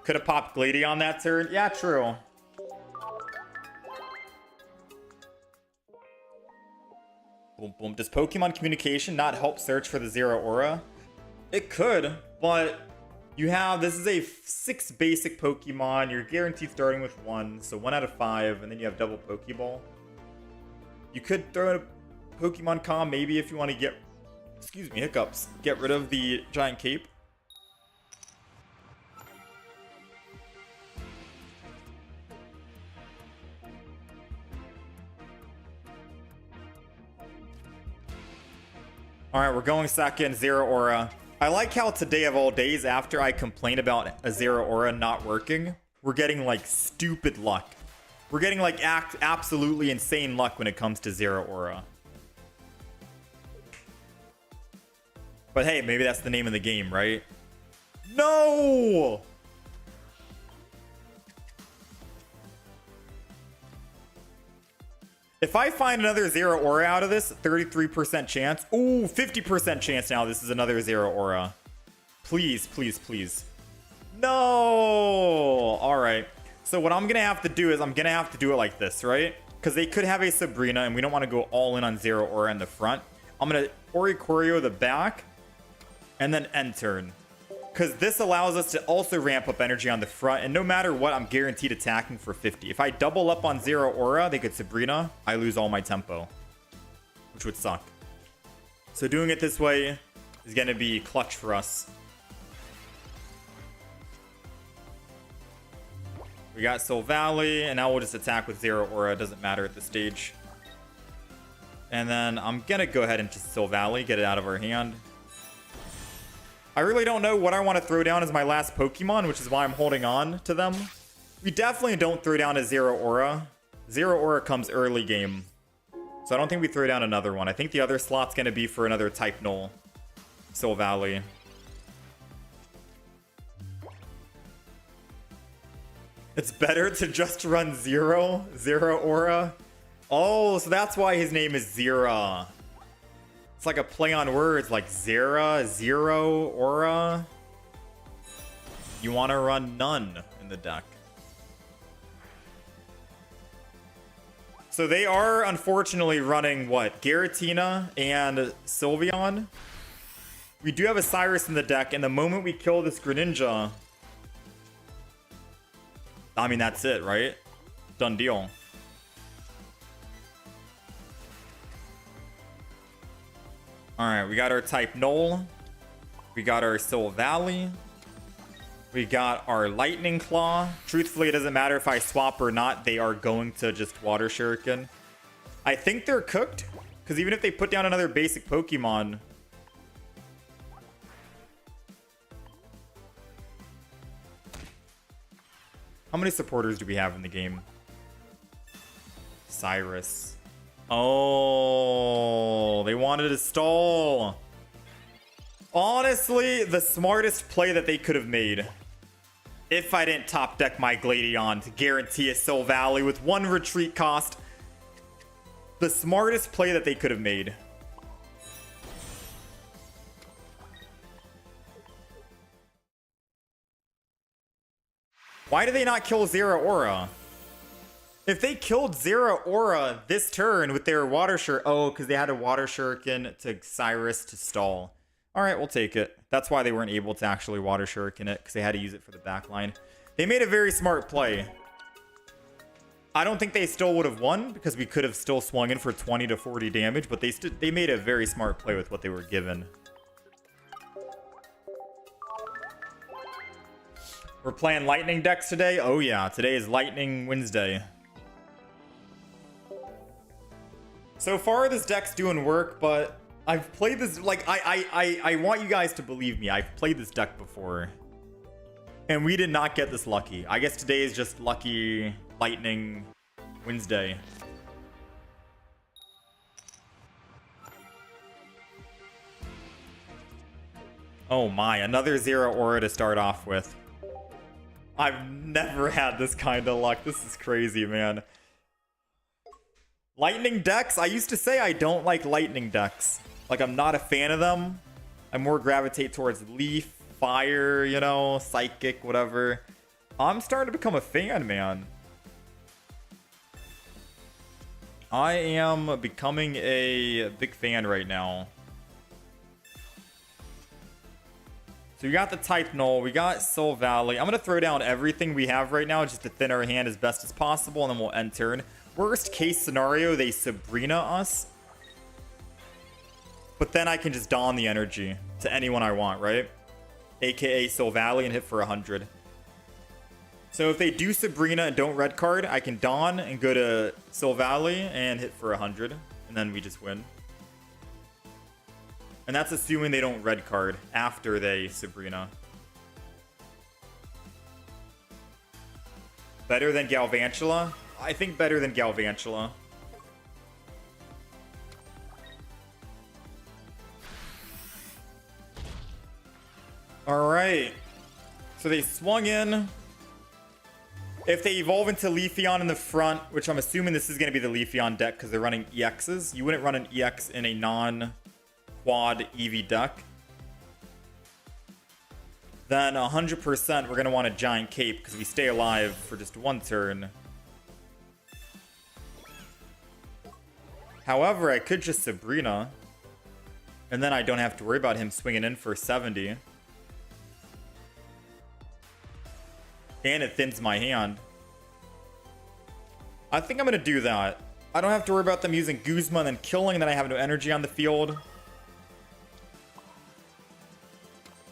Could have popped Glady on that turn. Yeah, true. Boom, boom. Does Pokemon Communication not help search for the Zero Aura? It could, but you have, this is a 6 basic Pokemon. You're guaranteed starting with 1, so 1 out of 5, and then you have double Pokeball. You could throw in a Pokemon Com maybe if you want to get, excuse me, hiccups, get rid of the Giant Cape. Alright, we're going second, Zero Aura. I like how today of all days, after I complain about a Zero Aura not working, we're getting like stupid luck. We're getting like absolutely insane luck when it comes to Zero Aura. But hey, maybe that's the name of the game, right? No! If I find another Zero Aura out of this, 33% chance. Ooh, 50% chance now this is another Zero Aura. Please, please, please. No! Alright. So what I'm going to have to do is I'm going to have to do it like this, right? Because they could have a Sabrina, and we don't want to go all in on Zero Aura in the front. I'm going to Oricorio the back, and then end turn. Because this allows us to also ramp up energy on the front, and no matter what, I'm guaranteed attacking for 50. If I double up on Zero Aura, they get Sabrina, I lose all my tempo, which would suck. So doing it this way is going to be clutch for us. We got Silvally, and now we'll just attack with Zero Aura. It doesn't matter at this stage. And then I'm going to go ahead and just Silvally, get it out of our hand. I really don't know what I want to throw down as my last Pokemon, which is why I'm holding on to them. We definitely don't throw down a Zero Aura. Zero Aura comes early game. So I don't think we throw down another one. I think the other slot's going to be for another Type Null Silvally. It's better to just run Zero Aura. Oh, so that's why his name is Zera. It's like a play on words, like Zera, Zero, Aura. You want to run none in the deck. So they are unfortunately running what? Giratina and Sylveon. We do have a Cyrus in the deck, and the moment we kill this Greninja, I mean, that's it, right? Done deal. Alright, we got our type Null. We got our Soul Valley. We got our Lightning Claw. Truthfully, it doesn't matter if I swap or not. They are going to just Water Shuriken. I think they're cooked, because even if they put down another basic Pokemon... How many supporters do we have in the game? Cyrus. Oh, they wanted to stall. Honestly, the smartest play that they could have made. If I didn't top deck my Gladion to guarantee a Soul Valley with 1 retreat cost. The smartest play that they could have made. Why did they not kill Zeraora? If they killed Zeraora this turn with their Water Shuriken... Oh, because they had a Water Shuriken to Cyrus to stall. Alright, we'll take it. That's why they weren't able to actually Water Shuriken it, because they had to use it for the backline. They made a very smart play. I don't think they still would have won, because we could have still swung in for 20 to 40 damage, but they made a very smart play with what they were given. We're playing Lightning decks today? Oh yeah, today is Lightning Wednesday. So far, this deck's doing work, but I've played this, like, I want you guys to believe me. I've played this deck before, and we did not get this lucky. I guess today is just lucky Lightning Wednesday. Oh my, another Zeraora to start off with. I've never had this kind of luck. This is crazy, man. Lightning decks? I used to say I don't like lightning decks. Like, I'm not a fan of them. I more gravitate towards Leaf, Fire, you know, Psychic, whatever. I'm starting to become a fan, man. I am becoming a big fan right now. So we got the type Null, we got Soul Valley. I'm going to throw down everything we have right now just to thin our hand as best as possible, and then we'll end turn. Worst case scenario, they Sabrina us. But then I can just don the energy to anyone I want, right? AKA Soul Valley and hit for 100. So if they do Sabrina and don't red card, I can don and go to Soul Valley and hit for 100. And then we just win. And that's assuming they don't red card after they Sabrina. Better than Galvantula? I think better than Galvantula. Alright. So they swung in. If they evolve into Leafeon in the front, which I'm assuming this is going to be the Leafeon deck because they're running EXs. You wouldn't run an EX in a non-quad Eevee deck. Then 100% we're going to want a Giant Cape because we stay alive for just one turn. However, I could just Sabrina. And then I don't have to worry about him swinging in for 70. And it thins my hand. I think I'm going to do that. I don't have to worry about them using Guzma and then killing, and then I have no energy on the field.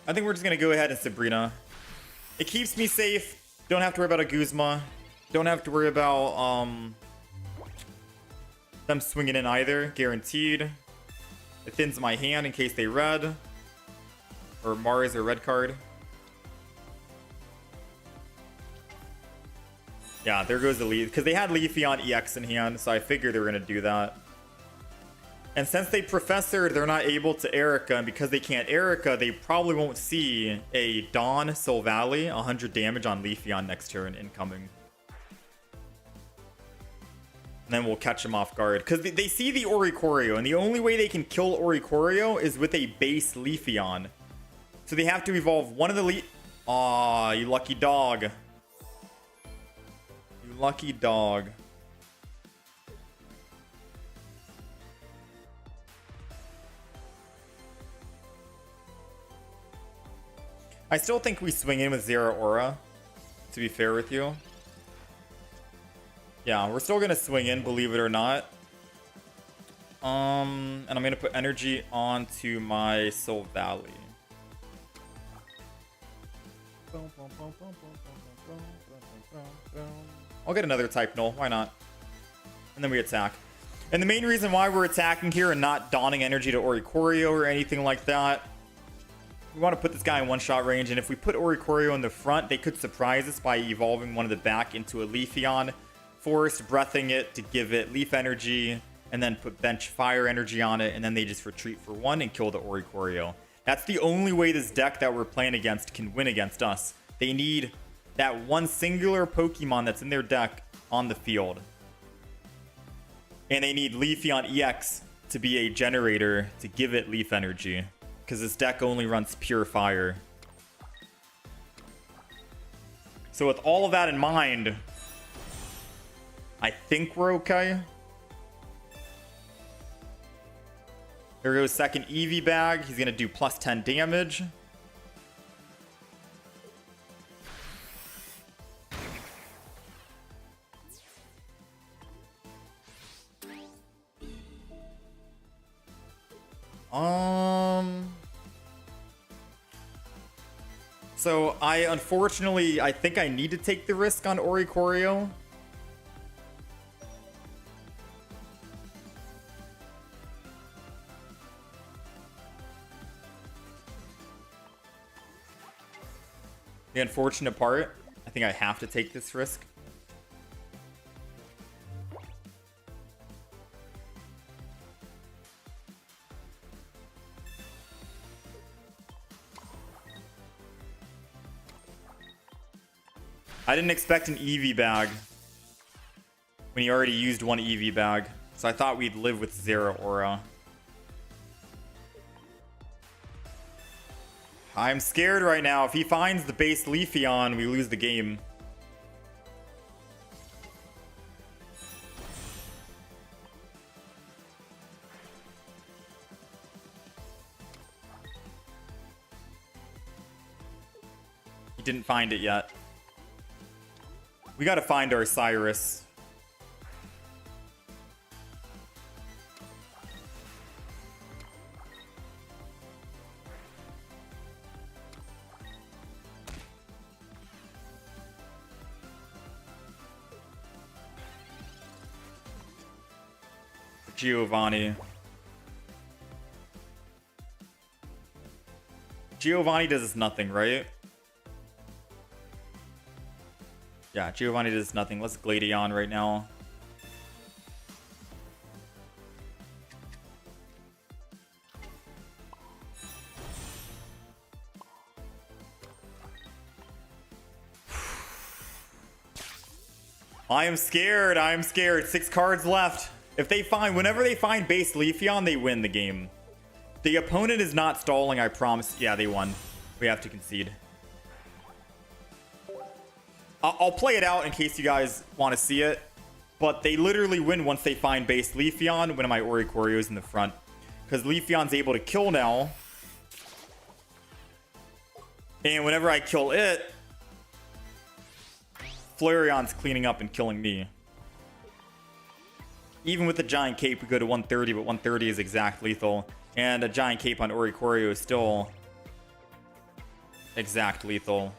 I think we're just going to go ahead and Sabrina. It keeps me safe. Don't have to worry about a Guzma. Don't have to worry about them swinging in either. Guaranteed. It thins my hand in case they red. Or Mars or red card. Yeah, there goes the lead. Because they had Leafeon EX in hand, so I figured they were going to do that. And since they Professored, they're not able to Erica. And because they can't Erica, they probably won't see a Dawn Soul Valley 100 damage on Leafeon next turn incoming. And then we'll catch them off guard. Because they see the Oricorio, and the only way they can kill Oricorio is with a base Leafeon. So they have to evolve one of the Aw, you lucky dog. You lucky dog. I still think we swing in with Zera Aura, to be fair with you. Yeah, we're still gonna swing in, believe it or not. And I'm gonna put energy onto my Soul Valley. I'll get another type null, why not? And then we attack. And the main reason why we're attacking here and not donning energy to Oricorio or anything like that, we want to put this guy in one-shot range, and if we put Oricorio in the front, they could surprise us by evolving one of the back into a Leafeon, forest breathing it to give it leaf energy, and then put bench fire energy on it, and then they just retreat for one and kill the Oricorio. That's the only way this deck that we're playing against can win against us. They need that one singular Pokemon that's in their deck on the field. And they need Leafeon EX to be a generator to give it leaf energy, because this deck only runs pure fire. So with all of that in mind, I think we're okay. There goes second Eevee bag. He's going to do plus 10 damage. So unfortunately, I think I need to take the risk on Oricorio. The unfortunate part, I think I have to take this risk. I didn't expect an Eevee bag when he already used one Eevee bag, so I thought we'd live with Zera Aura. I'm scared right now. If he finds the base Leafeon, we lose the game. He didn't find it yet. We gotta find our Cyrus. Giovanni. Giovanni does nothing, right? Yeah, Giovanni does nothing. Let's Gladion right now. I am scared. I am scared. 6 cards left. If they find, whenever they find base Leafeon, they win the game. The opponent is not stalling, I promise. Yeah, they won. We have to concede. I'll play it out in case you guys want to see it. But they literally win once they find base Leafeon when my Oricorio is in the front. Because Leafeon's able to kill now. And whenever I kill it, Flareon's cleaning up and killing me. Even with the Giant Cape, we go to 130, but 130 is exact lethal. And a Giant Cape on Oricorio is still exact lethal.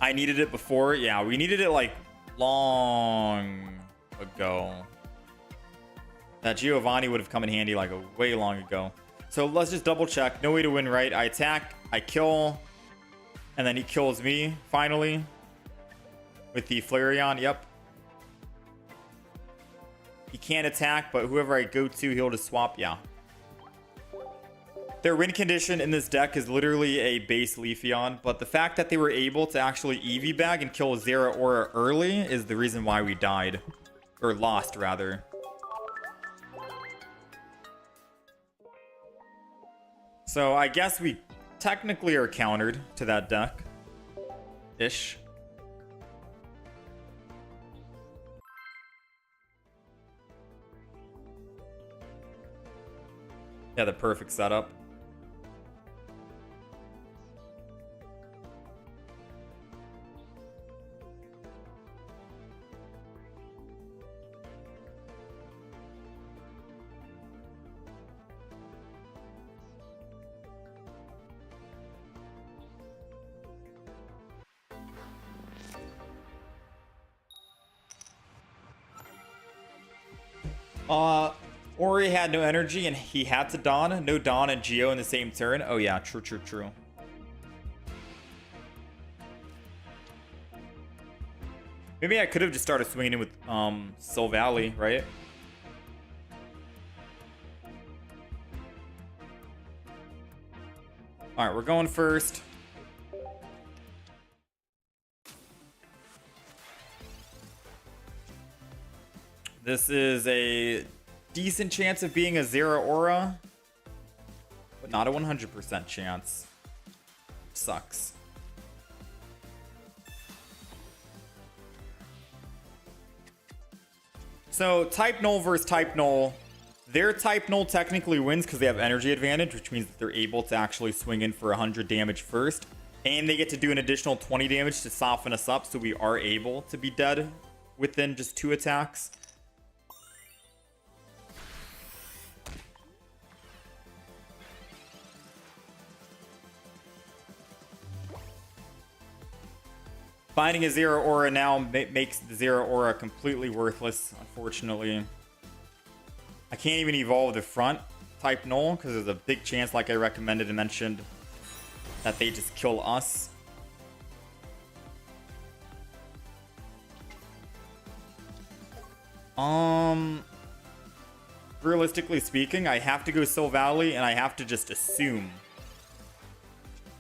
I needed it before. Yeah, we needed it like long ago. That Giovanni would have come in handy like way long ago. So let's just double check. No way to win, right? I attack, I kill, and then he kills me finally with the Flareon. Yep. He can't attack, but whoever I go to, he'll just swap. Yeah. Their win condition in this deck is literally a base Leafeon, but the fact that they were able to actually Eevee bag and kill Zera Aura early is the reason why we died. Or lost, rather. So I guess we technically are countered to that deck. Ish. Yeah, the perfect setup. Ori had no energy and he had to Dawn. No Dawn and Geo in the same turn. Oh yeah, true, true, true. Maybe I could have just started swinging in with Soul Valley, right? All right, we're going first. This is a decent chance of being a Zero Aura, but not a 100% chance. Sucks. So type null versus type null. Their type null technically wins because they have energy advantage, which means that they're able to actually swing in for 100 damage first. And they get to do an additional 20 damage to soften us up, so we are able to be dead within just 2 attacks. Finding a Zero Aura now makes the Zero Aura completely worthless, unfortunately. I can't even evolve the front type null because there's a big chance, like I recommended and mentioned, that they just kill us. Realistically speaking, I have to go Soul Valley and I have to just assume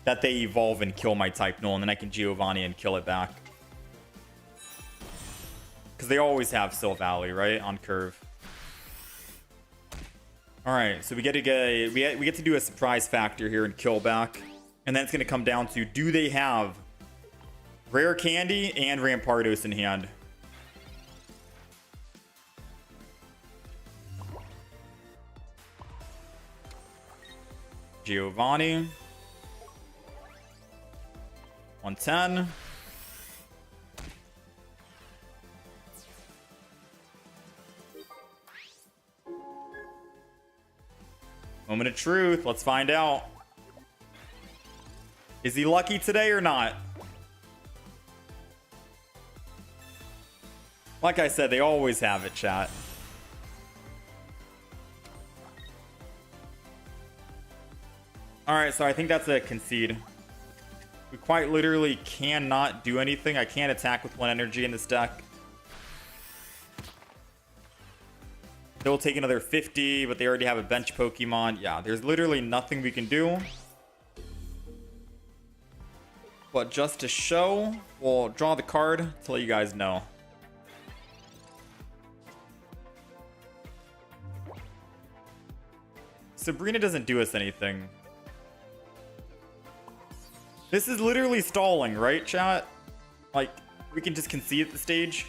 that they evolve and kill my type null, and then I can Giovanni and kill it back. Because they always have Soul Valley, right? On curve. Alright, so we get to do a surprise factor here and kill back. And then it's going to come down to, do they have Rare Candy and Rampardos in hand? Giovanni. 110. Moment of truth. Let's find out. Is he lucky today or not? Like I said, they always have it, chat. Alright, so I think that's a concede. We quite literally cannot do anything. I can't attack with 1 energy in this deck. They'll take another 50, but they already have a bench Pokemon. Yeah, there's literally nothing we can do. But just to show, we'll draw the card to let you guys know. Sabrina doesn't do us anything. This is literally stalling, right, chat? Like, we can just concede at the stage.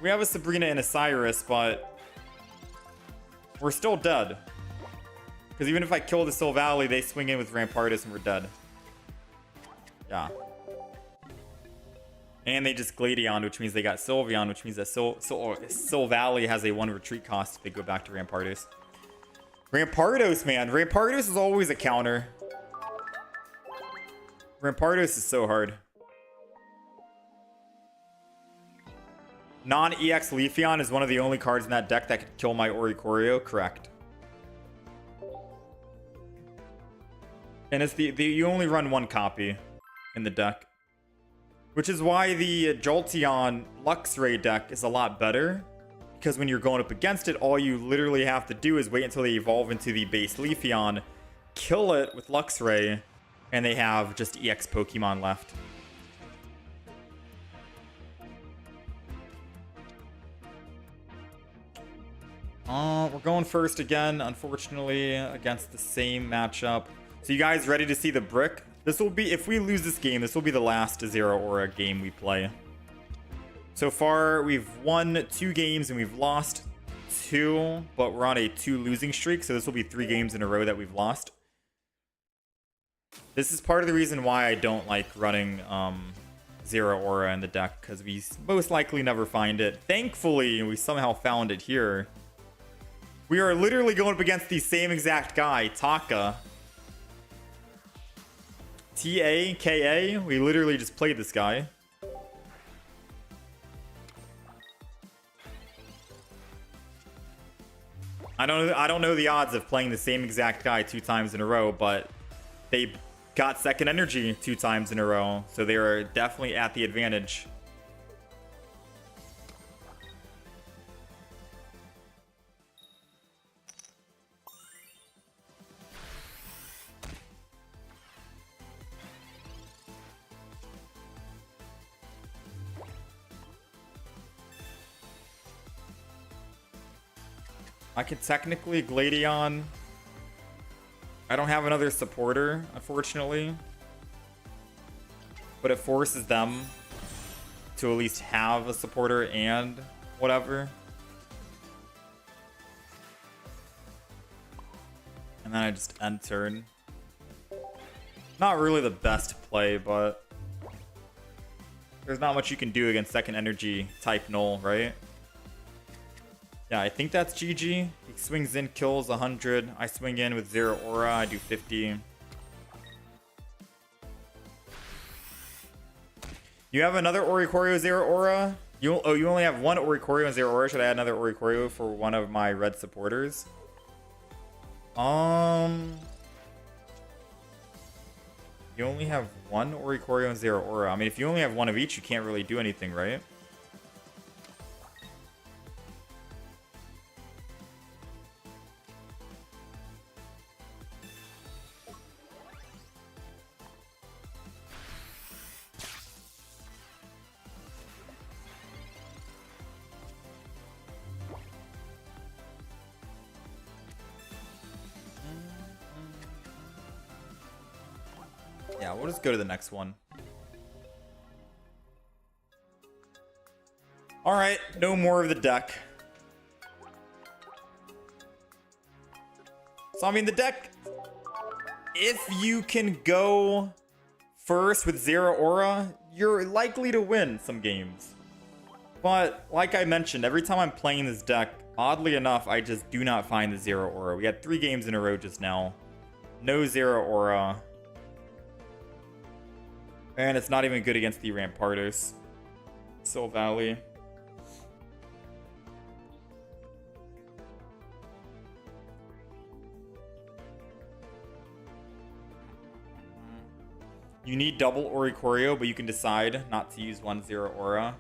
We have a Sabrina and a Cyrus, but we're still dead. Because even if I kill the Soul Valley, they swing in with Rampardos and we're dead. Yeah. And they just Gladion, which means they got Sylveon, which means that Soul Valley has a 1 retreat cost if they go back to Rampardos. Rampardos, man. Rampardos is always a counter. Rampardos is so hard. Non-EX Leafeon is one of the only cards in that deck that could kill my Oricorio. Correct. And it's you only run 1 copy in the deck. Which is why the Jolteon Luxray deck is a lot better. Because when you're going up against it, all you literally have to do is wait until they evolve into the base Leafeon, kill it with Luxray, and they have just EX Pokemon left. We're going first again, unfortunately, against the same matchup. So you guys ready to see the brick? This will be, if we lose this game, this will be the last Zero Aura game we play. So far, we've won 2 games and we've lost 2, but we're on a 2 losing streak, so this will be 3 games in a row that we've lost. This is part of the reason why I don't like running Zero Aura in the deck, because we most likely never find it. Thankfully, we somehow found it here. We are literally going up against the same exact guy, Taka. T-A-K-A? We literally just played this guy. I don't know the odds of playing the same exact guy 2 times in a row, but they got second energy 2 times in a row, so they are definitely at the advantage. I could technically Gladion. I don't have another supporter, unfortunately. But it forces them to at least have a supporter and whatever. And then I just end turn. Not really the best play, but there's not much you can do against second energy type null, right? Yeah, I think that's GG. He swings in, kills 100. I swing in with 0 aura. I do 50. You have another Oricorio 0 aura? You only have one Oricorio and 0 aura. Should I add another Oricorio for one of my red supporters? You only have one Oricorio and 0 aura. I mean, if you only have one of each, you can't really do anything, right? Yeah, we'll just go to the next one. Alright, no more of the deck. So, I mean, the deck, if you can go first with 0 aura, you're likely to win some games. But, like I mentioned, every time I'm playing this deck, oddly enough, I just do not find the 0 aura. We had 3 games in a row just now. No 0 aura. And it's not even good against the Rampardos. Sil Valley. You need double Oricorio, but you can decide not to use 1 0 aura.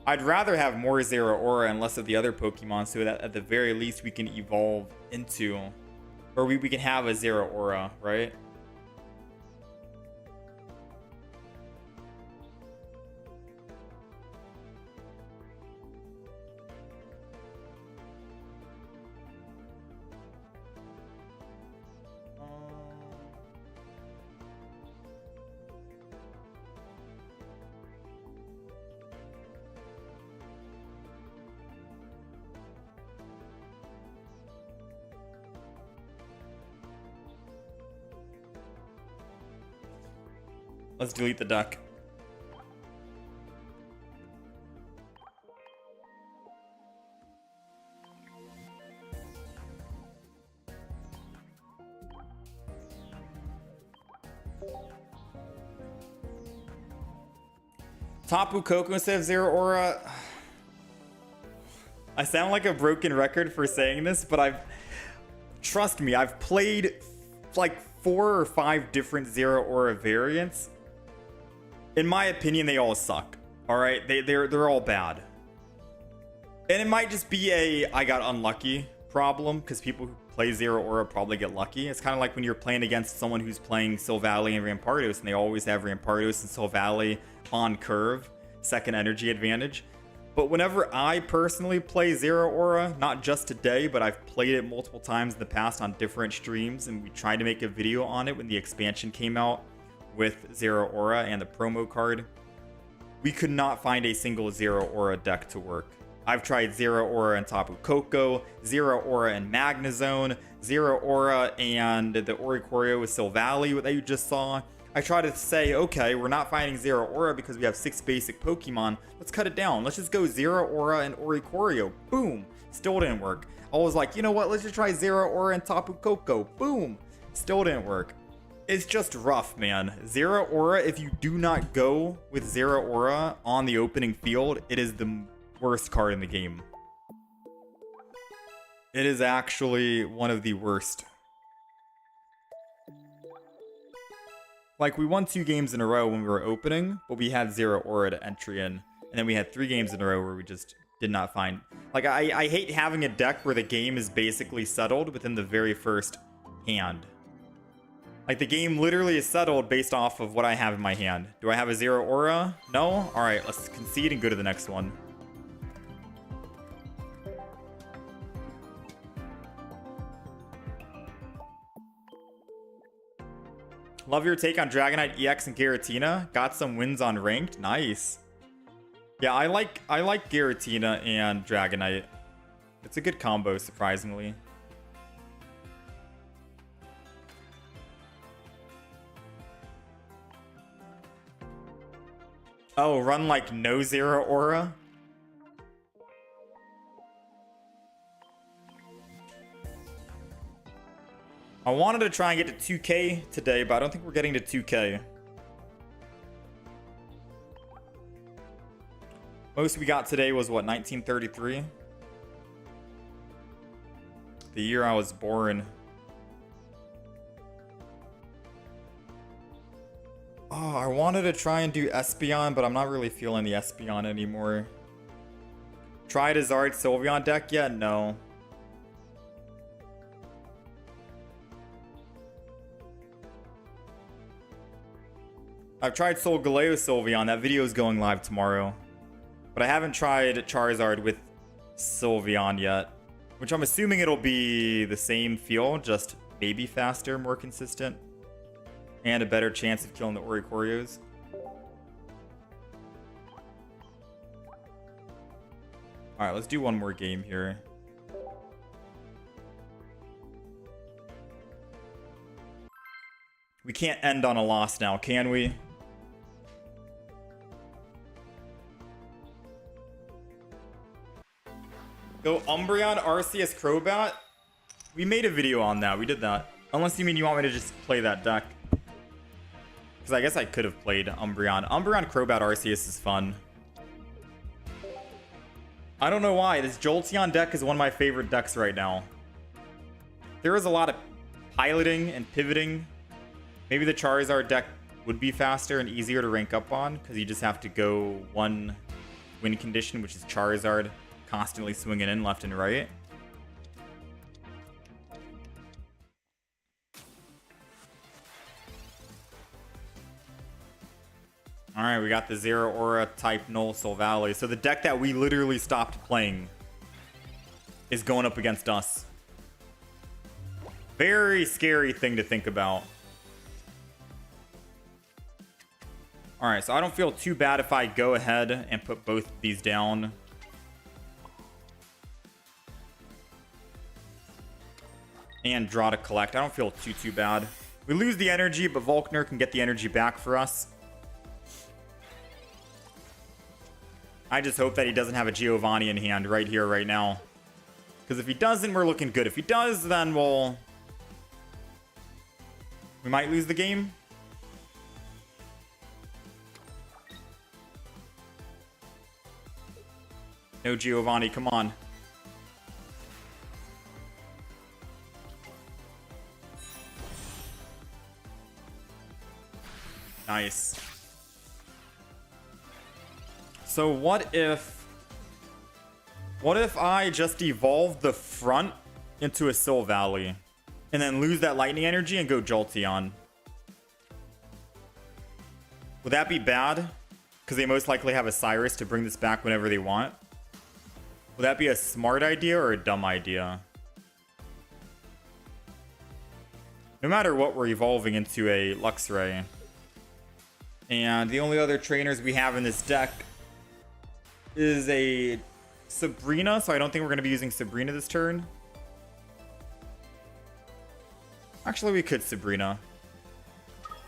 I'd rather have more 0 aura and less of the other Pokemon, so that at the very least we can evolve into, or we can have a 0 aura, right? Let's delete the deck. Tapu Koko instead of 0 aura. I sound like a broken record for saying this, but trust me, I've played like 4 or 5 different 0 aura variants. In my opinion, they all suck. All right, they're all bad. And it might just be I got unlucky problem, because people who play 0 aura probably get lucky. It's kind of like when you're playing against someone who's playing Sil Valley and Rampardos, and they always have Rampardos and Sil Valley on curve, second energy advantage. But whenever I personally play 0 aura, not just today, but I've played it multiple times in the past on different streams, and we tried to make a video on it when the expansion came out with 0 aura and the promo card, we could not find a single 0 aura deck to work. I've tried Zero Aura and Tapu Koko, Zero Aura and Magnezone, Zero Aura and the Oricorio with Silvally that you just saw. I try to say, okay, we're not finding Zero Aura because we have 6 basic Pokemon. Let's cut it down. Let's just go Zero Aura and Oricorio. Boom. Still didn't work. I was like, you know what? Let's just try Zero Aura and Tapu Koko. Boom. Still didn't work. It's just rough, man. Zero Aura, if you do not go with Zero Aura on the opening field, it is the worst card in the game. It is actually one of the worst. Like, we won 2 games in a row when we were opening, but we had Zero Aura to entry in. And then we had 3 games in a row where we just did not find... Like, I hate having a deck where the game is basically settled within the very first hand. Like, the game literally is settled based off of what I have in my hand. Do I have a Zero Aura? No? Alright, let's concede and go to the next one. Love your take on Dragonite EX and Giratina. Got some wins on ranked. Nice. Yeah, I like Giratina and Dragonite. It's a good combo, surprisingly. Oh, run like no Zero Aura? I wanted to try and get to 2K today, but I don't think we're getting to 2K. Most we got today was, what, 1933? The year I was born. Oh, I wanted to try and do Espeon, but I'm not really feeling the Espeon anymore. Tried a Zard Sylveon deck yet? No. I've tried Solgaleo Sylveon. That video is going live tomorrow. But I haven't tried Charizard with Sylveon yet. Which I'm assuming it'll be the same feel, just maybe faster, more consistent. And a better chance of killing the Oricorios. Alright, let's do one more game here. We can't end on a loss now, can we? Go Umbreon, Arceus, Crobat? We made a video on that. We did that. Unless you mean you want me to just play that deck. Because I guess I could have played Umbreon. Umbreon, Crobat, Arceus is fun. I don't know why. This Jolteon deck is one of my favorite decks right now. There is a lot of piloting and pivoting. Maybe the Charizard deck would be faster and easier to rank up on. Because you just have to go one win condition, which is Charizard constantly swinging in left and right. Alright, we got the Zero Aura type Null Silvally. So the deck that we literally stopped playing is going up against us. Very scary thing to think about. Alright, so I don't feel too bad if I go ahead and put both of these down. And draw to collect. I don't feel too bad. We lose the energy, but Volkner can get the energy back for us. I just hope that he doesn't have a Giovanni in hand right here, right now. Because if he doesn't, we're looking good. If he does, then we might lose the game. No Giovanni, come on. Nice. So what if I just evolve the front into a Silvally and then lose that lightning energy and go Jolteon? Would that be bad? Because they most likely have a Cyrus to bring this back whenever they want. Would that be a smart idea or a dumb idea? No matter what, we're evolving into a Luxray. And the only other trainers we have in this deck is a Sabrina, so I don't think we're going to be using Sabrina this turn. Actually, we could Sabrina.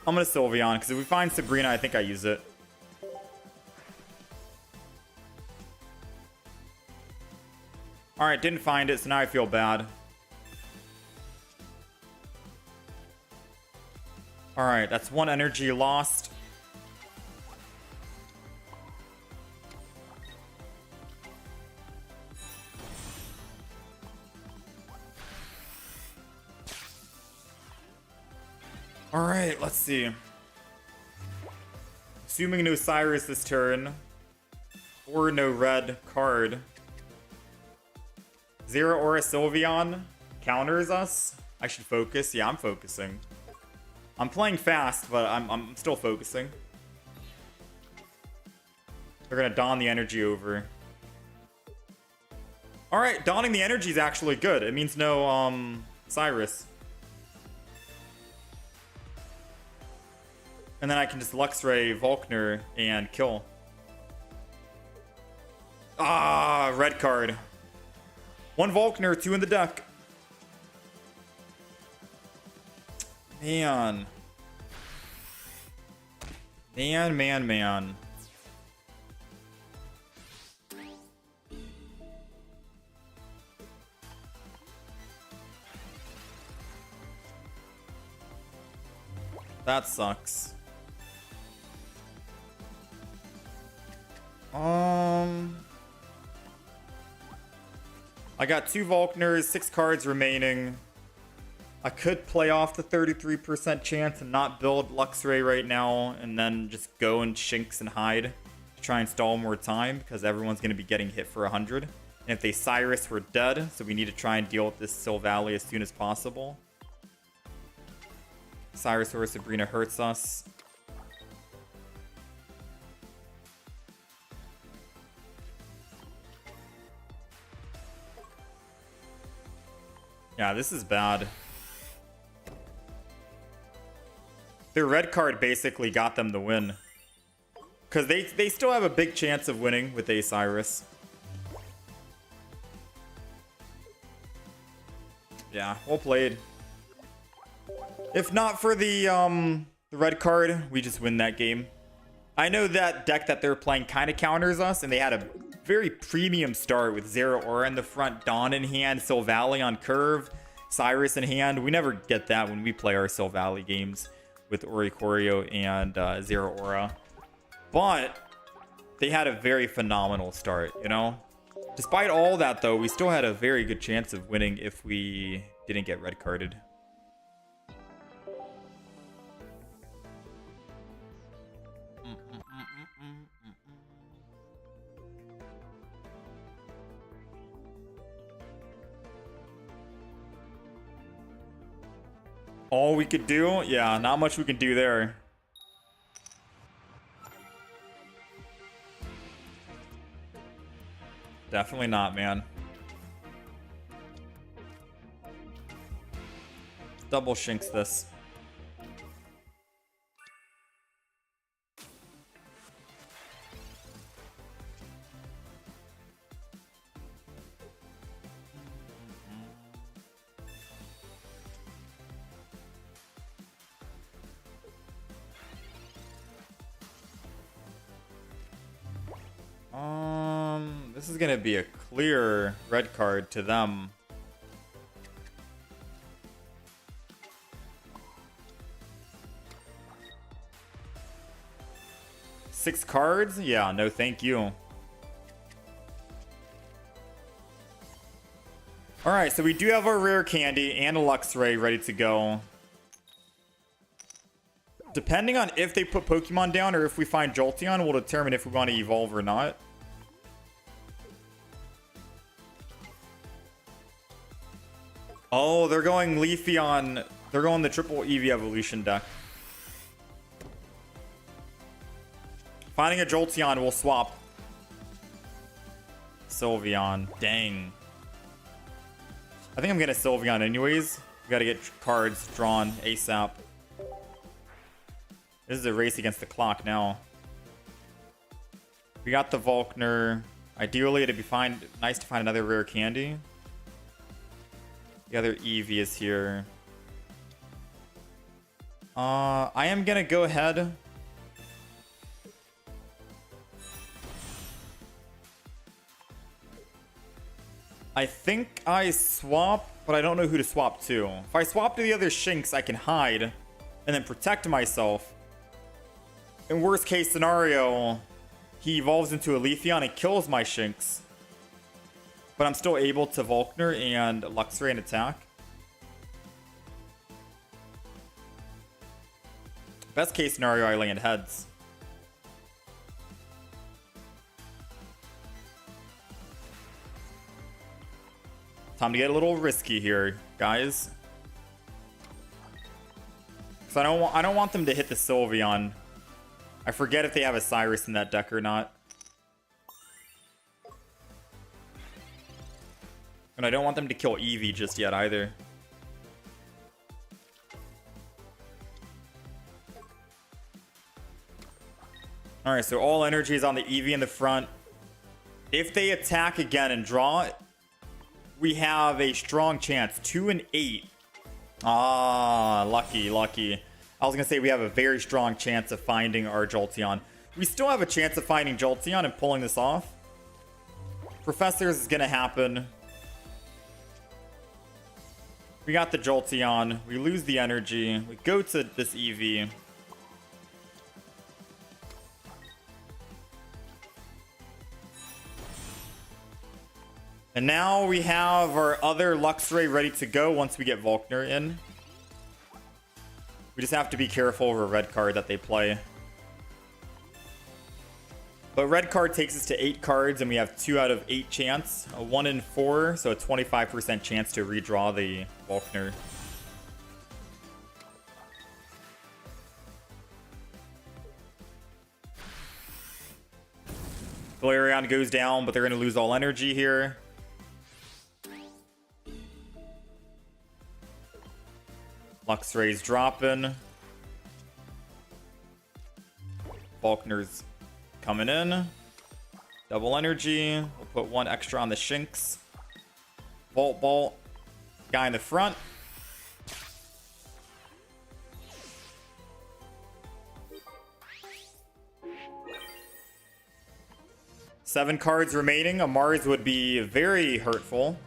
I'm going to Sylveon, because if we find Sabrina, I think I use it. Alright, didn't find it, so now I feel bad. Alright, that's one energy lost. Alright, let's see. Assuming no Cyrus this turn. Or no red card. Zero Aura Sylveon counters us. I should focus. Yeah, I'm focusing. I'm playing fast, but I'm still focusing. They're gonna don the energy over. Alright, donning the energy is actually good. It means no Cyrus. And then I can just Luxray Volkner and kill. Ah, red card. One Volkner, two in the deck. Man. Man. That sucks. I got two Volkners, 6 cards remaining. I could play off the 33% chance and not build Luxray right now, and then just go and Shinx and hide to try and stall more time, because everyone's going to be getting hit for 100. And if they Cyrus, we're dead, so we need to try and deal with this Sylvally as soon as possible. Cyrus or Sabrina hurts us. Yeah, this is bad. Their red card basically got them the win. Because they still have a big chance of winning with Cyrus. Yeah, well played. If not for the red card, we just win that game. I know that deck that they're playing kind of counters us, and they had a very premium start with Zero Aura in the front, Dawn in hand, Sylvally on curve, Cyrus in hand. We never get that when we play our Sylvally games with Oricorio and Zero Aura. But they had a very phenomenal start, you know? Despite all that, though, we still had a very good chance of winning if we didn't get red carded. All we could do? Yeah, not much we can do there. Definitely not, man. Double Shinx this. This is gonna be a clear red card to them. Six cards? Yeah, no thank you. Alright, so we do have our rare candy and a Luxray ready to go. Depending on if they put Pokemon down or if we find Jolteon, we'll determine if we want to evolve or not. Oh, they're going Leafy on... They're going the triple Eevee evolution deck. Finding a Jolteon, we'll swap. Sylveon. Dang. I think I'm getting a Sylveon anyways. We gotta get cards drawn ASAP. This is a race against the clock now. We got the Volkner. Ideally, it'd be nice to find another rare candy. The other Eevee is here. I am gonna go ahead. I think I swap, but I don't know who to swap to. If I swap to the other Shinx, I can hide and then protect myself. In worst case scenario, he evolves into a Leafeon and kills my Shinx. But I'm still able to Volkner and Luxray and attack. Best case scenario, I land heads. Time to get a little risky here, guys. So I don't want them to hit the Sylveon. I forget if they have a Cyrus in that deck or not. And I don't want them to kill Eevee just yet either. Alright, so all energy is on the Eevee in the front. If they attack again and draw, we have a strong chance. 2 and 8. Ah, lucky, lucky. I was going to say we have a very strong chance of finding our Jolteon. We still have a chance of finding Jolteon and pulling this off. Professors is going to happen. We got the Jolteon. We lose the energy. We go to this Eevee. And now we have our other Luxray ready to go once we get Volkner in. We just have to be careful over a red card that they play. But red card takes us to 8 cards, and we have 2 out of 8 chance. A 1 in 4, so a 25% chance to redraw the Volkner. Galarian goes down, but they're going to lose all energy here. Luxray's dropping. Volkner's coming in. Double energy. We'll put 1 extra on the Shinx. Volt Bolt. Guy in the front. Seven cards remaining. A Mars would be very hurtful.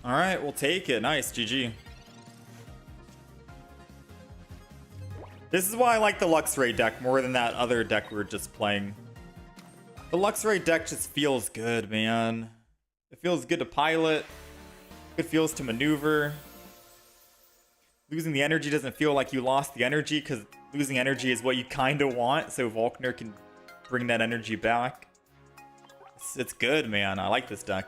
All right, we'll take it. Nice, GG. This is why I like the Luxray deck more than that other deck we were just playing. The Luxray deck just feels good, man. It feels good to pilot. It feels to maneuver. Losing the energy doesn't feel like you lost the energy, because losing energy is what you kind of want, so Volkner can bring that energy back. It's good, man. I like this deck.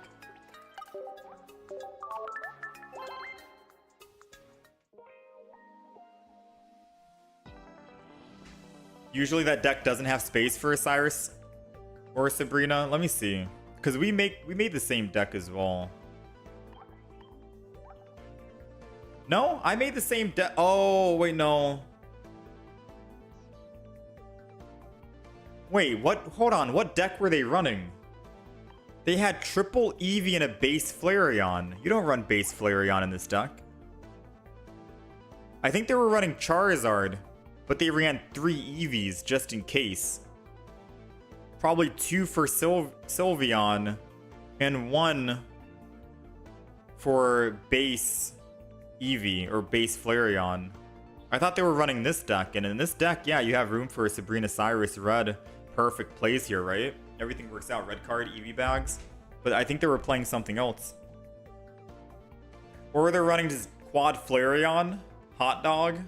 Usually that deck doesn't have space for a Cyrus or a Sabrina. Let me see. Because we made the same deck as well. No, I made the same deck. Oh, wait, no. Wait, what? Hold on. What deck were they running? They had triple Eevee and a base Flareon. You don't run base Flareon in this deck. I think they were running Charizard. But they ran 3 Eevees just in case. Probably 2 for Sylveon and 1 for base Eevee or base Flareon. I thought they were running this deck, and in this deck, yeah, you have room for a Sabrina Cyrus red. Perfect plays here, right? Everything works out. Red card, Eevee bags. But I think they were playing something else. Or they're running just quad Flareon, hot dog.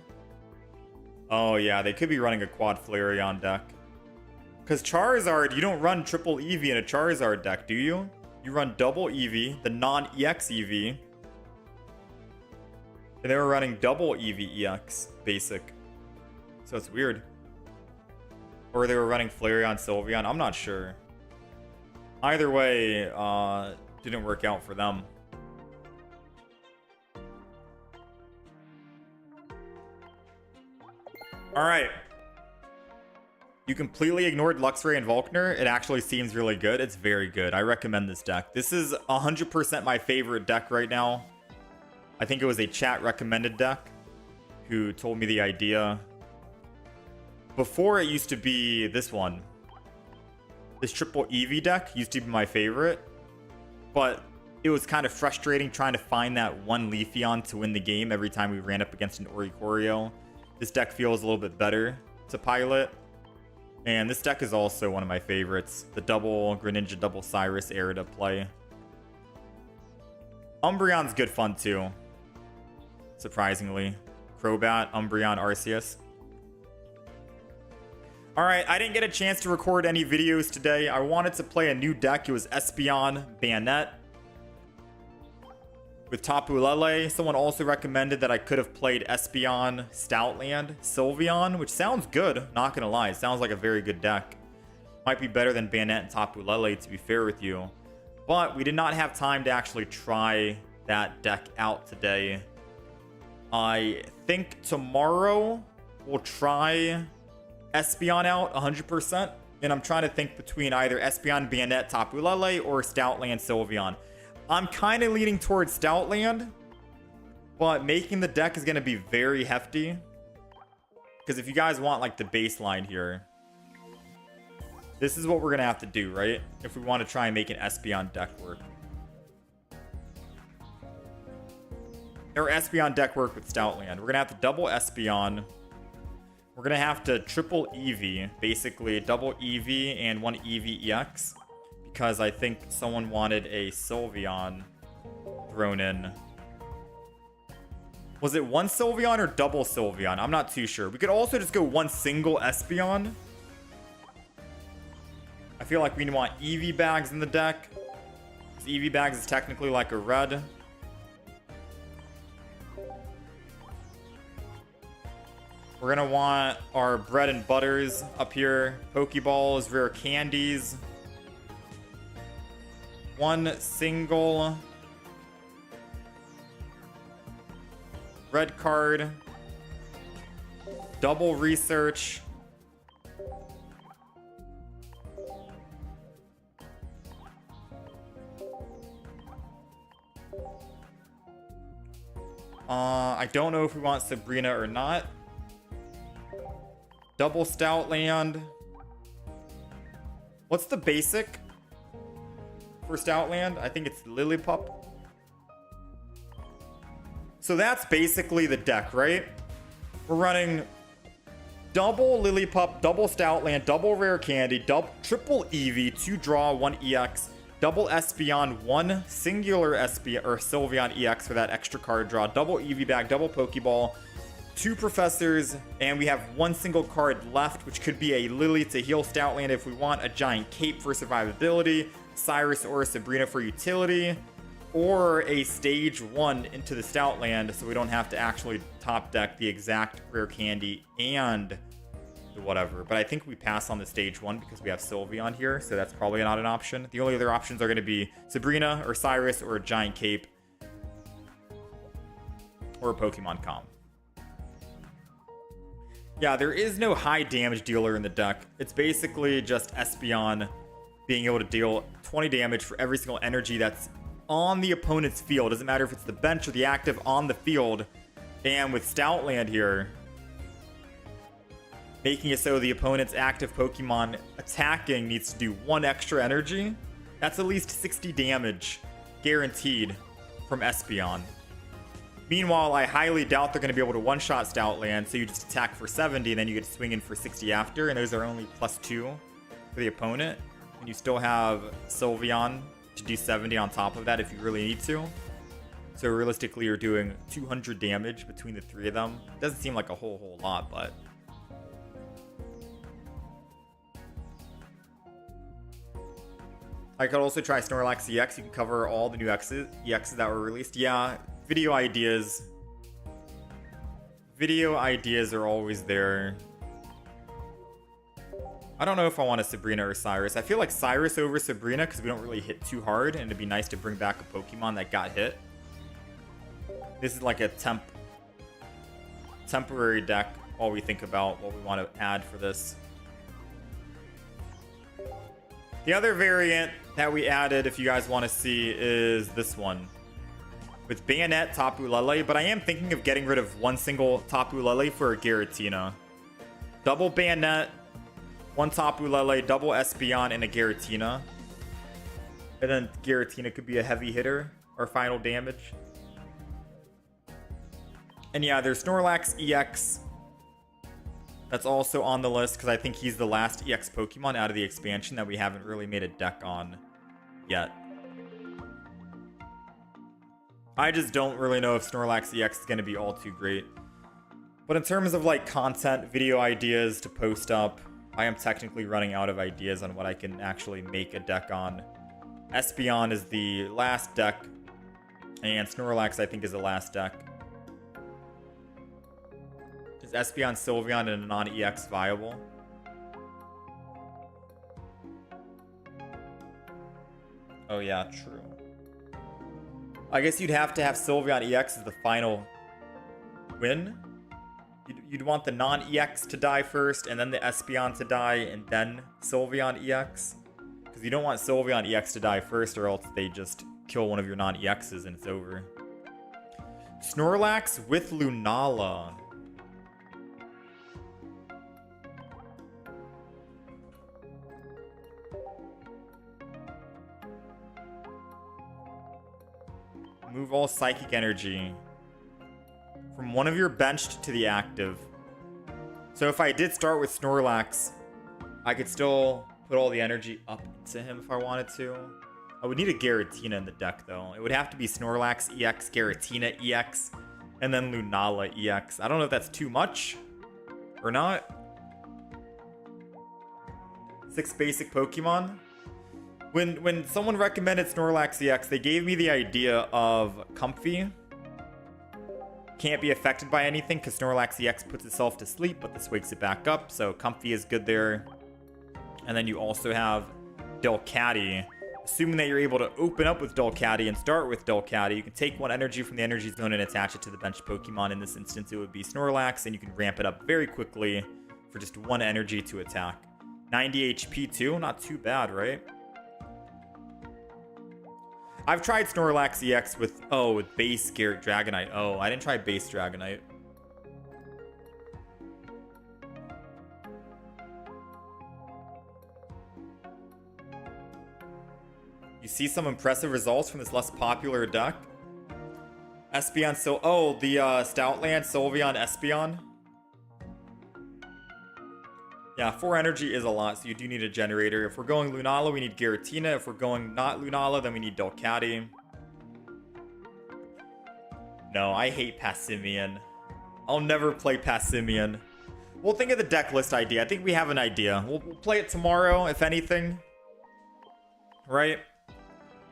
Oh yeah, they could be running a quad Flareon deck. Because Charizard, you don't run triple Eevee in a Charizard deck, do you? You run double Eevee, the non-EX Eevee. And they were running double Eevee EX, basic. So it's weird. Or they were running Flareon Sylveon, I'm not sure. Either way, didn't work out for them. Alright. You completely ignored Luxray and Volkner. It actually seems really good. It's very good. I recommend this deck. This is 100% my favorite deck right now. I think it was a chat recommended deck who told me the idea. Before, it used to be this one. This triple Eevee deck used to be my favorite. But it was kind of frustrating trying to find that one Leafeon to win the game every time we ran up against an Oricorio. This deck feels a little bit better to pilot. And this deck is also one of my favorites. The double Greninja, double Cyrus era to play. Umbreon's good fun too. Surprisingly. Crobat, Umbreon, Arceus. Alright, I didn't get a chance to record any videos today. I wanted to play a new deck. It was Espeon, Bayonet. With Tapu Lele. Someone also recommended that I could have played Espeon, Stoutland, Sylveon, which sounds good, not gonna lie. It sounds like a very good deck. Might be better than Bayonet and Tapu Lele, to be fair with you. But we did not have time to actually try that deck out today. I think tomorrow we'll try Espeon out 100%. And I'm trying to think between either Espeon, Bayonet, Tapu Lele, or Stoutland, Sylveon. I'm kind of leaning towards Stoutland, but making the deck is going to be very hefty. Because if you guys want like the baseline here, this is what we're going to have to do, right? If we want to try and make an Espeon deck work. Or Espeon deck work with Stoutland. We're going to have to double Espeon. We're going to have to triple Eevee. Basically, double Eevee and one Eevee EX. Because I think someone wanted a Sylveon thrown in. Was it one Sylveon or double Sylveon? I'm not too sure. We could also just go one single Espeon. I feel like we want Eevee bags in the deck. Because Eevee bags is technically like a red. We're going to want our bread and butters up here. Pokeballs, rare candies. One single red card, double research, I don't know if we want Sabrina or not. Double Stoutland. What's the basic for Stoutland? I think it's Lillipup. So that's basically the deck, right? We're running double Lillipup, double Stoutland, double Rare Candy, triple Eevee, 2 draw, 1 EX, double Espeon, 1 singular Espeon or Sylveon EX for that extra card draw, double Eevee bag, double Pokeball, 2 Professors, and we have 1 single card left, which could be a Lily to heal Stoutland if we want, a Giant Cape for survivability, Cyrus or Sabrina for utility, or a stage 1 into the Stoutland so we don't have to actually top deck the exact Rare Candy and the whatever. But I think we pass on the stage 1 because we have Sylveon here, so that's probably not an option. The only other options are going to be Sabrina or Cyrus or a Giant Cape or a Pokemon Com. Yeah, there is no high damage dealer in the deck. It's basically just Espeon being able to deal 20 damage for every single energy that's on the opponent's field. Doesn't matter if it's the bench or the active on the field. And with Stoutland here, making it so the opponent's active Pokemon attacking needs to do 1 extra energy, that's at least 60 damage guaranteed from Espeon. Meanwhile, I highly doubt they're going to be able to one-shot Stoutland, so you just attack for 70, and then you get to swing in for 60 after, and those are only +2 for the opponent. And you still have Sylveon to do 70 on top of that if you really need to. So realistically, you're doing 200 damage between the 3 of them. Doesn't seem like a whole lot, but... I could also try Snorlax EX. You can cover all the new EXs that were released. Yeah, video ideas. Video ideas are always there. I don't know if I want a Sabrina or Cyrus. I feel like Cyrus over Sabrina because we don't really hit too hard, and it'd be nice to bring back a Pokemon that got hit. This is like a temporary deck while we think about what we want to add for this. The other variant that we added, if you guys want to see, is this one. With Bayonet, Tapu Lele, but I am thinking of getting rid of one single Tapu Lele for a Giratina. Double Bayonet, one Tapu Lele, double Espeon, and a Giratina. And then Giratina could be a heavy hitter or final damage. And yeah, there's Snorlax EX. That's also on the list because I think he's the last EX Pokemon out of the expansion that we haven't really made a deck on yet. I just don't really know if Snorlax EX is going to be all too great. But in terms of like content, video ideas to post up, I am technically running out of ideas on what I can actually make a deck on. Espeon is the last deck, and Snorlax I think is the last deck. Is Espeon, Sylveon, and a non-EX viable? Oh yeah, true. I guess you'd have to have Sylveon EX as the final win. You'd want the non-EX to die first, and then the Espeon to die, and then Sylveon EX. Because you don't want Sylveon EX to die first, or else they just kill one of your non-EXs and it's over. Snorlax with Lunala. Move all psychic energy from one of your benched to the active. So if I did start with Snorlax, I could still put all the energy up into him if I wanted to. I would need a Giratina in the deck though. It would have to be Snorlax EX, Giratina EX, and then Lunala EX. I don't know if that's too much or not. 6 basic Pokemon. When someone recommended Snorlax EX, they gave me the idea of Comfy. Can't be affected by anything because Snorlax EX puts itself to sleep, but this wakes it back up, so Comfy is good there. And then you also have Delcatty. Assuming that you're able to open up with Delcatty and start with Delcatty, you can take one energy from the energy zone and attach it to the bench Pokemon. In this instance, it would be Snorlax, and you can ramp it up very quickly for just one energy to attack. 90 HP too, not too bad, right? I've tried Snorlax EX with base Garrett Dragonite. Oh, I didn't try base Dragonite. You see some impressive results from this less popular deck. Espeon, the Stoutland, Sylveon, Espeon. Yeah, 4 energy is a lot, so you do need a generator. If we're going Lunala, we need Giratina. If we're going not Lunala, then we need Delcatty. No, I hate Passimian. I'll never play Passimian. We'll think of the deck list idea. I think we have an idea. We'll play it tomorrow, if anything. Right?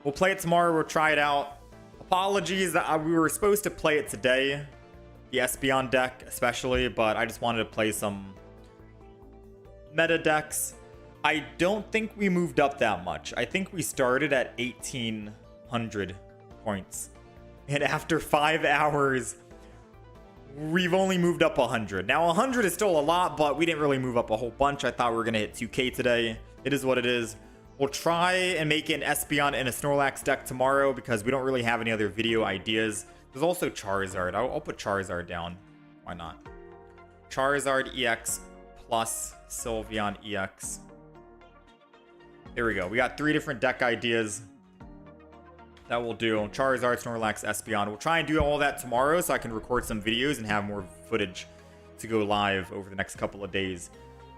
We'll play it tomorrow. We'll try it out. Apologies that we were supposed to play it today. The Espeon deck, especially, but I just wanted to play some meta decks. I don't think we moved up that much. I think we started at 1800 points. And after 5 hours, we've only moved up 100. Now, 100 is still a lot, but we didn't really move up a whole bunch. I thought we were going to hit 2K today. It is what it is. We'll try and make an Espeon and a Snorlax deck tomorrow because we don't really have any other video ideas. There's also Charizard. I'll put Charizard down. Why not? Charizard EX plus Sylveon EX. There we go. We got 3 different deck ideas that we'll do. Charizard, Snorlax, Espeon. We'll try and do all that tomorrow so I can record some videos and have more footage to go live over the next couple of days.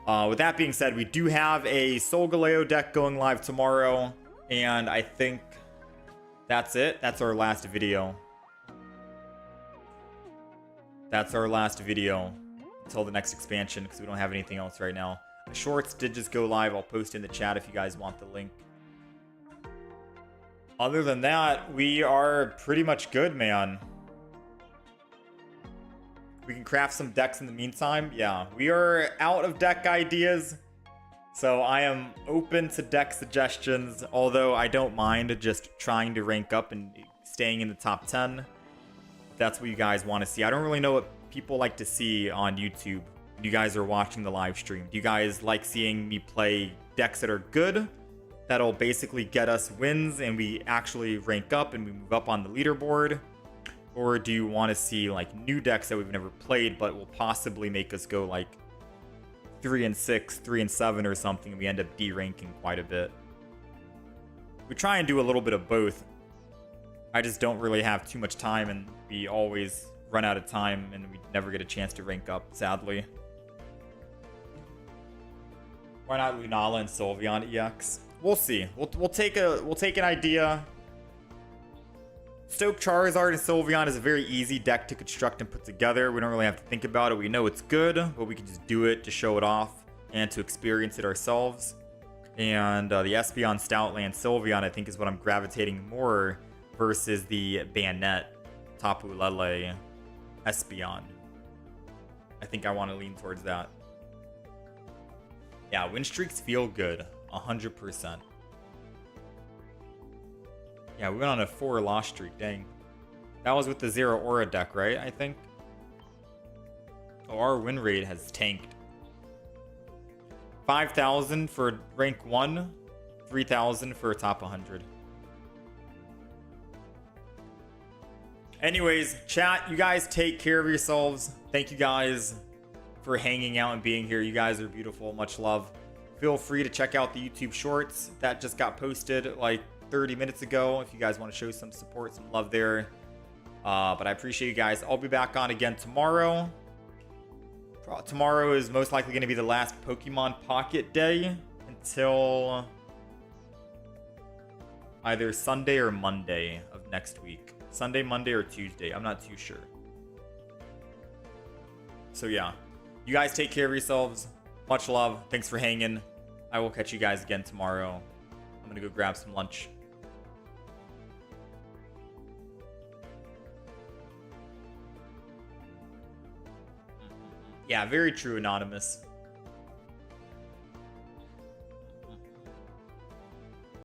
With that being said, we do have a Solgaleo deck going live tomorrow, and I think that's it. That's our last video. That's our last video until the next expansion because we don't have anything else right now. The shorts did just go live. I'll post in the chat if you guys want the link. Other than that, we are pretty much good, man. We can craft some decks in the meantime. Yeah, we are out of deck ideas, so I am open to deck suggestions, although I don't mind just trying to rank up and staying in the top 10. If that's what you guys want to see. I don't really know what people like to see on YouTube when you guys are watching the live stream? Do you guys like seeing me play decks that are good, that'll basically get us wins and we actually rank up and we move up on the leaderboard? Or do you want to see like new decks that we've never played but will possibly make us go like 3-6, 3-7 or something, and we end up de-ranking quite a bit? We try and do a little bit of both. I just don't really have too much time, and we always run out of time and we never get a chance to rank up, sadly. Why not Lunala and Sylveon EX? We'll see. We'll take an idea. Stoke Charizard and Sylveon is a very easy deck to construct and put together. We don't really have to think about it. We know it's good, but we can just do it to show it off and to experience it ourselves. And the Espeon, Stoutland, Sylveon, I think, is what I'm gravitating more versus the Bayonet, Tapu Lele, Espeon. I think I want to lean towards that. Yeah, win streaks feel good, 100%. Yeah, we went on a 4 loss streak, dang. That was with the Zero Aura deck, right? I think. Oh, our win rate has tanked. 5,000 for rank 1, 3,000 for top 100. Anyways, chat, you guys take care of yourselves. Thank you guys for hanging out and being here. You guys are beautiful. Much love. Feel free to check out the YouTube shorts that just got posted like 30 minutes ago if you guys want to show some support, some love there. But I appreciate you guys. I'll be back on again tomorrow. Tomorrow is most likely going to be the last Pokemon Pocket day until either Sunday or Monday of next week. Sunday, Monday, or Tuesday. I'm not too sure. So yeah, you guys take care of yourselves. Much love. Thanks for hanging. I will catch you guys again tomorrow. I'm going to go grab some lunch. Yeah, very true, Anonymous.